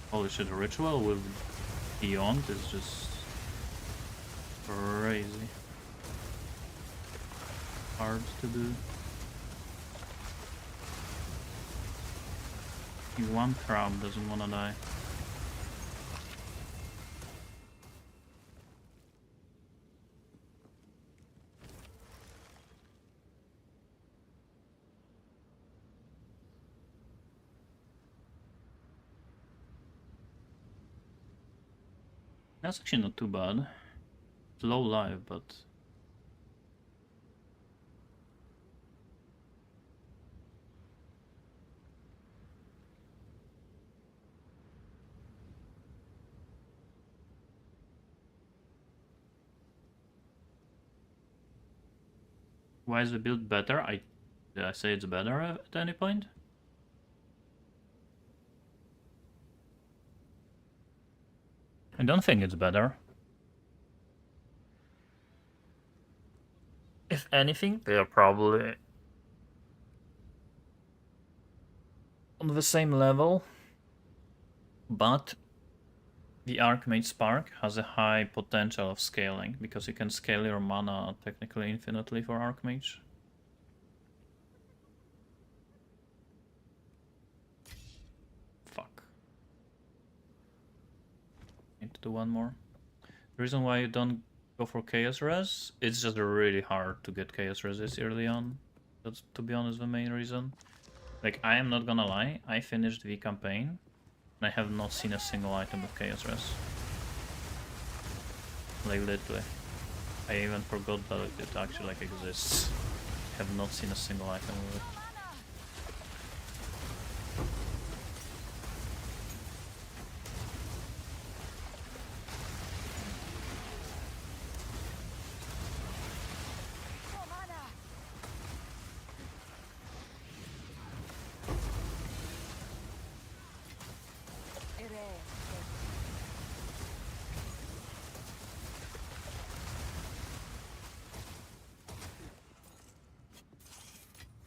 Holy shit, a ritual with Beyond is just crazy. hard to do. One crowd doesn't wanna die. That's actually not too bad. It's low life, but why is the build better? Did I say it's better at any point? I don't think it's better. If anything, they are probably on the same level, but the Archmage Spark has a high potential of scaling, because you can scale your mana technically infinitely for Archmage. Fuck. Need to do one more. The reason why you don't go for Chaos Res, it's just really hard to get Chaos Res early on. That's, to be honest, the main reason. Like, I am not gonna lie, I finished the campaign, and I have not seen a single item with Chaos Res. Like, literally. I even forgot that it actually, like, exists. I have not seen a single item with it.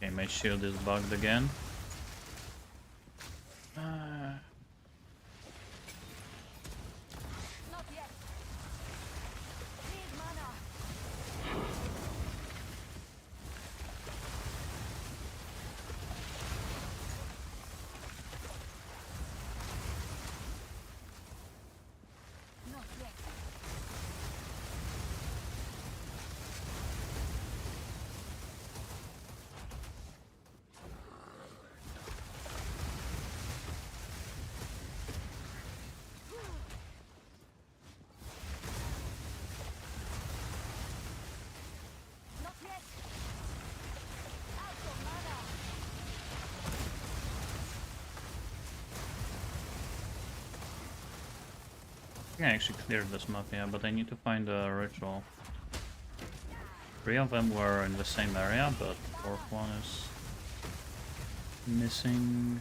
Okay, my shield is bugged again. Not yet. Need mana. Not yet. Not yet. Out of mana. I can actually clear this map, yeah, but I need to find a ritual. 3 of them were in the same area, but the 4th one is missing.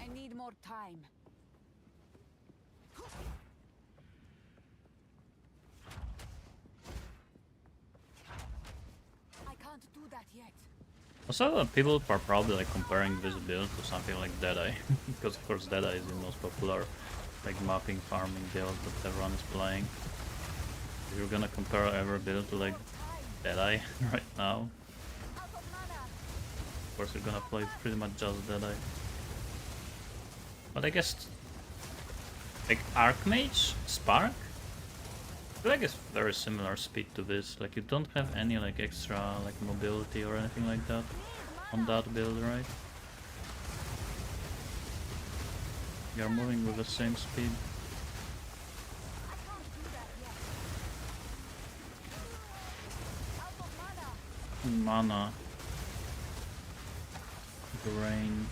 I need more time. I can't do that yet. Also, people are probably like comparing this build to something like Deadeye, because of course Deadeye is the most popular like mapping farming build that everyone is playing. If you're gonna compare every build to like Deadeye right now, Out of mana. of course you're gonna play pretty much just Deadeye. But I guess like Archmage Spark, I feel like it's very similar speed to this. Like you don't have any like extra like mobility or anything like that on that build, right? You're moving with the same speed. I can't do that yet. Out of mana. Mana. Drain.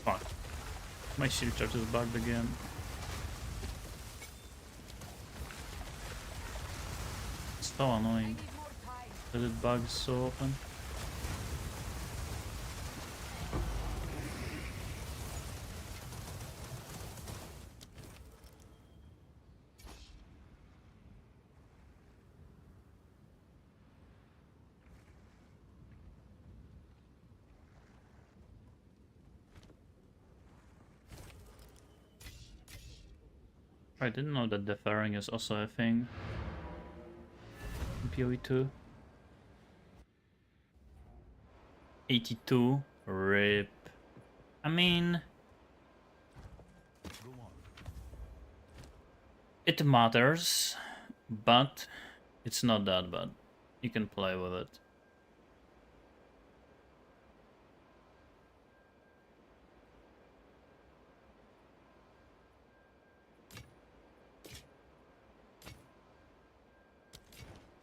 Fuck. My shield charge is bugged again. So annoying Need more time. that it bugs so often. I didn't know that deferring is also a thing in PoE2. 82. RIP. I mean, Go on. it matters, but it's not that bad. You can play with it.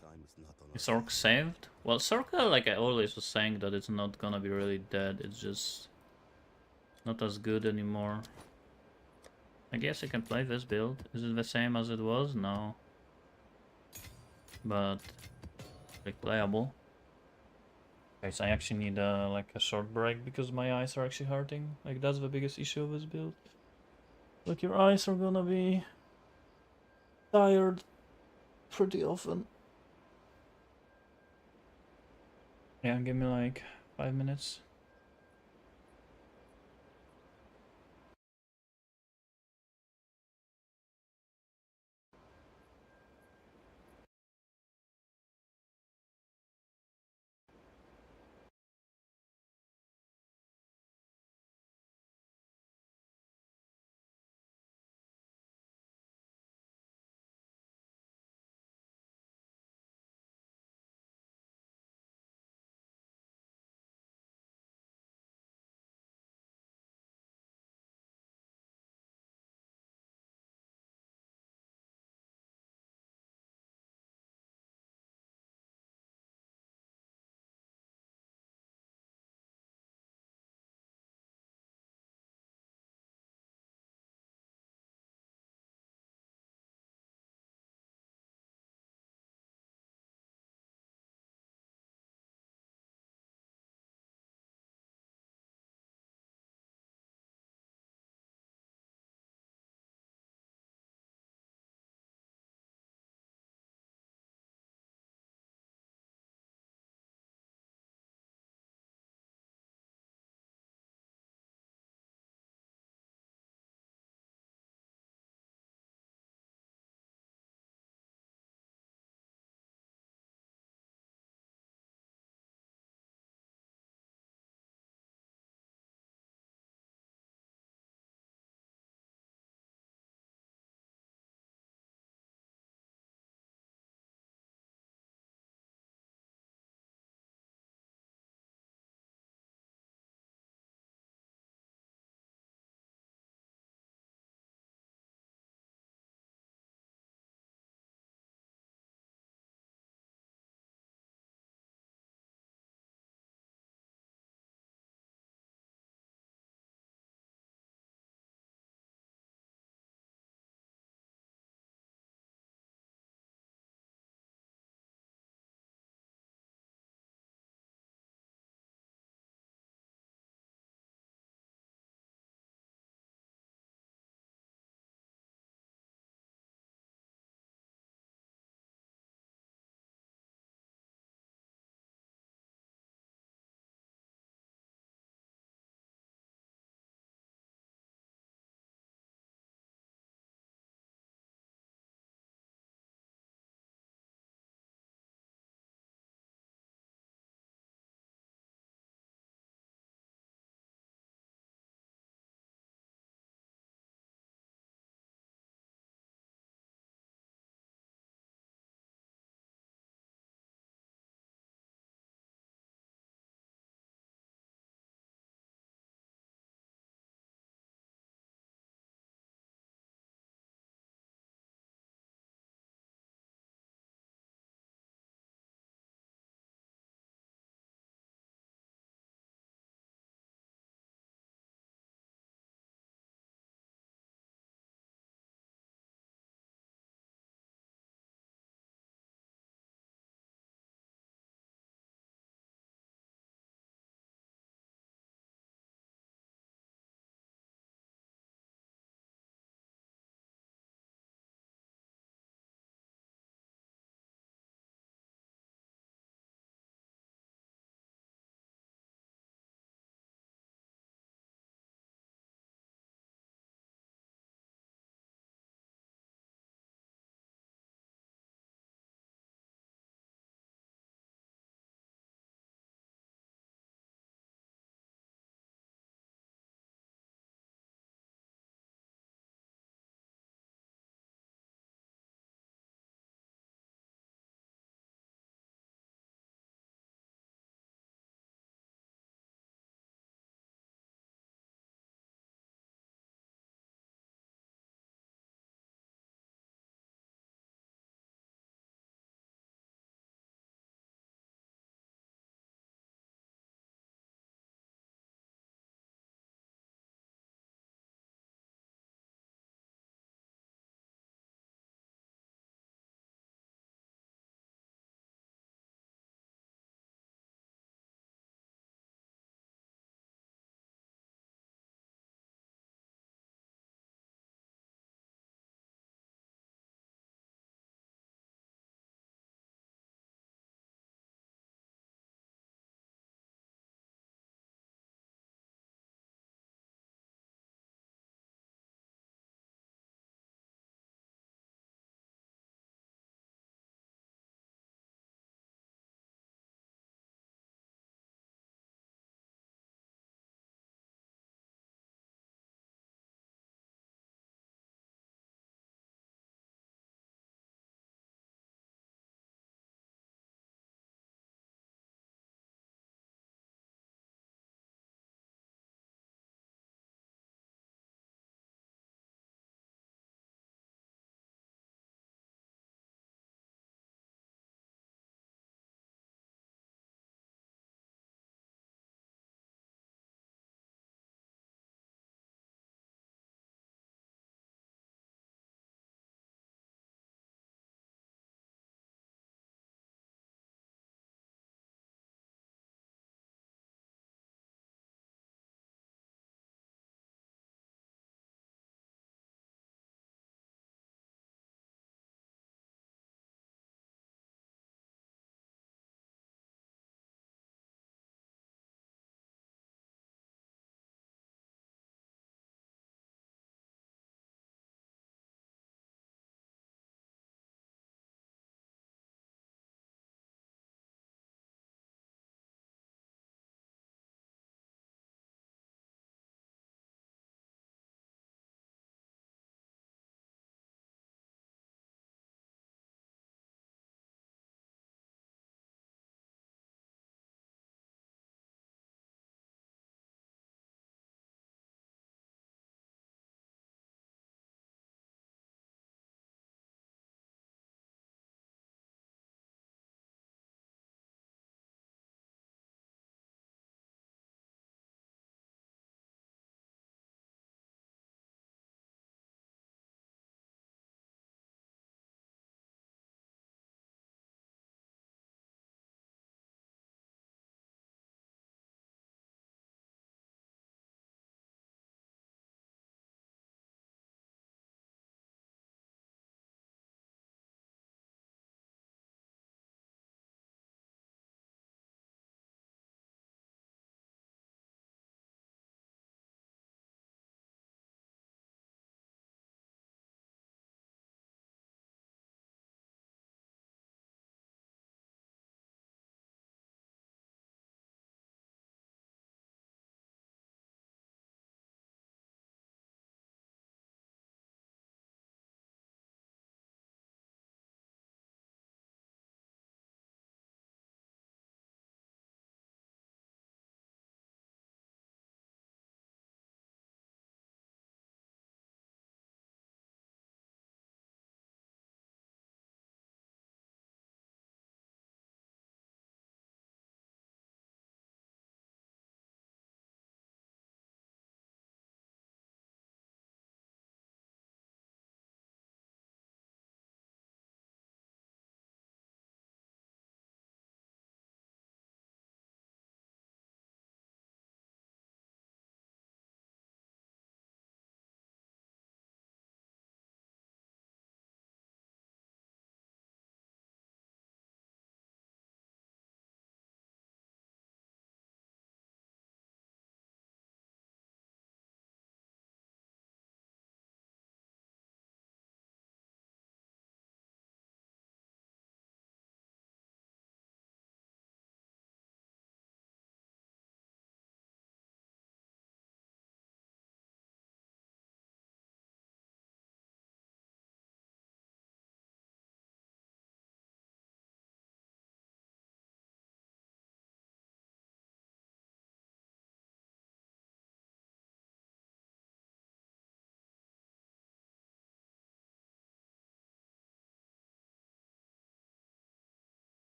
Time is not on our Is Orc side. saved? Well, Circle, like I always was saying, that it's not gonna be really dead. It's just not as good anymore. I guess I can play this build. Is it the same as it was? No. But like playable. Guys, I actually need like a short break because my eyes are actually hurting. Like that's the biggest issue of this build. Like your eyes are gonna be tired pretty often. Yeah, give me like 5 minutes.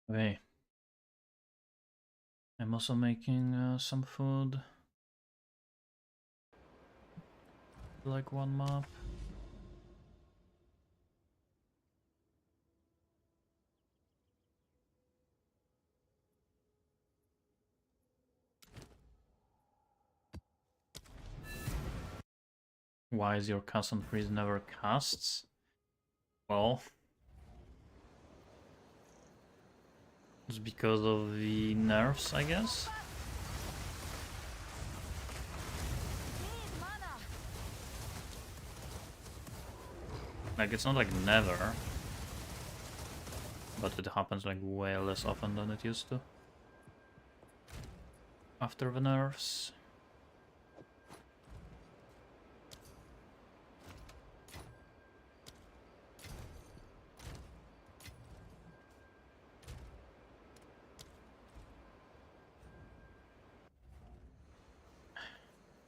Okay. I'm also making some food. Like one map. Why is your cast on freeze never casts? Well, it's because of the nerfs, I guess. Need mana. Like, it's not like never, but it happens like way less often than it used to. After the nerfs.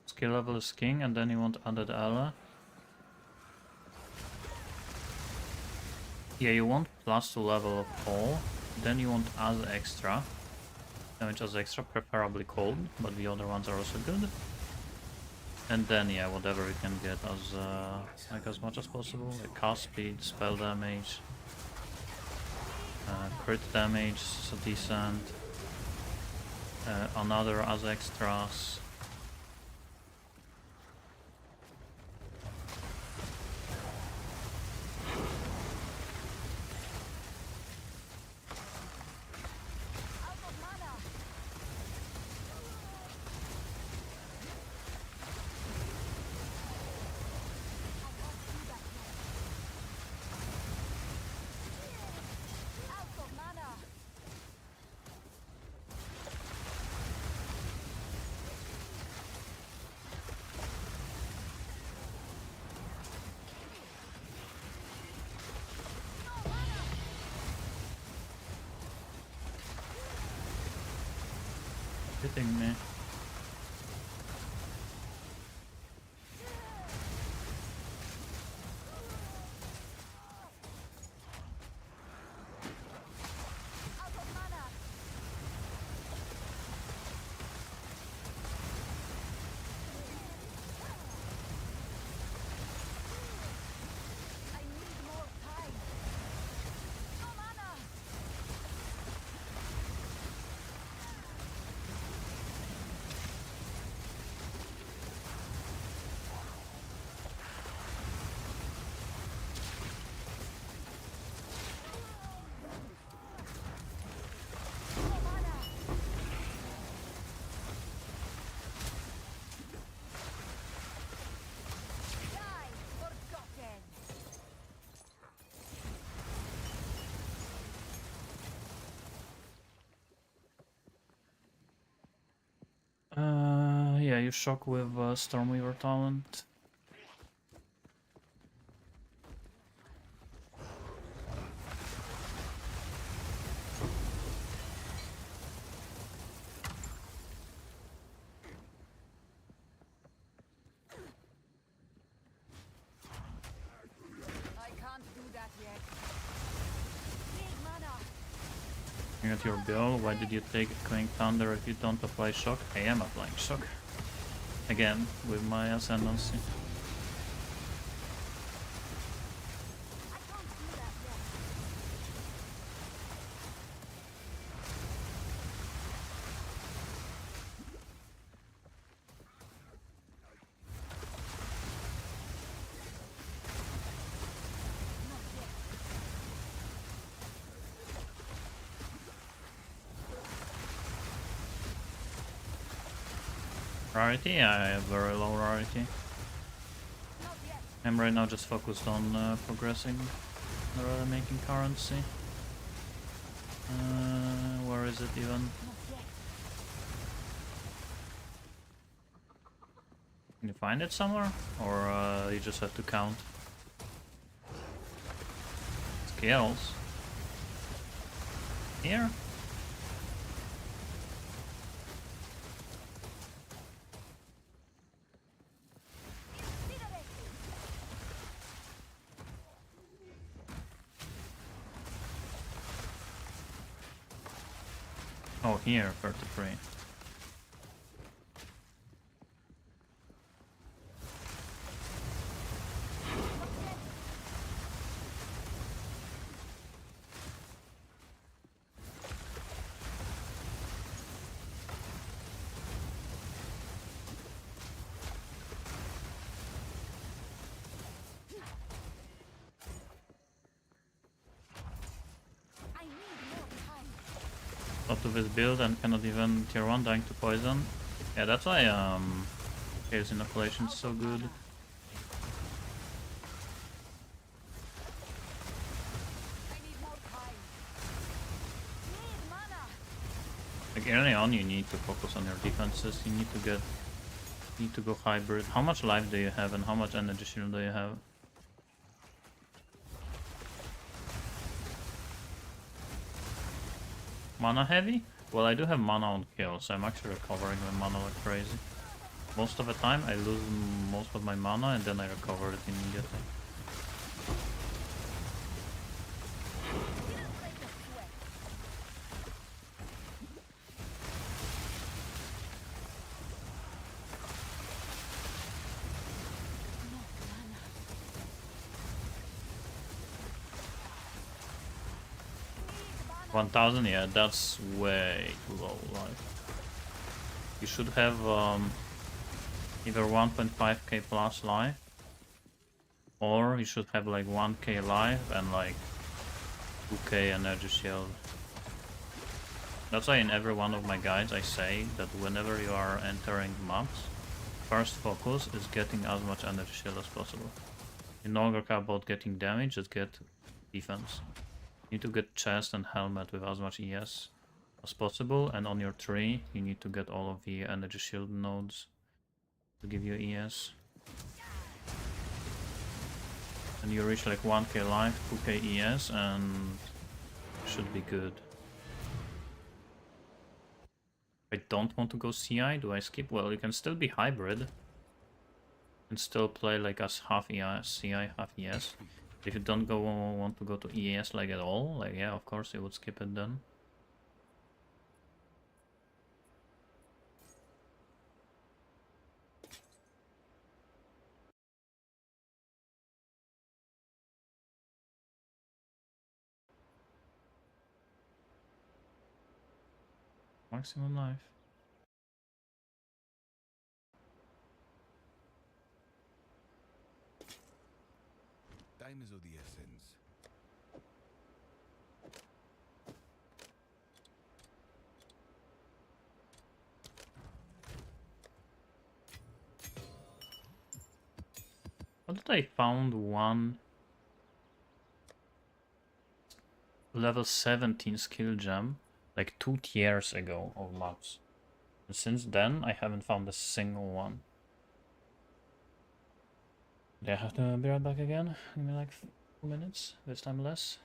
Skill level is king, and then you want added ally. Yeah, you want +2 level of all, then you want as extra. Damage as extra, preferably cold, but the other ones are also good. And then yeah, whatever we can get as like as much as possible, like cast speed, spell damage, crit damage, so decent. Another as extras. Out of mana. I can't do that yet. Out of mana. No mana. Hitting me. Out of mana. I need more time. No mana. No mana. Die, forgotten. Yeah, you shock with Stormweaver talent. I can't do that yet. Need mana. Looking at your bill, why did you take Quake Thunder if you don't apply shock? I am applying shock. Again, with my ascendancy. I can't do that yet. Not yet. Rarity? I have very low rarity. Not yet. I'm right now just focused on progressing rather than making currency. Where is it even? Not yet. Can you find it somewhere? Or you just have to count? Scales? Here? Incinerate. Oh, here, 33. I need more time. Not to this build and cannot even tier 1 dying to poison. Yeah, that's why Chaos Inoculation is so good. I need more time. Need mana. Like early on you need to focus on your defenses, you need to go hybrid. How much life do you have and how much energy shield do you have? Mana heavy? Well, I do have mana on kill, so I'm actually recovering my mana like crazy. Most of the time I lose most of my mana and then I recover it immediately. Didn't break the sweat. No mana. 1000, yeah, that's way too low life. You should have either 1.5k plus life, or you should have like 1k life and like 2k energy shield. That's why in every one of my guides I say that whenever you are entering maps, first focus is getting as much energy shield as possible. You no longer care about getting damage, just get defense. You need to get chest and helmet with as much ES as possible, and on your tree you need to get all of the energy shield nodes to give you ES. And you reach like 1k life, 2k ES, and should be good. I don't want to go CI, do I skip? Well, you can still be hybrid. And still play like as half ES, CI, half ES. If you don't want to go to ES like at all, like yeah, of course you would skip it then. Maximum life. Time is of the essence. What did I found one level 17 skill gem like 2 tiers ago of maps. And since then I haven't found a single one. Do I have to be right back again? Give me like 2 minutes, this time less.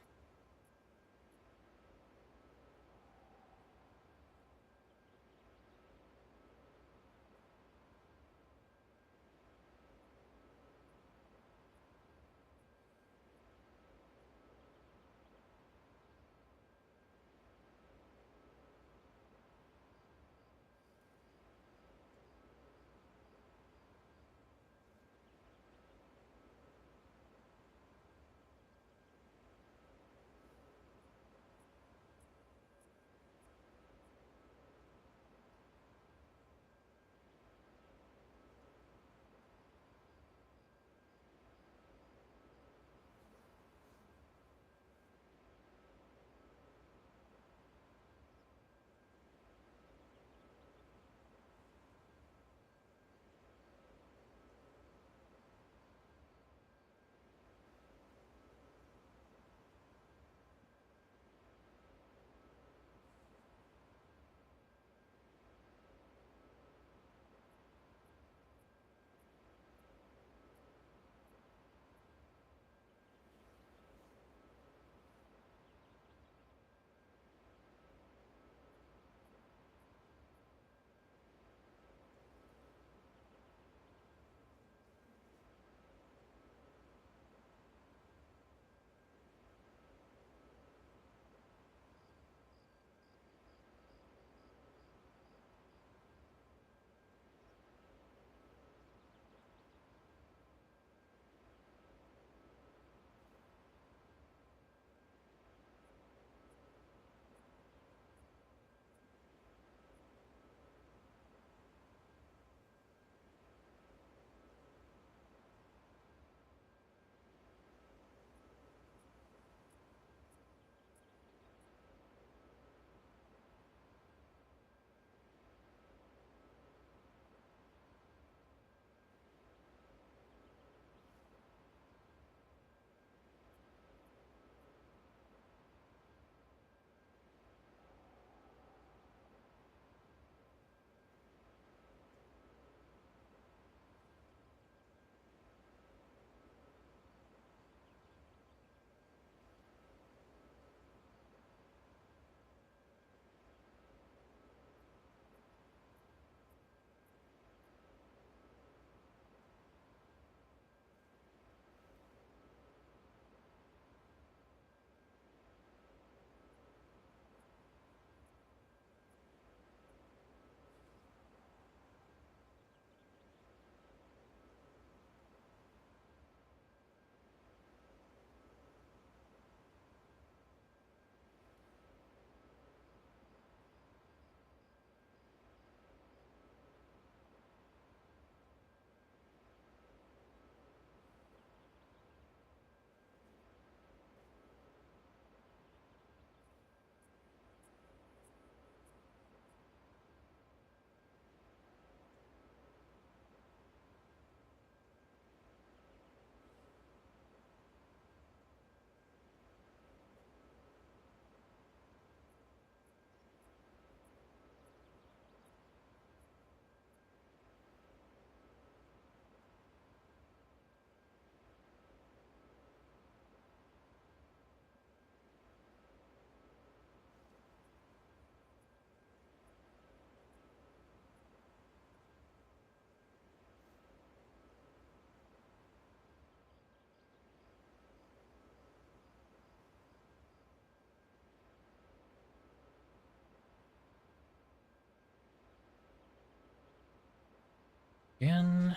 Again.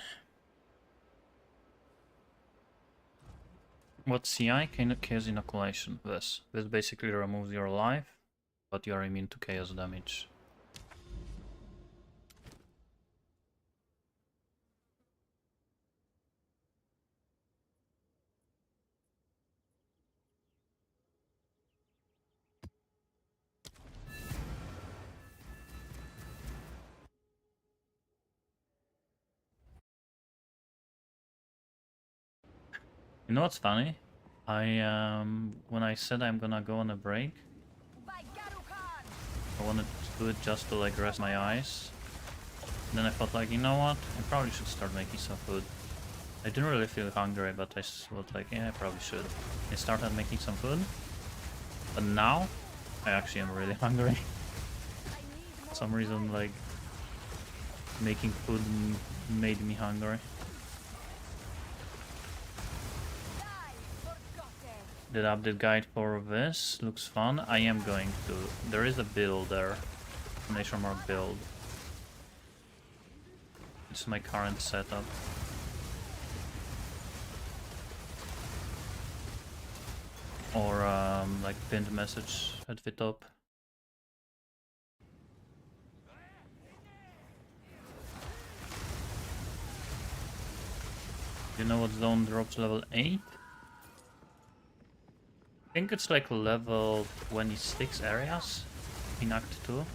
What CI? Chaos inoculation. This basically removes your life, but you are immune to chaos damage. You know what's funny? When I said I'm gonna go on a break, I wanted to do it just to like rest my eyes. And then I thought like, you know what? I probably should start making some food. I didn't really feel hungry, but I thought like, yeah, I probably should. I started making some food, but now I actually am really hungry. For some reason, like making food made me hungry. The update guide for this looks fun. I am going to. There is a build there. Nation mark build. It's my current setup. Or like pinned message at the top. You know what zone drops level 8? I think it's like level 26 areas in Act 2.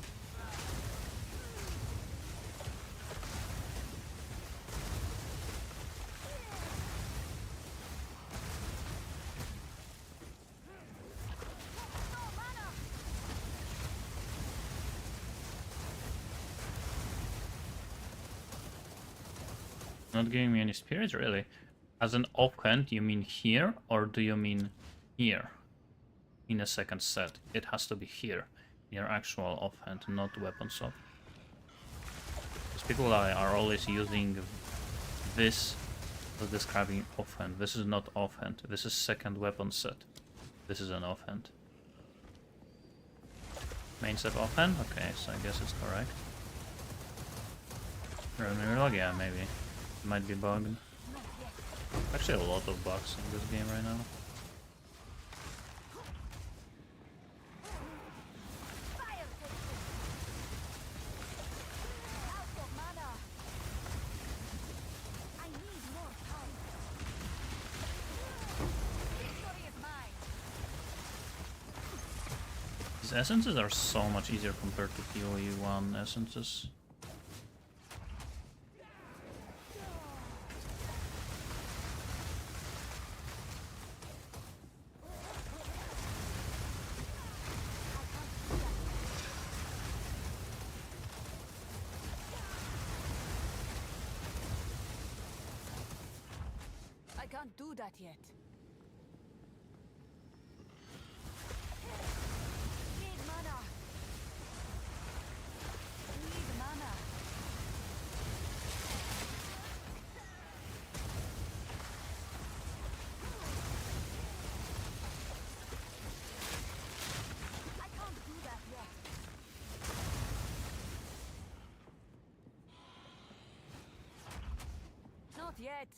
Not giving me any spirits, really. As an offhand, you mean here, or do you mean here? In a second set. It has to be here. Your actual offhand, not weapon swap. Because people are always using this as describing offhand. This is not offhand. This is second weapon set. This is an offhand. Main set offhand? Okay, so I guess it's correct. Yeah, maybe. It might be bugged. Actually a lot of bugs in this game right now. These essences are so much easier compared to PoE 1 essences. I can't do that yet. Need mana. Need mana. I can't do that yet. Not yet.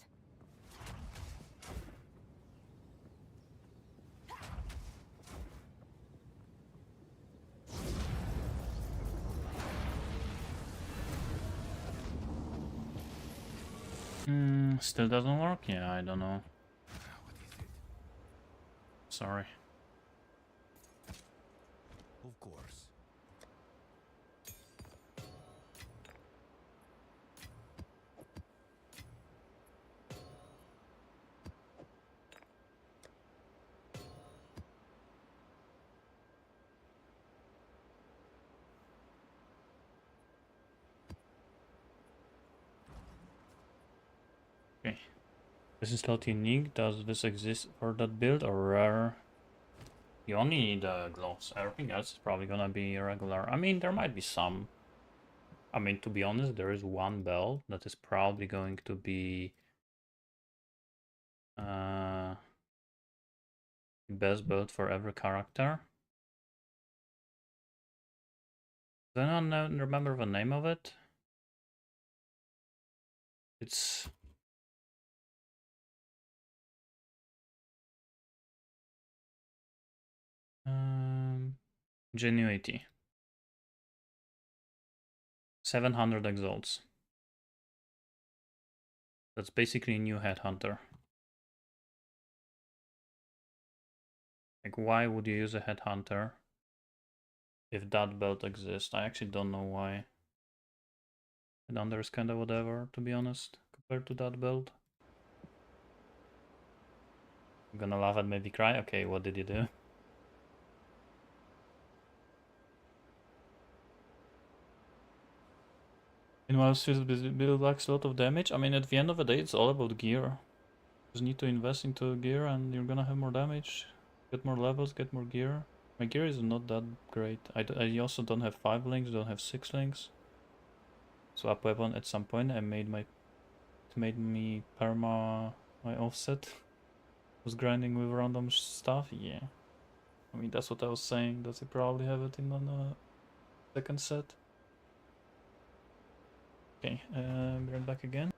Still doesn't work? Yeah, I don't know. What is it? Sorry. Of course. Okay. This is not unique. Does this exist for that build or rare? You only need gloves. Everything else is probably gonna be regular. I mean, there might be some. I mean, to be honest, there is one belt that is probably going to be best build for every character. Does anyone remember the name of it? It's Genuity. 700 exalts. That's basically a new headhunter. Like, why would you use a headhunter if that belt exists? I actually don't know why. Headhunter is kind of whatever, to be honest, compared to that belt. I'm gonna laugh and maybe cry. Okay, what did you do? Meanwhile, Bill lacks a lot of damage. I mean, at the end of the day, it's all about gear. You just need to invest into gear and you're gonna have more damage. Get more levels, get more gear. My gear is not that great. I also don't have 5 links, don't have 6 links. Swap weapon at some point. It made me perma my offset. Was grinding with random stuff. Yeah, I mean that's what I was saying. Does he probably have it in the second set? Okay, be right back again.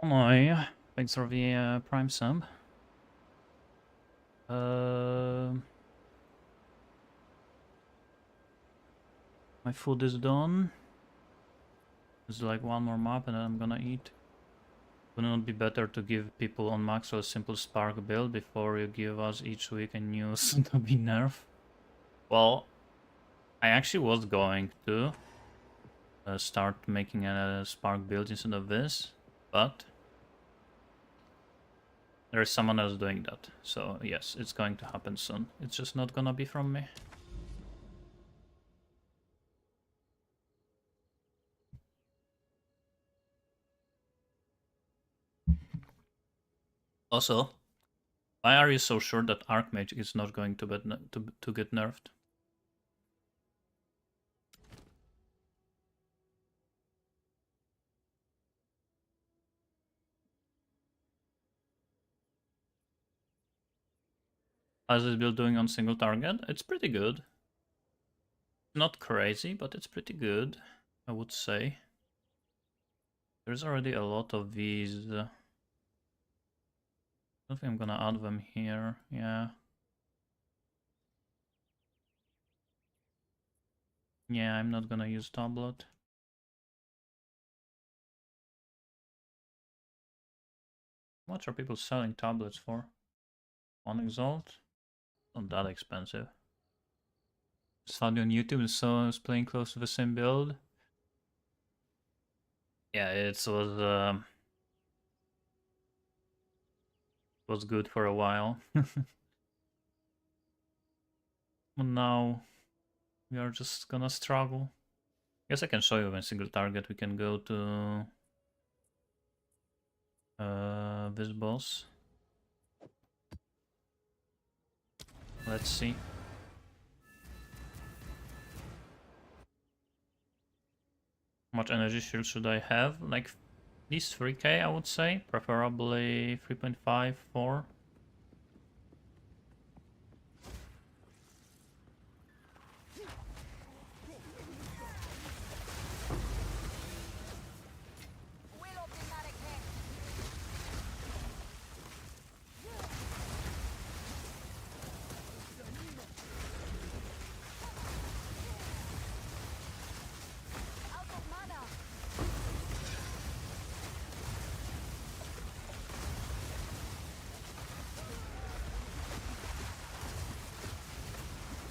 Oh yeah, thanks for the Prime sub. My food is done. There's like one more map and then I'm gonna eat. Wouldn't it be better to give people on Maxwell a simple Spark build before you give us each week a news to be nerf? Well, I actually was going to start making a Spark build instead of this, but there is someone else doing that. So yes, it's going to happen soon. It's just not gonna be from me. Also, why are you so sure that Archmage is not going to get nerfed? How's this build doing on single target? It's pretty good. Not crazy, but it's pretty good, I would say. There's already a lot of these. I don't think I'm gonna add them here. Yeah. Yeah, I'm not gonna use tablet. How much are people selling tablets for? 1 exalt? Not that expensive. Saw on YouTube and so I was playing close to the same build. Yeah, it was good for a while. But now we are just gonna struggle. Guess I can show you when single target we can go to this boss. Let's see. How much energy shield should I have? Like at least 3k I would say. Preferably 3.5, 4.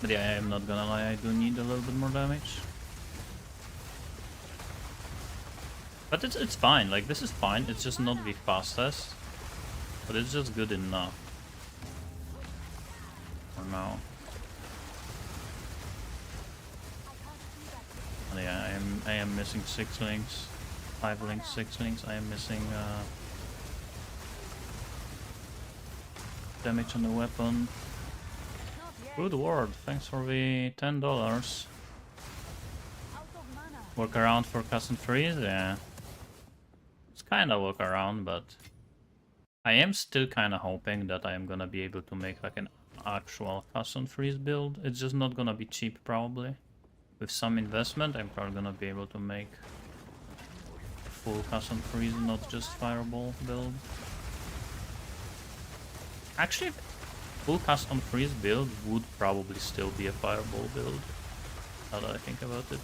But yeah, I'm not gonna lie, I do need a little bit more damage. But it's fine, like this is fine, it's just not the fastest. But it's just good enough. For now. And yeah, I am missing 6 links. 5 links, 6 links, I am missing damage on the weapon. Good word, thanks for the $10. Work around for custom freeze, yeah. It's kinda work around, but I am still kinda hoping that I am gonna be able to make like an actual custom freeze build. It's just not gonna be cheap probably. With some investment, I'm probably gonna be able to make a full custom freeze, not just fireball build. Actually, full custom freeze build would probably still be a fireball build, now that I think about it.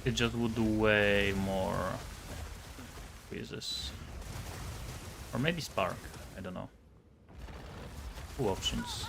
It just would do way more freezes. Or maybe spark, I don't know. 2 options.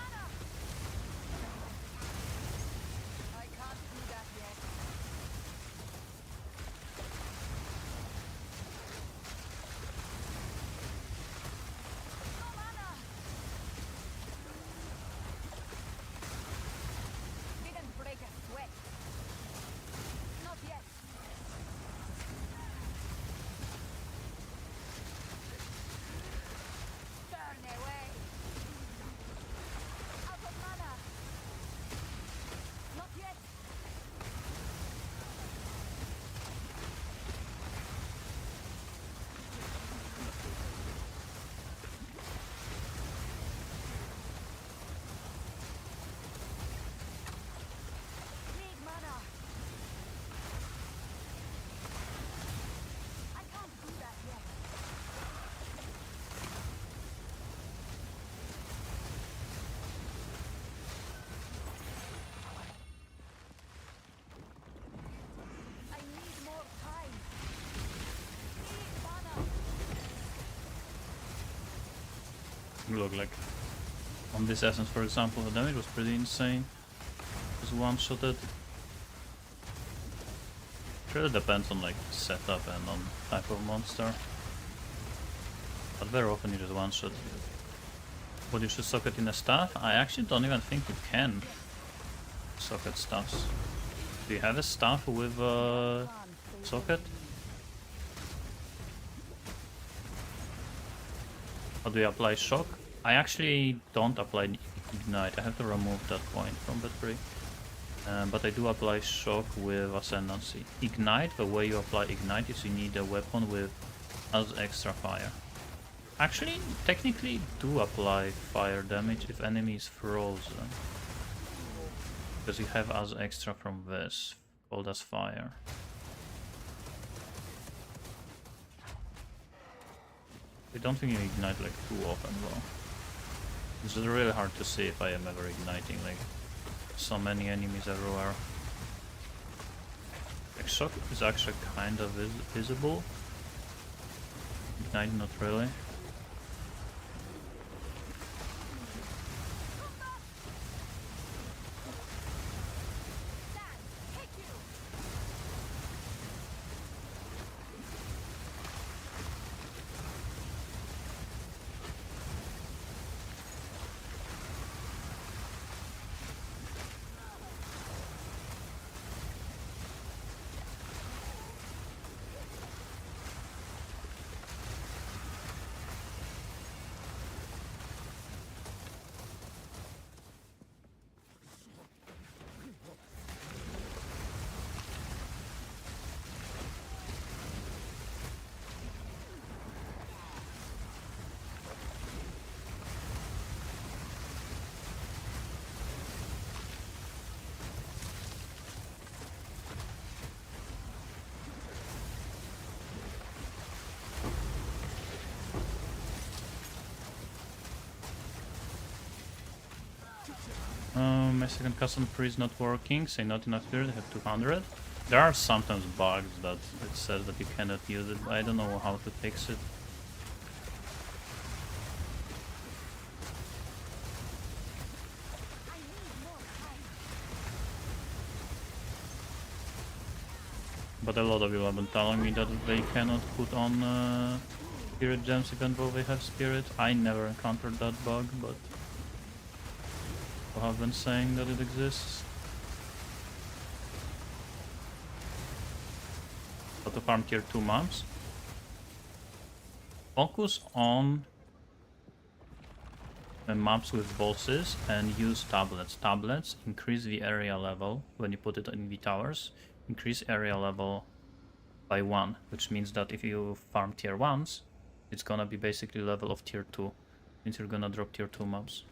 Look, like on this essence, for example, the damage was pretty insane. Just one-shotted. It really depends on like setup and on type of monster. But very often you just one-shot. But you should socket in a staff? I actually don't even think you can socket staffs. Do you have a staff with a socket? Or do you apply shock? I actually don't apply ignite. I have to remove that point from the tree. But I do apply shock with ascendancy. Ignite, the way you apply ignite is you need a weapon with as extra fire. Actually, technically do apply fire damage if enemy is frozen. Because you have as extra from this, called as fire. I don't think you ignite like too often though. It's just really hard to see if I am ever igniting, like so many enemies everywhere. Like shock is actually kind of visible. Ignite not really. My second custom tree is not working, say not enough here, they have 200. There are sometimes bugs that it says that you cannot use it, but I don't know how to fix it. But a lot of you have been telling me that they cannot put on spirit gems even though they have spirit. I never encountered that bug, but have been saying that it exists. How to farm tier 2 mobs? Focus on the mobs with bosses and use tablets. Tablets increase the area level when you put it in the towers. Increase area level by 1, which means that if you farm tier 1s, it's gonna be basically level of tier 2. Means you're gonna drop tier 2 mobs.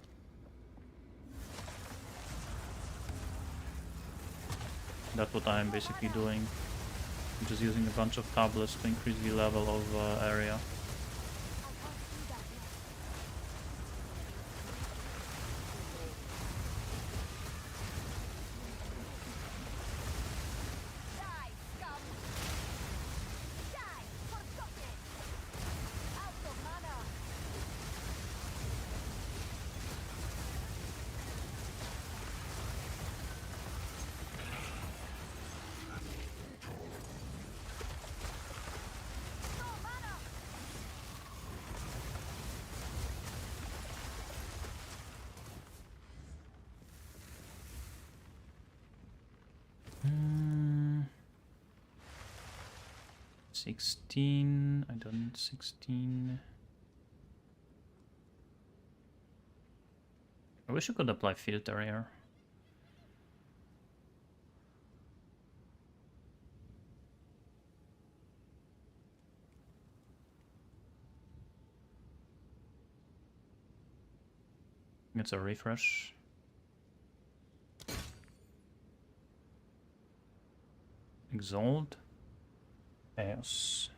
That's what I'm basically doing. I'm just using a bunch of tablets to increase the level of area. Mm, 16. I don't need 16. I wish you could apply filter here. It's a refresh. Exalt. Chaos.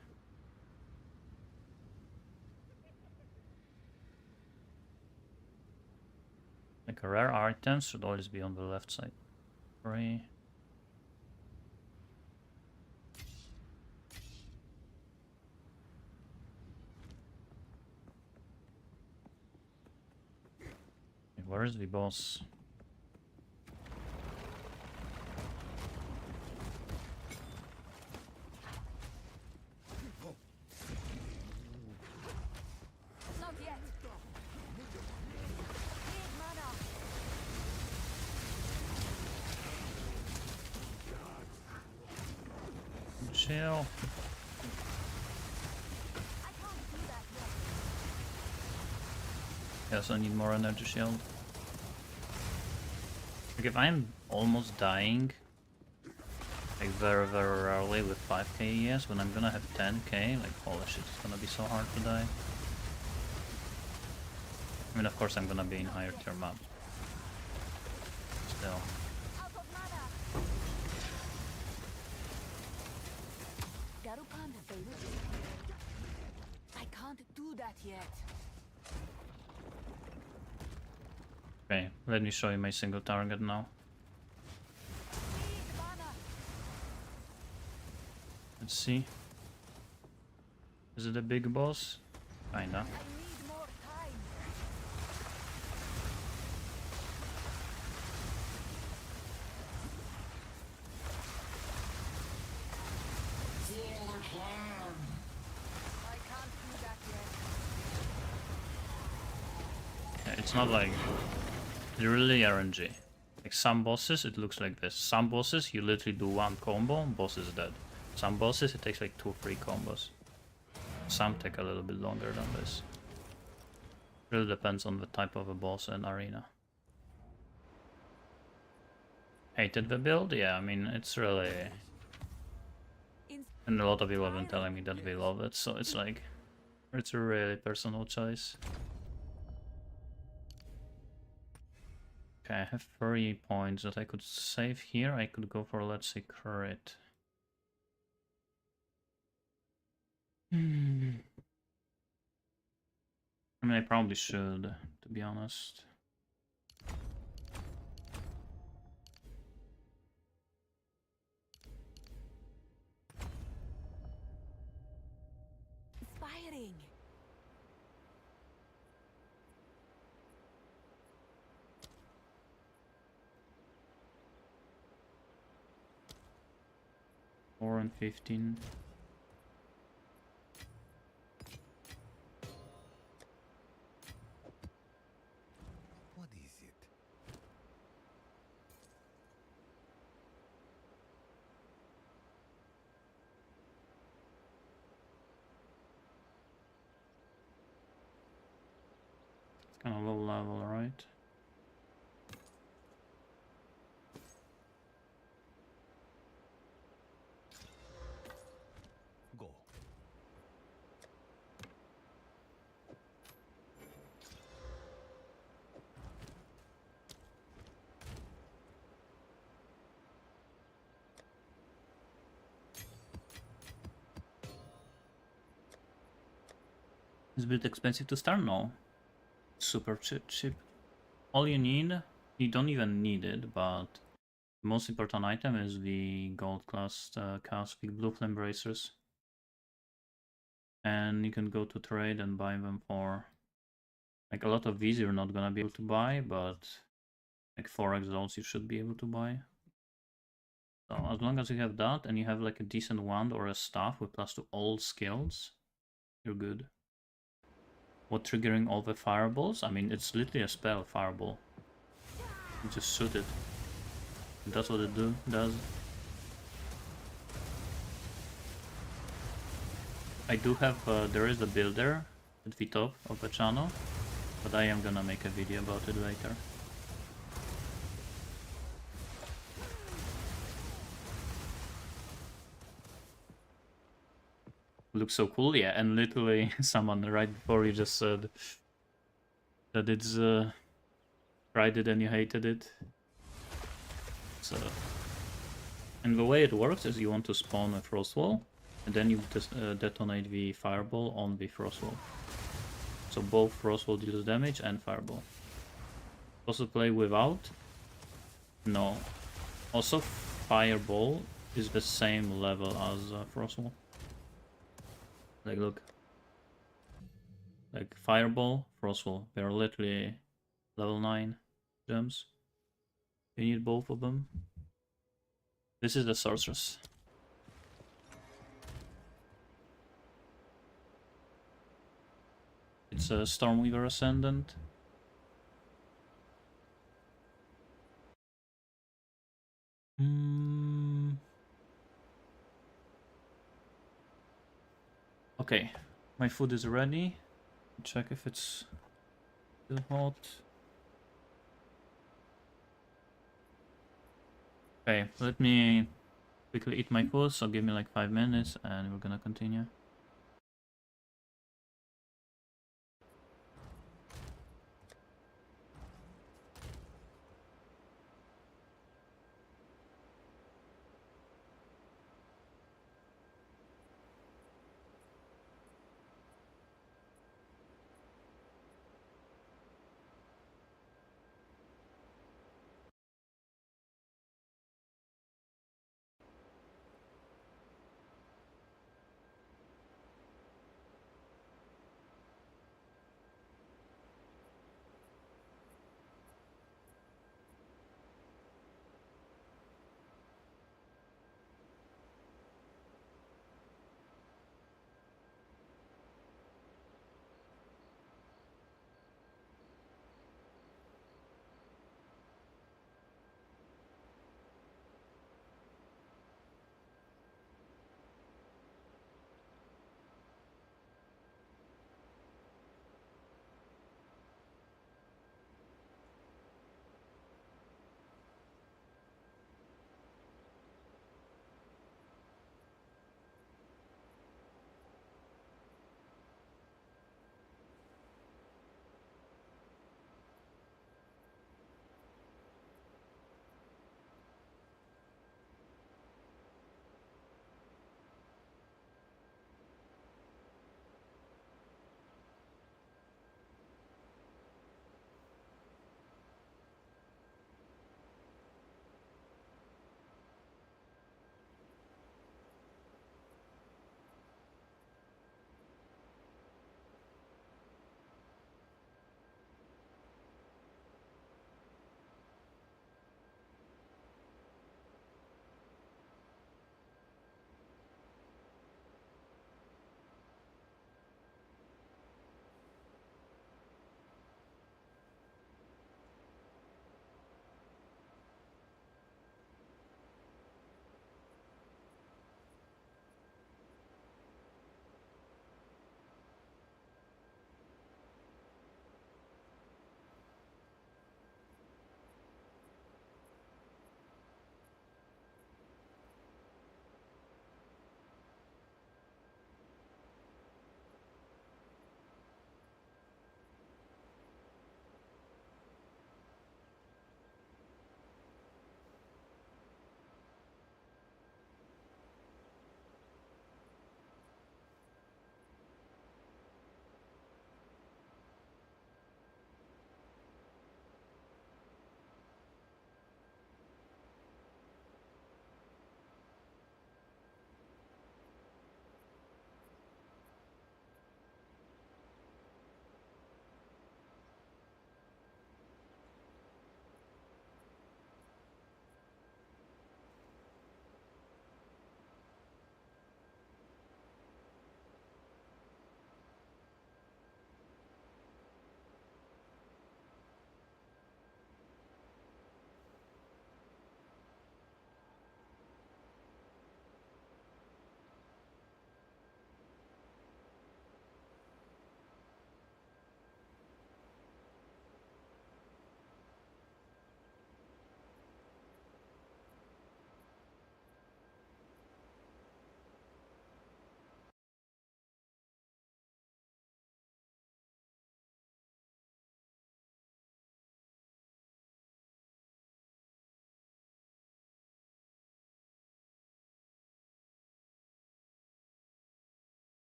Like a rare item should always be on the left side. 3. where's the boss? Not yet. Need mana. Chill. I can't do that yet. Yes, I need more energy shield. Like if I'm almost dying, like very rarely with 5k ES, when I'm gonna have 10k, like holy shit, it's gonna be so hard to die. I mean, of course I'm gonna be in higher tier map. Still. Out of mana. Garupanda, baby. I can't do that yet. Okay, let me show you my single target now. Need mana. Let's see. Is it a big boss? Kinda. I need more time. I can't do that yet. Yeah, it's not like really RNG. Like some bosses it looks like this. Some bosses you literally do one combo, boss is dead. Some bosses it takes like 2-3 combos. Some take a little bit longer than this. Really depends on the type of a boss and arena. Hated the build? Yeah, I mean it's really, and a lot of people have been telling me that they love it, so it's like it's a really personal choice. Okay, I have 3 points that I could save here. I could go for, let's say, crit. I mean, I probably should, to be honest. Inspiring. Four and 15. What is it? It's kind of low level, right? Go. It's a bit expensive to start? No. Super cheap. All you need, you don't even need it, but the most important item is the gold class cast with blue flame bracers. And you can go to trade and buy them for, like, a lot of these you're not gonna be able to buy, but like 4 exalts you should be able to buy. So as long as you have that and you have like a decent wand or a staff with plus to all skills, you're good. What triggering all the fireballs? I mean, it's literally a spell, fireball. You just shoot it. That's what it does. I do have, there is a builder at the top of the channel, but I am gonna make a video about it later. Looks so cool, yeah, and literally someone right before you just said that it's tried it and you hated it. So, and the way it works is you want to spawn a Frostwall, and then you just detonate the fireball on the Frostwall. So both Frostwall deals damage and fireball. Also play without? No. Also fireball is the same level as Frostwall. Like look. Like fireball, Frostwall, they're literally level 9. gems. You need both of them. This is the sorceress. It's a Stormweaver Ascendant. Okay, my food is ready. Check if it's still hot. Okay, let me quickly eat my food, so give me like 5 minutes and we're gonna continue.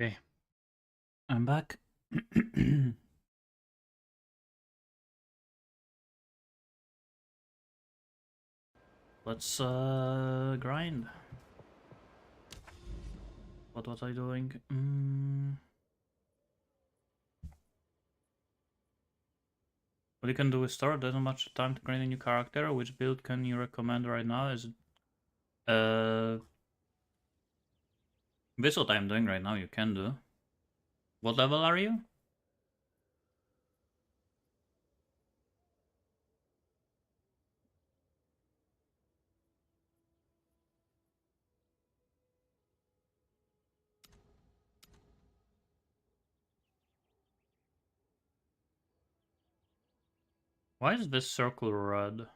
Okay, I'm back. Let's grind. What was I doing? What you can do is start. There's not much time to create a new character. Which build can you recommend right now? Is it this is what I'm doing right now. You can do. What level are you? Why is this circle red?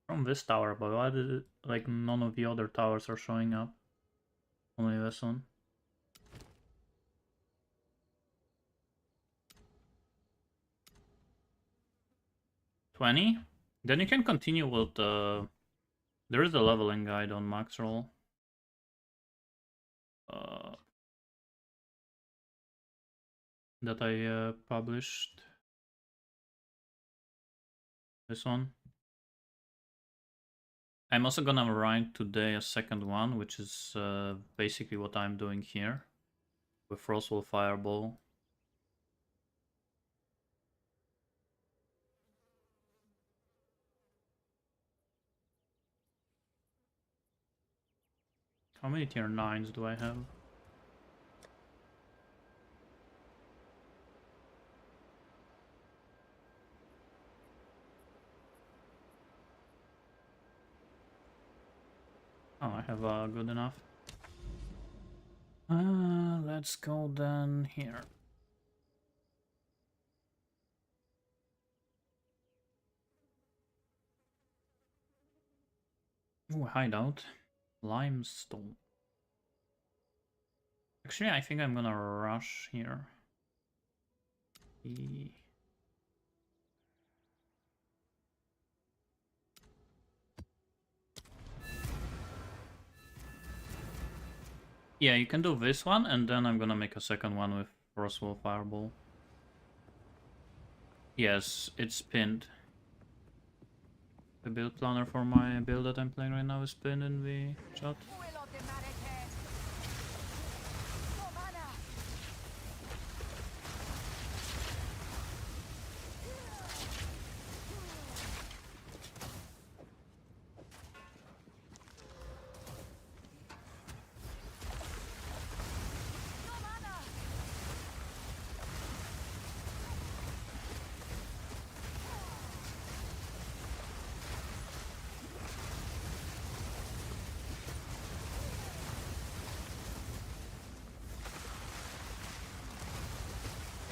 From this tower, but why did it, like, none of the other towers are showing up? Only this one. 20? Then you can continue with there is a leveling guide on max roll. That I published. This one. I'm also gonna write today a second one, which is basically what I'm doing here with Frostwall Fireball. How many tier 9s do I have? Oh, I have good enough. Let's go then here. Ooh, hideout. Limestone. Actually, I think I'm gonna rush here. Yeah, you can do this one, and then I'm gonna make a second one with Frostwall Fireball. Yes, it's pinned. The build planner for my build that I'm playing right now is pinned in the chat.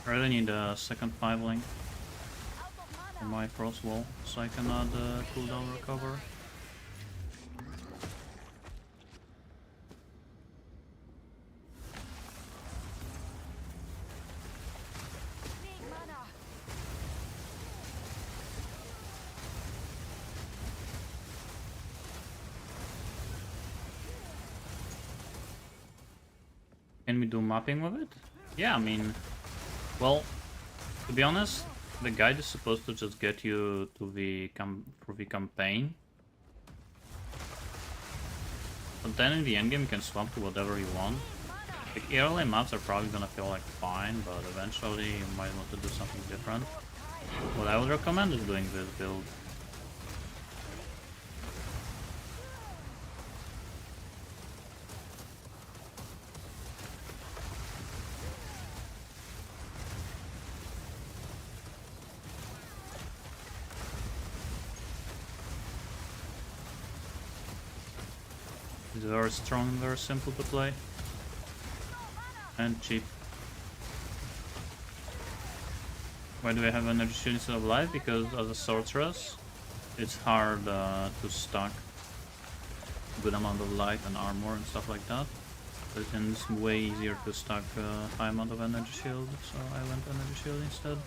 I really need a second 5 link for my Frostwall so I can add cooldown recover. Can we do mapping with it? Yeah, I mean, well, to be honest, the guide is supposed to just get you to the through the campaign. But then in the endgame you can swap to whatever you want. Like, early maps are probably gonna feel like fine, but eventually you might want to do something different. What I would recommend is doing this build. It's very strong and very simple to play. And cheap. Why do I have energy shield instead of life? Because as a sorceress, it's hard to stack a good amount of life and armor and stuff like that. But it's way easier to stack a high amount of energy shield, so I went energy shield instead.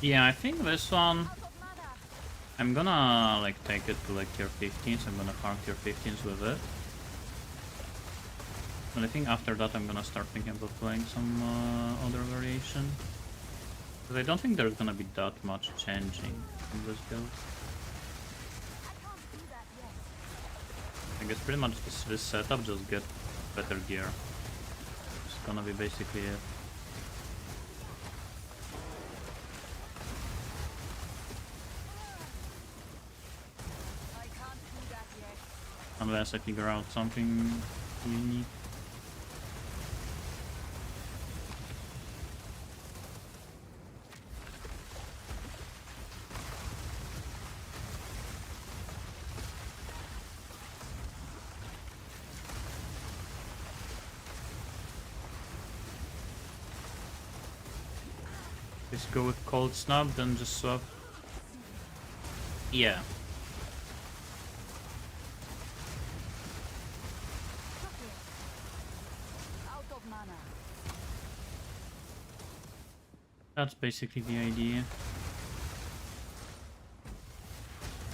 Yeah, I think this one, Out of mana. I'm gonna like take it to like tier 15s. I'm gonna farm tier 15s with it. And I think after that I'm gonna start thinking about playing some other variation. Because I don't think there's gonna be that much changing in this build. I can't do that yet. I guess pretty much this setup, just get better gear. It's gonna be basically it. I can't do that yet. Unless I figure out something unique. Just go with cold snap, then just swap. Yeah. Took it. Out of mana. That's basically the idea.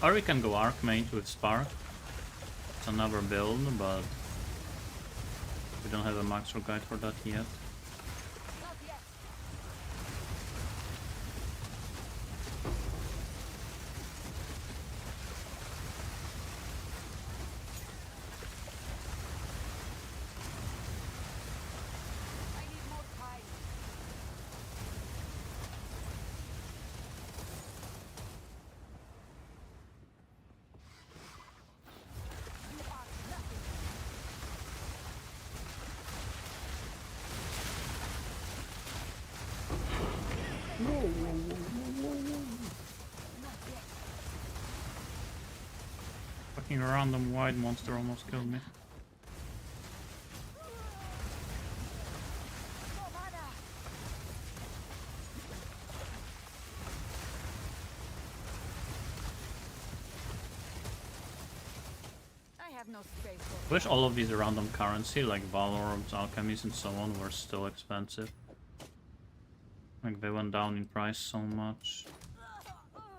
Or we can go Archmage with Spark. It's another build, but we don't have a macro guide for that yet. Not yet. I need more time. You are nothing. Not yet. Fucking random wide monster almost killed me. No mana. I have no space for Wish all of these random currency, like Valorbs, Alchemies, and so on, were still expensive. Like they went down in price so much.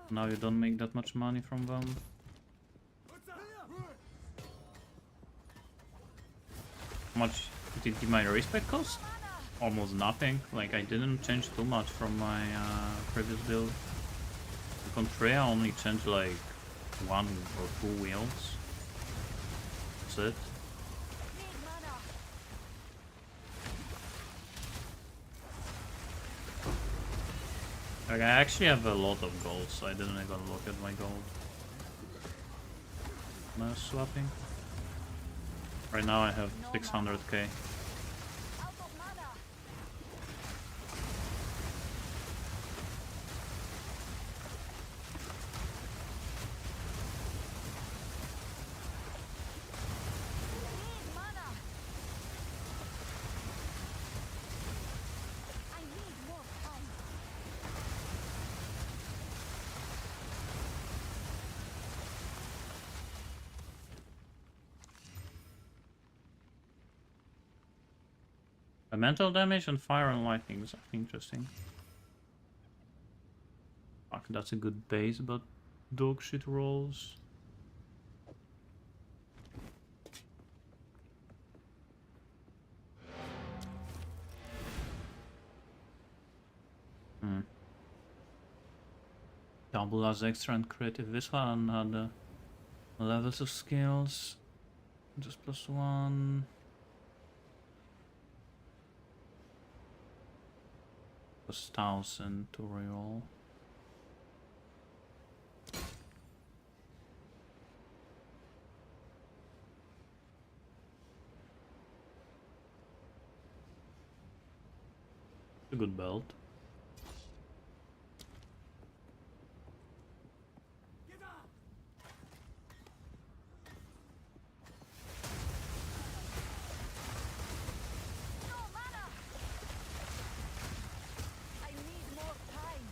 Now you don't make that much money from them. How much did my respect cost? Almost nothing. Like I didn't change too much from my previous build. The Contrea only changed like 1 or 2 wheels. That's it. need mana. Like I actually have a lot of gold, so I didn't even look at my gold. No swapping. Right now I have 600k. Out of mana. Need mana. I need more time. Mental damage and fire and lightning is interesting. Fuck, that's a good base, but dog shit rolls. Double as extra and creative. This one had levels of skills. Just +1. +1000 to reroll. A good belt. No mana. I need more time.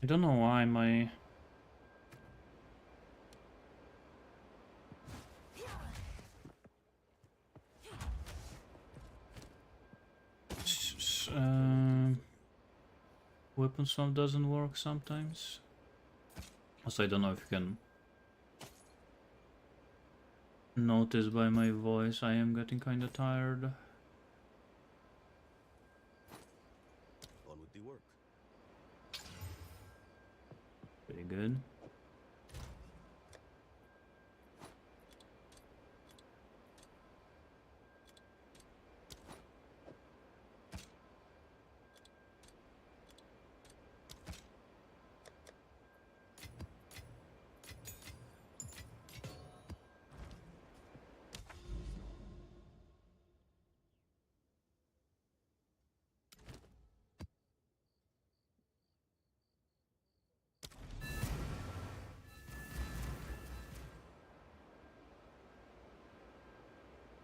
I don't know why my... Weapon swap doesn't work sometimes. Also, I don't know if you can notice by my voice, I am getting kinda tired. On with the work. Pretty good.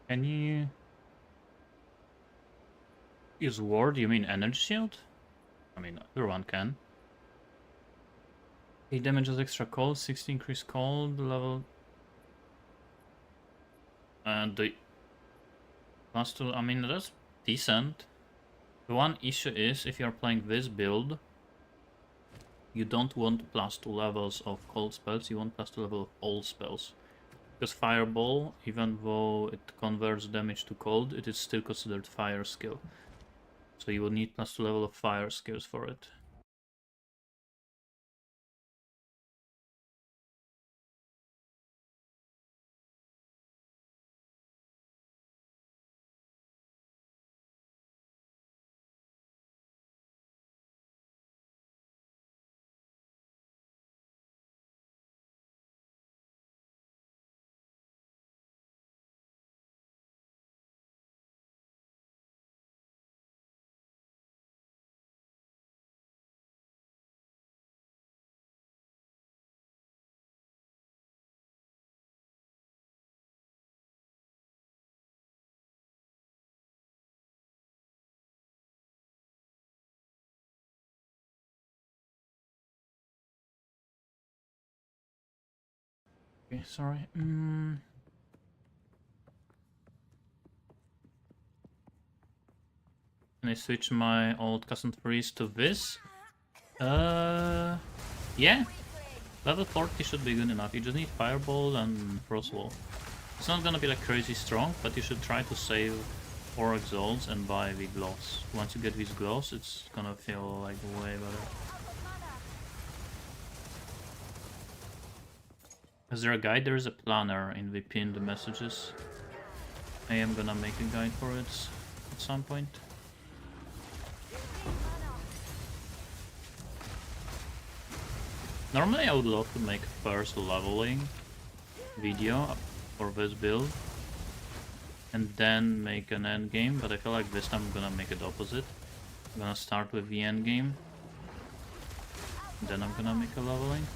Can you use ward? You mean energy shield? I mean, everyone can. 8 damages extra cold, 60 increased cold, level... And the plus 2, I mean, that's decent. The one issue is, if you're playing this build, you don't want plus 2 levels of cold spells, you want plus 2 level of all spells. Because Fireball, even though it converts damage to cold, it is still considered fire skill. So you will need plus 2 level of fire skills for it. Okay, sorry. Can I switch my old custom freeze to this? Yeah. Level 40 should be good enough. You just need Fireball and Frostwall. It's not gonna be like crazy strong, but you should try to save 4 exalts and buy the gloves. Once you get these gloves, it's gonna feel like way better. Is there a guide? There is a planner in the pinned messages. I am gonna make a guide for it at some point. Normally I would love to make a first leveling video for this build and then make an endgame, but I feel like this time I'm gonna make it opposite. I'm gonna start with the endgame, then I'm gonna make a leveling.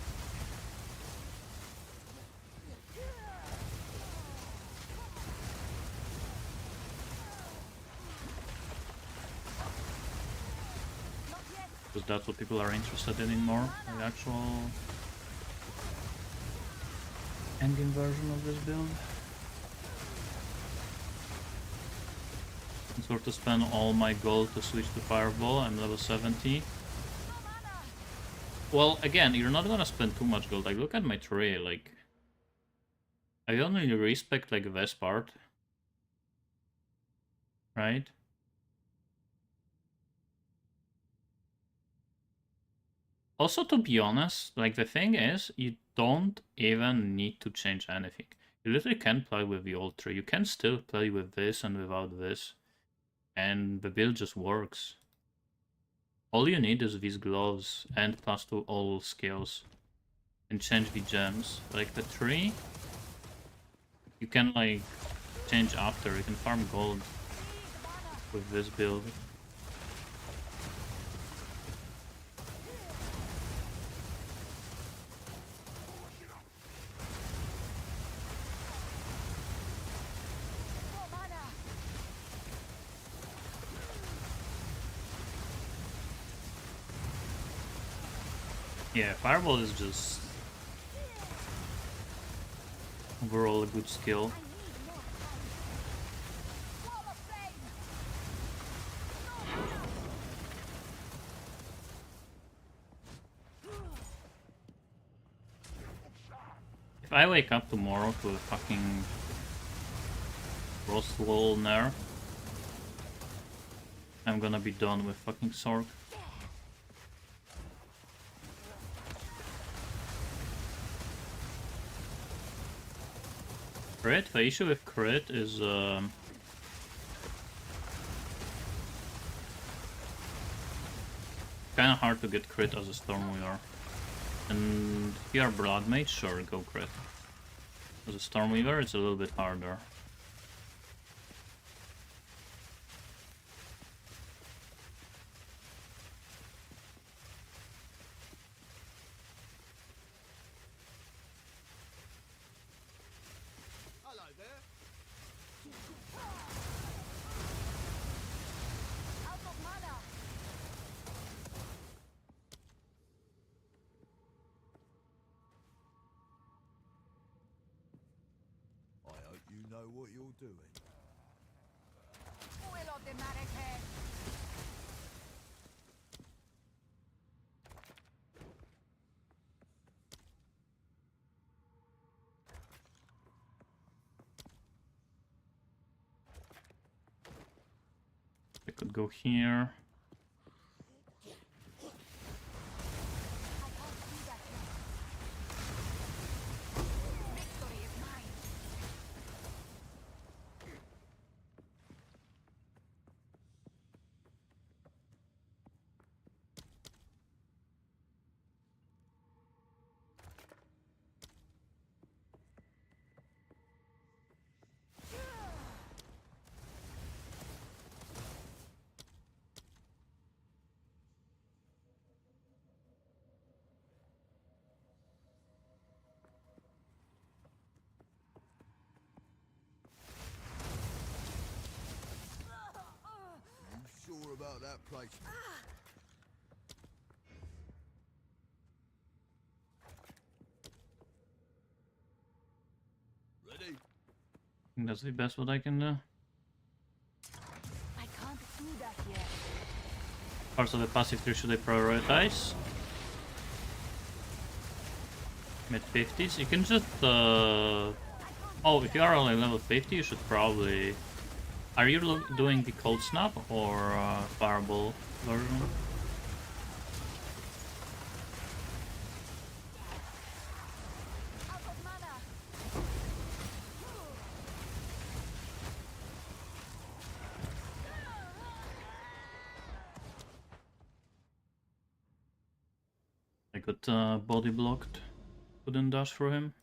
Because that's what people are interested in more, the actual endgame version of this build. I'm sort of spend all my gold to switch to Fireball. I'm level 70. Well, again, you're not gonna spend too much gold. Like, look at my tree, like... I only respect, like, this part. Right? Also, to be honest, like, the thing is, you don't even need to change anything. You literally can play with the old tree. You can still play with this and without this. And the build just works. All you need is these gloves and plus 2 all skills. And change the gems. Like the tree, you can like change after. You can farm gold with this build. Yeah, Fireball is just overall a good skill. I need more fire. Wall of flame. If I wake up tomorrow to a fucking Frostwall nerf, I'm gonna be done with fucking Sword. Crit? The issue with crit is kinda hard to get crit as a Stormweaver. And if you are Blood Mage, sure, go crit. As a Stormweaver, it's a little bit harder. Hello there. Out of mana. I hope you know what you're doing. Will of the Marrakesh. I could go here. I can't do that yet. Victory is mine. You sure about that placement? Ready? I think that's the best what I can do. I can't do that yet. Parts of the passive tree should I prioritize? Mid 50s? You can just oh, if you are only level 50, you should probably... Are you doing the Cold Snap or Fireball version? Out of mana. I got body blocked. Couldn't dash for him.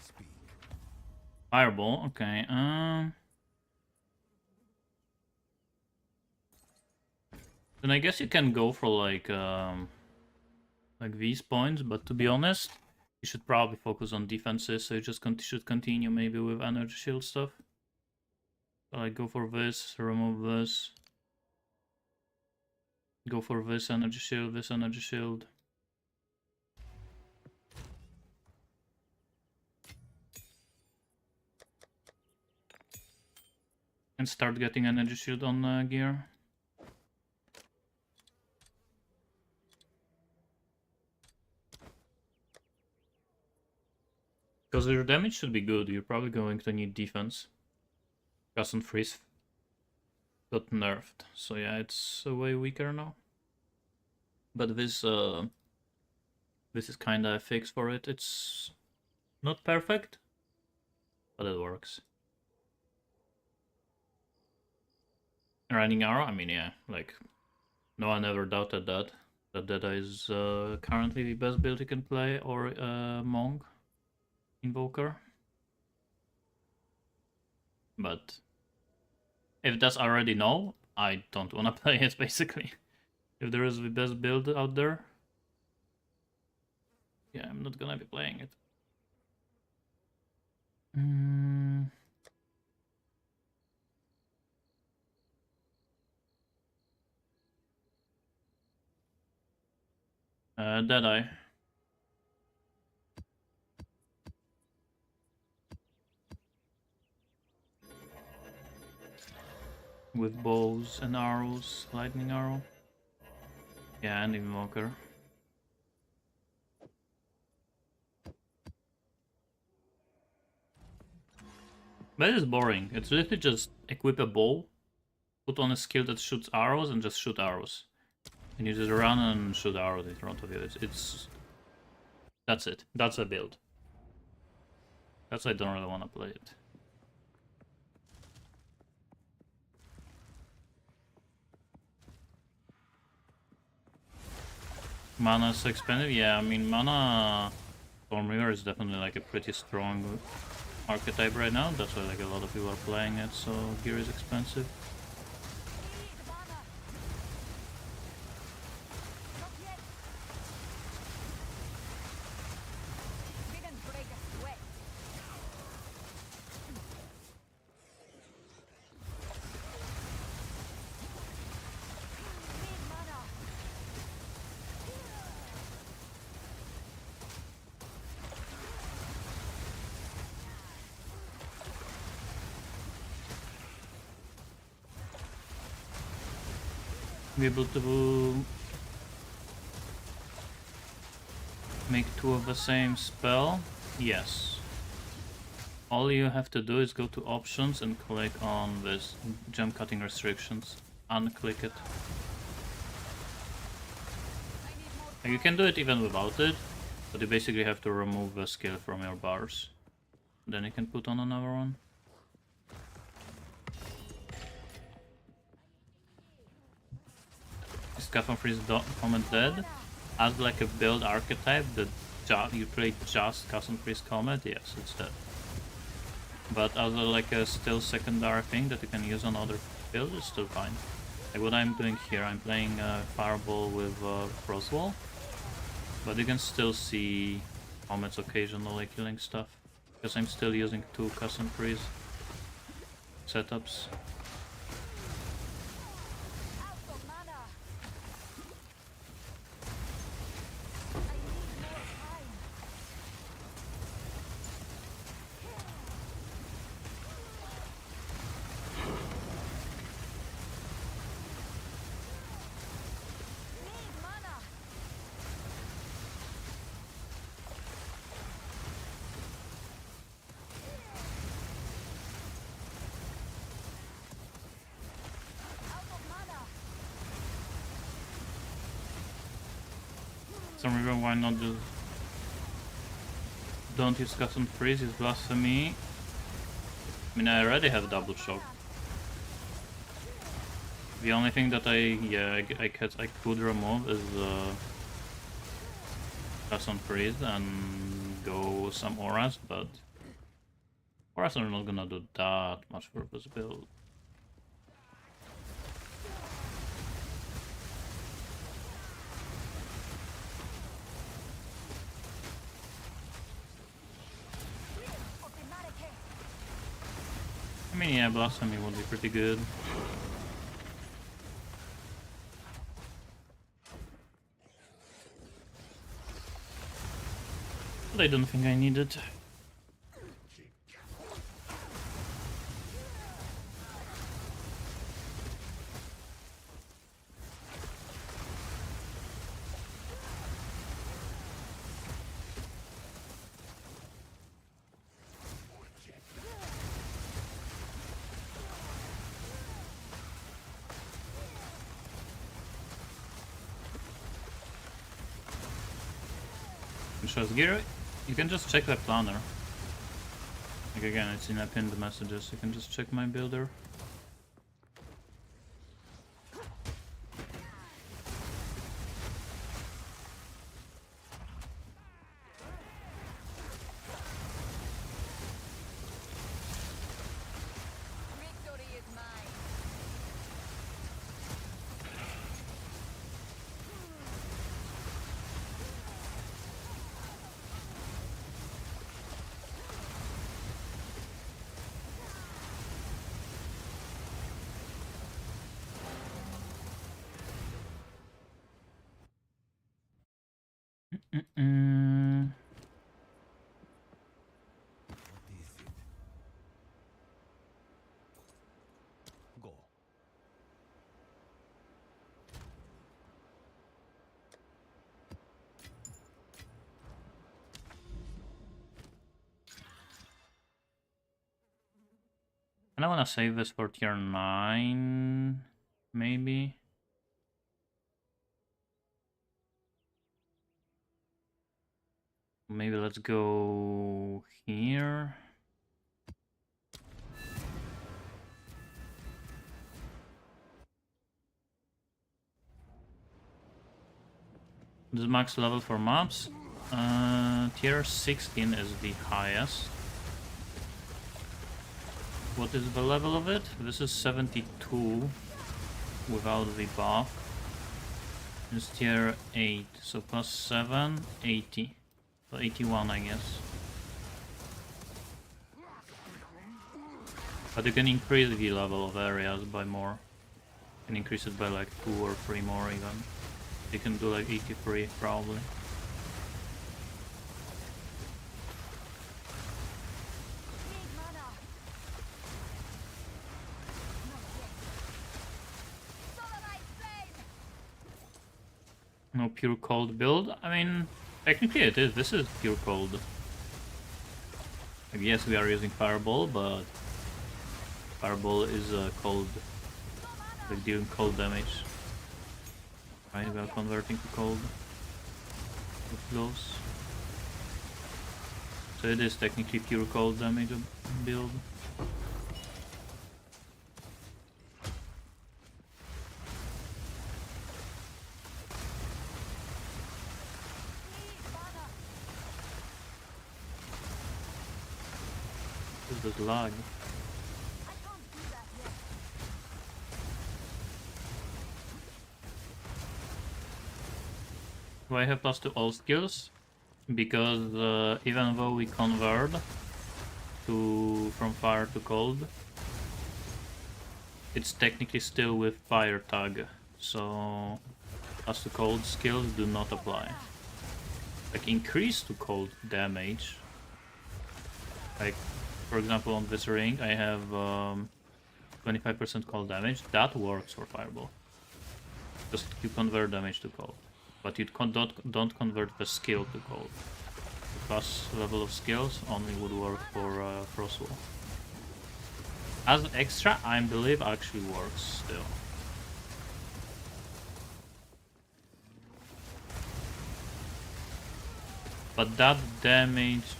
Speak. Fireball, okay. Then I guess you can go for like these points, but to be honest, you should probably focus on defenses. So you just should continue maybe with energy shield stuff. So like go for this, remove this. Go for this energy shield, this energy shield. And start getting energy shield on gear. Because your damage should be good, you're probably going to need defense. Gus and Freeze got nerfed, so yeah, it's way weaker now. But this is kinda a fix for it. It's not perfect, but it works. Running arrow, I mean, yeah, like no one ever doubted that. That is currently the best build you can play, or Monk Invoker. But if that's already no, I don't want to play it, basically. If there is the best build out there, yeah, I'm not gonna be playing it. Deadeye. With bows and arrows, lightning arrow. Yeah, and invoker. But it's boring. It's literally just equip a bow, put on a skill that shoots arrows, and just shoot arrows. And you just run and shoot arrows in front of you. It's that's it. That's a build. That's why I don't really want to play it. Mana is so expensive? Yeah, I mean, mana Stormweaver is definitely like a pretty strong archetype right now. That's why like a lot of people are playing it, so gear is expensive. Need mana. Not yet. Didn't break a sweat. Need mana. Be able to make two of the same spell? Yes. All you have to do is go to options and click on this gem cutting restrictions. Unclick it. I need more. You can do it even without it, but you basically have to remove the skill from your bars. Then you can put on another one. Is Freeze Comet dead? As like a build archetype that you play just Freeze Comet, yes, it's dead. But as like a still secondary thing that you can use on other builds, it's still fine. Like what I'm doing here, I'm playing Fireball with Frostwall, but you can still see Comets occasionally killing stuff, because I'm still using two custom freeze setups. Out of mana. I need more time. Need mana. Out of mana. Some reason why not just don't use custom freeze is blasphemy. I mean, I already have double shock. The only thing that I could remove is custom freeze and go some auras, but auras are not gonna do that much for this build. Automatic. I mean, yeah, blasphemy would be pretty good. But I don't think I need it. Shows gear. You can just check the planner. Like again, it's in a pinned messages. You can just check my builder. Victory is mine. And I wanna save this for tier 9, maybe. Maybe let's go here. This is max level for maps. Tier 16 is the highest. What is the level of it? This is 72 without the buff. It's tier 8, so plus 7, 80. So 81, I guess. But you can increase the level of areas by more. You can increase it by like 2 or 3 more even. You can do like 83 probably. Need mana. Not yet. Solarite flame. No pure cold build. I mean, technically it is. This is pure cold. Like, yes, we are using fireball, but fireball is cold, like dealing cold damage. Right, we are converting to cold with gloves. So it is technically pure cold damage build. Need mana. This is lag. I can't do that yet. Do I have plus to all skills? Because even though we convert from fire to cold, it's technically still with fire tag, so plus to cold skills do not apply. Like increase to cold damage, like for example on this ring I have 25% cold damage, that works for fireball. Just you convert damage to cold, but you don't convert the skill to cold. The plus level of skills only would work for Frostwall. As extra, I believe actually works still. But that damage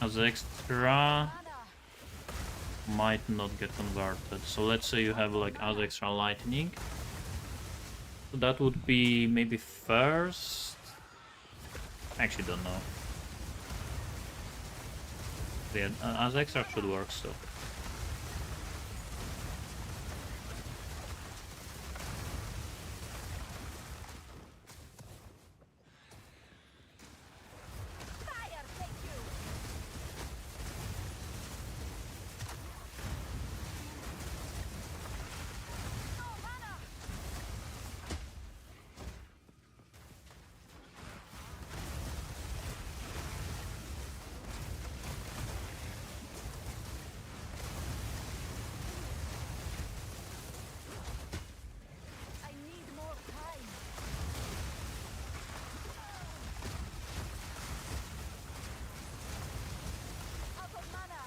as extra might not get converted. So let's say you have like as extra lightning. So that would be maybe first. Actually don't know. Yeah, as extra should work still. Fire, thank you. No mana. I need more time. Out of mana.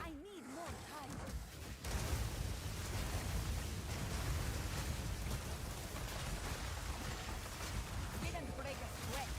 I need more time. Didn't break a sweat.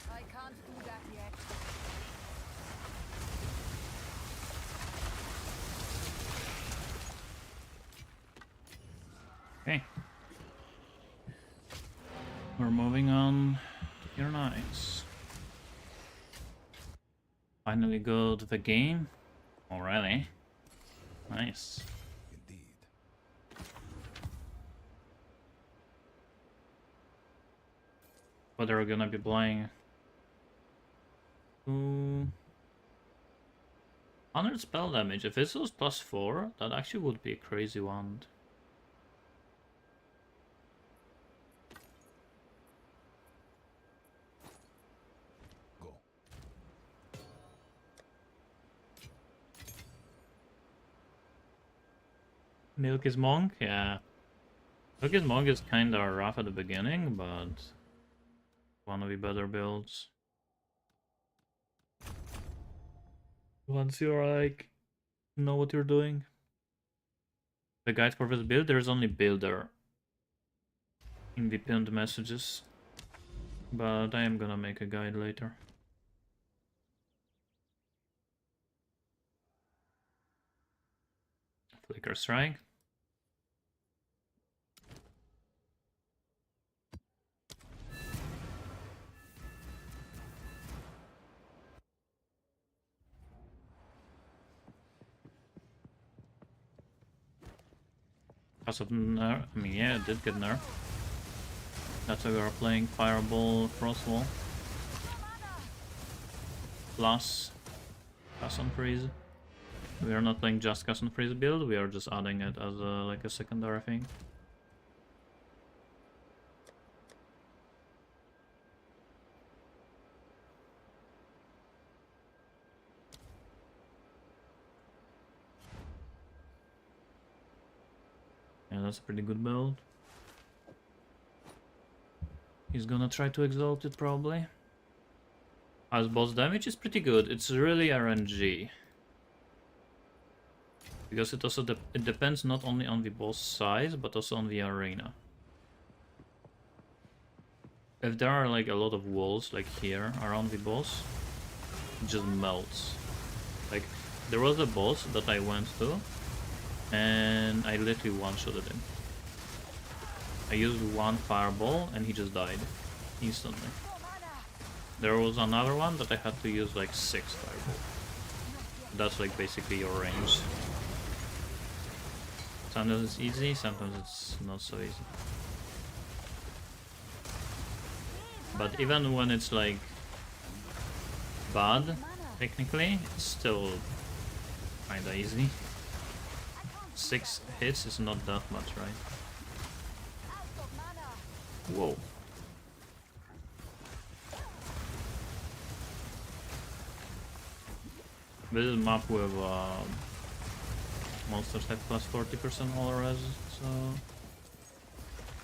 I can't do that yet. Okay. We're moving on. You're nice. Finally go to the game. Already. Nice. Indeed. what are we gonna be playing? 100 spell damage. If this was +4, that actually would be a crazy wand. Go. Milk is Monk? Yeah. Milk is Monk is kinda rough at the beginning, but one of the better builds. Once you're like, know what you're doing. The guide for this build, there's only builder in the pinned messages. But I am gonna make a guide later. Flicker Strike. Because of nerf, I mean, yeah, it did get nerfed. That's why we are playing Fireball Frostwall. Plus Cast on Freeze. We are not playing just Cast on Freeze build, we are just adding it as like a secondary thing. Yeah, that's a pretty good build. He's gonna try to exalt it probably. As boss damage is pretty good. It's really RNG. Because it also it depends not only on the boss size, but also on the arena. If there are like a lot of walls like here around the boss, it just melts. Like there was a boss that I went to and I literally one-shotted him. I used one fireball and he just died instantly. There was another one that I had to use like 6 fireballs. That's like basically your range. Sometimes it's easy, sometimes it's not so easy. But even when it's like bad, technically, it's still kinda easy. 6 hits is not that much, right? Whoa. This is a map with monsters have plus 40% all res, so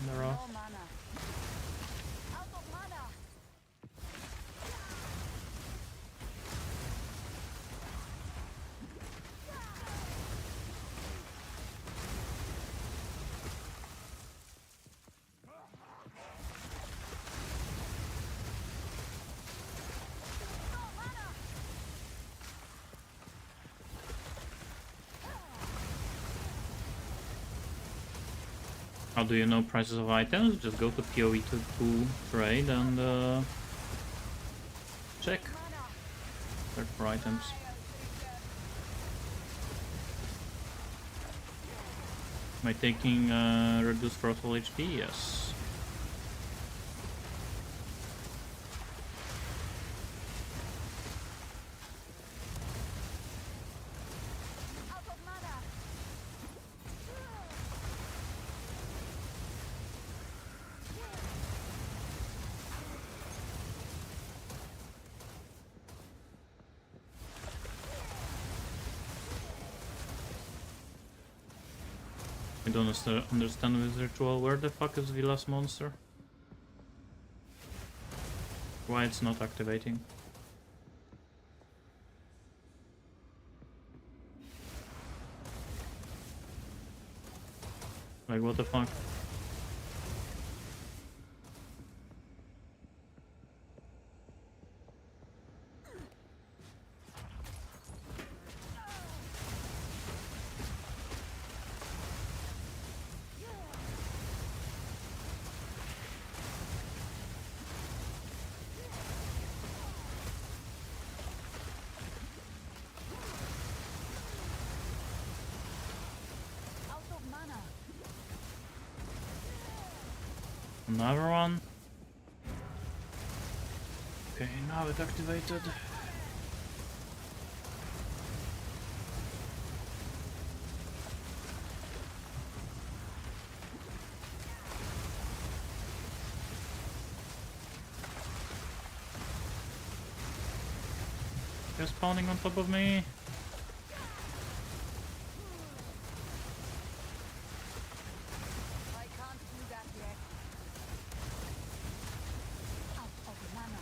they're off. How do you know prices of items? Just go to PoE2 trade and check. Search for items. Am I taking reduced Frostwall HP? Yes. I don't understand this ritual. Where the fuck is the last monster? Why it's not activating? Like what the fuck? Another one? Okay, now it activated. They're spawning on top of me. I can't do that yet. Out of mana.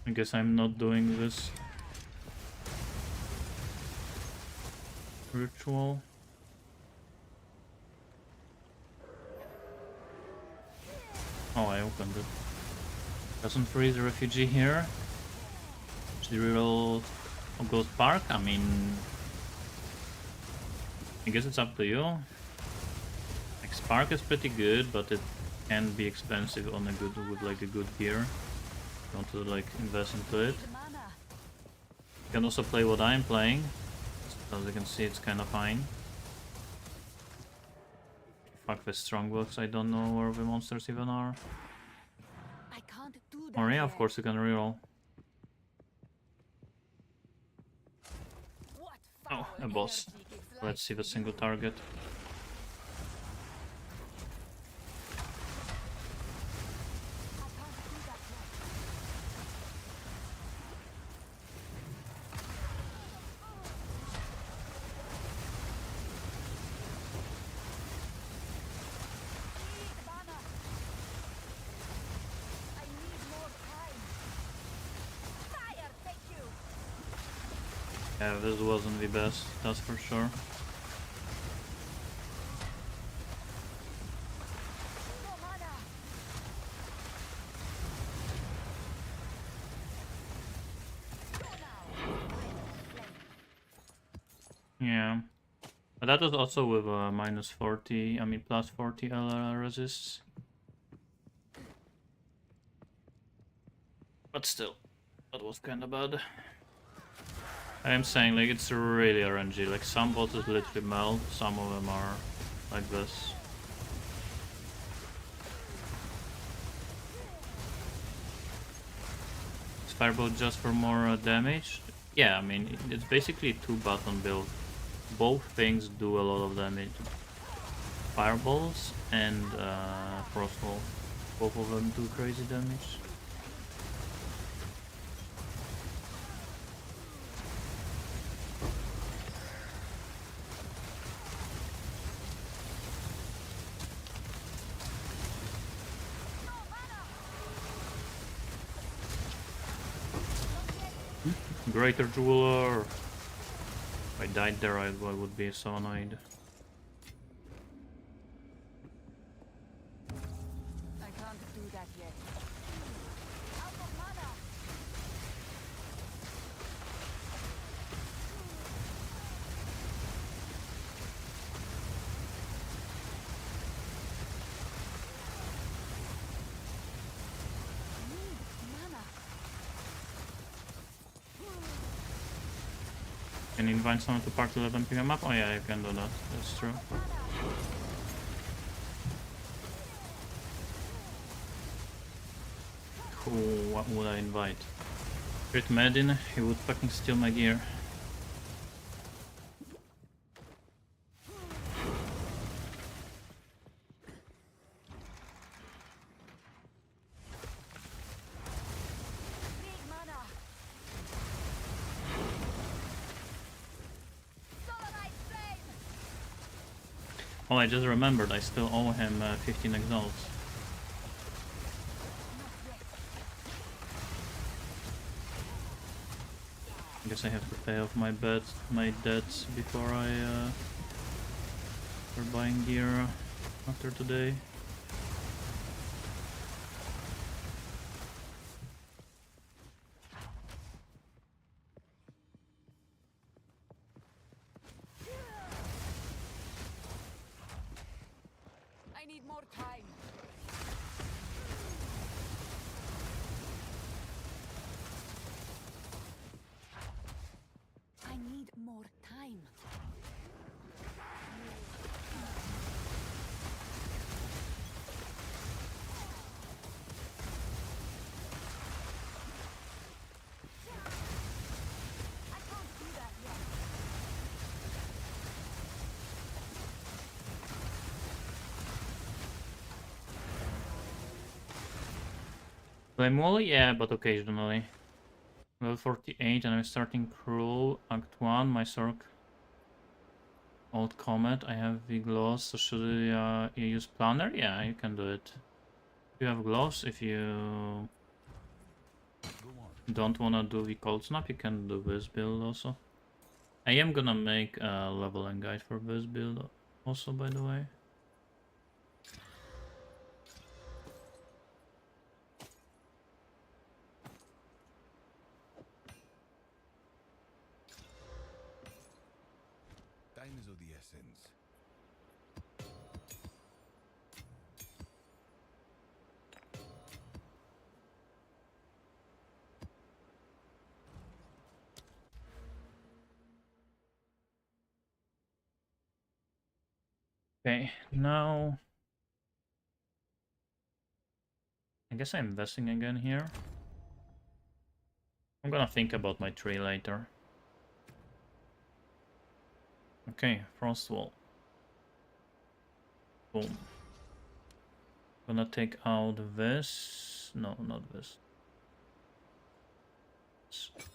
I guess I'm not doing this ritual. Oh, I opened it. Doesn't freeze a refugee here. Should we reroll a Ghost Park? I mean, I guess it's up to you. Like Spark is pretty good, but it can be expensive on a good with like a good gear. You want to like invest into it. Mana. You can also play what I'm playing. As you can see, it's kind of fine. Fuck with Strongbox, I don't know where the monsters even are. I can't do that Or yeah, yet. of course you can reroll. What Oh, foul a boss. energy gives life Let's see the to single you? target. I can't do that yet. Need mana. I need more time. Fire, take you. Yeah, this wasn't the best, that's for sure. No mana. Go now. Flame. Yeah. But that was also with minus 40, I mean plus 40 LR resists. But still, that was kinda bad. I'm saying like it's really RNG, like some bosses literally melt, some of them are like this. Is Fireball just for more damage? Yeah, I mean it's basically a 2-button build. Both things do a lot of damage. Fireballs and Frostwall. Both of them do crazy damage. Greater Jeweler! If I died there, I would be so annoyed. I can't do that yet. Out of mana. Need mana. Can you invite someone to party, let them pick them up? Oh yeah, you can do that, that's true. Cool, what would I invite? Crit Medin, he would fucking steal my gear. Need mana. Solarite flame. Oh, I just remembered, I still owe him 15 exalts. Not yet. I guess I have to pay off my debts before I start buying gear after today. Flame Wall? Yeah, but occasionally. Level 48 and I'm starting Cruel, Act 1, my Sork. Old Comet, I have V-Gloss, so should you use Planner? Yeah, you can do it. You have gloves, if you don't wanna do the Cold Snap, you can do this build also. I am gonna make a leveling guide for this build also, by the way. Time is of the essence. Okay, now I guess I'm investing again here. I'm gonna think about my tree later. Okay, Frostwall. Boom. Gonna take out this. No, not this.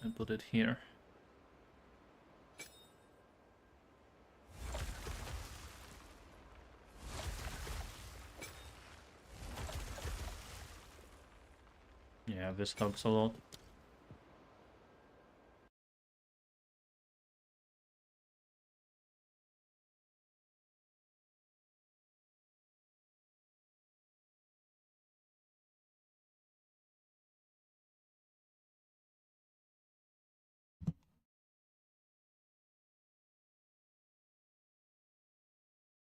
And put it here. Yeah, this helps a lot.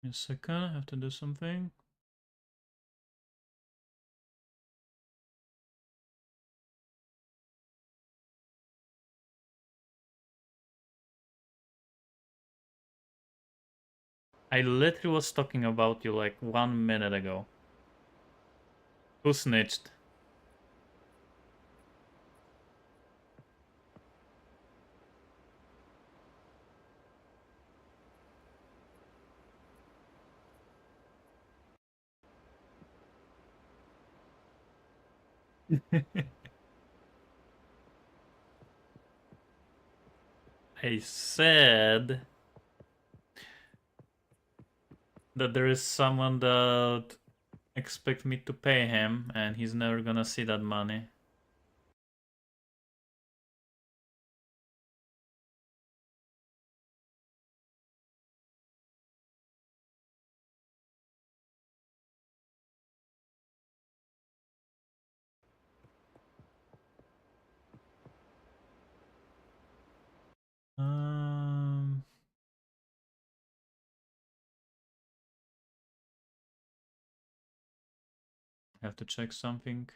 A second, I have to do something. I literally was talking about you like 1 minute ago. Who snitched? I said that there is someone that expect me to pay him and he's never gonna see that money. Um, I have to check something.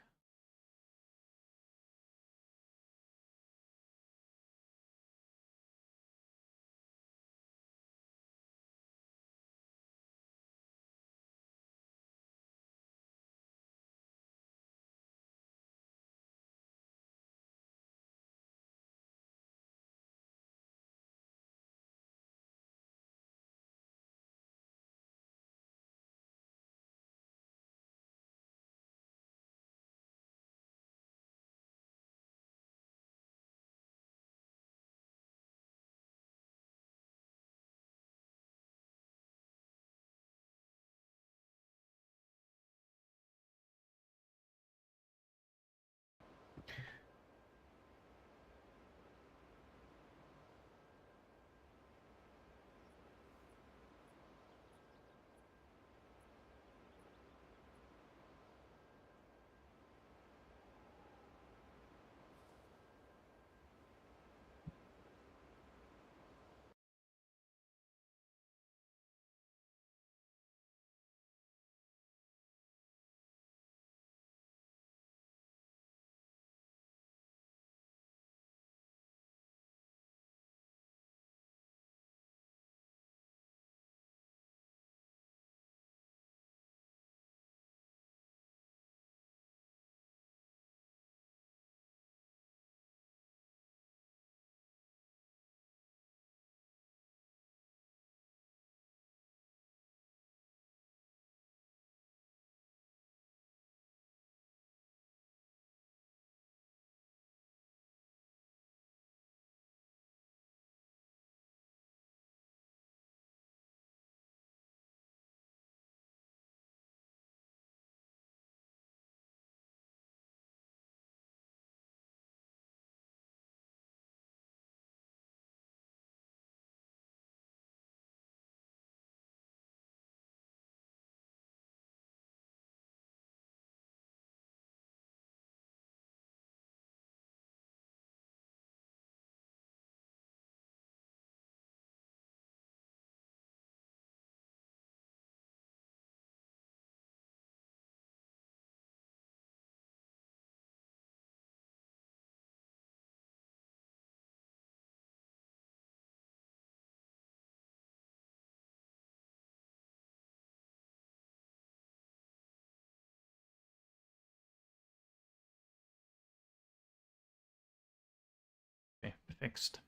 fixed.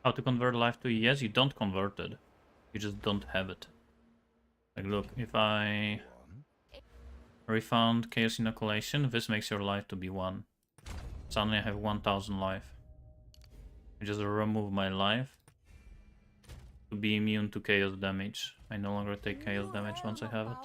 How to convert life to ES? You don't convert it. You just don't have it. Like, look, if I refund chaos inoculation, this makes your life to be 1. Suddenly I have 1000 life. I just remove my life to be immune to chaos damage. I no longer take chaos damage once I have it.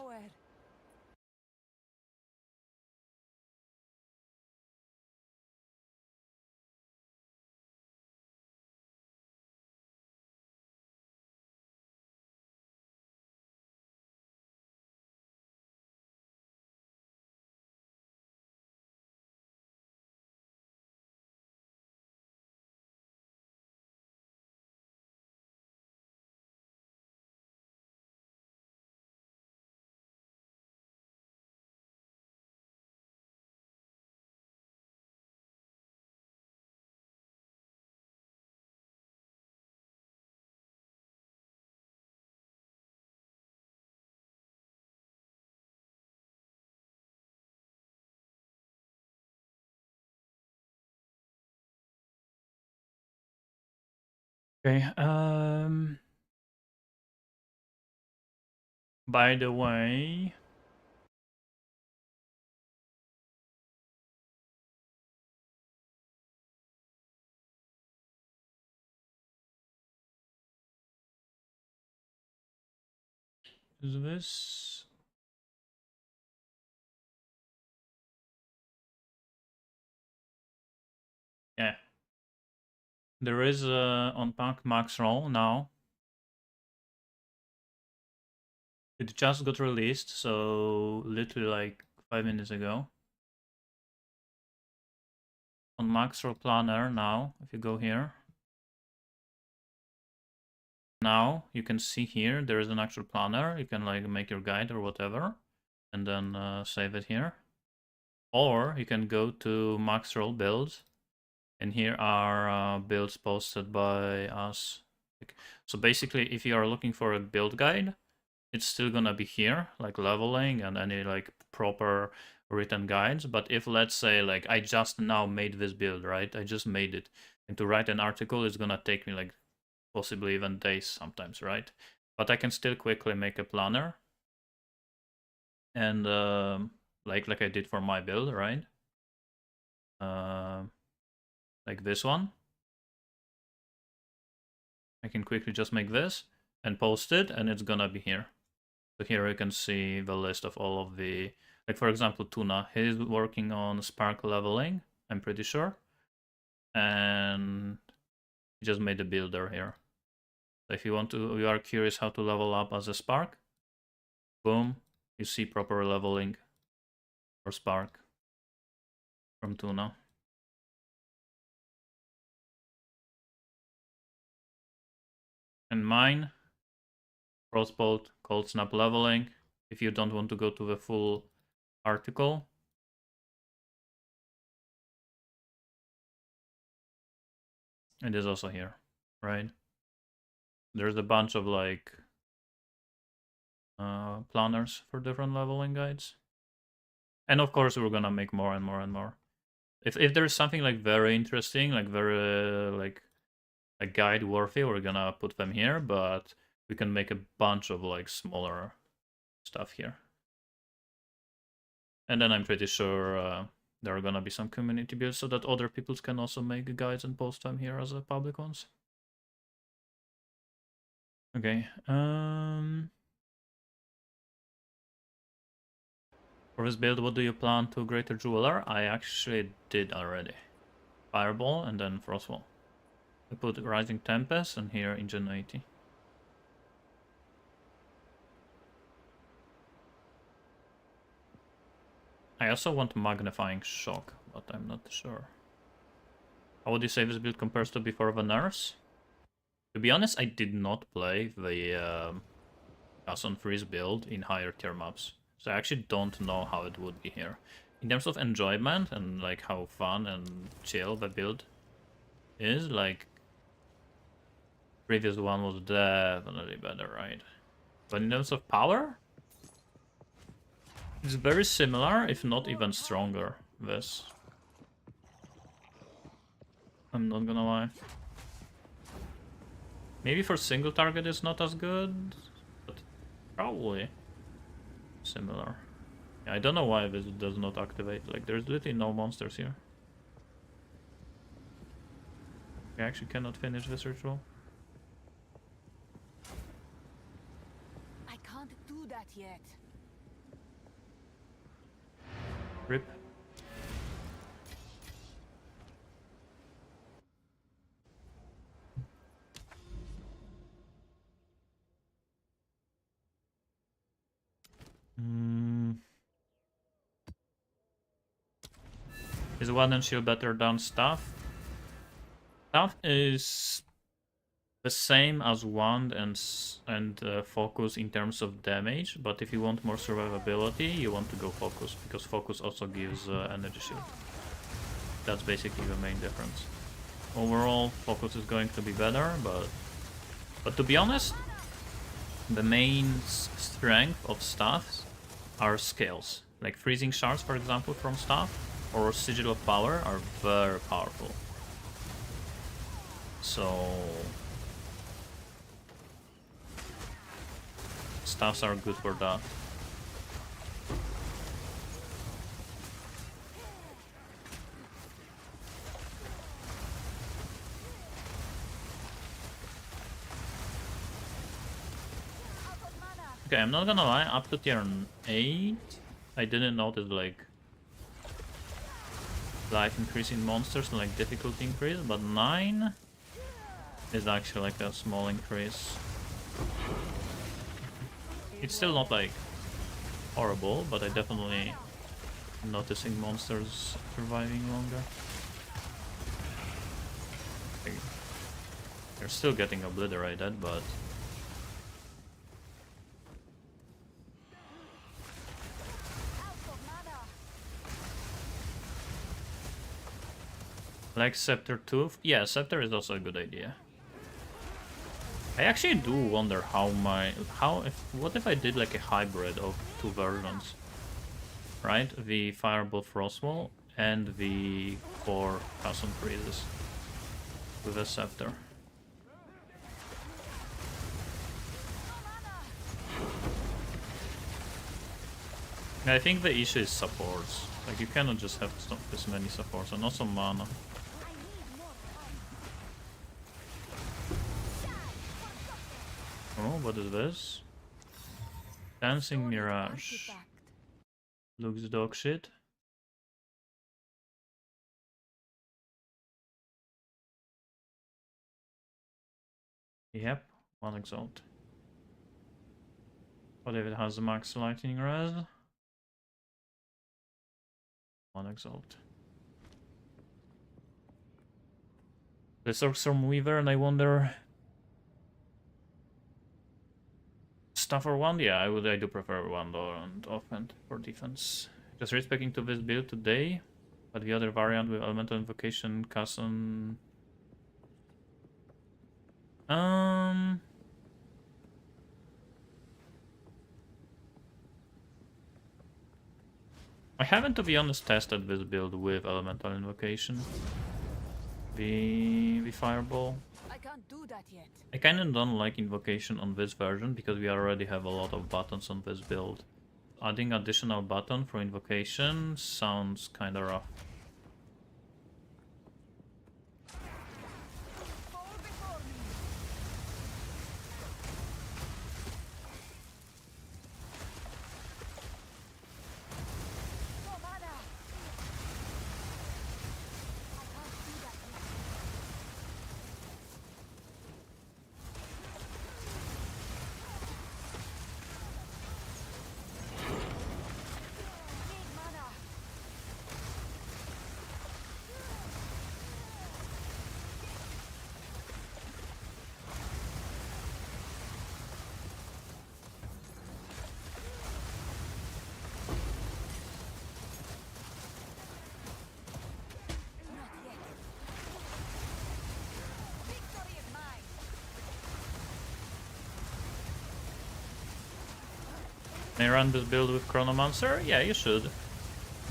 Okay, by the way, is this? Yeah. There is a on-pack max roll now. It just got released, so literally like 5 minutes ago. On max roll planner now, if you go here. Now you can see here there is an actual planner. You can like make your guide or whatever, and then save it here. Or you can go to max roll builds, and here are builds posted by us. So basically, if you are looking for a build guide, it's still gonna be here, like leveling and any like proper written guides. But if, let's say, like I just now made this build, right? I just made it, and to write an article is gonna take me like possibly even days sometimes, right? But I can still quickly make a planner, and like I did for my build, right? Like this one. I can quickly just make this and post it, and it's gonna be here. So here you can see the list of all of the, like for example, Tuna. He's working on Spark leveling, I'm pretty sure. And he just made a builder here. So if you want to, you are curious how to level up as a Spark, boom, you see proper leveling for Spark from Tuna. And mine, Frostbolt, Cold Snap leveling. If you don't want to go to the full article, it is also here, right? There's a bunch of like planners for different leveling guides. And of course, we're gonna make more and more and more. If there's something like very interesting, like very like a guide worthy, we're gonna put them here. But we can make a bunch of like smaller stuff here. And then I'm pretty sure there are gonna be some community builds so that other people can also make guides and post them here as a public ones. Okay. For this build, what do you plan to Greater Jeweler? I actually did already. Fireball and then Frostwall. I put Rising Tempest and here Ingenuity. I also want Magnifying Shock, but I'm not sure. How would you say this build compares to before the nerfs? To be honest, I did not play the Gas on Freeze build in higher tier maps. So I actually don't know how it would be here. In terms of enjoyment and like how fun and chill the build is, like previous one was definitely better, right? But in terms of power, it's very similar, if not even stronger, this. I'm not gonna lie. Maybe for single target it's not as good, but probably similar. Yeah, I don't know why this does not activate. Like, there's literally no monsters here. I actually cannot finish this ritual. I can't do that yet. Rip. Is One and Shield better than Staff? Staff is the same as Wand and Focus in terms of damage, but if you want more survivability, you want to go Focus, because Focus also gives Energy Shield. That's basically the main difference. Overall, Focus is going to be better, but to be honest, the main strength of Staffs are skills. Like Freezing Shards, for example, from Staff, or Sigil of Power are very powerful. So Staffs are good for that. Okay, I'm not gonna lie, up to tier 8, I didn't notice like life increase in monsters and like difficulty increase, but 9 is actually like a small increase. It's still not like horrible, but I definitely noticing monsters surviving longer. Like, they're still getting obliterated, but like Scepter Tooth? Yeah, Scepter is also a good idea. I actually do wonder what if I did like a hybrid of two versions, right? The Firebolt Frostwall and the 4 Custom Freezes with a Scepter. I think the issue is supports. Like, you cannot just have this many supports, and also mana. Oh, what is this? Dancing Mirage. Looks dog shit. Yep, 1 Exalt. What if it has the max lightning res? 1 Exalt. The Storm Weaver, and I wonder... Stuff or Wand? Yeah, I do prefer Wand and Offhand for defense. Just respecting to this build today, but the other variant with Elemental Invocation, Cousin... I haven't, to be honest, tested this build with Elemental Invocation. The Fireball. I can't do that yet. I kinda don't like Invocation on this version because we already have a lot of buttons on this build. Adding additional button for Invocation sounds kinda rough. Can I run this build with Chronomancer? Yeah, you should.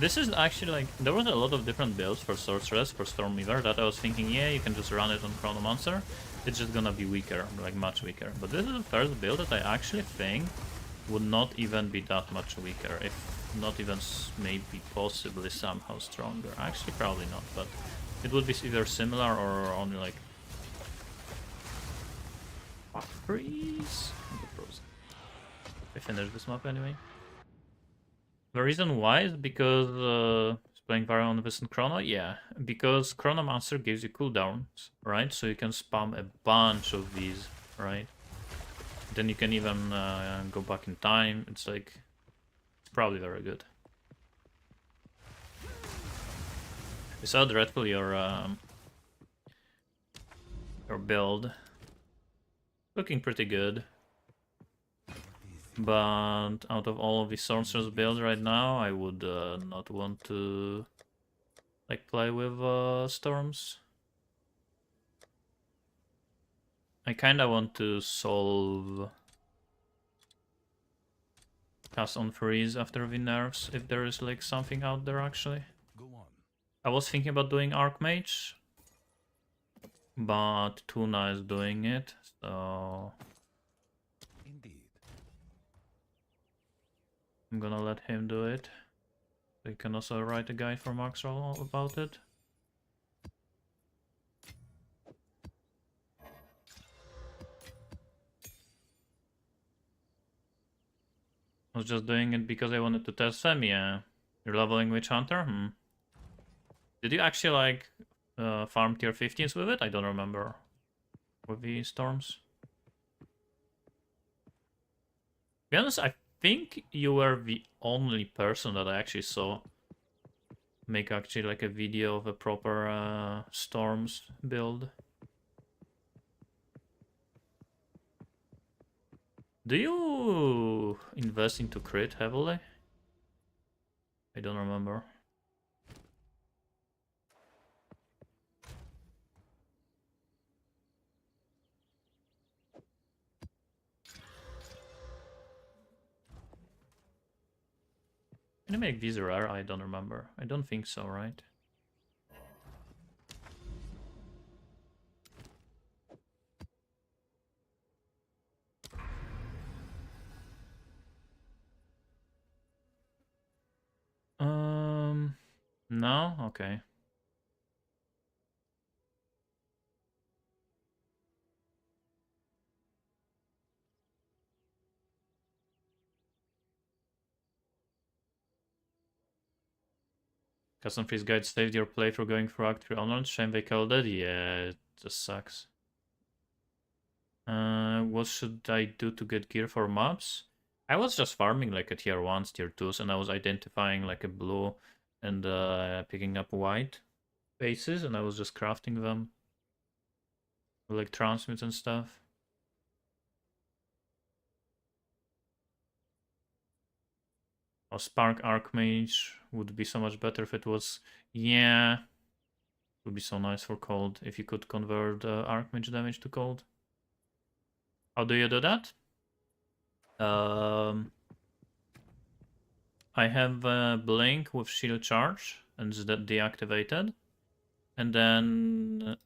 This is actually like, there was a lot of different builds for Sorceress, for Stormweaver, that I was thinking, yeah, you can just run it on Chronomancer. It's just gonna be weaker, like much weaker. But this is the first build that I actually think would not even be that much weaker, if not even maybe possibly somehow stronger. Actually, probably not, but it would be either similar or only like... Freeze! I finished this map anyway. The reason why is because playing Varian on Vincent Chrono? Yeah, because Chronomancer gives you cooldowns, right? So you can spam a bunch of these, right? Then you can even go back in time. It's like, it's probably very good. We saw dreadful your build. Looking pretty good. But out of all of the sorcerer's builds right now, I would not want to like play with storms. I kinda want to solve cast on freeze after the nerfs if there is like something out there actually. Go on. I was thinking about doing Archmage, but Tuna is doing it, so Indeed. I'm gonna let him do it. You can also write a guide for Maxwell about it. I was just doing it because I wanted to test them, yeah. You're leveling Witch Hunter? Did you actually like farm tier 15s with it? I don't remember. With the storms? To be honest, I think you were the only person that I actually saw make actually like a video of a proper storms build. Do you invest into crit heavily? I don't remember. Can you make these rare? I don't remember. I don't think so, right? No? Okay. Custom freeze guide saved your playthrough going through Act 3 onwards. Shame they killed it. Yeah, it just sucks. What should I do to get gear for mobs? I was just farming like a tier 1s, tier 2s, and I was identifying like a blue and picking up white bases, and I was just crafting them. Like transmutes and stuff. Or Spark Archmage would be so much better if it was... Yeah. Would be so nice for cold if you could convert Archmage damage to cold. How do you do that? I have Blink with Shield Charge and it's deactivated. And then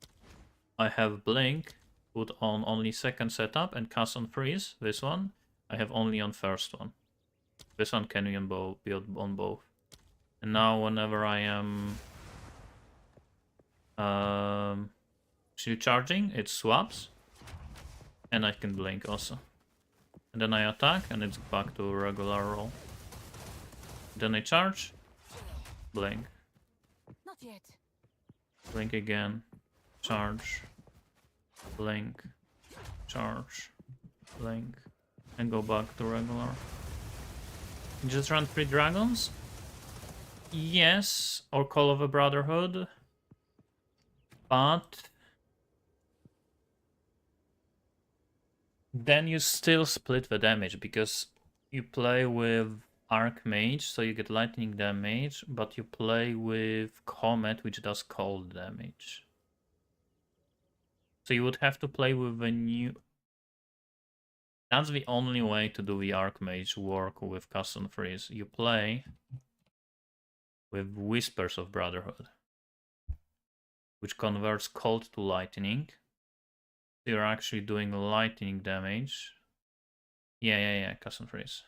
I have Blink put on only second setup and cast on freeze. This one I have only on first one. This one can be on both. And now whenever I am shield charging, it swaps. And I can blink also. And then I attack and it's back to a regular roll. Then I charge, blink. Not yet. Blink again, charge, blink, charge, blink, and go back to regular. Just run 3 dragons? Yes, or Call of a Brotherhood. But then you still split the damage because you play with Archmage, so you get lightning damage, but you play with Comet, which does cold damage. So you would have to play with a new... That's the only way to do the Archmage work with Custom Freeze. You play with Whispers of Brotherhood, which converts cold to lightning. You're actually doing lightning damage. Yeah, Cast and Freeze.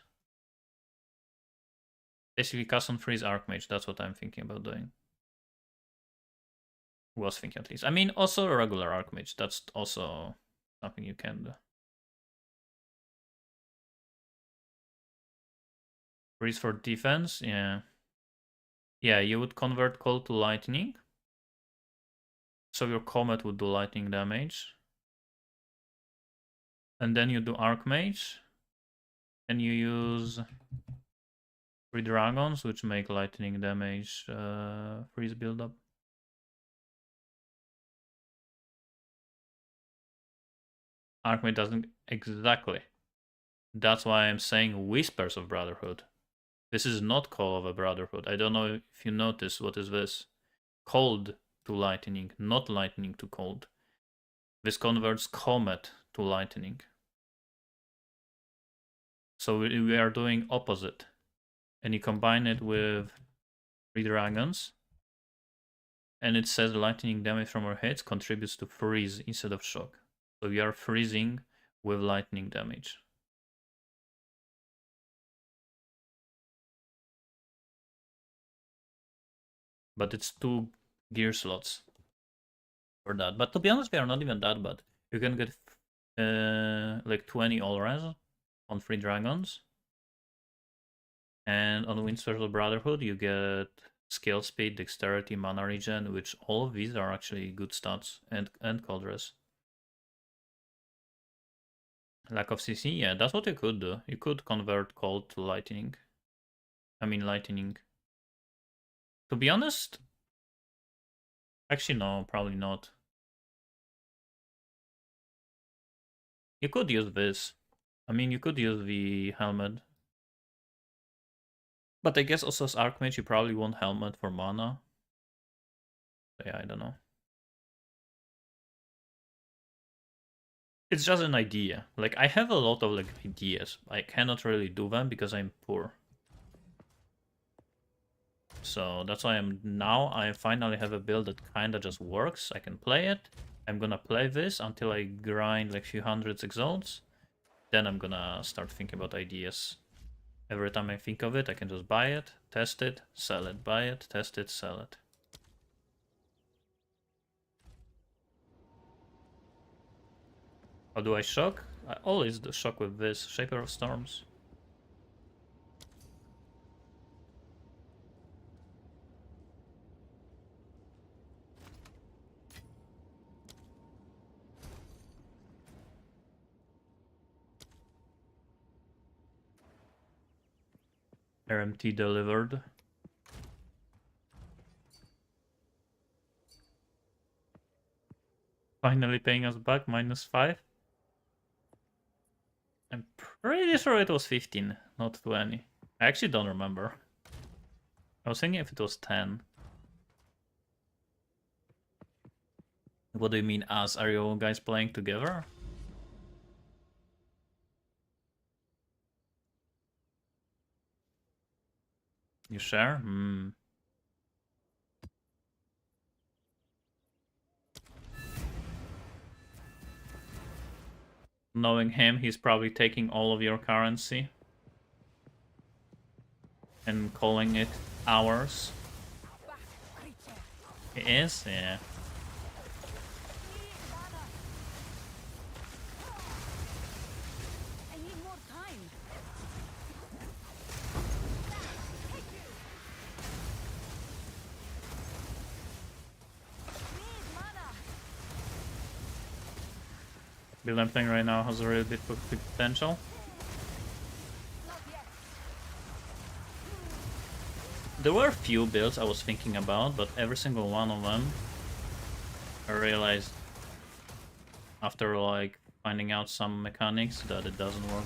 Basically, Cast and Freeze Archmage, that's what I'm thinking about doing. Was thinking at least. I mean, also a regular Archmage, that's also something you can do. Freeze for defense, yeah. Yeah, you would convert cold to lightning. So your Comet would do lightning damage. And then you do Archmage. And you use 3 dragons, which make lightning damage freeze build-up. Archmage doesn't exactly. That's why I'm saying Whispers of Brotherhood. This is not Call of a Brotherhood. I don't know if you notice, what is this? Cold to lightning, not lightning to cold. This converts Comet to lightning. So we are doing opposite. And you combine it with 3 dragons. And it says lightning damage from our hits contributes to freeze instead of shock. So we are freezing with lightning damage. But it's 2 gear slots for that. But to be honest, they are not even that bad. You can get like 20 all res on 3 dragons. And on Whispers of Brotherhood, you get skill speed, dexterity, mana regen, which all of these are actually good stats, and cold res. Lack of CC, yeah, that's what you could do. You could convert cold to lightning. I mean lightning. To be honest, actually no, probably not. You could use this. I mean, you could use the helmet. But I guess also as Archmage, you probably want helmet for mana. So yeah, I don't know. It's just an idea. Like, I have a lot of like ideas. I cannot really do them because I'm poor. So that's why I finally have a build that kinda just works. I can play it. I'm gonna play this until I grind like a few hundreds exalts. Then I'm gonna start thinking about ideas. Every time I think of it, I can just buy it, test it, sell it, buy it, test it, sell it. How do I shock? I always do shock with this, Shaper of Storms. RMT delivered. Finally paying us back, -5. I'm pretty sure it was 15, not 20. I actually don't remember. I was thinking if it was 10. What do you mean us? Are you all guys playing together? You share? Hmm. Knowing him, he's probably taking all of your currency and calling it ours. It is? Yeah. I need more time. Need mana. Build I'm playing right now has a really big potential. Not yet. There were a few builds I was thinking about, but every single one of them I realized after like finding out some mechanics that it doesn't work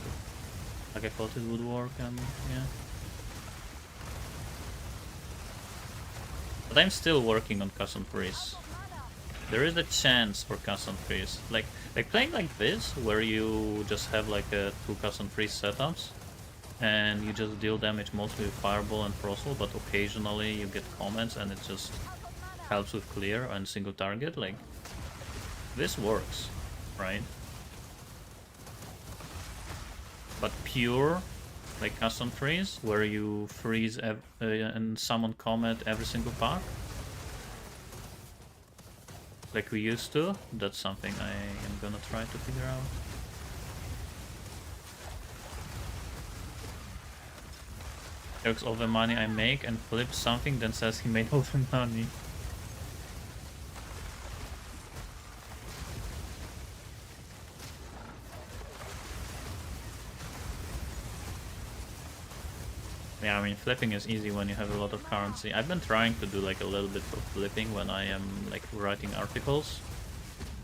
like I thought it would work, and yeah. But I'm still working on custom freeze. There is a chance for custom freeze. Like playing like this, where you just have like 2 custom freeze setups, and you just deal damage mostly with Fireball and Frostwall, but occasionally you get comments and it just helps with clear and single target. Like, this works, right? But pure, like custom freeze, where you freeze and summon Comet every single pack, like we used to, that's something I am gonna try to figure out. Takes all the money I make and flips something, then says he made all the money. Yeah, I mean, flipping is easy when you have a lot of currency. I've been trying to do like a little bit of flipping when I am like writing articles,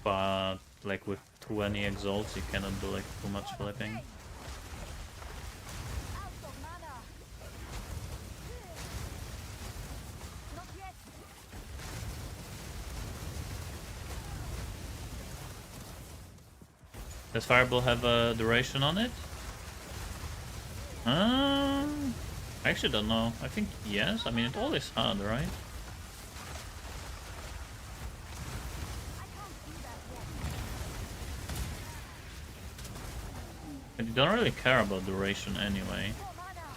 but like with 20 exalts you cannot do like too much flipping. Out of mana. Not yet. Does Fireball have a duration on it? I actually don't know. I think yes. I mean, it always had, right? I can't do that yet. But you don't really care about duration anyway. No mana.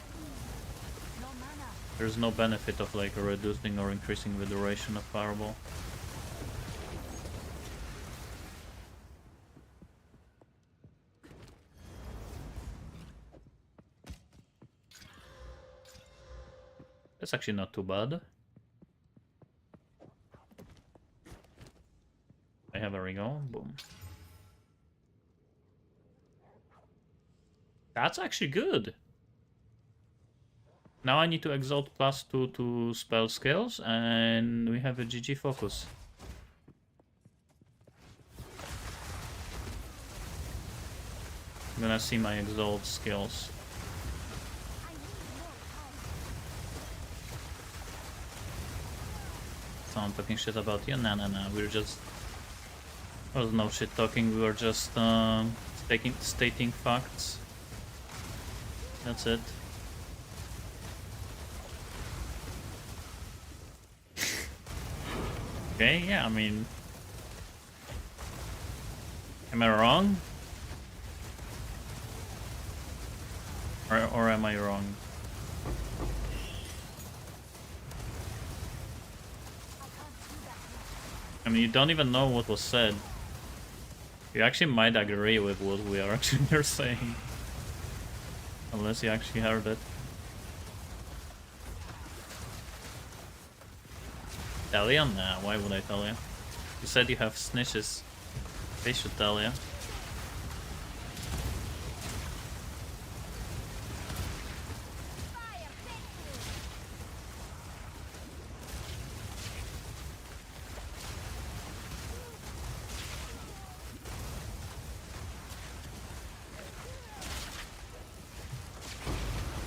No mana. There's no benefit of like reducing or increasing the duration of Fireball. That's actually not too bad. I have a go. Boom. That's actually good. Now I need to exalt +2 to spell skills, and we have a GG focus. I'm gonna see my exalt skills. I need more time. Someone talking shit about you? Nah, we're just... There was no shit talking, we were just stating facts. That's it. Okay, yeah, I mean... Am I wrong? Or am I wrong? I mean, you don't even know what was said. You actually might agree with what we are actually here saying. Unless you actually heard it. Tell you? Nah, why would I tell you? You said you have snitches. They should tell you. Fire, take me.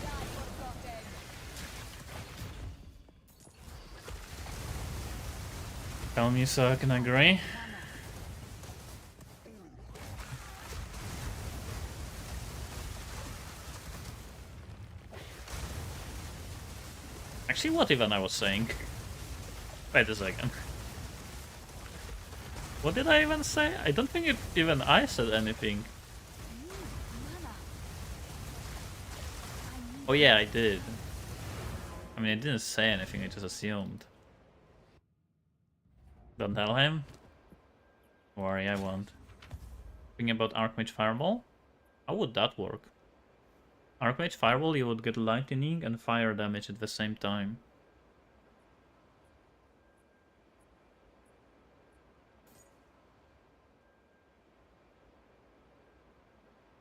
Die forgotten. Tell me so I can agree. Actually, what even I was saying? Wait a second. What did I even say? I don't think even I said anything. Mana. Oh yeah, I did. I mean, I didn't say anything, I just assumed. Don't tell him. Don't worry, I won't. Thinking about Archmage Fireball? How would that work? Archmage Fireball, you would get lightning and fire damage at the same time.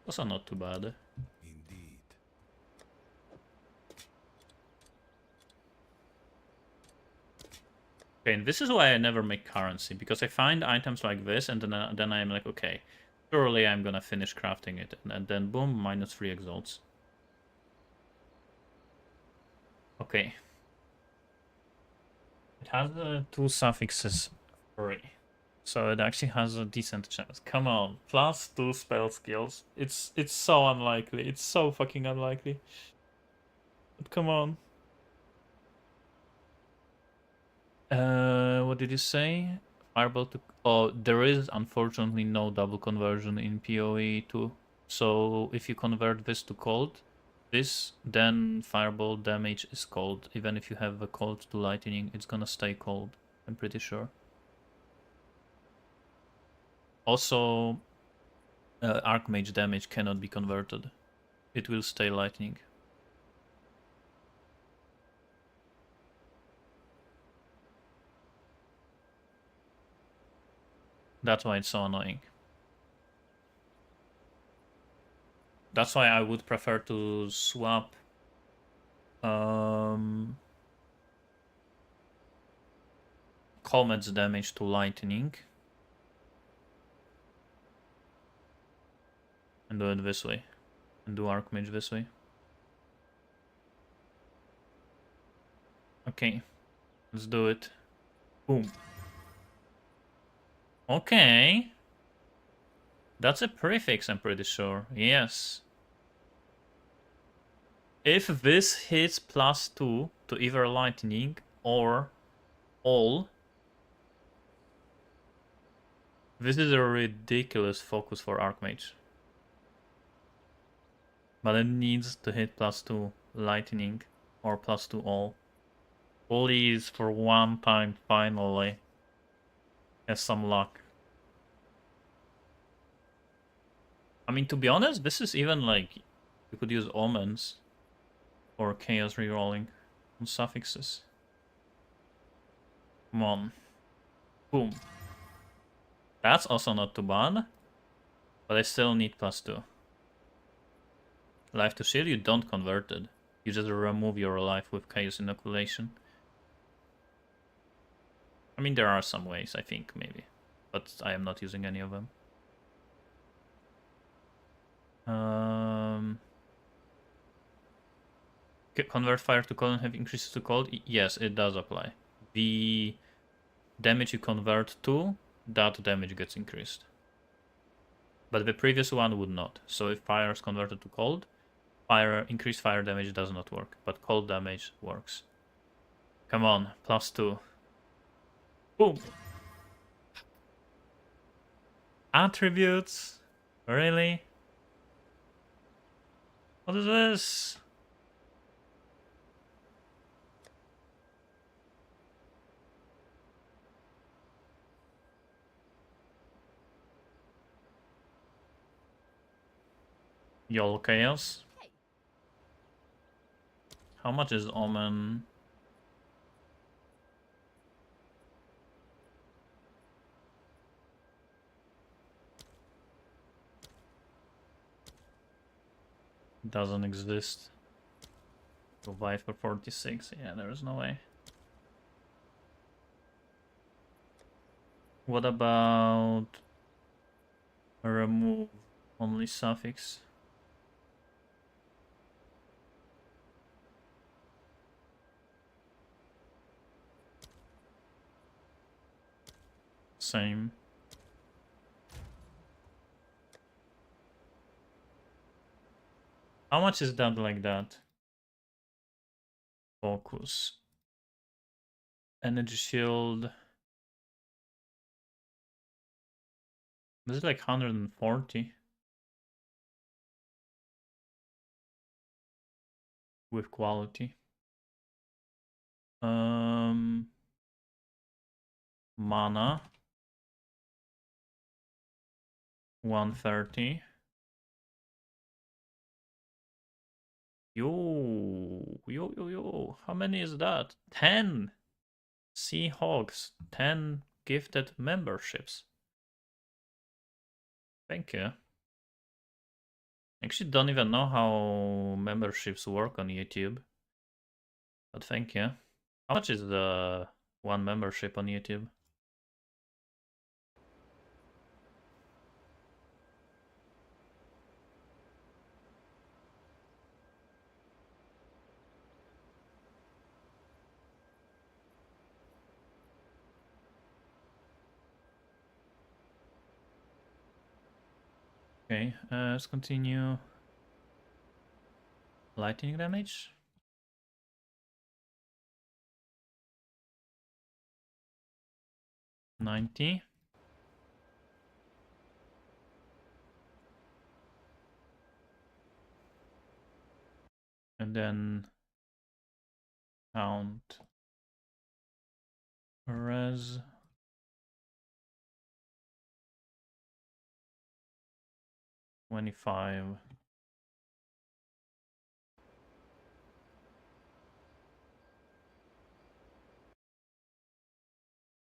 Also not too bad. Indeed. Okay, and this is why I never make currency, because I find items like this and then I'm like, okay, surely I'm gonna finish crafting it, and then boom, -3 exalts. Okay. It has 2 suffixes. 3. So it actually has a decent chance. Come on, +2 spell skills. It's so unlikely. It's so fucking unlikely. But come on. What did you say? Fireball to... Oh, there is unfortunately no double conversion in PoE 2. So if you convert this to cold, then fireball damage is cold. Even if you have a cold to lightning, it's gonna stay cold. I'm pretty sure. Also, Archmage damage cannot be converted. It will stay lightning. That's why it's so annoying. That's why I would prefer to swap Comet's damage to lightning and do it this way. And do Archmage this way. Okay, let's do it. Boom. Okay. That's a prefix, I'm pretty sure. Yes. If this hits +2 to either lightning or all, this is a ridiculous focus for Archmage. But it needs to hit +2 lightning or +2 all. Please, for one time, finally. Has some luck. I mean, to be honest, this is even like... You could use Omens or Chaos rerolling on suffixes. Come on. Boom. That's also not too bad. But I still need +2. Life to shield, you don't convert it. You just remove your life with Chaos inoculation. I mean, there are some ways, I think, maybe. But I am not using any of them. Convert fire to cold and have increases to cold? Yes, it does apply. The damage you convert to, that damage gets increased. But the previous one would not. So if fire is converted to cold, increased fire damage does not work. But cold damage works. Come on, +2. Boom! Attributes? Really? What is this? YOLO Chaos? How much is Omen? Doesn't exist. Go buy for 46. Yeah, there is no way. What about remove only suffix? Same. How much is that like that? Focus. Energy shield. This is like 140. With quality. Mana. 130. Yo. How many is that? 10 Seahawks. 10 gifted memberships. Thank you. Actually don't even know how memberships work on YouTube. But thank you. How much is the one membership on YouTube? Okay, let's continue. Lightning damage. $90. And then count res. $25.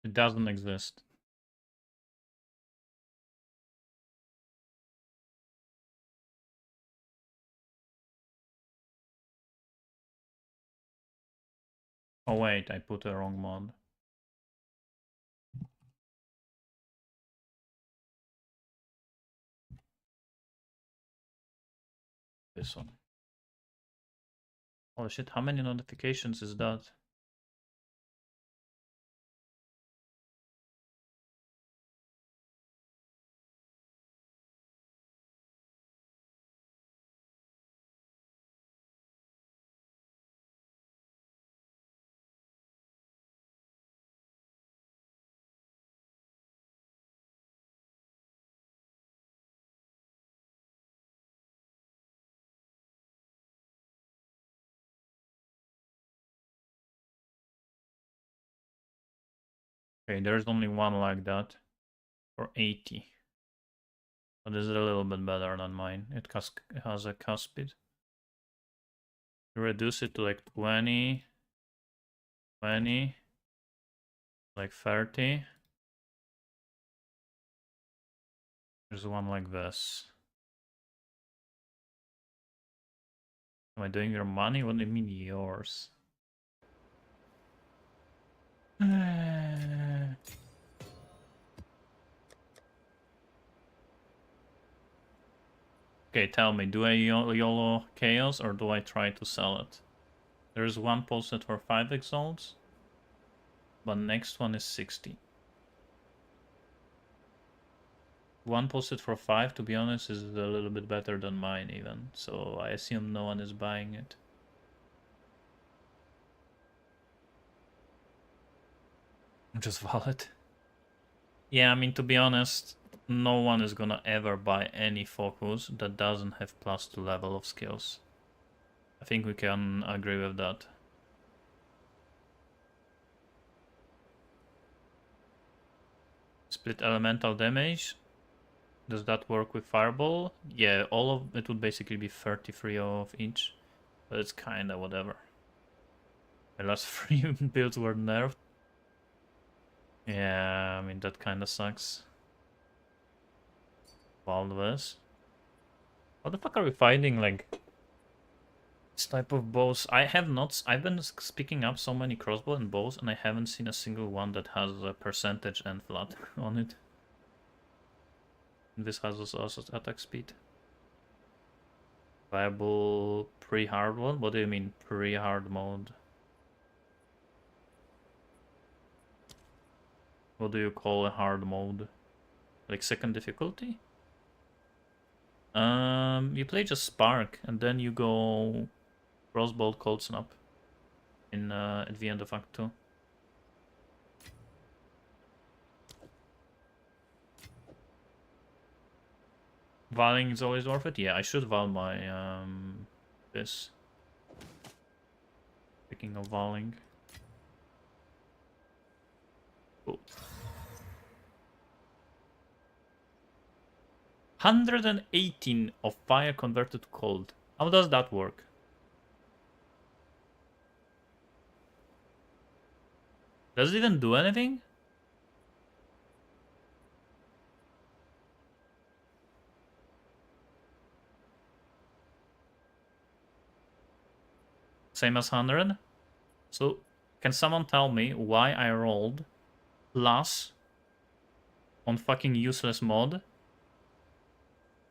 It doesn't exist. Oh wait, I put a wrong mod. This one. Holy shit, how many notifications is that? Okay, there's only one like that for 80. But this is a little bit better than mine. It has a cast speed. Reduce it to like 20, 20, like 30. There's one like this. Am I doing your money? What do you mean yours? Okay, tell me, do I YOLO Chaos or do I try to sell it? There's one posted for 5 exalts, but next one is 60. One posted for 5, to be honest, is a little bit better than mine even, so I assume no one is buying it. Just valid. Yeah, I mean, to be honest, no one is gonna ever buy any focus that doesn't have +2 level of skills. I think we can agree with that. Split elemental damage. Does that work with Fireball? Yeah, all of it would basically be 33 of each. But it's kinda whatever. The last 3 builds were nerfed. Yeah, I mean, that kinda sucks. Valves. What the fuck are we finding, like, this type of bows? I've been picking up so many crossbow and bows, and I haven't seen a single one that has a percentage and flat on it. And this has also attack speed. Viable pre-hard one? What do you mean pre-hard mode? What do you call a hard mode? Like second difficulty? You play just Spark, and then you go Crossbolt Cold Snap in at the end of Act 2. Valing is always worth it? Yeah, I should val my this. Speaking of valing. Cool. 118 of fire converted to cold. How does that work? Does it even do anything? Same as 100? So, can someone tell me why I rolled plus on fucking useless mod,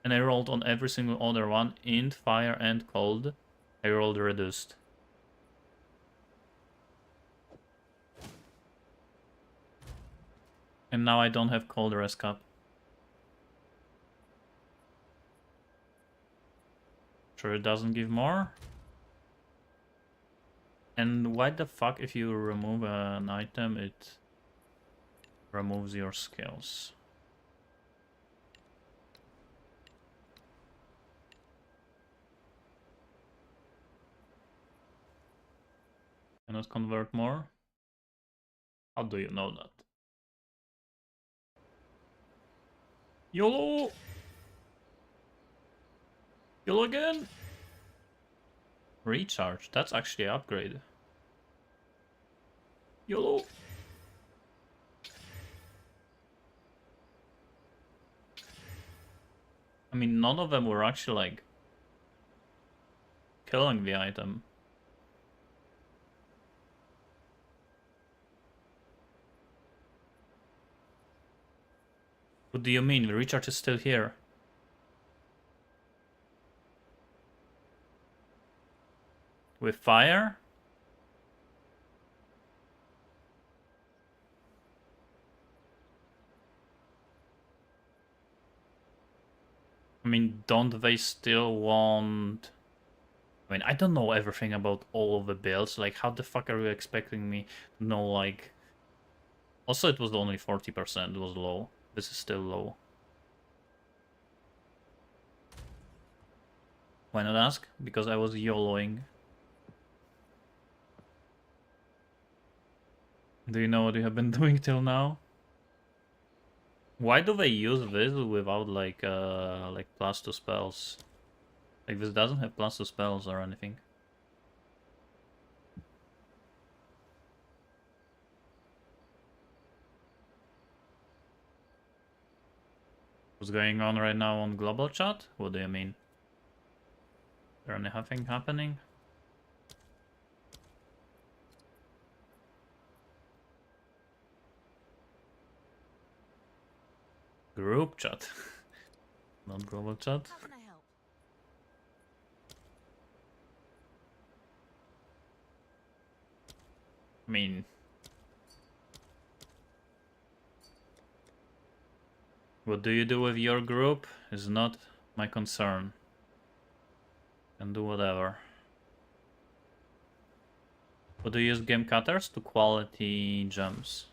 and I rolled on every single other one, int, fire, and cold. I rolled reduced. And now I don't have cold res cap. Sure it doesn't give more? And why the fuck if you remove an item it removes your skills? Cannot convert more? How do you know that? YOLO! YOLO again! Recharge, that's actually an upgrade. YOLO! I mean, none of them were actually like killing the item. What do you mean? The recharge is still here. With fire? I mean, don't they still want... I mean, I don't know everything about all of the builds. Like, how the fuck are you expecting me to know, like... Also, it was only 40%. It was low. This is still low. Why not ask? Because I was YOLOing. Do you know what you have been doing till now? Why do they use this without like plus 2 spells? Like this doesn't have plus 2 spells or anything. What's going on right now on global chat? What do you mean? Is there anything happening? Group chat. Not global chat. How can I help? I mean... What do you do with your group is not my concern. Can do whatever. What do you use game cutters? To quality gems.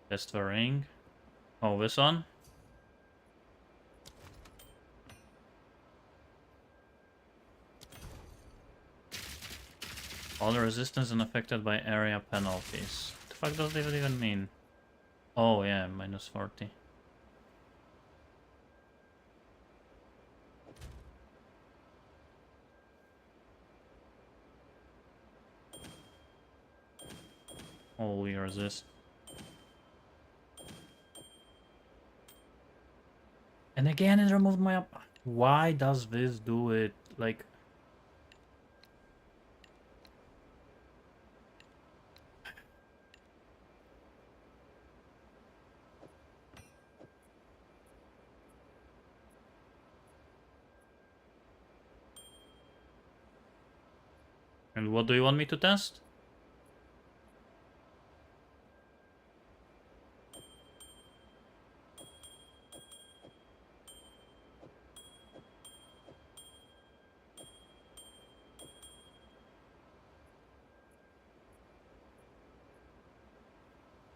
Test the ring. Oh, this one? All resistance unaffected by area penalties. What the fuck does that even mean? Oh yeah, minus 40. Holy resist. And again it removed my up. Why does this do it? Like... And what do you want me to test?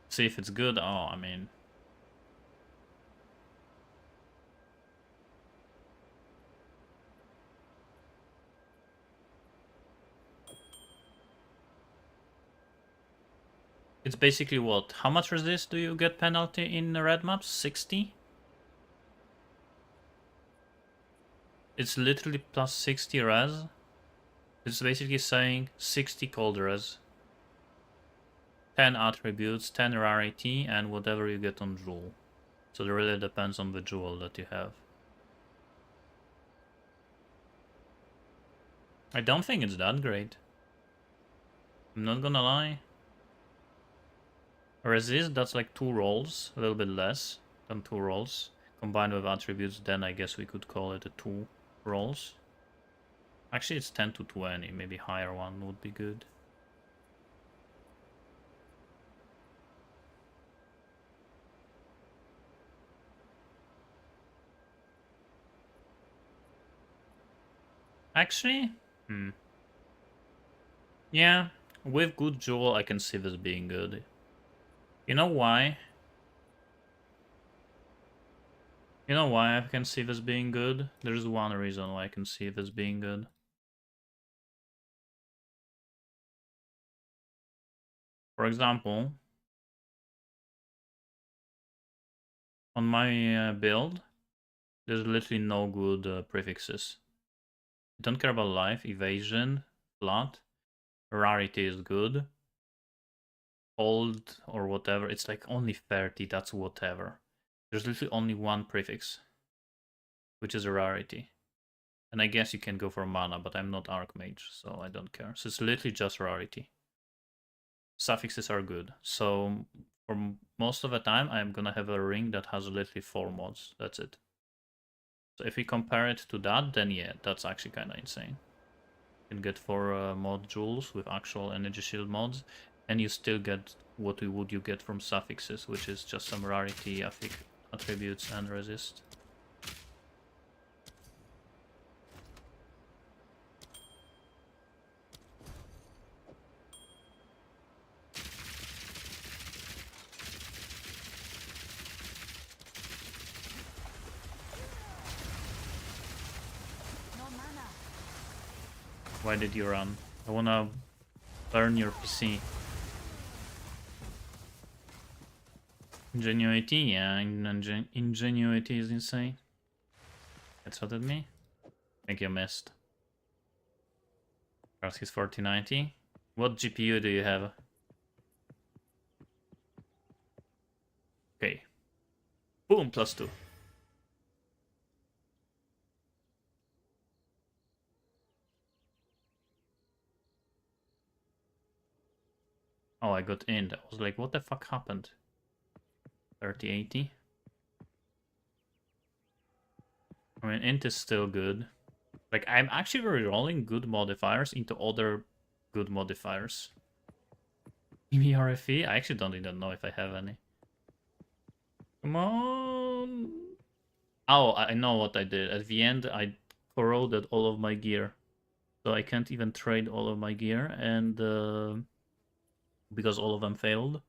See if it's good. Oh, I mean... It's basically what? How much resist do you get penalty in the red maps? 60? It's literally plus 60 res. It's basically saying 60 cold res. 10 attributes, 10 rarity, and whatever you get on jewel. So it really depends on the jewel that you have. I don't think it's that great. I'm not gonna lie. Resist, that's like 2 rolls, a little bit less than 2 rolls. Combined with attributes, then I guess we could call it a 2 rolls. Actually, it's 10 to 20, maybe higher one would be good. Actually, yeah, with good jewel, I can see this being good. You know why? You know why I can see this being good? There's one reason why I can see this being good. For example, on my build, there's literally no good prefixes. I don't care about life, evasion, blood, rarity is good. Old or whatever, it's like only 30, that's whatever. There's literally only one prefix, which is a rarity. And I guess you can go for mana, but I'm not Archmage, so I don't care. So it's literally just rarity. Suffixes are good. So for most of the time, I'm gonna have a ring that has literally 4 mods. That's it. So if we compare it to that, then yeah, that's actually kind of insane. You can get 4 mod jewels with actual energy shield mods, and you still get what would you get from suffixes, which is just some rarity, attributes, and resist. No mana. Why did you run? I wanna burn your PC. Ingenuity? Yeah, ingenuity is insane. That's what at me? I think you missed. Cross his 4090. What GPU do you have? Okay. Boom, +2. Oh, I got in. I was like, what the fuck happened? 3080. I mean, int is still good. Like, I'm actually re-rolling good modifiers into other good modifiers. EMRFE? I actually don't even know if I have any. Come on! Oh, I know what I did. At the end, I corroded all of my gear. So I can't even trade all of my gear, and because all of them failed.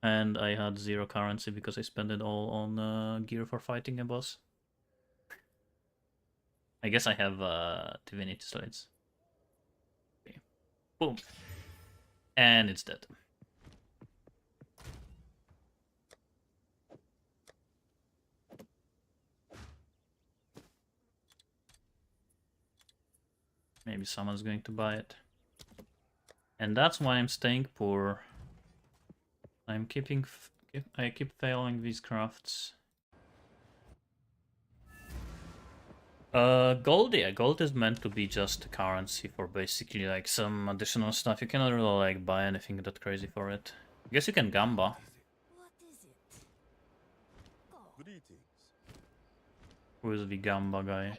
And I had 0 currency because I spent it all on gear for fighting a boss. I guess I have Divinity Slides. Okay. Boom. And it's dead. Maybe someone's going to buy it. And that's why I'm staying poor. I keep failing these crafts. Gold, yeah, gold is meant to be just a currency for basically like some additional stuff. You cannot really like buy anything that crazy for it. I guess you can gamba. What is it? Go. Greetings. Who is the gamba guy?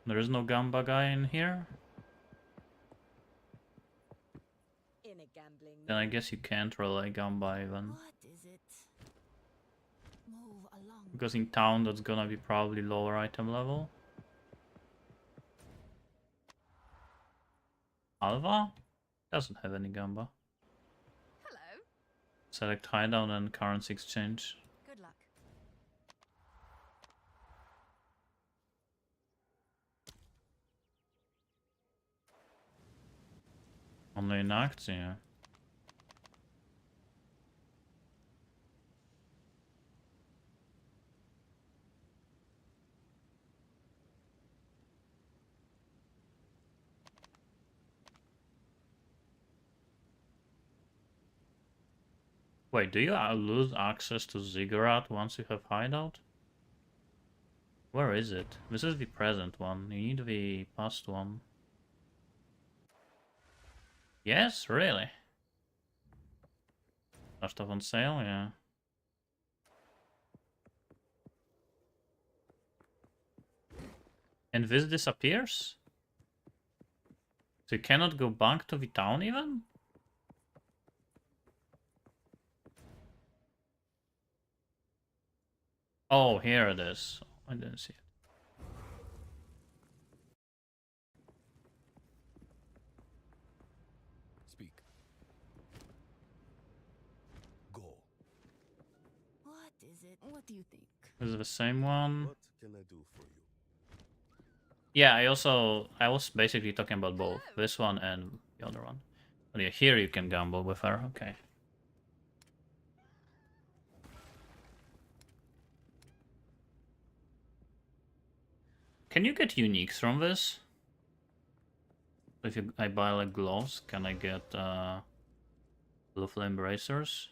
There is no gamba guy in here? In a gambling Then I guess you can't rely gamba even. What is it? Move along. Because in town that's gonna be probably lower item level. Alva? Doesn't have any gamba. Hello. Select hideout and currency exchange. Good luck. Only in acts, yeah. Wait, do you lose access to Ziggurat once you have hideout? Where is it? This is the present one. You need the past one. Yes, really. Stuff on sale, yeah. And this disappears? So you cannot go back to the town even? Oh, here it is. I didn't see it. Speak. Go. What is it? What do you think? Is it the same one? What can I do for you? Yeah, I was basically talking about both. This one and the other one. But yeah, here you can gamble with her, okay. Can you get uniques from this? If I buy like gloves, can I get blue flame bracers?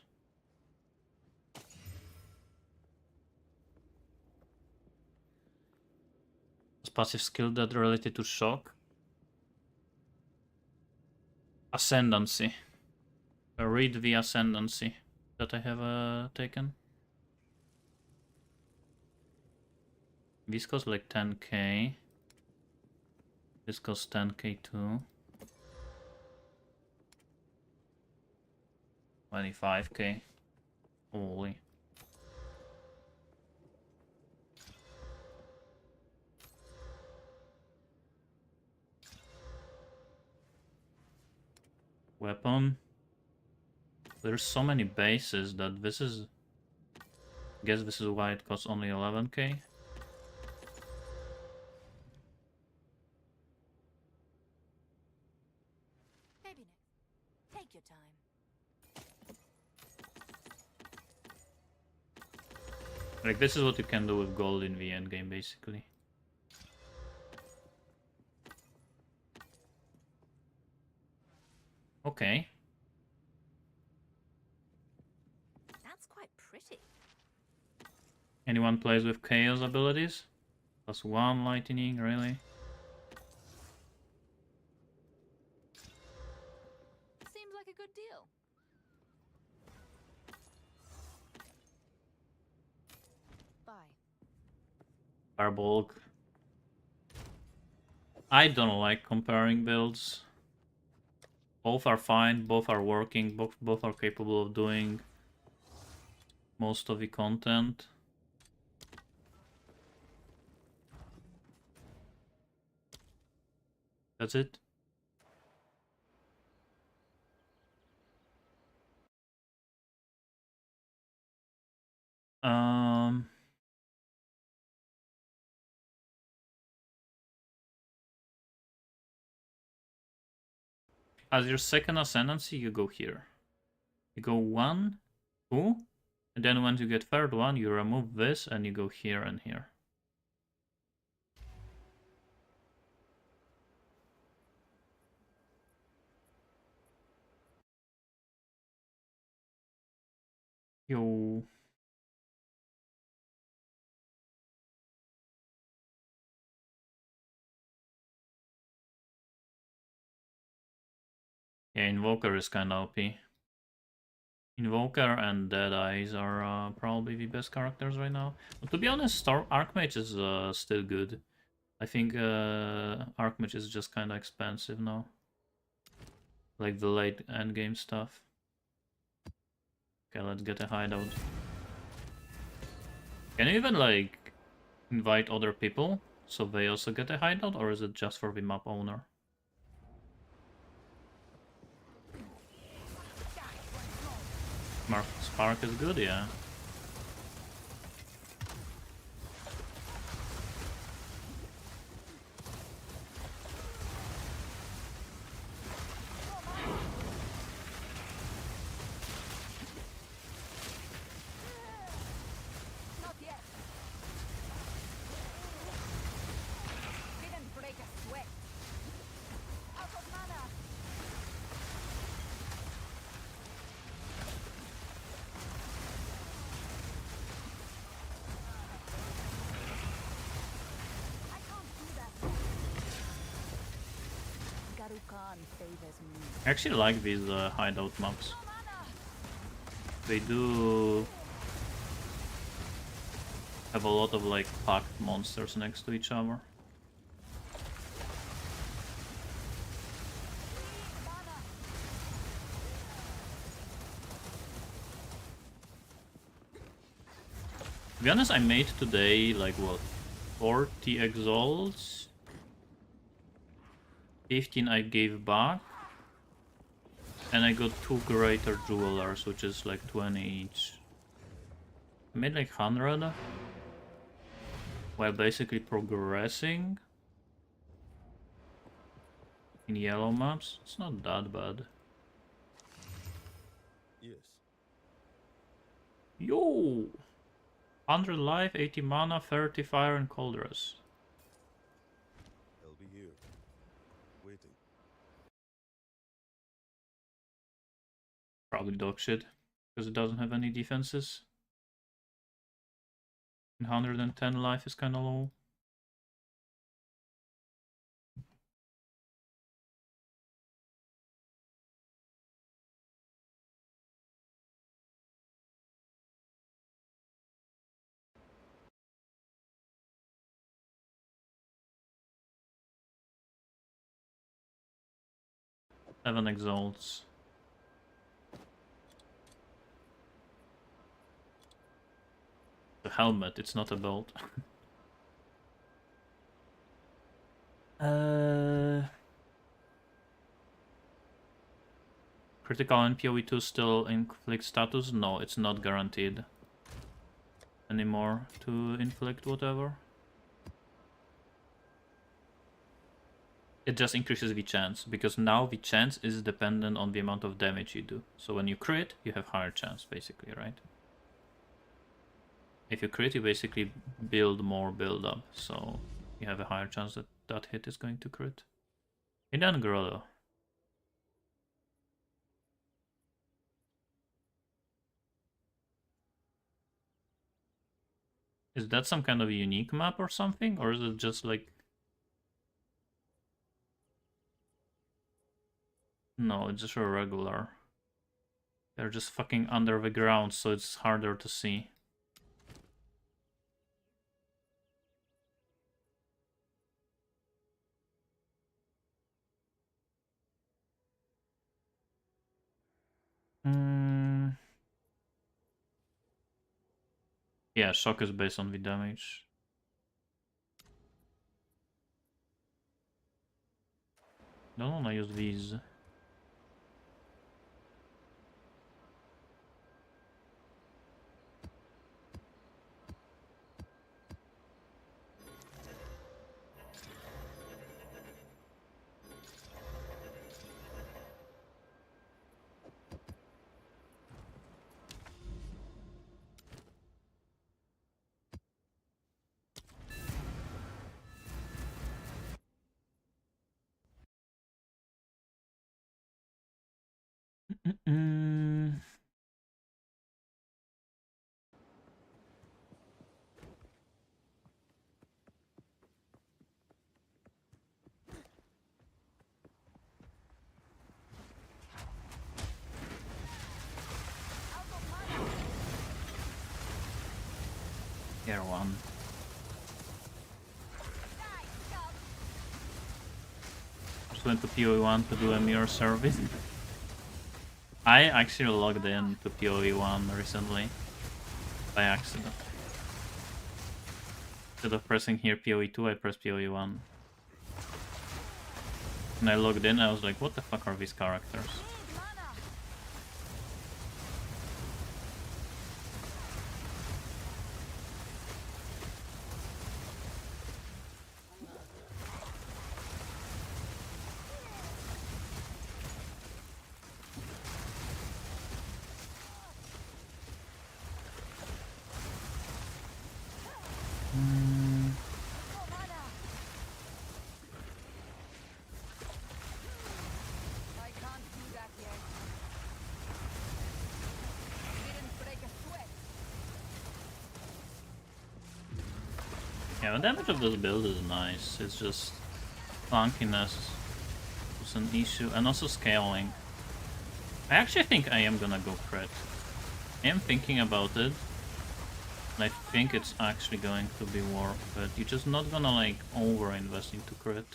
Passive skill that related to shock. Ascendancy. Read the ascendancy that I have taken. This costs like 10k. This costs 10k too. 25k. Holy. Weapon. There's so many bases that this is... I guess this is why it costs only 11k. Maybe next. Take your time. Like, this is what you can do with gold in the endgame, basically. Okay. That's quite pretty. Anyone plays with chaos abilities? +1 lightning, really? Seems like a good deal. Bye. Fireball. I don't like comparing builds. Both are fine, both are working, both are capable of doing most of the content. That's it. As your second ascendancy, you go here. You go 1, 2, and then once you get third one, you remove this and you go here and here. Yo. Yeah, Invoker is kinda OP. Invoker and Deadeyes are probably the best characters right now. But to be honest, Archmage is still good. I think Archmage is just kinda expensive now. Like the late endgame stuff. Okay, let's get a hideout. Can you even like invite other people so they also get a hideout, or is it just for the map owner? Spark is good, yeah. Not yet. Didn't break a sweat. Out of mana. Lucan favors me. I actually like these hideout maps. No mana! They do have a lot of like packed monsters next to each other. Mana! To be honest, I made today like what, 40 exalts, 15 I gave back, and I got 2 greater jewelers, which is like 20 each. I made like 100 while basically progressing in yellow maps. It's not that bad. Yes. Yo! 100 life, 80 mana, 30 fire, and Coldress. I'll be here, waiting. Probably dog shit, because it doesn't have any defenses. And 110 life is kinda low. Seven exalts. The helmet, it's not a belt. Critical and PoE2 still inflict status? No, it's not guaranteed anymore to inflict whatever. It just increases the chance, because now the chance is dependent on the amount of damage you do. So when you crit, you have higher chance, basically, right? If you crit, you basically build more build up, so you have a higher chance that that hit is going to crit. Hidden Grotto. Is that some kind of unique map or something? Or is it just like... No, it's just a regular. They're just fucking under the ground, so it's harder to see. Yeah, shock is based on the damage. Don't wanna use these. Here one. Just went to PoE1 to do a mirror service. I actually logged in to PoE1 recently by accident. Instead of pressing here PoE2, I pressed PoE1. And I logged in, I was like, what the fuck are these characters? Yeah, the damage of this build is nice. It's just clunkiness is an issue, and also scaling. I actually think I am gonna go crit. I am thinking about it, and I think it's actually going to be worth it. You're just not gonna like over-invest into crit.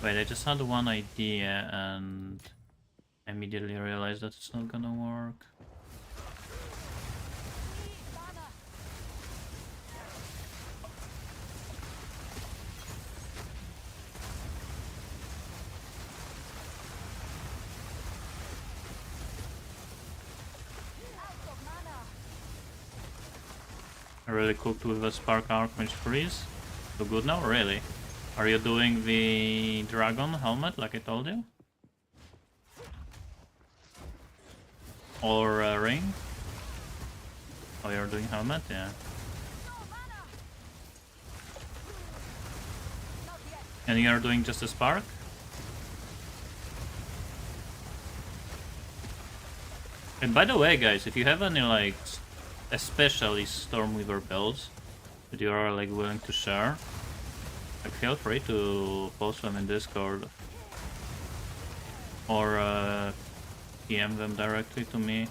Wait, I just had one idea and I immediately realized that it's not gonna work. I really cooked with a Spark Archmage Freeze. So good now? Really? Are you doing the dragon helmet like I told you? Or ring? Oh, you're doing helmet? Yeah. And you're doing just a spark? And by the way, guys, if you have any like, especially Stormweaver builds that you are like willing to share, like feel free to post them in Discord or PM them directly to me,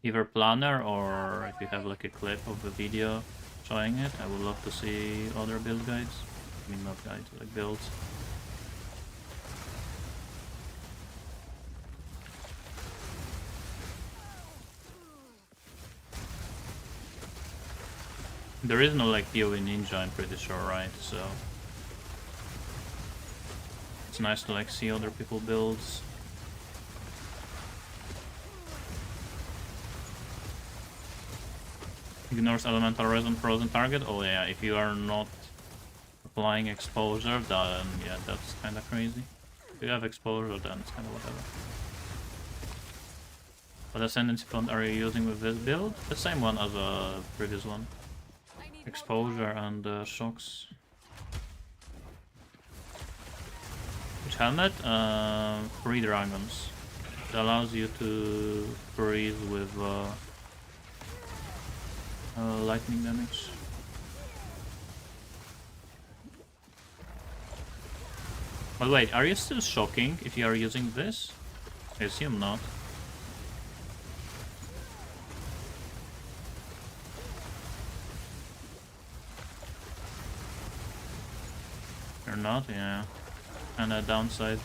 either planner or if you have like a clip of the video showing it. I would love to see other build guides. I mean, not guides, like builds. There is no like PoE ninja, I'm pretty sure, right? So it's nice to like see other people builds. Ignores elemental res on frozen target. Oh yeah, if you are not applying exposure, then yeah, that's kind of crazy. If you have exposure, then it's kind of whatever. What ascendancy font are you using with this build? The same one as the previous one. Exposure and shocks. Which helmet? 3 dragons. It allows you to freeze with lightning damage. But wait, are you still shocking if you are using this? I assume not. You're not, yeah. And a downside.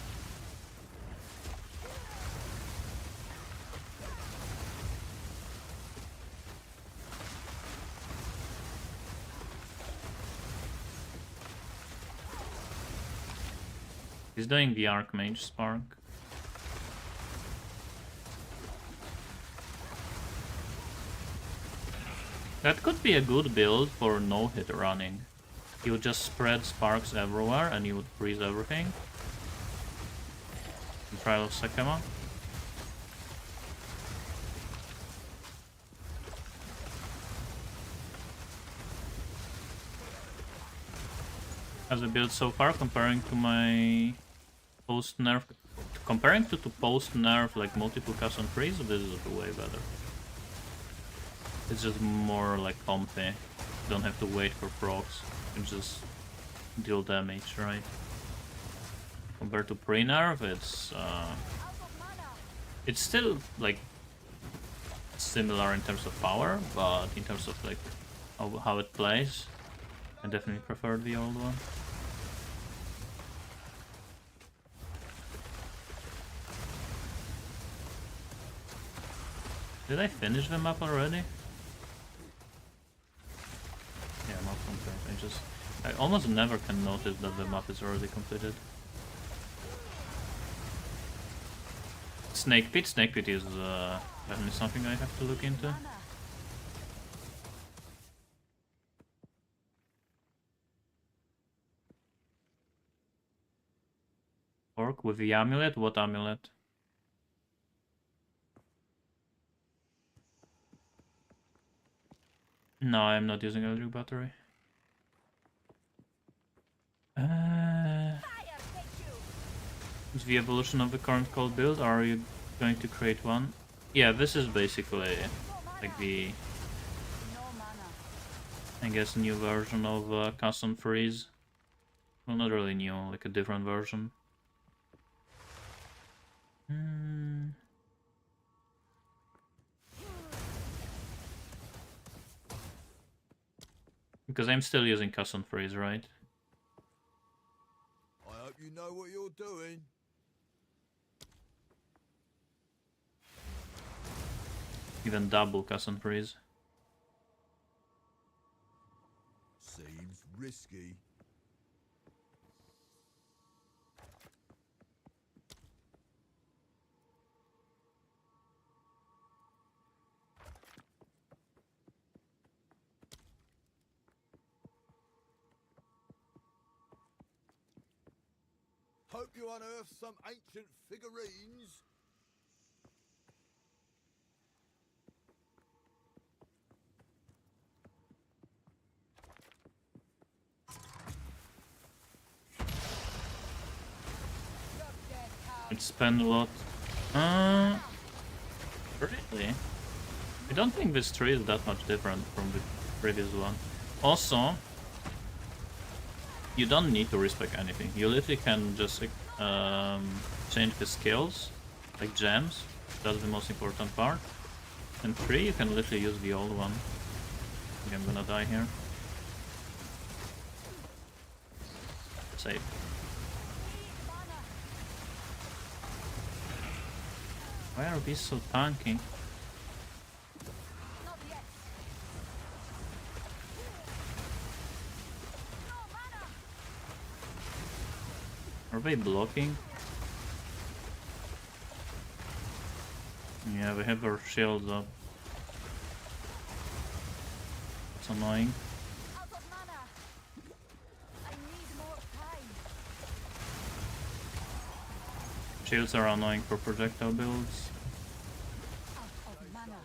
He's doing the Archmage Spark. That could be a good build for no-hit running. You would just spread sparks everywhere and you would freeze everything. In Trial of Sekema. As a build so far, comparing to my post-nerf, comparing to post-nerf like multiple cast on freeze, this is way better. It's just more like comfy. You don't have to wait for procs. You can just deal damage, right? Compared to pre-nerf, it's still like similar in terms of power, but in terms of like how it plays, I definitely prefer the old one. Did I finish the map already? Yeah, map complete. I almost never can notice that the map is already completed. Snake Pit? Snake Pit is definitely something I have to look into. Orc with the amulet? What amulet? No, I'm not using electric battery. Is the evolution of the current cold build, or are you going to create one? Yeah, this is basically like the, I guess, new version of custom freeze. Well, not really new, like a different version. Because I'm still using custom freeze, right? I hope you know what you're doing. Even double custom freeze. Seems risky. Hope you unearth some ancient figurines. It spend a lot. Really? I don't think this tree is that much different from the previous one. Also, you don't need to respec anything. You literally can just change the skills, like gems. That's the most important part. And 3, you can literally use the old one. I think I'm gonna die here. Save. Why are these so tanky? Not yet. No mana. Are they blocking? Yeah, they have their shields up. It's annoying. Out of mana. I need more time. Shields are annoying for projectile builds. Out of mana.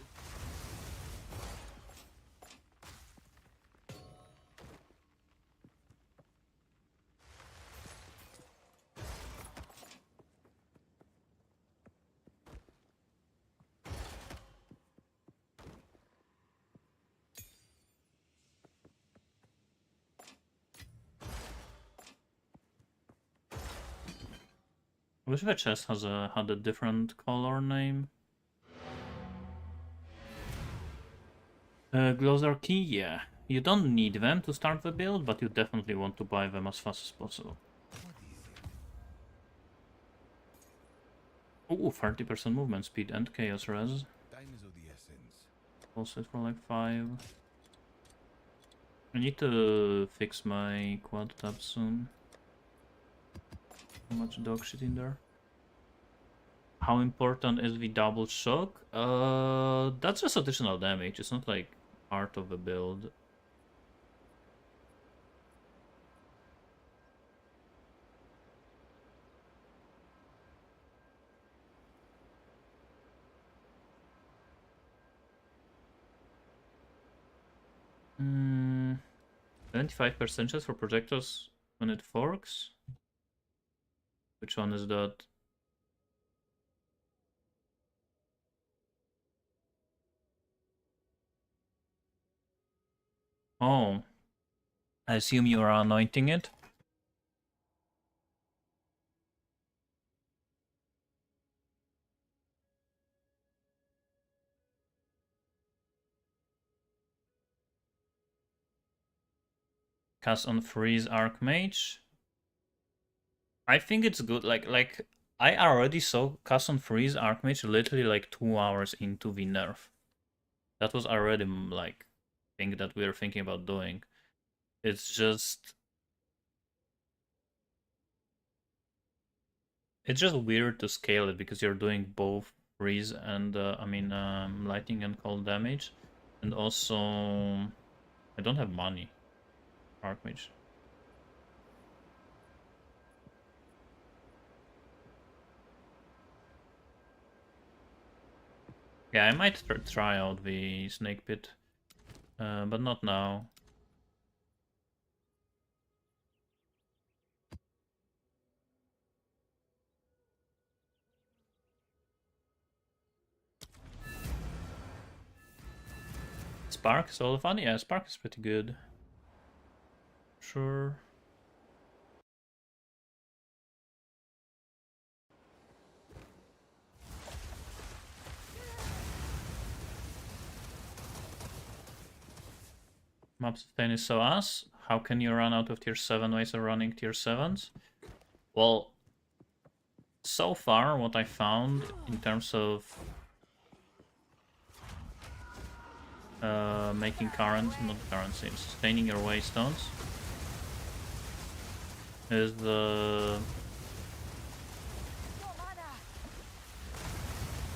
I wish the chest had a different color name. Glows key, yeah. You don't need them to start the build, but you definitely want to buy them as fast as possible. Ooh, 30% movement speed and chaos res. Time is of the essence. Also for like 5. I need to fix my quad tab soon. Too much dog shit in there. How important is the double shock? That's just additional damage. It's not like part of the build. Hmm. 75% chance for projectors when it forks. Which one is that? Oh, I assume you are anointing it. Cast on Freeze Archmage. I think it's good. Like I already saw cast on Freeze Archmage literally like 2 hours into the nerf. That was already like thing that we were thinking about doing. It's just weird to scale it because you're doing both freeze and lightning and cold damage, and also I don't have money. Archmage. Yeah, I might try out the snake pit, but not now. Spark is all fun. Yeah, Spark is pretty good. Sure. Map sustain is so ass. How can you run out of tier 7 ways of running tier 7s? Well, so far what I found in terms of making not currency, sustaining your waystones is the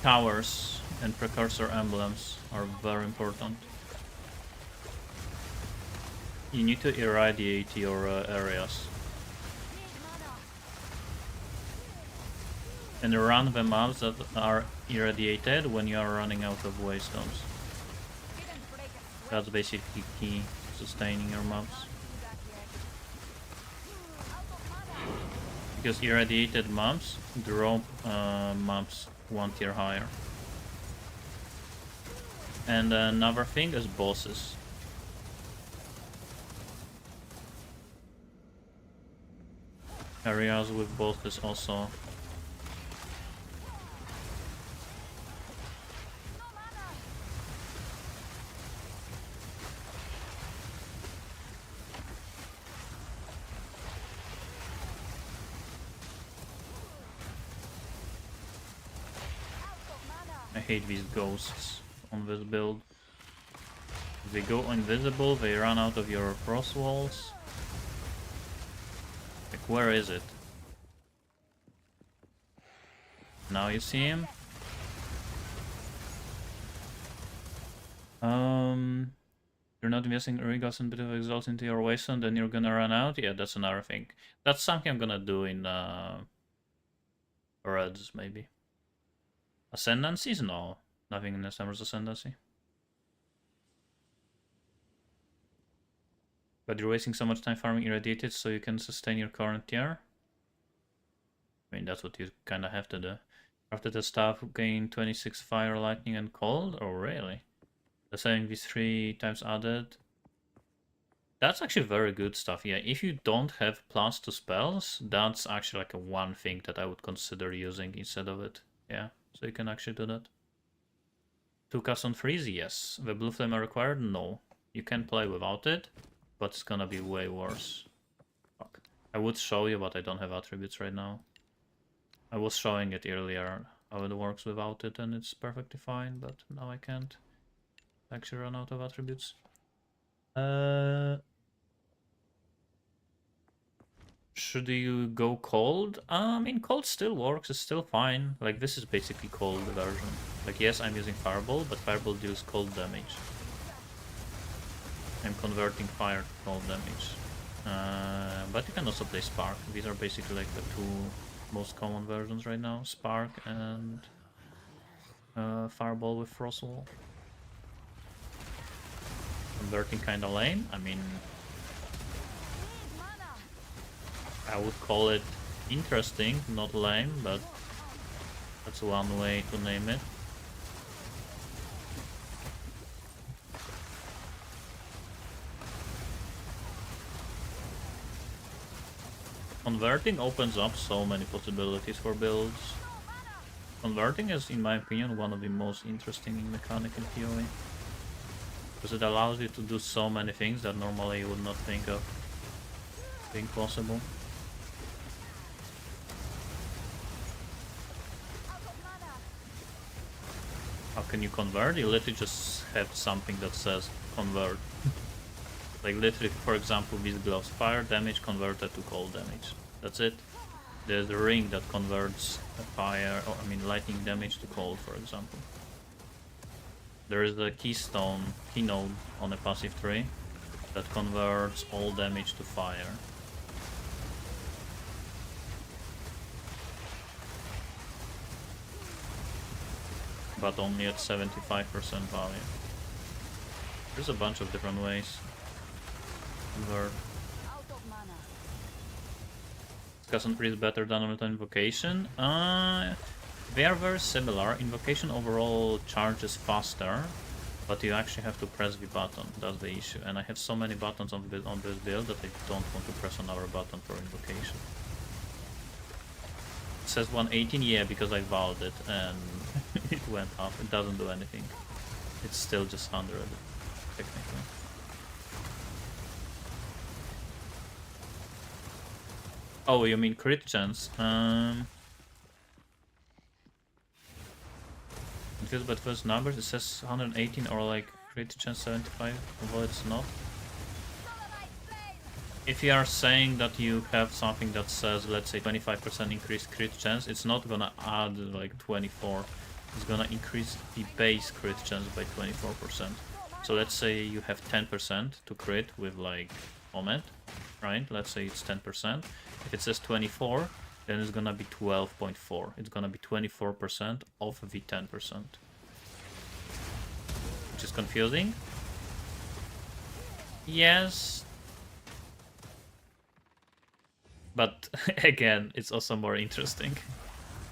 towers and precursor emblems are very important. You need to irradiate your areas and run the maps that are irradiated when you are running out of waystones. That's basically key to sustaining your maps. Because irradiated maps drop maps 1 tier higher. And another thing is bosses. Areas with bosses also. I hate these ghosts on this build. If they go invisible, they run out of your Frostwalls. Like, where is it? Now you see him? You're not investing Regas and bit of exalt into your wasteland, then you're gonna run out? Yeah, that's another thing. That's something I'm gonna do in Reds, maybe. Ascendancies? No. Nothing in the Summer's Ascendancy. But you're wasting so much time farming irradiated so you can sustain your current tier? I mean, that's what you kinda have to do. After the staff gain 26 fire, lightning, and cold? Oh, really? The saving these 3 times added. That's actually very good stuff. Yeah, if you don't have plus to spells, that's actually like a one thing that I would consider using instead of it. Yeah, so you can actually do that. 2 casts on freeze? Yes. The blue flame are required? No. You can play without it, but it's gonna be way worse. Fuck. I would show you, but I don't have attributes right now. I was showing it earlier, how it works without it, and it's perfectly fine, but now I can't actually run out of attributes. Should you go cold? I mean, cold still works, it's still fine. Like, this is basically cold version. Like, yes, I'm using fireball, but fireball deals cold damage. I'm converting fire to cold damage. But you can also play spark. These are basically like the 2 most common versions right now. Spark and fireball with Frostwall. Converting kinda lame. I mean, I would call it interesting, not lame, but that's one way to name it. Converting opens up so many possibilities for builds. Converting is, in my opinion, one of the most interesting mechanic in theory. Because it allows you to do so many things that normally you would not think of being possible. How can you convert? You literally just have something that says convert. Like literally, for example, these gloves, fire damage converted to cold damage. That's it. There's the ring that converts fire, or I mean lightning damage to cold, for example. There is the keynode on a passive tree that converts all damage to fire. But only at 75% value. There's a bunch of different ways. Convert. Discuss freeze better than Auto Invocation. They are very similar. Invocation overall charges faster, but you actually have to press the button. That's the issue. And I have so many buttons on this build that I don't want to press another button for invocation. It says 118, yeah, because I vowed it and it went up. It doesn't do anything. It's still just 100, technically. Oh, you mean crit chance? Confused by the first numbers. It says 118 or like crit chance 75, although it's not. If you are saying that you have something that says, let's say 25% increased crit chance, it's not gonna add like 24. It's gonna increase the base crit chance by 24%. So let's say you have 10% to crit with like Comet, right? Let's say it's 10%. If it says 24, then it's gonna be 12.4. It's gonna be 24% of the 10%. Which is confusing. Yes. But again, it's also more interesting.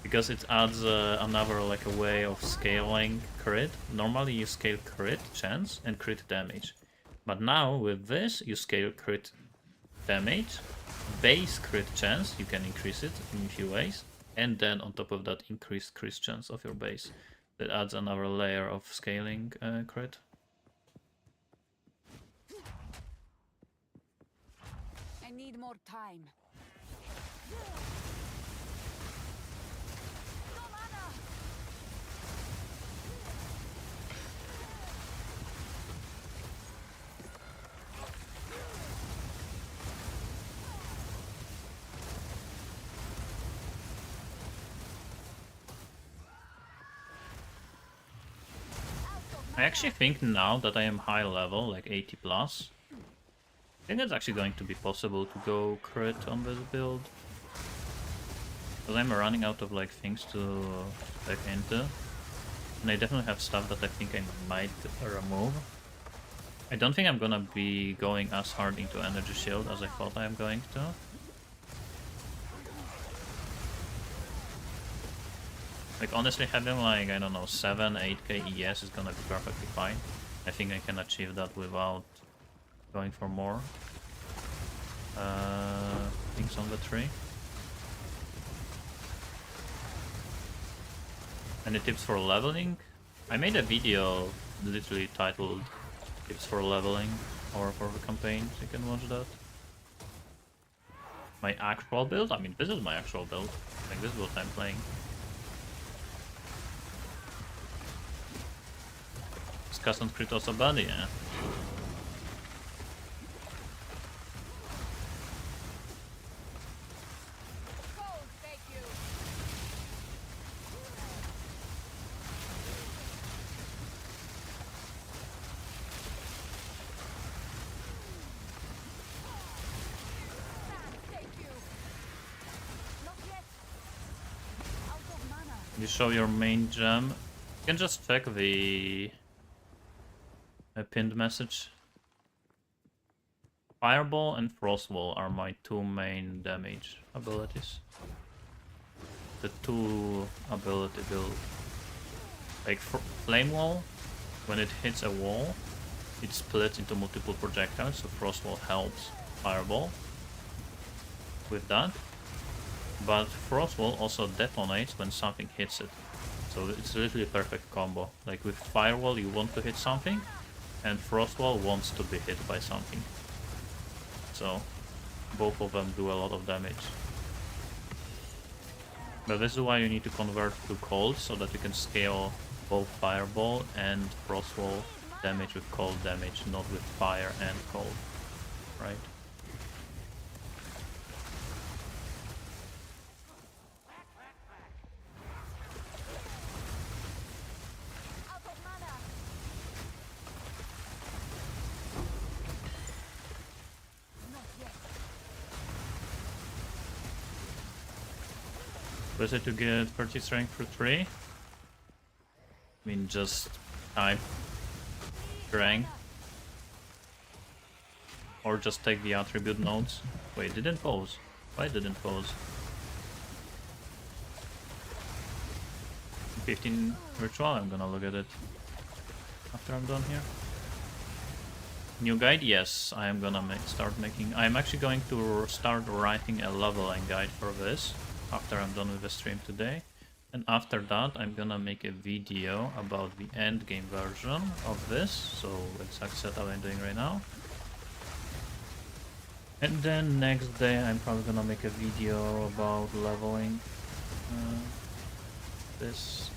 Because it adds another like a way of scaling crit. Normally you scale crit chance and crit damage. But now with this you scale crit damage, base crit chance, you can increase it in a few ways, and then on top of that increased crit chance of your base. That adds another layer of scaling crit. I need more time. I actually think now that I am high level, like 80 plus, I think it's actually going to be possible to go crit on this build. Because I'm running out of like things to back into. And I definitely have stuff that I think I might remove. I don't think I'm gonna be going as hard into energy shield as I thought I'm going to. Like honestly having like, I don't know, 7-8k ES is gonna be perfectly fine. I think I can achieve that without going for more things on the tree. Any tips for leveling? I made a video literally titled Tips for Leveling or for the campaign, so you can watch that. My actual build? I mean, this is my actual build. Like, this is what I'm playing. Is custom crit also bad? Yeah. You show your main gem. You can just check the pinned message. Fireball and Frostwall are my two main damage abilities. The two ability build. Like Flame Wall, when it hits a wall, it splits into multiple projectiles, so Frostwall helps Fireball with that. But Frostwall also detonates when something hits it. So it's literally a perfect combo. Like with Firewall you want to hit something, and Frostwall wants to be hit by something. So both of them do a lot of damage. But this is why you need to convert to cold, so that you can scale both Fireball and Frostwall damage with cold damage, not with fire and cold. Right? Better to get 30 strength for 3. I mean, just type strength. Or just take the attribute nodes. Wait, didn't pause. Why didn't pause? 15 virtual, I'm gonna look at it after I'm done here. New guide? Yes, I am gonna start making... I'm actually going to start writing a leveling guide for this after I'm done with the stream today. And after that, I'm gonna make a video about the endgame version of this. So exact setup I'm doing right now. And then next day I'm probably gonna make a video about leveling this.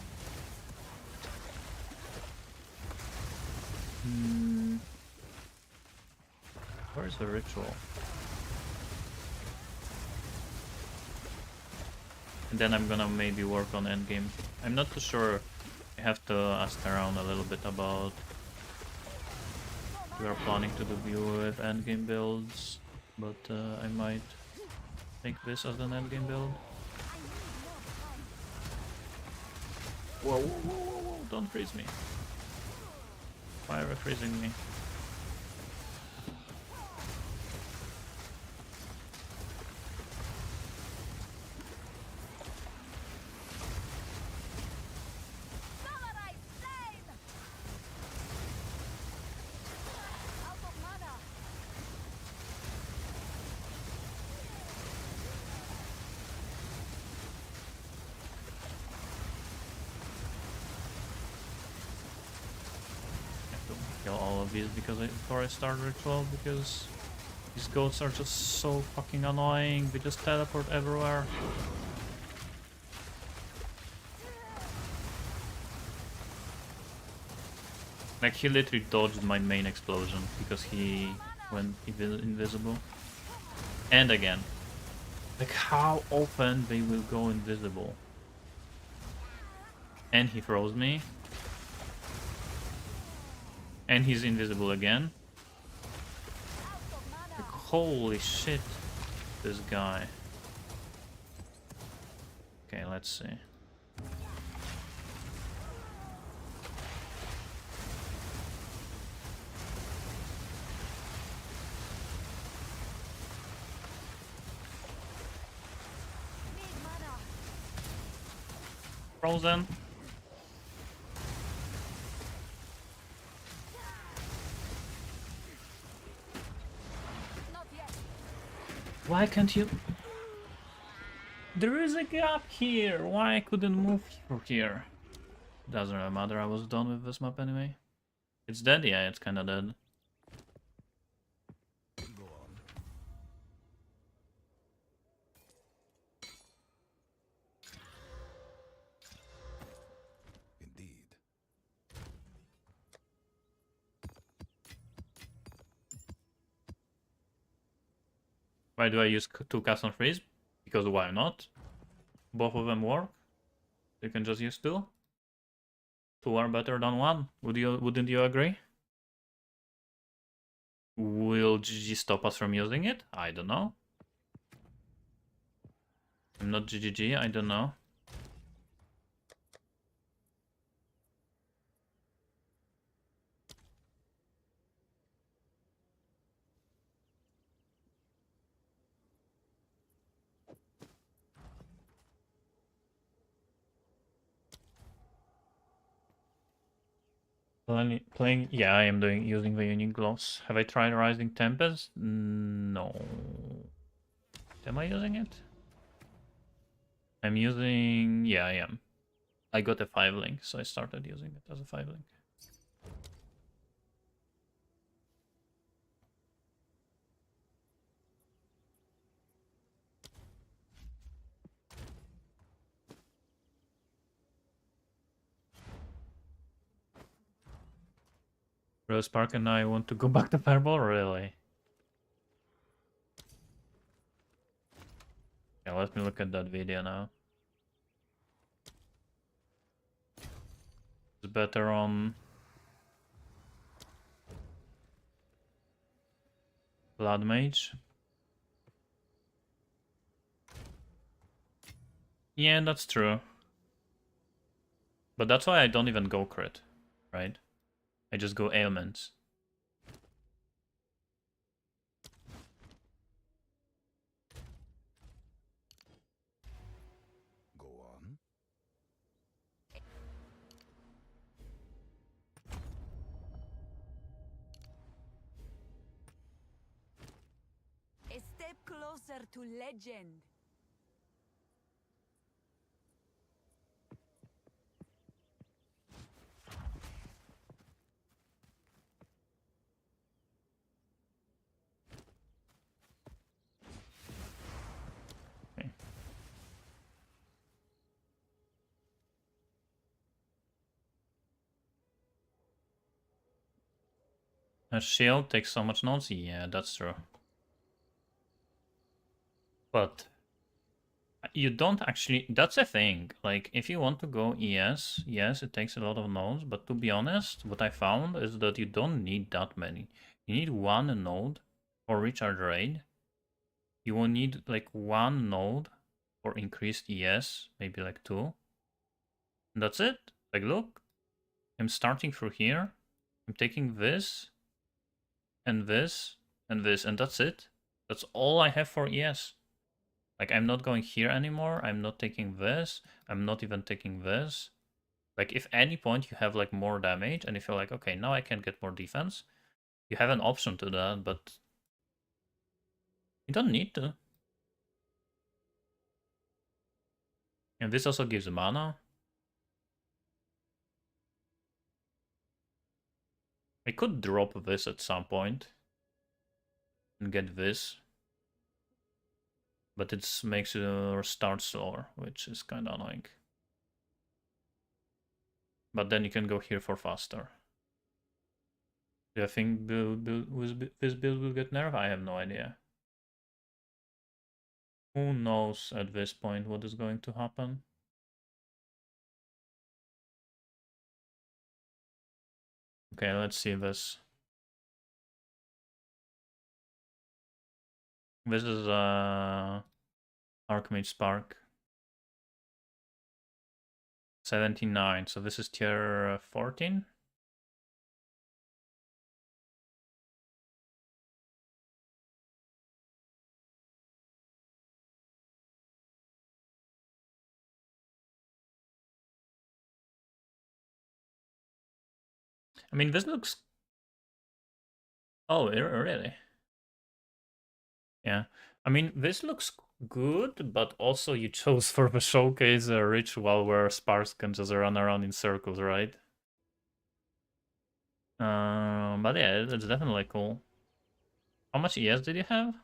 Where's the ritual? And then I'm gonna maybe work on endgame. I'm not too sure. I have to ask around a little bit about what we are planning to do with endgame builds, but I might take this as an endgame build. Whoa, whoa, whoa, whoa, whoa, don't freeze me. Why are you freezing me? Summarized flame! Out of mana. I have to kill all of these before I start ritual, because these goats are just so fucking annoying. They just teleport everywhere. Like, he literally dodged my main explosion because he went invisible. And again. Like, how often they will go invisible? And he froze me. And he's invisible again. Like, holy shit, this guy. Okay, let's see. Need mana. Frozen. Not yet. Why can't you? There is a gap here. Why I couldn't move through here? Doesn't really matter. I was done with this map anyway. It's dead? Yeah, it's kinda dead. Go on. Indeed. Why do I use two cast on freeze? Because why not? Both of them work. You can just use two. Two are better than one. Wouldn't you agree? Will GG stop us from using it? I don't know. I'm not GGG, I don't know. Playing, yeah, I am using the unique gloss. Have I tried Rising Tempest? No. Am I using it? I'm using, yeah, I am. I got a 5 link, so I started using it as a 5 link. Rose Park and I want to go back to Fireball, really? Yeah, let me look at that video now. It's better on Blood Mage. Yeah, that's true. But that's why I don't even go crit, right? I just go ailments. Go on. A step closer to legend. A shield takes so much nodes? Yeah, that's true. But you don't actually, that's a thing. Like, if you want to go ES, yes, it takes a lot of nodes, but to be honest, what I found is that you don't need that many. You need one node for recharge rate. You will need like one node for increased ES, maybe like two. And that's it. Like, look, I'm starting through here. I'm taking this, and this, and this, and that's it. That's all I have for ES. Like, I'm not going here anymore. I'm not taking this. I'm not even taking this. Like, if any point you have like more damage and you feel like, okay, now I can get more defense, you have an option to that, but you don't need to. And this also gives mana. I could drop this at some point and get this, but it makes your start slower, which is kind of annoying. But then you can go here for faster. Do I think this build will get nerfed? I have no idea. Who knows at this point what is going to happen? Okay, let's see this. This is Archmage Spark. 79, so this is tier 14. I mean, this looks... Oh, really? Yeah. I mean, this looks good, but also you chose for the showcase a ritual where Sparks can just run around in circles, right? But yeah, it's definitely cool. How much ES did you have?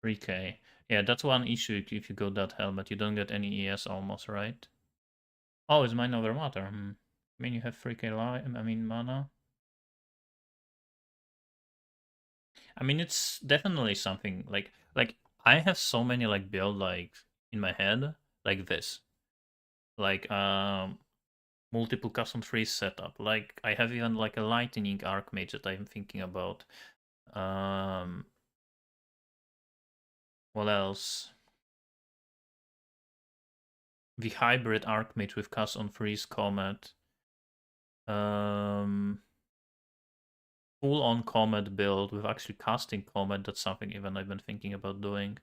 3k. Yeah, that's one issue if you go that helmet. You don't get any ES almost, right? Oh, it's mind over matter. I mean, you have 3k mana. I mean, it's definitely something like I have so many like build like in my head like this, like multiple custom freeze setup. Like I have even like a lightning archmage that I'm thinking about. Um, what else? The hybrid archmage with cast on freeze comet. Um, full on comet build with actually casting comet. That's something even I've been thinking about doing.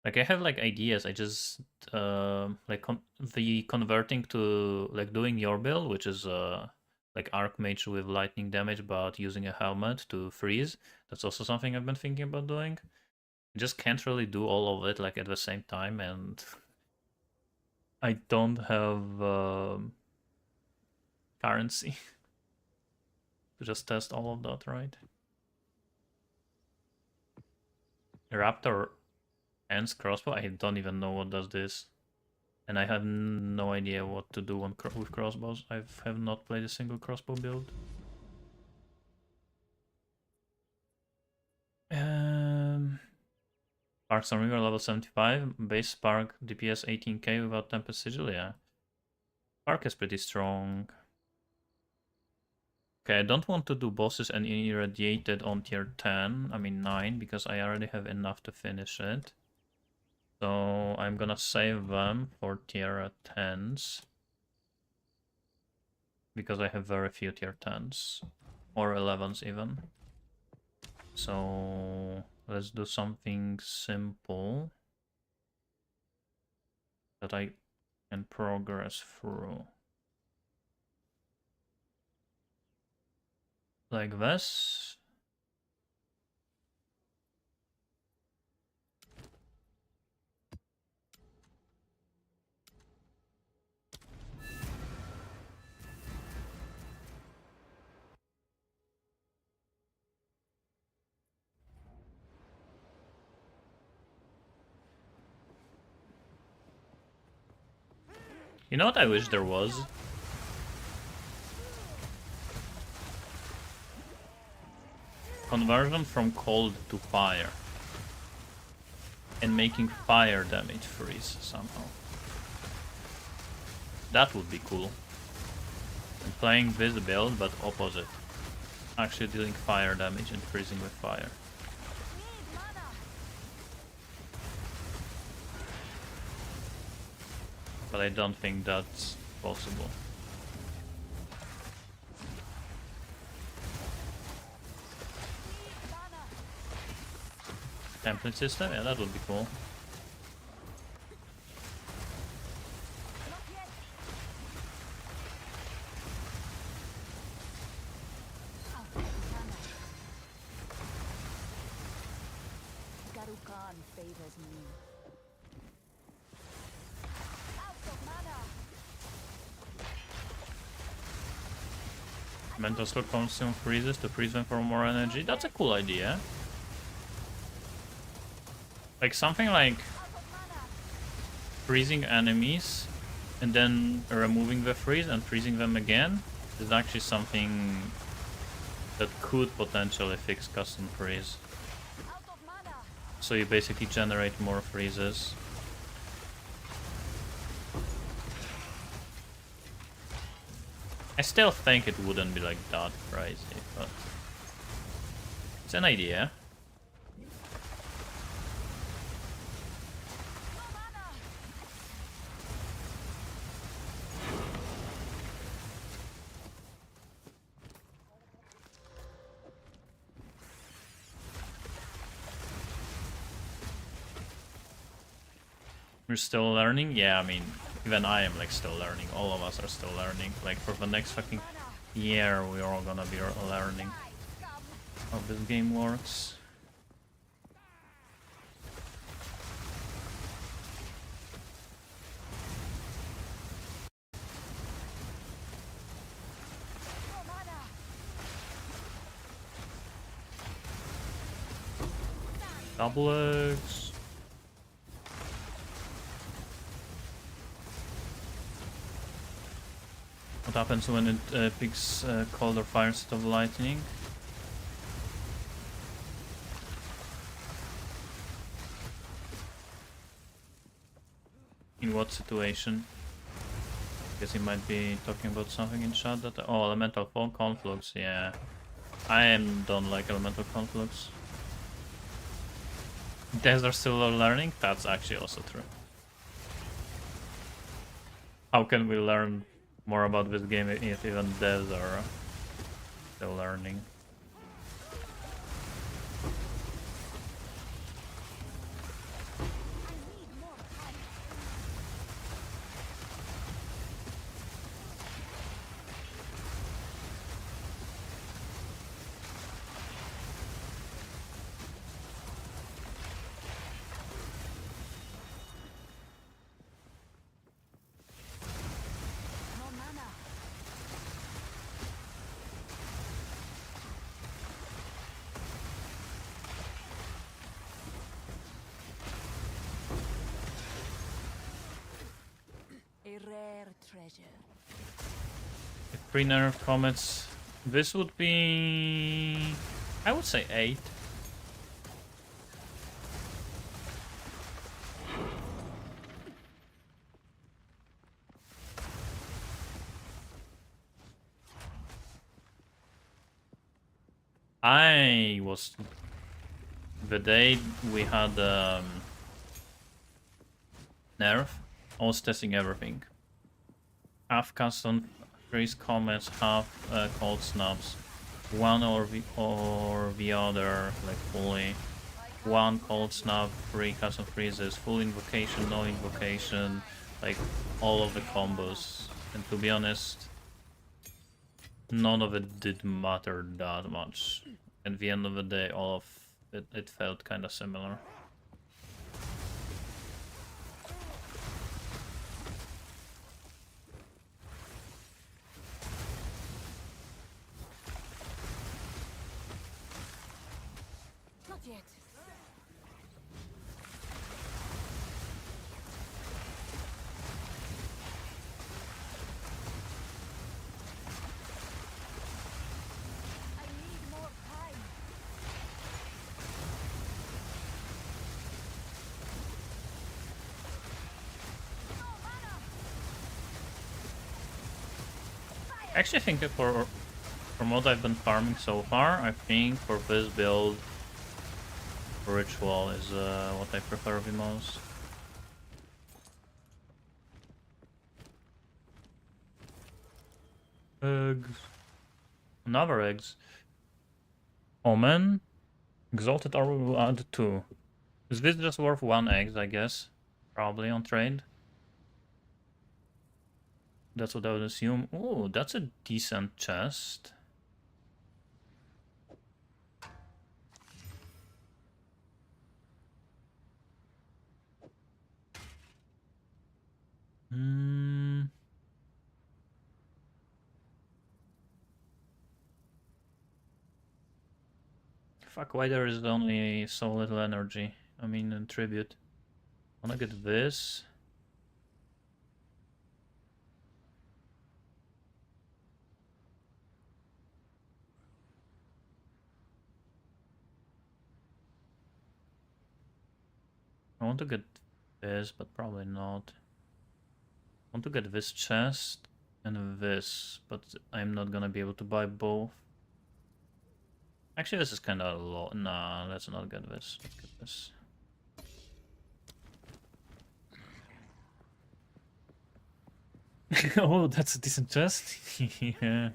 Like I have like ideas. I just like the converting to like doing your build, which is like archmage with lightning damage, but using a helmet to freeze. That's also something I've been thinking about doing. I just can't really do all of it like at the same time, and I don't have currency to just test all of that, right? Raptor ends crossbow. I don't even know what does this. And I have no idea what to do with crossbows. I have not played a single crossbow build. Sparks on River level 75, base Spark DPS 18k without Tempest Sigil, yeah. Spark is pretty strong. Okay, I don't want to do bosses and irradiated on tier 10, I mean 9, because I already have enough to finish it. So I'm gonna save them for tier 10s. Because I have very few tier 10s. Or 11s even. So let's do something simple that I can progress through. Like this. You know what I wish there was? Conversion from cold to fire. And making fire damage freeze somehow. That would be cool. And playing this build, but opposite. Actually dealing fire damage and freezing with fire. Need mana. But I don't think that's possible. Need mana. Template system? Yeah, that would be cool. Not yet. Out of mana. Garukan favors me. Out of mana. Mental slot consume freezes to freeze them for more energy. That's a cool idea. Like something like Out of mana. freezing enemies and then removing the freeze and freezing them again is actually something that could potentially fix custom freeze. Out of mana. So you basically generate more freezes. I still think it wouldn't be like that crazy, but it's an idea. No mana. We're still learning? Yeah, I mean, even I am like still learning. All of us are still learning. Like for the next fucking year, we're all gonna be learning how this game works. No mana. Double X. What happens when it picks cold or fire instead of lightning? In what situation? Guess he might be talking about something in chat that... Oh, elemental conflux, yeah. Don't like elemental conflux. Devs are still learning? That's actually also true. How can we learn more about this game if even devs are still learning? I need more time. No mana. A rare treasure. Pre-nerf comets. This would be... I would say 8. I was... The day we had nerf, I was testing everything. Half custom Freeze Comets, half cold snaps. One or the other, like fully. One cold snap, 3 custom freezes, full invocation, no invocation, like all of the combos. And to be honest, none of it did matter that much. At the end of the day, all of it felt kind of similar. Not yet. Actually, I think that from what I've been farming so far, I think for this build, Ritual is what I prefer the most. Eggs. Another eggs. Omen. Exalted Orb will add 2. Is this just worth 1 egg, I guess? Probably on trade. That's what I would assume. Oh, that's a decent chest. Hmm. Fuck, why there is only so little energy? I mean, in tribute. Wanna get this? I want to get this, but probably not. I want to get this chest and this, but I'm not gonna be able to buy both. Actually, this is kind of low. Nah, let's not get this. Let's get this. Oh, that's a decent chest. Yeah.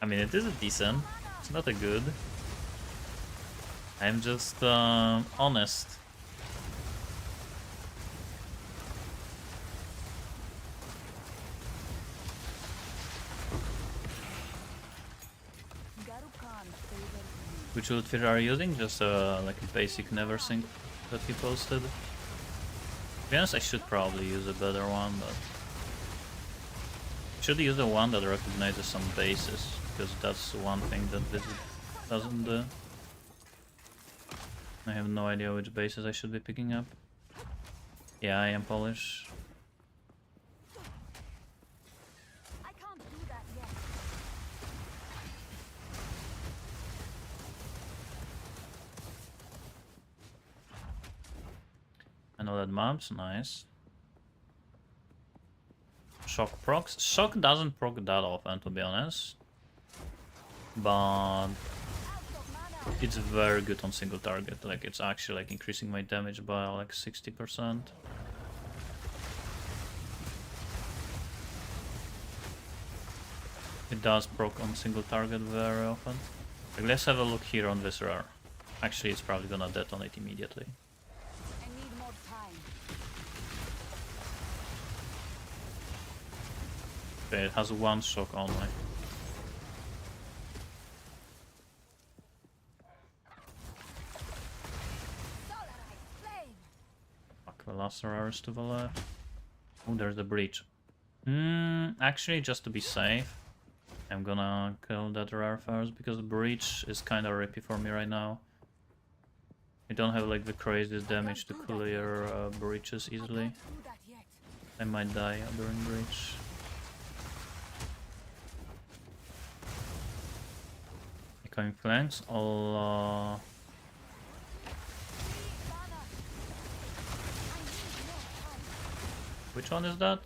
I mean, it is a decent. It's not a good. I'm just honest. Which outfit are you using? Just like a basic never sync that he posted. To be honest, I should probably use a better one, but should use the one that recognizes some bases, because that's one thing that this doesn't do. I have no idea which bases I should be picking up. Yeah, I am Polish. I can't do that yet. I know that map's nice. Shock procs. Shock doesn't proc that often, to be honest. But it's very good on single target. Like, it's actually like increasing my damage by like 60%. It does proc on single target very often. Like, let's have a look here on this rare. Actually, it's probably gonna detonate immediately. I need more time. Okay, it has one shock only. Solarite flame. Fuck, the last rare is to the left. Oh, there's the breach. Actually, just to be safe, I'm gonna kill that rare first, because the breach is kinda rippy for me right now. I don't have like the craziest damage to clear breaches easily. Do that yet. I might die during breach. Coming flanks, I'll which one is that?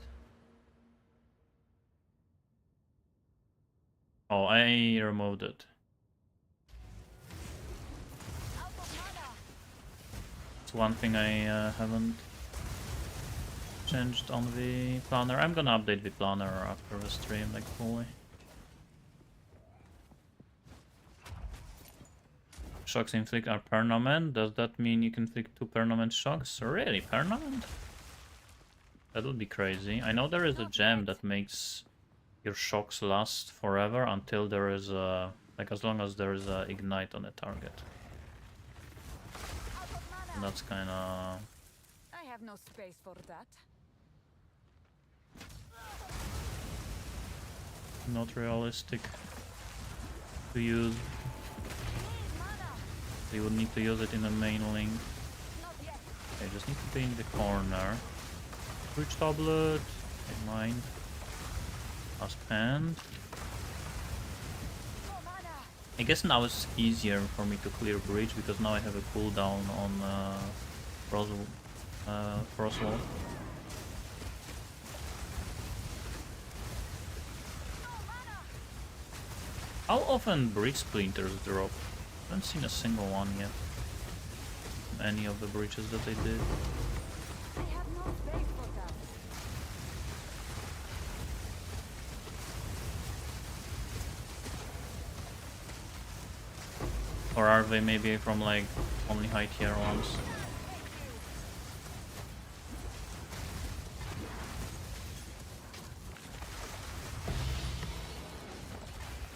Oh, I removed it. It's one thing I haven't changed on the planner. I'm gonna update the planner after the stream, like fully. Shocks inflict are permanent. Does that mean you can inflict 2 permanent shocks? Really? Permanent? That would be crazy. I know there is a gem that makes your shocks last forever until there is a... like, as long as there is a ignite on a target. And that's kinda... I have no space for that. not realistic to use. You would need to use it in the main link. Okay, just need to be in the corner. Switch tablet. Okay, mind. Last hand. I guess now it's easier for me to clear bridge because now I have a cooldown on Frostwall. How often breach splinters drop? I haven't seen a single one yet. Any of the breaches that they did. I have no space for that. Or are they maybe from like only high tier ones?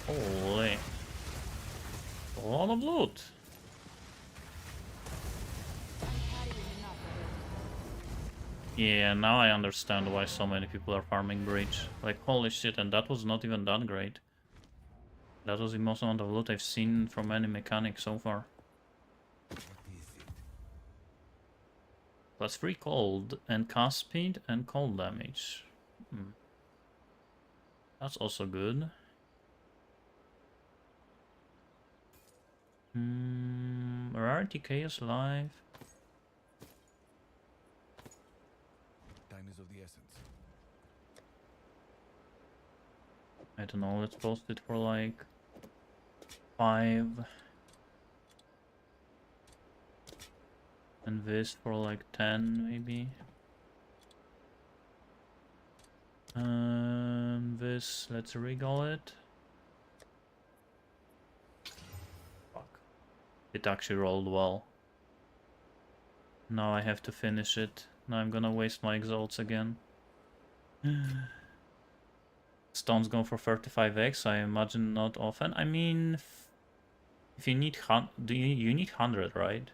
Holy. A lot of loot. I'm carrying enough already. Yeah, now I understand why so many people are farming breach. Like, holy shit, and that was not even that great. That was the most amount of loot I've seen from any mechanic so far. What is it? Plus 3 cold, and cast speed, and cold damage. That's also good. Rarity Chaos Life. Time is of the essence. I don't know, let's post it for like 5. And this for like 10 maybe. This, let's regal it. Fuck. It actually rolled well. Now I have to finish it. Now I'm gonna waste my exalts again. Stones go for 35x, I imagine not often. I mean, if you need you need 100, right?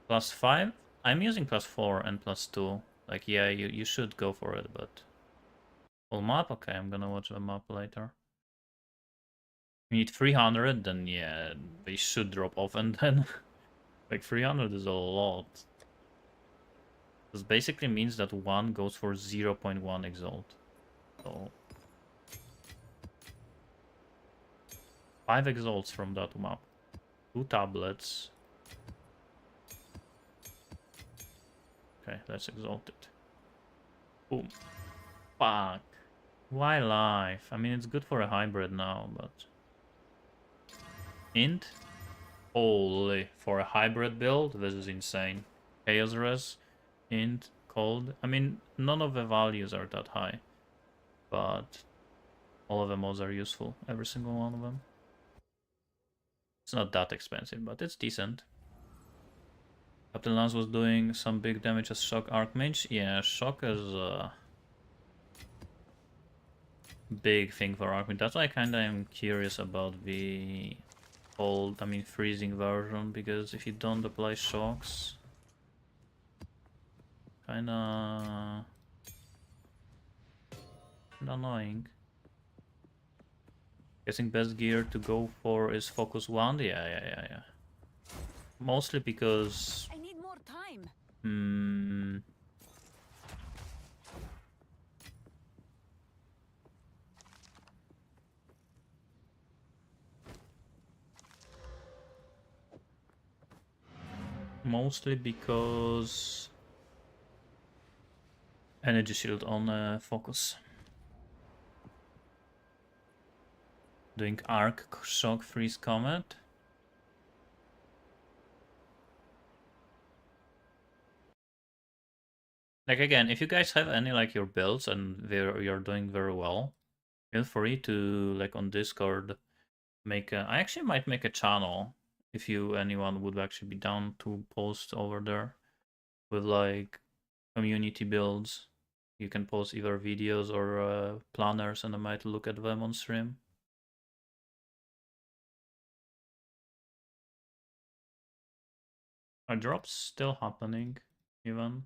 +5? I'm using +4 and +2. Like, yeah, you should go for it, but... Full map? Okay, I'm gonna watch the map later. You need 300, then yeah, they should drop off, and then... like, 300 is a lot. This basically means that 1 goes for 0.1 exalt. So... 5 exalts from that map. 2 tablets. Okay, let's exalt it. Boom. Fuck. Why life? I mean, it's good for a hybrid now, but... Int? Holy. For a hybrid build, this is insane. Chaos res, int, cold. I mean, none of the values are that high, but all of the mods are useful. Every single one of them. It's not that expensive, but it's decent. Captain Lance was doing some big damage as Shock Archmage. Yeah, Shock is a big thing for Archmage. That's why I kinda am curious about the cold, I mean freezing version, because if you don't apply shocks, kinda annoying. Guessing best gear to go for is Focus 1? Yeah. Mostly because... I need more time. Mostly because... Energy shield on Focus. Doing Arc, Shock, Freeze Comet. Like again, if you guys have any like your builds and you're doing very well, feel free to like on Discord make a... I actually might make a channel if anyone would actually be down to post over there with like community builds. You can post either videos or planners and I might look at them on stream. Are drops still happening even?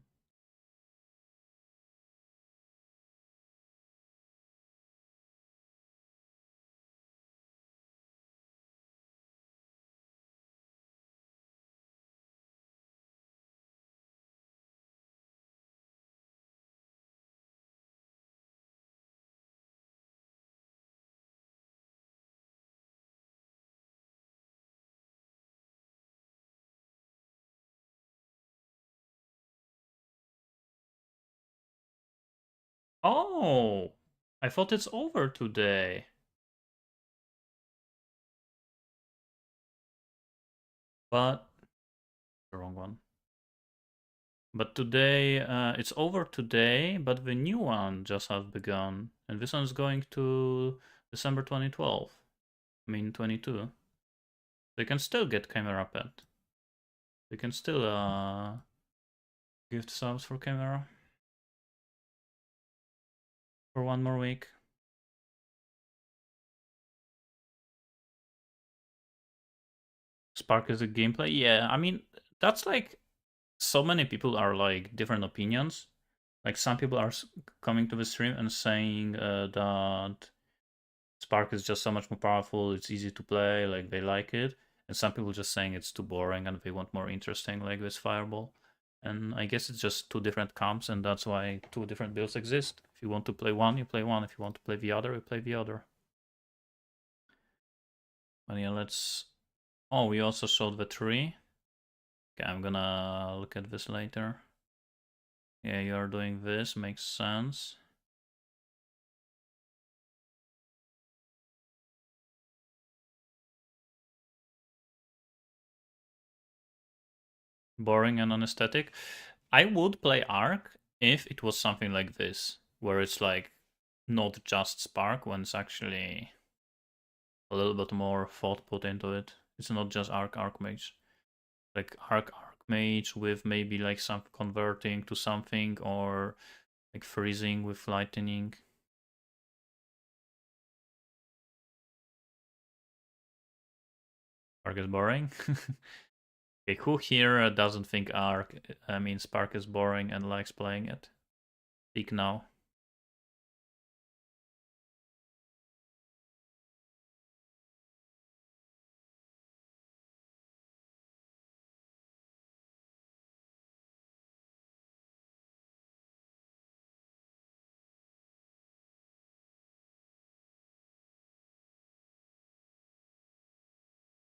Oh, I thought it's over today. But the wrong one. But today, it's over today, but the new one just has begun. And this one's going to December 2012. I mean 22. They can still get camera pet. They can still gift subs for camera. For 1 more week. Spark is a gameplay? Yeah, I mean, that's like, so many people are like different opinions. Like some people are coming to the stream and saying that Spark is just so much more powerful, it's easy to play, like they like it. And some people just saying it's too boring and they want more interesting, like this Fireball. And I guess it's just two different comps, and that's why two different builds exist. If you want to play one, you play one. If you want to play the other, you play the other. But yeah, let's... Oh, we also showed the tree. Okay, I'm gonna look at this later. Yeah, you are doing this, makes sense. Boring and unesthetic. I would play Arc if it was something like this, where it's like not just Spark, when it's actually a little bit more thought put into it. It's not just Archmage. Like Archmage with maybe like some converting to something, or like freezing with lightning. Arc is boring. Okay, who here doesn't think Spark is boring and likes playing it? Speak now.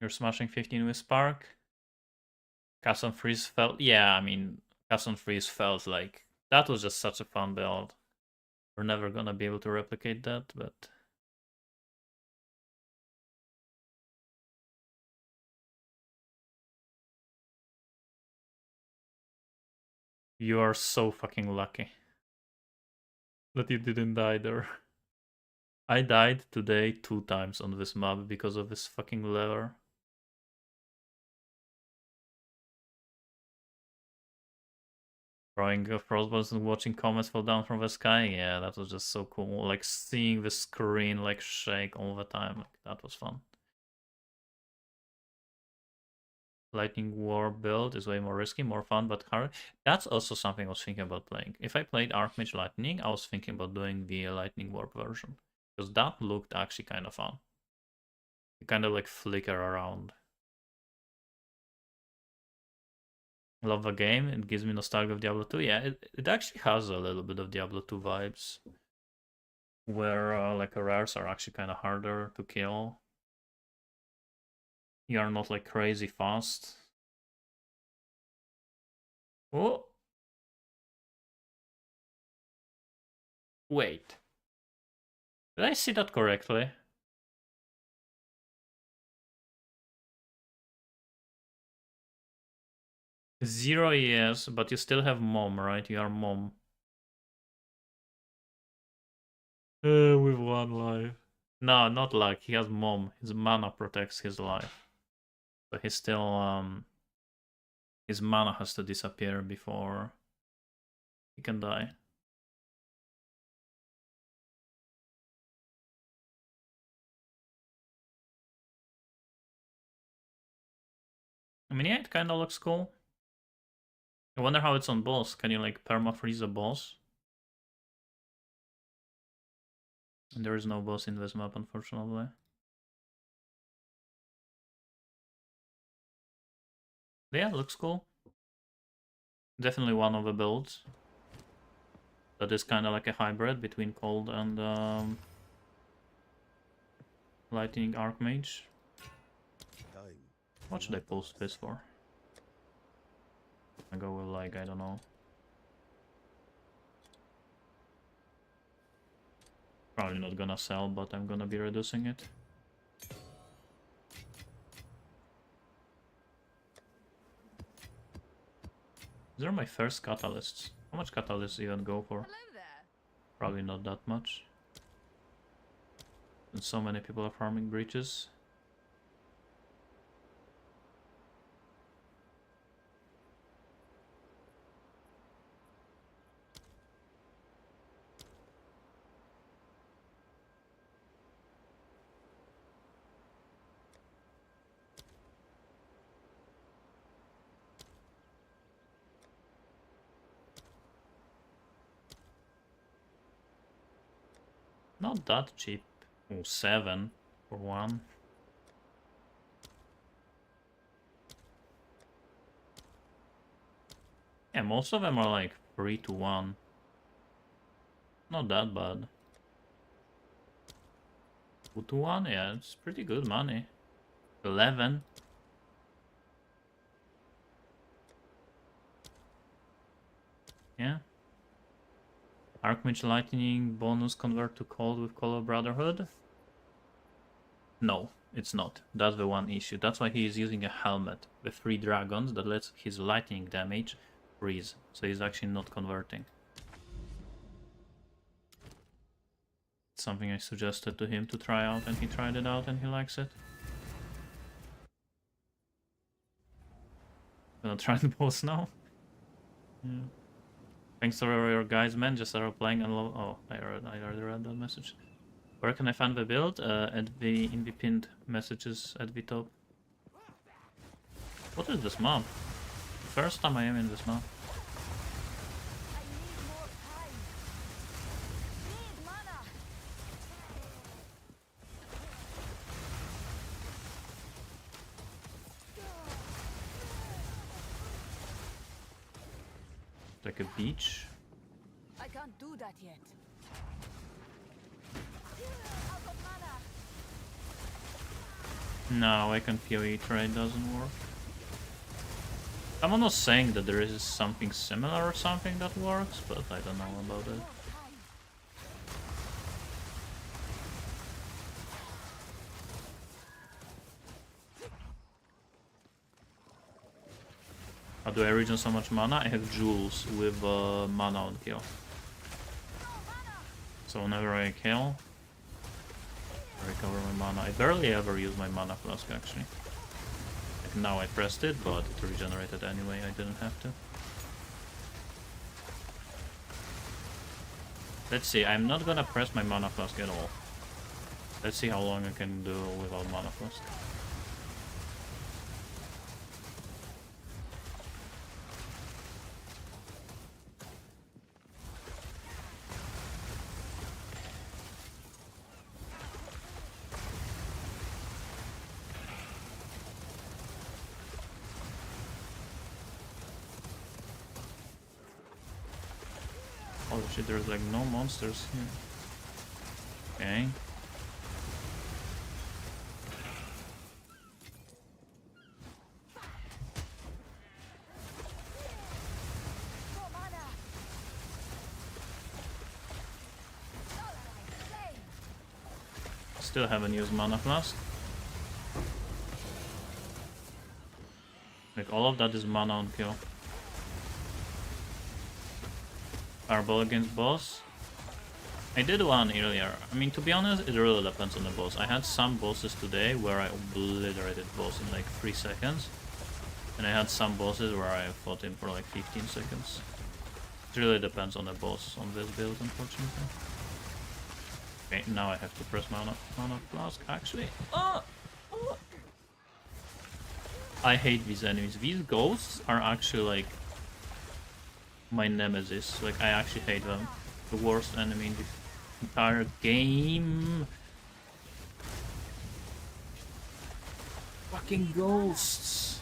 You're smashing 15 with Spark. Cast on Freeze felt... Yeah, I mean, Cast on Freeze felt like... That was just such a fun build. We're never gonna be able to replicate that, but... You are so fucking lucky that you didn't die there. I died today 2 times on this map because of this fucking lever. Throwing frostballs and watching comets fall down from the sky, yeah, that was just so cool. Like seeing the screen like shake all the time, like, that was fun. Lightning War build is way more risky, more fun, but hard. That's also something I was thinking about playing. If I played Archmage Lightning, I was thinking about doing the Lightning Warp version, because that looked actually kind of fun. You kind of like flicker around. Love the game. It gives me nostalgia of Diablo 2. Yeah, it actually has a little bit of Diablo 2 vibes, where like rares are actually kind of harder to kill. You are not like crazy fast. Oh, wait. Did I see that correctly? Zero, yes, but you still have mom, right? You are mom. With 1 life. No, not luck. He has mom. His mana protects his life. So he's still his mana has to disappear before he can die. I mean, yeah, it kind of looks cool. I wonder how it's on boss. Can you like perma-freeze a boss? And there is no boss in this map, unfortunately. But yeah, it looks cool. Definitely one of the builds that is kind of like a hybrid between cold and lightning archmage. What should I post this for? I go with like, I don't know. Probably not gonna sell, but I'm gonna be reducing it. These are my first catalysts. How much catalysts even go for? Hello there. Probably not that much. And so many people are farming breaches. Not that cheap. Oh, 7 for one. Yeah, most of them are like 3 to 1. Not that bad. 2 to 1? Yeah, it's pretty good money. 11. Yeah. Archmage Lightning bonus convert to cold with Call of Brotherhood? No, it's not. That's the one issue. That's why he is using a helmet with 3 dragons that lets his lightning damage freeze. So he's actually not converting. It's something I suggested to him to try out, and he tried it out and he likes it. Gonna try the boss now? Yeah. Thanks to your guys, man. Just started playing and oh, I already read that message. Where can I find the build? In the pinned messages at the top. What is this map? First time I am in this map. I need more time. Need mana. Like a beach. I can't do that yet. Out of mana. No, I can PoE trade doesn't work. Someone was saying that there is something similar or something that works, but I don't know about it. More time. How do I regen so much mana? I have jewels with mana on kill. So whenever I kill, I recover my mana. I barely ever use my mana flask actually. Like now I pressed it, but it regenerated anyway, I didn't have to. Let's see, I'm not gonna press my mana flask at all. Let's see how long I can do without mana flask. Holy shit, there's like no monsters here. Okay. More mana. Flame. Still haven't used mana flask. Like all of that is mana on kill. Fireball against boss. I did one earlier. I mean, to be honest, it really depends on the boss. I had some bosses today where I obliterated boss in like 3 seconds. And I had some bosses where I fought him for like 15 seconds. It really depends on the boss on this build, unfortunately. Okay, now I have to press mana flask, actually. I hate these enemies. These ghosts are actually like my nemesis. Like, I actually hate them. The worst enemy in the entire game. Fucking ghosts.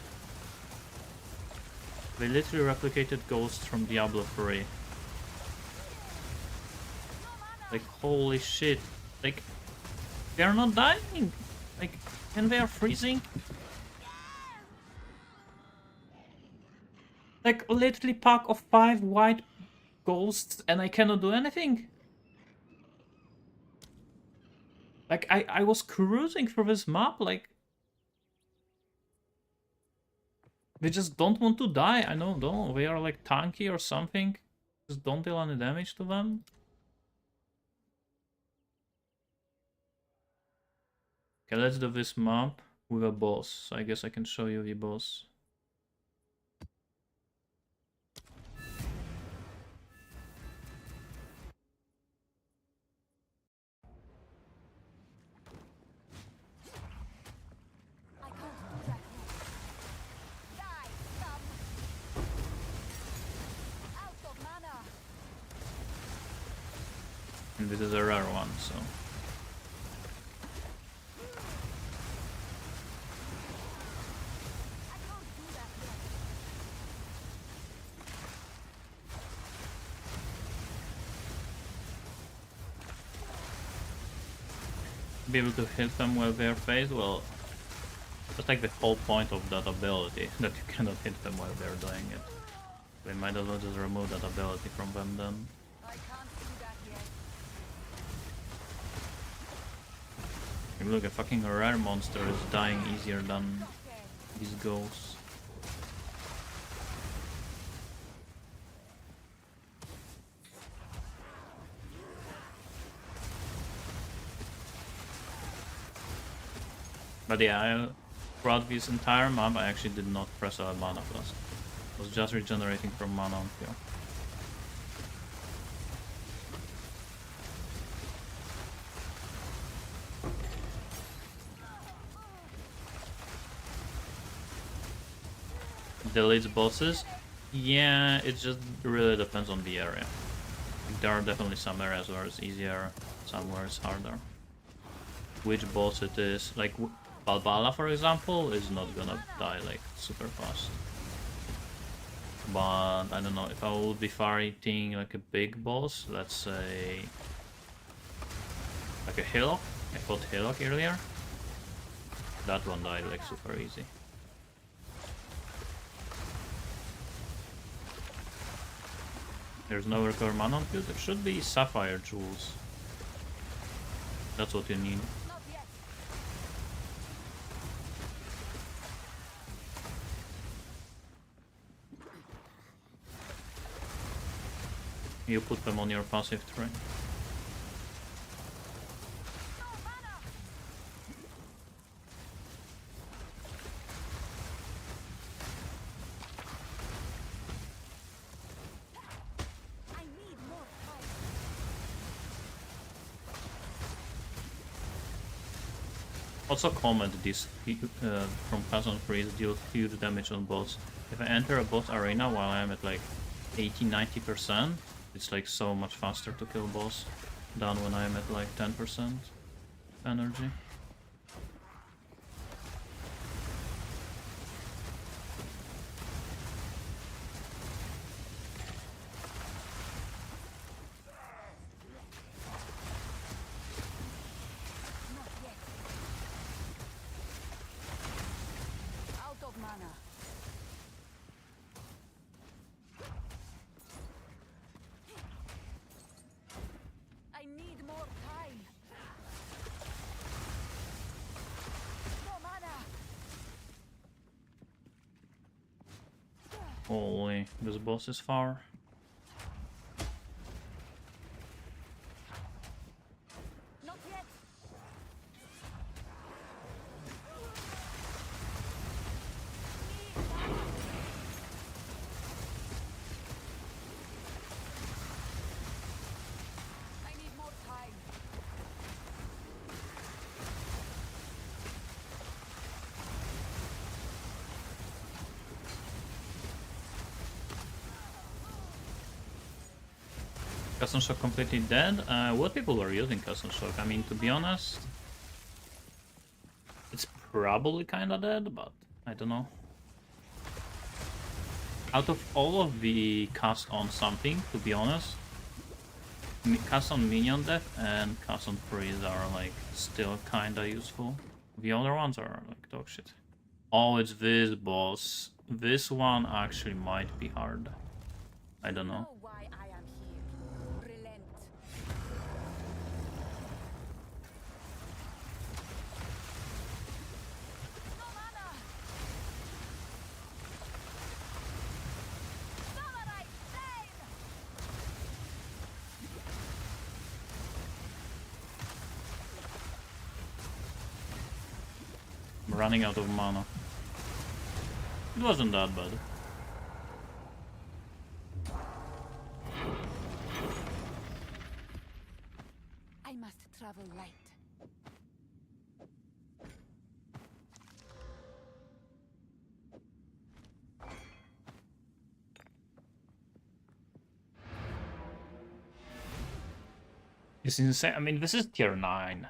They literally replicated ghosts from Diablo 3. Like, holy shit. Like, they're not dying. Like, and they are freezing. Like, literally pack of 5 white ghosts and I cannot do anything. Like, I was cruising through this map, like... They just don't want to die, I don't know, they are like tanky or something. Just don't deal any damage to them. Okay, let's do this map with a boss. So I guess I can show you the boss. I can't do that yet. Die, scum! Out of mana! And this is a rare one, so... I can't do that yet. Be able to hit them while they're phased, well... That's like the whole point of that ability, that you cannot hit them while they're doing it. We might as well just remove that ability from them then. I can't do that yet. Look, a fucking rare monster is dying easier than Okay. these ghosts. But yeah, throughout this entire map I actually did not press a mana flask. I was just regenerating from mana on kill. Deletes bosses? Yeah, it just really depends on the area. There are definitely some areas where it's easier, somewhere it's harder. Which boss it is, like Balbala for example, is not gonna die like super fast. But I don't know, if I would be fighting like a big boss, let's say like a Hillock, I fought Hillock earlier, that one died like super easy. There's no recover mana on you, there should be Sapphire Jewels. That's what you need. Not yet. You put them on your passive tree. No mana! I need more time. Also comment this from Cousin Freeze deals huge damage on boss. If I enter a boss arena while I'm at like 80-90%, it's like so much faster to kill boss than when I'm at like 10% energy. Not yet. Out of mana. I need more time. No mana. Holy, this boss is far. Not yet. I need more time. Custom Shock completely dead. What people were using Custom Shock? I mean, to be honest, it's probably kinda dead, but I don't know. Out of all of the cast on something, to be honest, cast on minion death and cast on freeze are like still kinda useful. The other ones are like dog shit. Oh, it's this boss. This one actually might be hard. I don't know. Know why I am here. Relent. running out of mana. It wasn't that bad. I must travel light. It's insane. I mean, this is tier 9.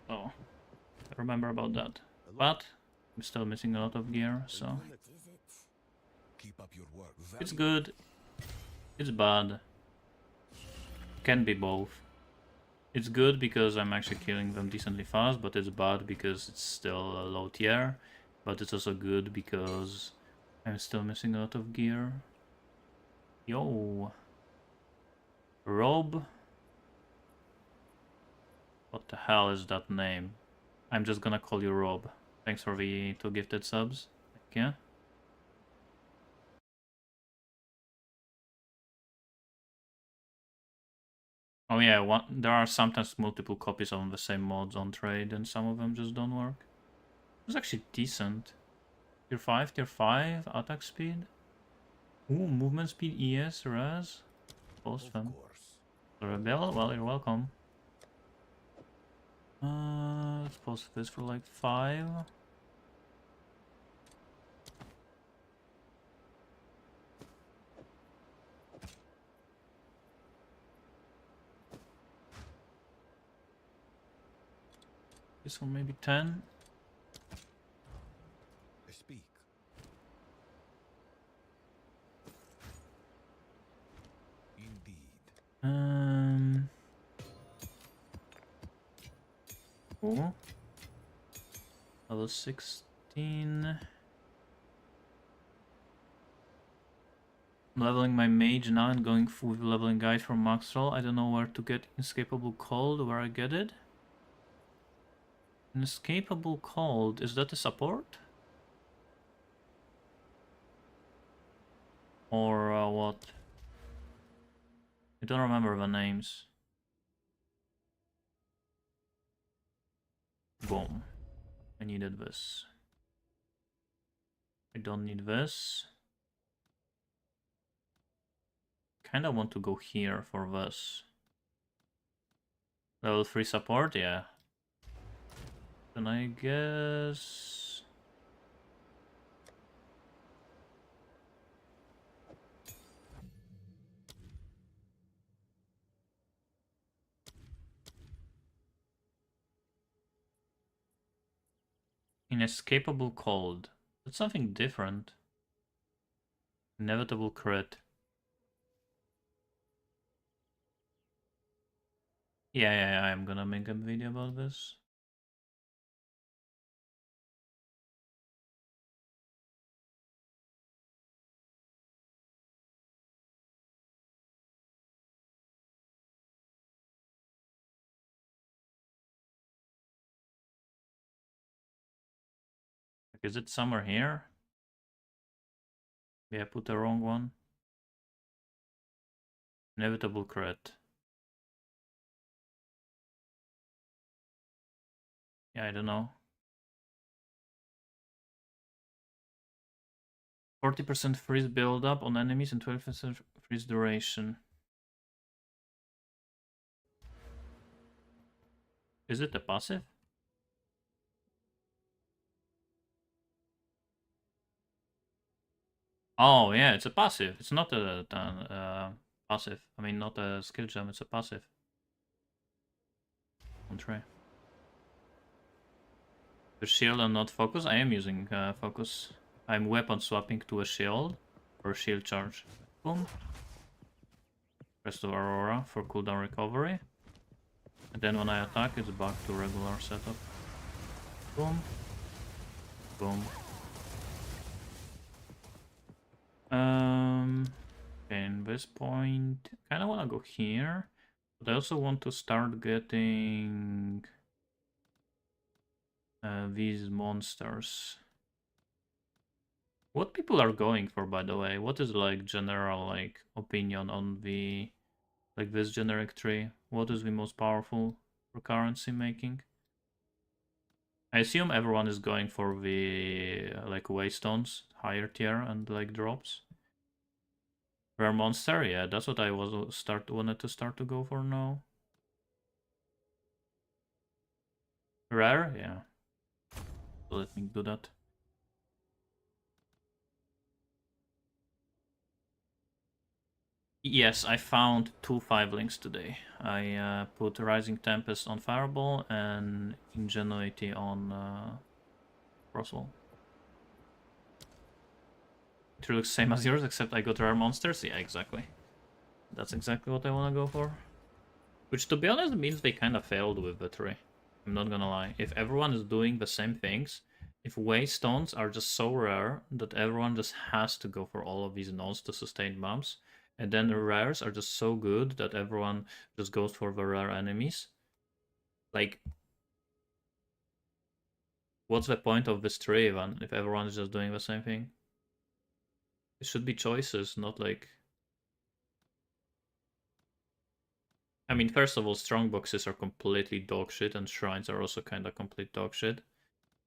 Oh, I remember about that. But I'm still missing a lot of gear, so What is it? Keep up your work. it's good. It's bad. Can be both. It's good because I'm actually killing them decently fast, but it's bad because it's still a low tier. But it's also good because I'm still missing a lot of gear. Yo. Rob. What the hell is that name? I'm just gonna call you Rob. Thanks for the 2 gifted subs. Thank you. Oh yeah, there are sometimes multiple copies of the same mods on trade and some of them just don't work. It's actually decent. Tier 5, attack speed. Ooh, movement speed, ES, res. Post them. Rebel, well, you're welcome. Let's post this for like 5. This one maybe 10. Speak. Indeed. Cool. Level 16. I'm leveling my mage now and going with leveling guide from Maxwell. I don't know where to get Inescapable Cold, where I get it. Inescapable Cold, is that a support? Or what? I don't remember the names. Boom. I needed this. I don't need this. Kinda want to go here for this. Level 3 support, yeah. Then I guess... Inescapable Cold. That's something different. Inevitable crit. Yeah, I'm gonna make a video about this. Is it somewhere here? Yeah, I put the wrong one. Inevitable crit. Yeah, I don't know. 40% freeze build-up on enemies and 12% freeze duration. Is it a passive? Oh yeah, it's a passive. It's not a passive. I mean, not a skill gem. It's a passive. On try. The shield and not focus. I am using focus. I'm weapon swapping to a shield or a shield charge. Boom. Rest of Aurora for cooldown recovery. And then when I attack, it's back to regular setup. Boom. Boom. Okay, in this point, kind of want to go here, but I also want to start getting these monsters. What people are going for, by the way? What is like general like opinion on the like this generic tree? What is the most powerful for currency making? I assume everyone is going for the like waystones, higher tier, and like drops. Rare monster, yeah, that's what I wanted to start to go for now. Rare, yeah. So let me do that. Yes, I found 2 5-links today. I put Rising Tempest on Fireball and Ingenuity on Frostwall. It looks same as yours, except I got rare monsters. Yeah, exactly. That's exactly what I want to go for. Which, to be honest, means they kind of failed with the tree. I'm not gonna lie. If everyone is doing the same things, if waystones are just so rare that everyone just has to go for all of these nodes to sustain bumps, and then the rares are just so good that everyone just goes for the rare enemies, like, what's the point of this tree even if everyone is just doing the same thing? It should be choices, not like... I mean, first of all, strong boxes are completely dog shit, and shrines are also kind of complete dog shit.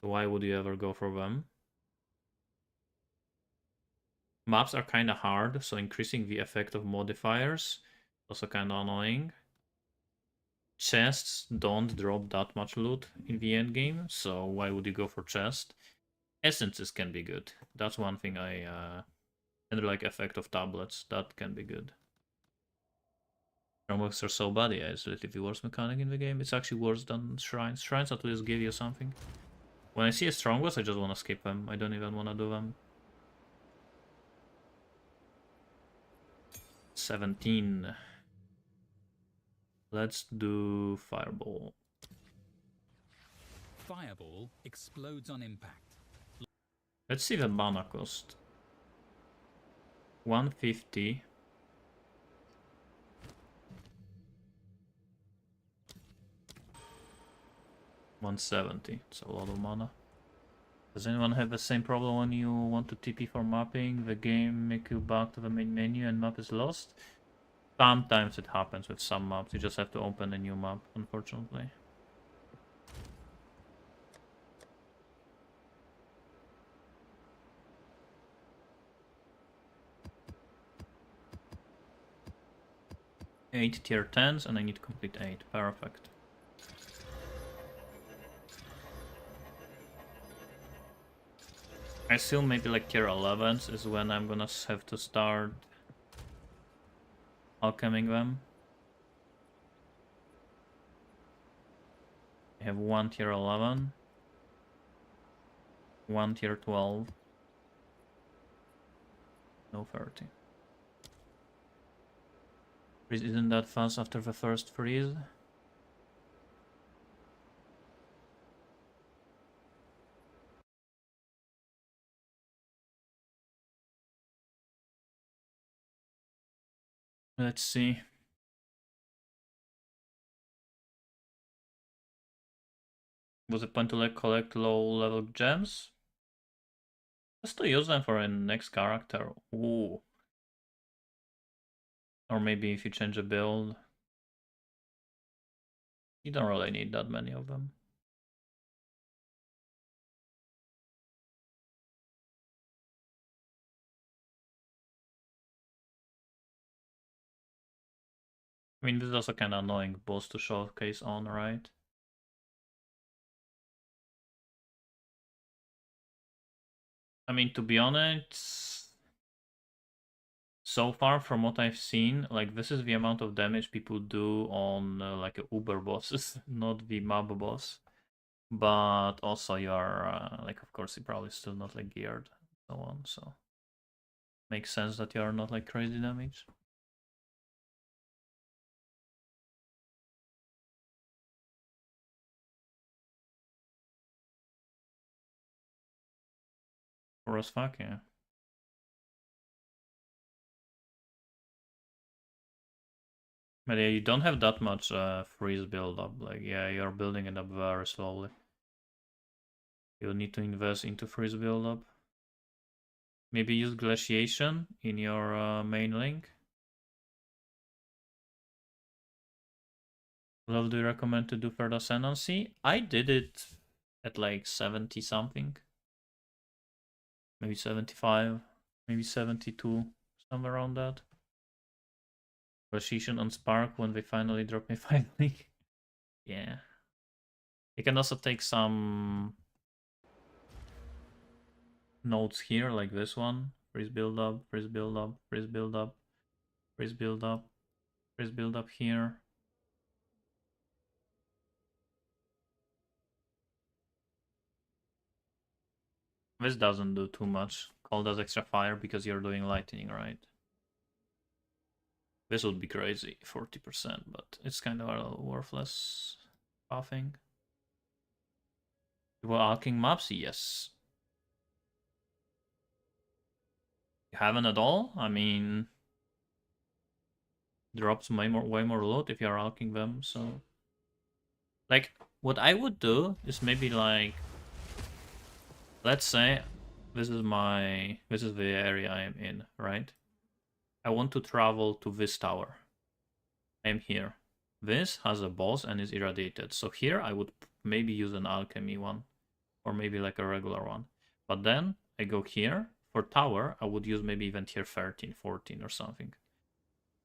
Why would you ever go for them? Maps are kind of hard, so increasing the effect of modifiers also kind of annoying. Chests don't drop that much loot in the end game, so why would you go for chest? Essences can be good. That's one thing and like effect of tablets, that can be good. Strongbox are so bad, yeah, it's literally the worst mechanic in the game. It's actually worse than shrines. Shrines at least give you something. When I see a strongbox, I just want to skip them. I don't even want to do them. 17. Let's do Fireball. Fireball explodes on impact. Let's see the mana cost. 150. $170. It's a lot of mana. Does anyone have the same problem when you want to TP for mapping? The game make you back to the main menu and map is lost? Sometimes it happens with some maps. You just have to open a new map, unfortunately. Eight tier 10s and I need to complete 8. Perfect. I assume maybe like tier 11s is when I'm gonna have to start alcheming them. I have 1 tier 11, 1 tier 12, no 30. Freeze isn't that fast after the first freeze. Let's see. Was it point to like collect low level gems? Just to use them for a next character. Ooh. Or maybe if you change a build. You don't really need that many of them. I mean, this is also kind of annoying boss to showcase on, right? I mean, to be honest, so far from what I've seen, like this is the amount of damage people do on like Uber bosses, not the map boss. But also you are like, of course, you're probably still not like geared and so on. So makes sense that you are not like crazy damage. For as fuck, yeah. But yeah, you don't have that much freeze build up. Like, yeah, you're building it up very slowly. You'll need to invest into freeze build up. Maybe use glaciation in your main link. What level do you recommend to do Further Ascendancy? I did it at like 70 something, maybe 75, maybe 72, somewhere around that. Precision on Spark when they finally drop me 5 link. Yeah. You can also take some nodes here, like this one. Freeze build up, freeze build up, freeze build up, freeze build up, freeze build up here. This doesn't do too much. Call does extra fire because you're doing lightning, right? This would be crazy, 40%, but it's kind of a worthless buffing. You were alking maps? Yes. You haven't at all? I mean, drops way more loot if you're alking them, so... Like, what I would do is maybe like... Let's say this is the area I am in, right? I want to travel to this tower. I am here. This has a boss and is irradiated. So here I would maybe use an alchemy one. Or maybe like a regular one. But then I go here. For tower, I would use maybe even tier 13, 14 or something.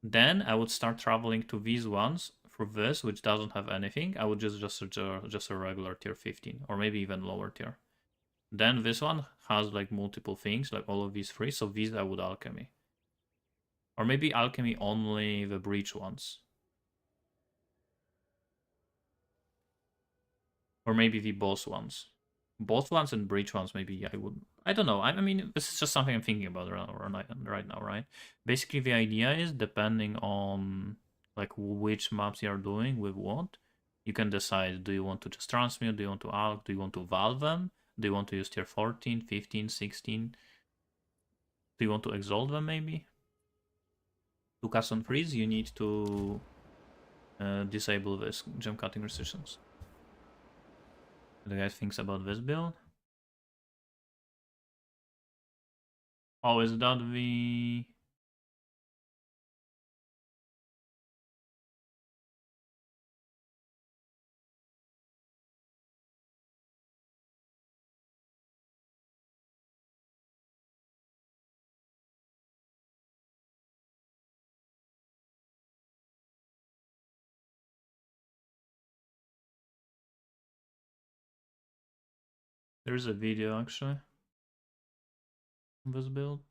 Then I would start traveling to these ones. For this, which doesn't have anything, I would just a regular tier 15. Or maybe even lower tier. Then this one has like multiple things, like all of these three. So these I would alchemy. Or maybe alchemy only the breach ones. Or maybe the boss ones. Both ones and breach ones, maybe I would... I don't know. I mean, this is just something I'm thinking about right now, right? Basically, the idea is, depending on like which maps you are doing with what, you can decide, do you want to just transmute, do you want to alch, do you want to valve them, do you want to use tier 14, 15, 16? Do you want to exalt them, maybe? To cast on freeze, you need to disable this gem cutting restrictions. What do you guys think about this build? Oh, is that the... There's a video actually of this build.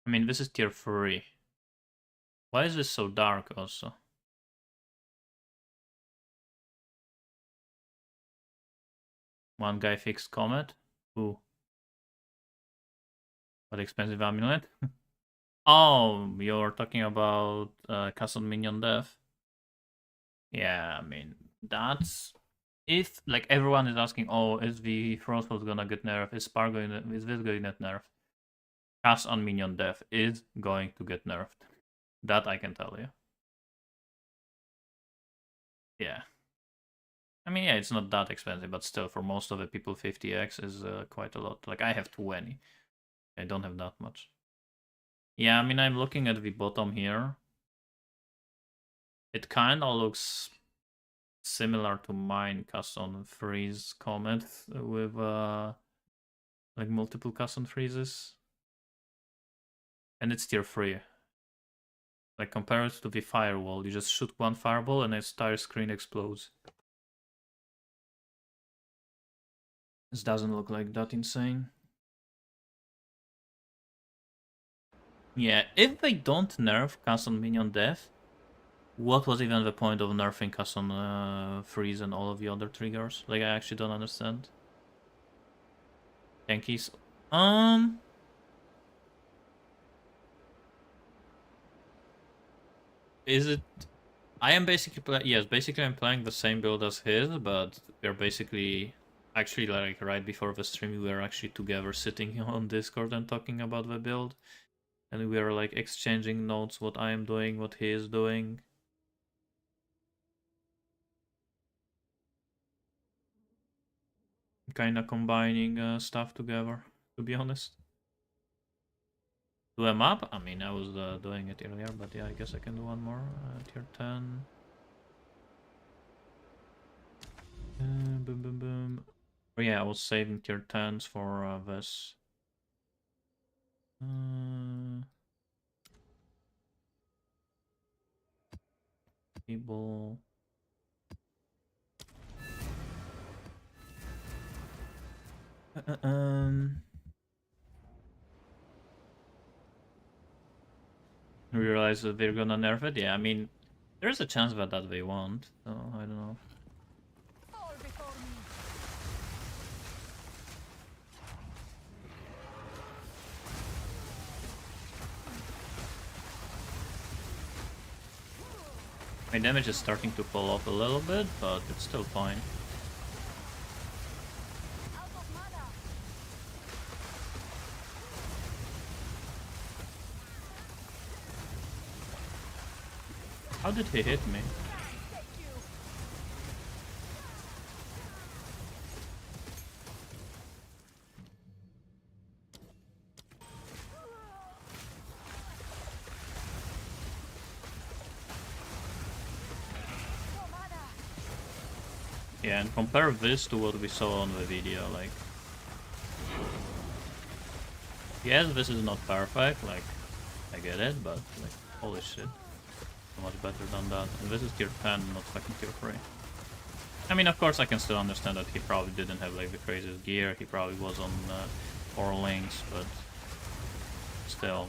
I mean, this is tier 3. Why is this so dark also? One guy fixed Comet. Ooh. What expensive amulet? Oh, you're talking about Castle Minion Death. Yeah, I mean, that's... If, like, everyone is asking, oh, is the Frostwall gonna get nerfed? Is Spark going to... Is this going to get nerfed? Cast on Minion Death is going to get nerfed. That I can tell you. Yeah. I mean, yeah, it's not that expensive, but still, for most of the people, 50x is quite a lot. Like, I have 20. I don't have that much. Yeah, I mean, I'm looking at the bottom here. It kind of looks similar to mine cast on Freeze Comet with like multiple cast on freezes. And it's tier 3. Like, compared to the firewall, you just shoot one fireball and its entire screen explodes. This doesn't look like that insane. Yeah, if they don't nerf cast on Minion Death, what was even the point of nerfing cast on Freeze and all of the other triggers? Like, I actually don't understand. Tankies. Is it... I am basically yes, basically I'm playing the same build as his, but we're basically... Actually, like, right before the stream, we were actually together sitting on Discord and talking about the build. And we are, like, exchanging notes, what I am doing, what he is doing. Kinda combining stuff together, to be honest. Do a map? I mean, I was doing it earlier, but yeah, I guess I can do one more. Tier 10. Boom, boom, boom. Oh yeah, I was saving tier 10s for this. People. Realize that they're gonna nerf it? Yeah, I mean, there's a chance that they won't, so I don't know. Fall before me. My damage is starting to fall off a little bit, but it's still fine. Out of mana. How did he hit me? Take you. No mana. Yeah, and compare this to what we saw on the video, like... Yes, this is not perfect, like, I get it, but, like, holy shit. So much better than that. And this is tier 10, not fucking tier 3. I mean, of course, I can still understand that he probably didn't have, like, the craziest gear, he probably was on 4 links, but... Still.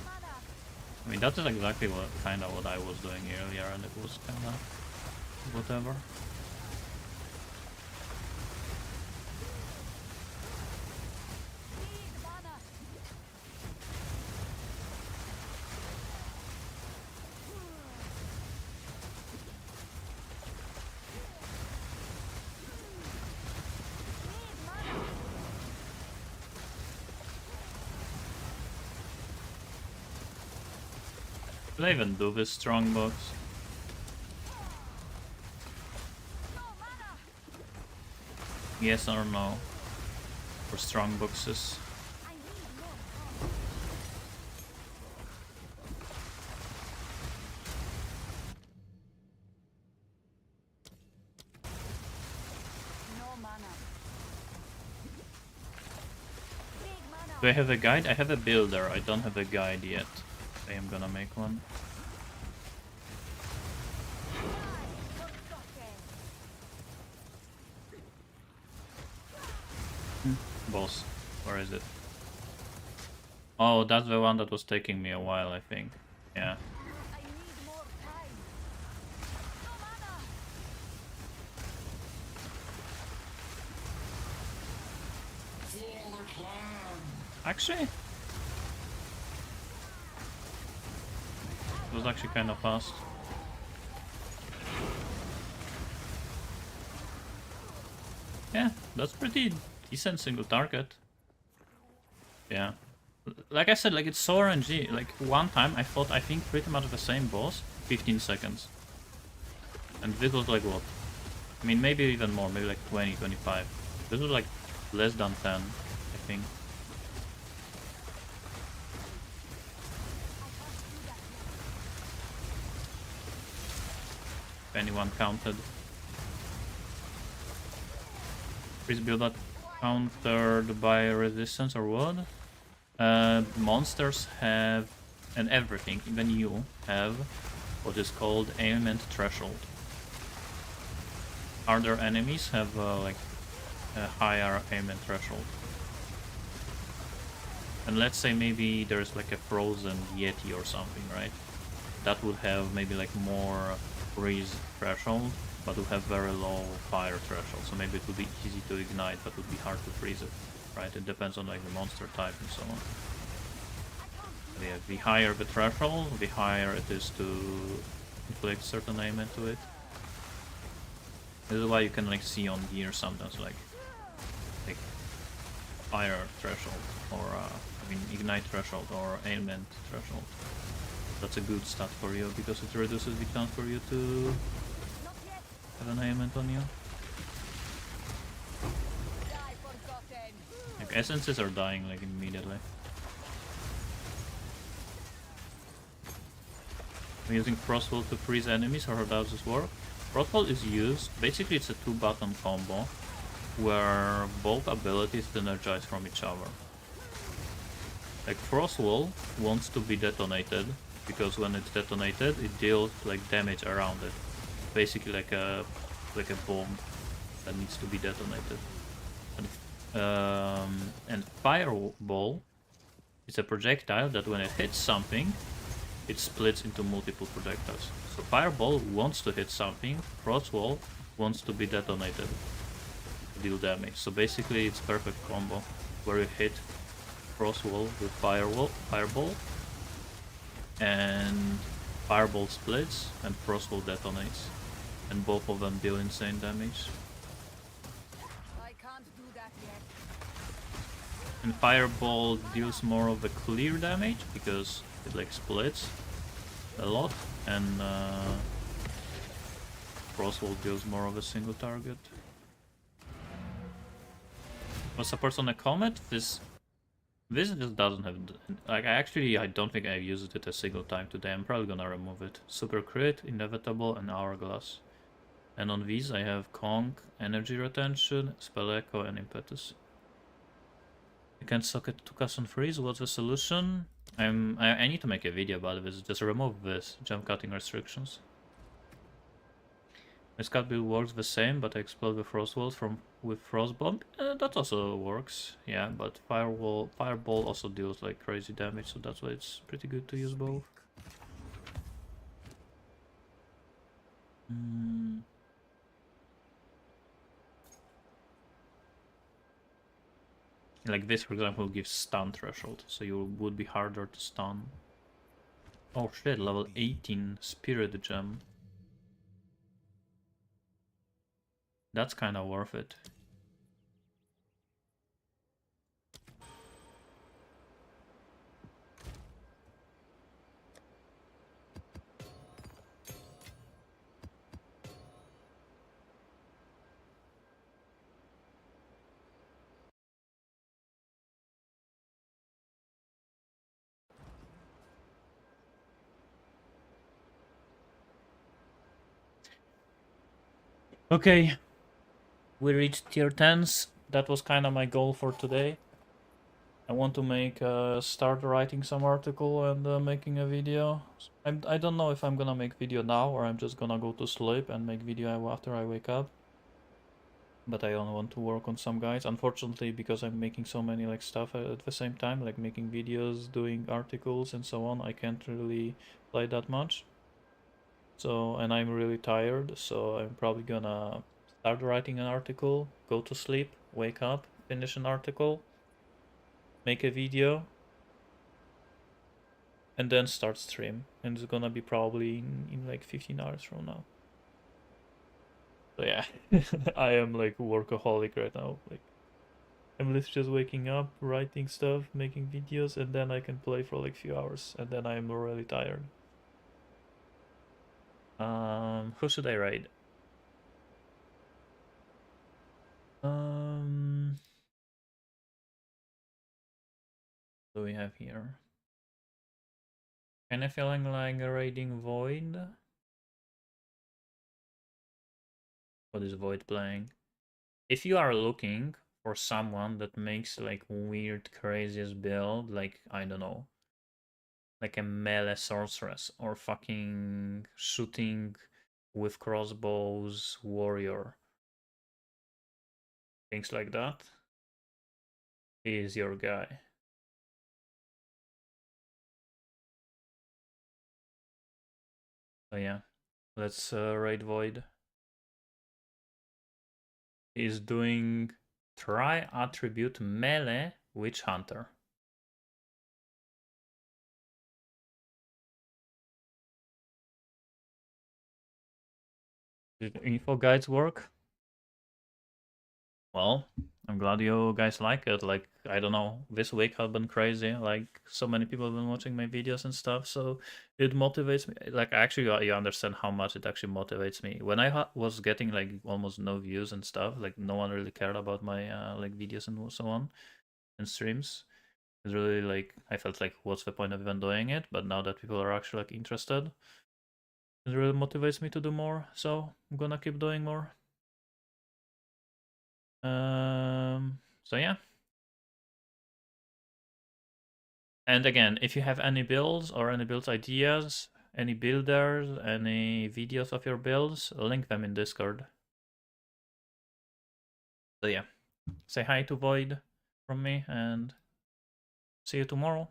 I mean, that is exactly what, kinda what I was doing earlier, and it was kinda... whatever. Need mana. Need mana. Will I even do this strong box? No mana. Yes or no? For strong boxes. I need more power. No mana. Big mana. Do I have a guide? I have a builder. I don't have a guide yet. I am gonna make one. Boss. Where is it? Oh, that's the one that was taking me a while, I think. Yeah. I need more time. No mana. Actually, it was actually kind of fast. Yeah, that's pretty decent single target. Yeah. Like I said, like it's so RNG. Like one time I fought, I think, pretty much the same boss, 15 seconds. And this was like what? I mean, maybe even more, maybe like 20, 25. This was like less than 10, I think. If anyone counted. Freeze build that countered by resistance or what? Monsters have, and everything, even you, have what is called ailment threshold. Harder enemies have like a higher ailment threshold. And let's say maybe there's like a frozen yeti or something, right? That would have maybe like more freeze threshold, but would have very low fire threshold. So maybe it would be easy to ignite, but would be hard to freeze it, right? It depends on like the monster type and so on. But yeah, the higher the threshold, the higher it is to inflict certain ailment to it. This is why you can like see on gear sometimes like fire threshold or I mean ignite threshold or ailment threshold. That's a good stat for you because it reduces the chance for you to Not yet. have an ailment on you. Die forgotten. Like essences are dying like immediately. I'm using Frostwall to freeze enemies, or how does this work? Frostwall is used, basically it's a 2-button combo, where both abilities synergize from each other. Like Frostwall wants to be detonated, because when it's detonated, it deals like damage around it. Basically like a bomb that needs to be detonated. And Fireball is a projectile that when it hits something, it splits into multiple projectiles. So Fireball wants to hit something, Frostwall wants to be detonated to deal damage. So basically it's perfect combo where you hit Frostwall with Fireball, and Fireball splits and Frostwall detonates, and both of them deal insane damage. I can't do that yet. And Fireball deals more of the clear damage because it like splits a lot, and Frostwall deals more of a single target. For supports on a Comet, this just doesn't have, like, I don't think I used it a single time today. I'm probably gonna remove it. Super Crit, Inevitable, and Hourglass. And on these I have Conk, Energy Retention, Spell Echo, and Impetus. You can socket to cast on freeze. What's the solution? I need to make a video about this. Just remove this jump cutting restrictions. My scout build works the same, but I explode the frost walls with frostbomb. That also works, yeah. But fireball also deals like crazy damage, so that's why it's pretty good to use both. Like this, for example, gives stun threshold, so you would be harder to stun. Oh shit, level 18 Spirit Gem. That's kind of worth it. Okay, we reached tier 10s. That was kind of my goal for today. I want to start writing some article and making a video. I don't know if I'm gonna make video now or I'm just gonna go to sleep and make video after I wake up. But I only want to work on some guys. Unfortunately, because I'm making so many like stuff at the same time, like making videos, doing articles and so on, I can't really play that much. So, and I'm really tired, so I'm probably gonna start writing an article, go to sleep, wake up, finish an article, make a video, and then start stream. And it's gonna be probably in like 15 hours from now. So yeah, I am like workaholic right now. Like, I'm literally just waking up, writing stuff, making videos, and then I can play for like a few hours, and then I'm really tired. Who should I raid? What do we have here? Kinda feeling like raiding Void. What is Void playing? If you are looking for someone that makes like weird, craziest build, like, I don't know, like a melee sorceress or fucking shooting with crossbows warrior, things like that, he is your guy. So yeah, let's raid Void. He's doing try attribute melee witch hunter. Did info guides work? Well, I'm glad you guys like it. Like, I don't know, this week has been crazy. Like, so many people have been watching my videos and stuff, so it motivates me. Like, actually, you understand how much it actually motivates me. When I was getting like almost no views and stuff, like no one really cared about my like videos and so on and streams. It's really like I felt like, what's the point of even doing it? But now that people are actually like interested, It really motivates me to do more, so I'm gonna keep doing more. So yeah. And again, if you have any builds or any build ideas, any builders, any videos of your builds, link them in Discord. So yeah, say hi to Void from me and see you tomorrow.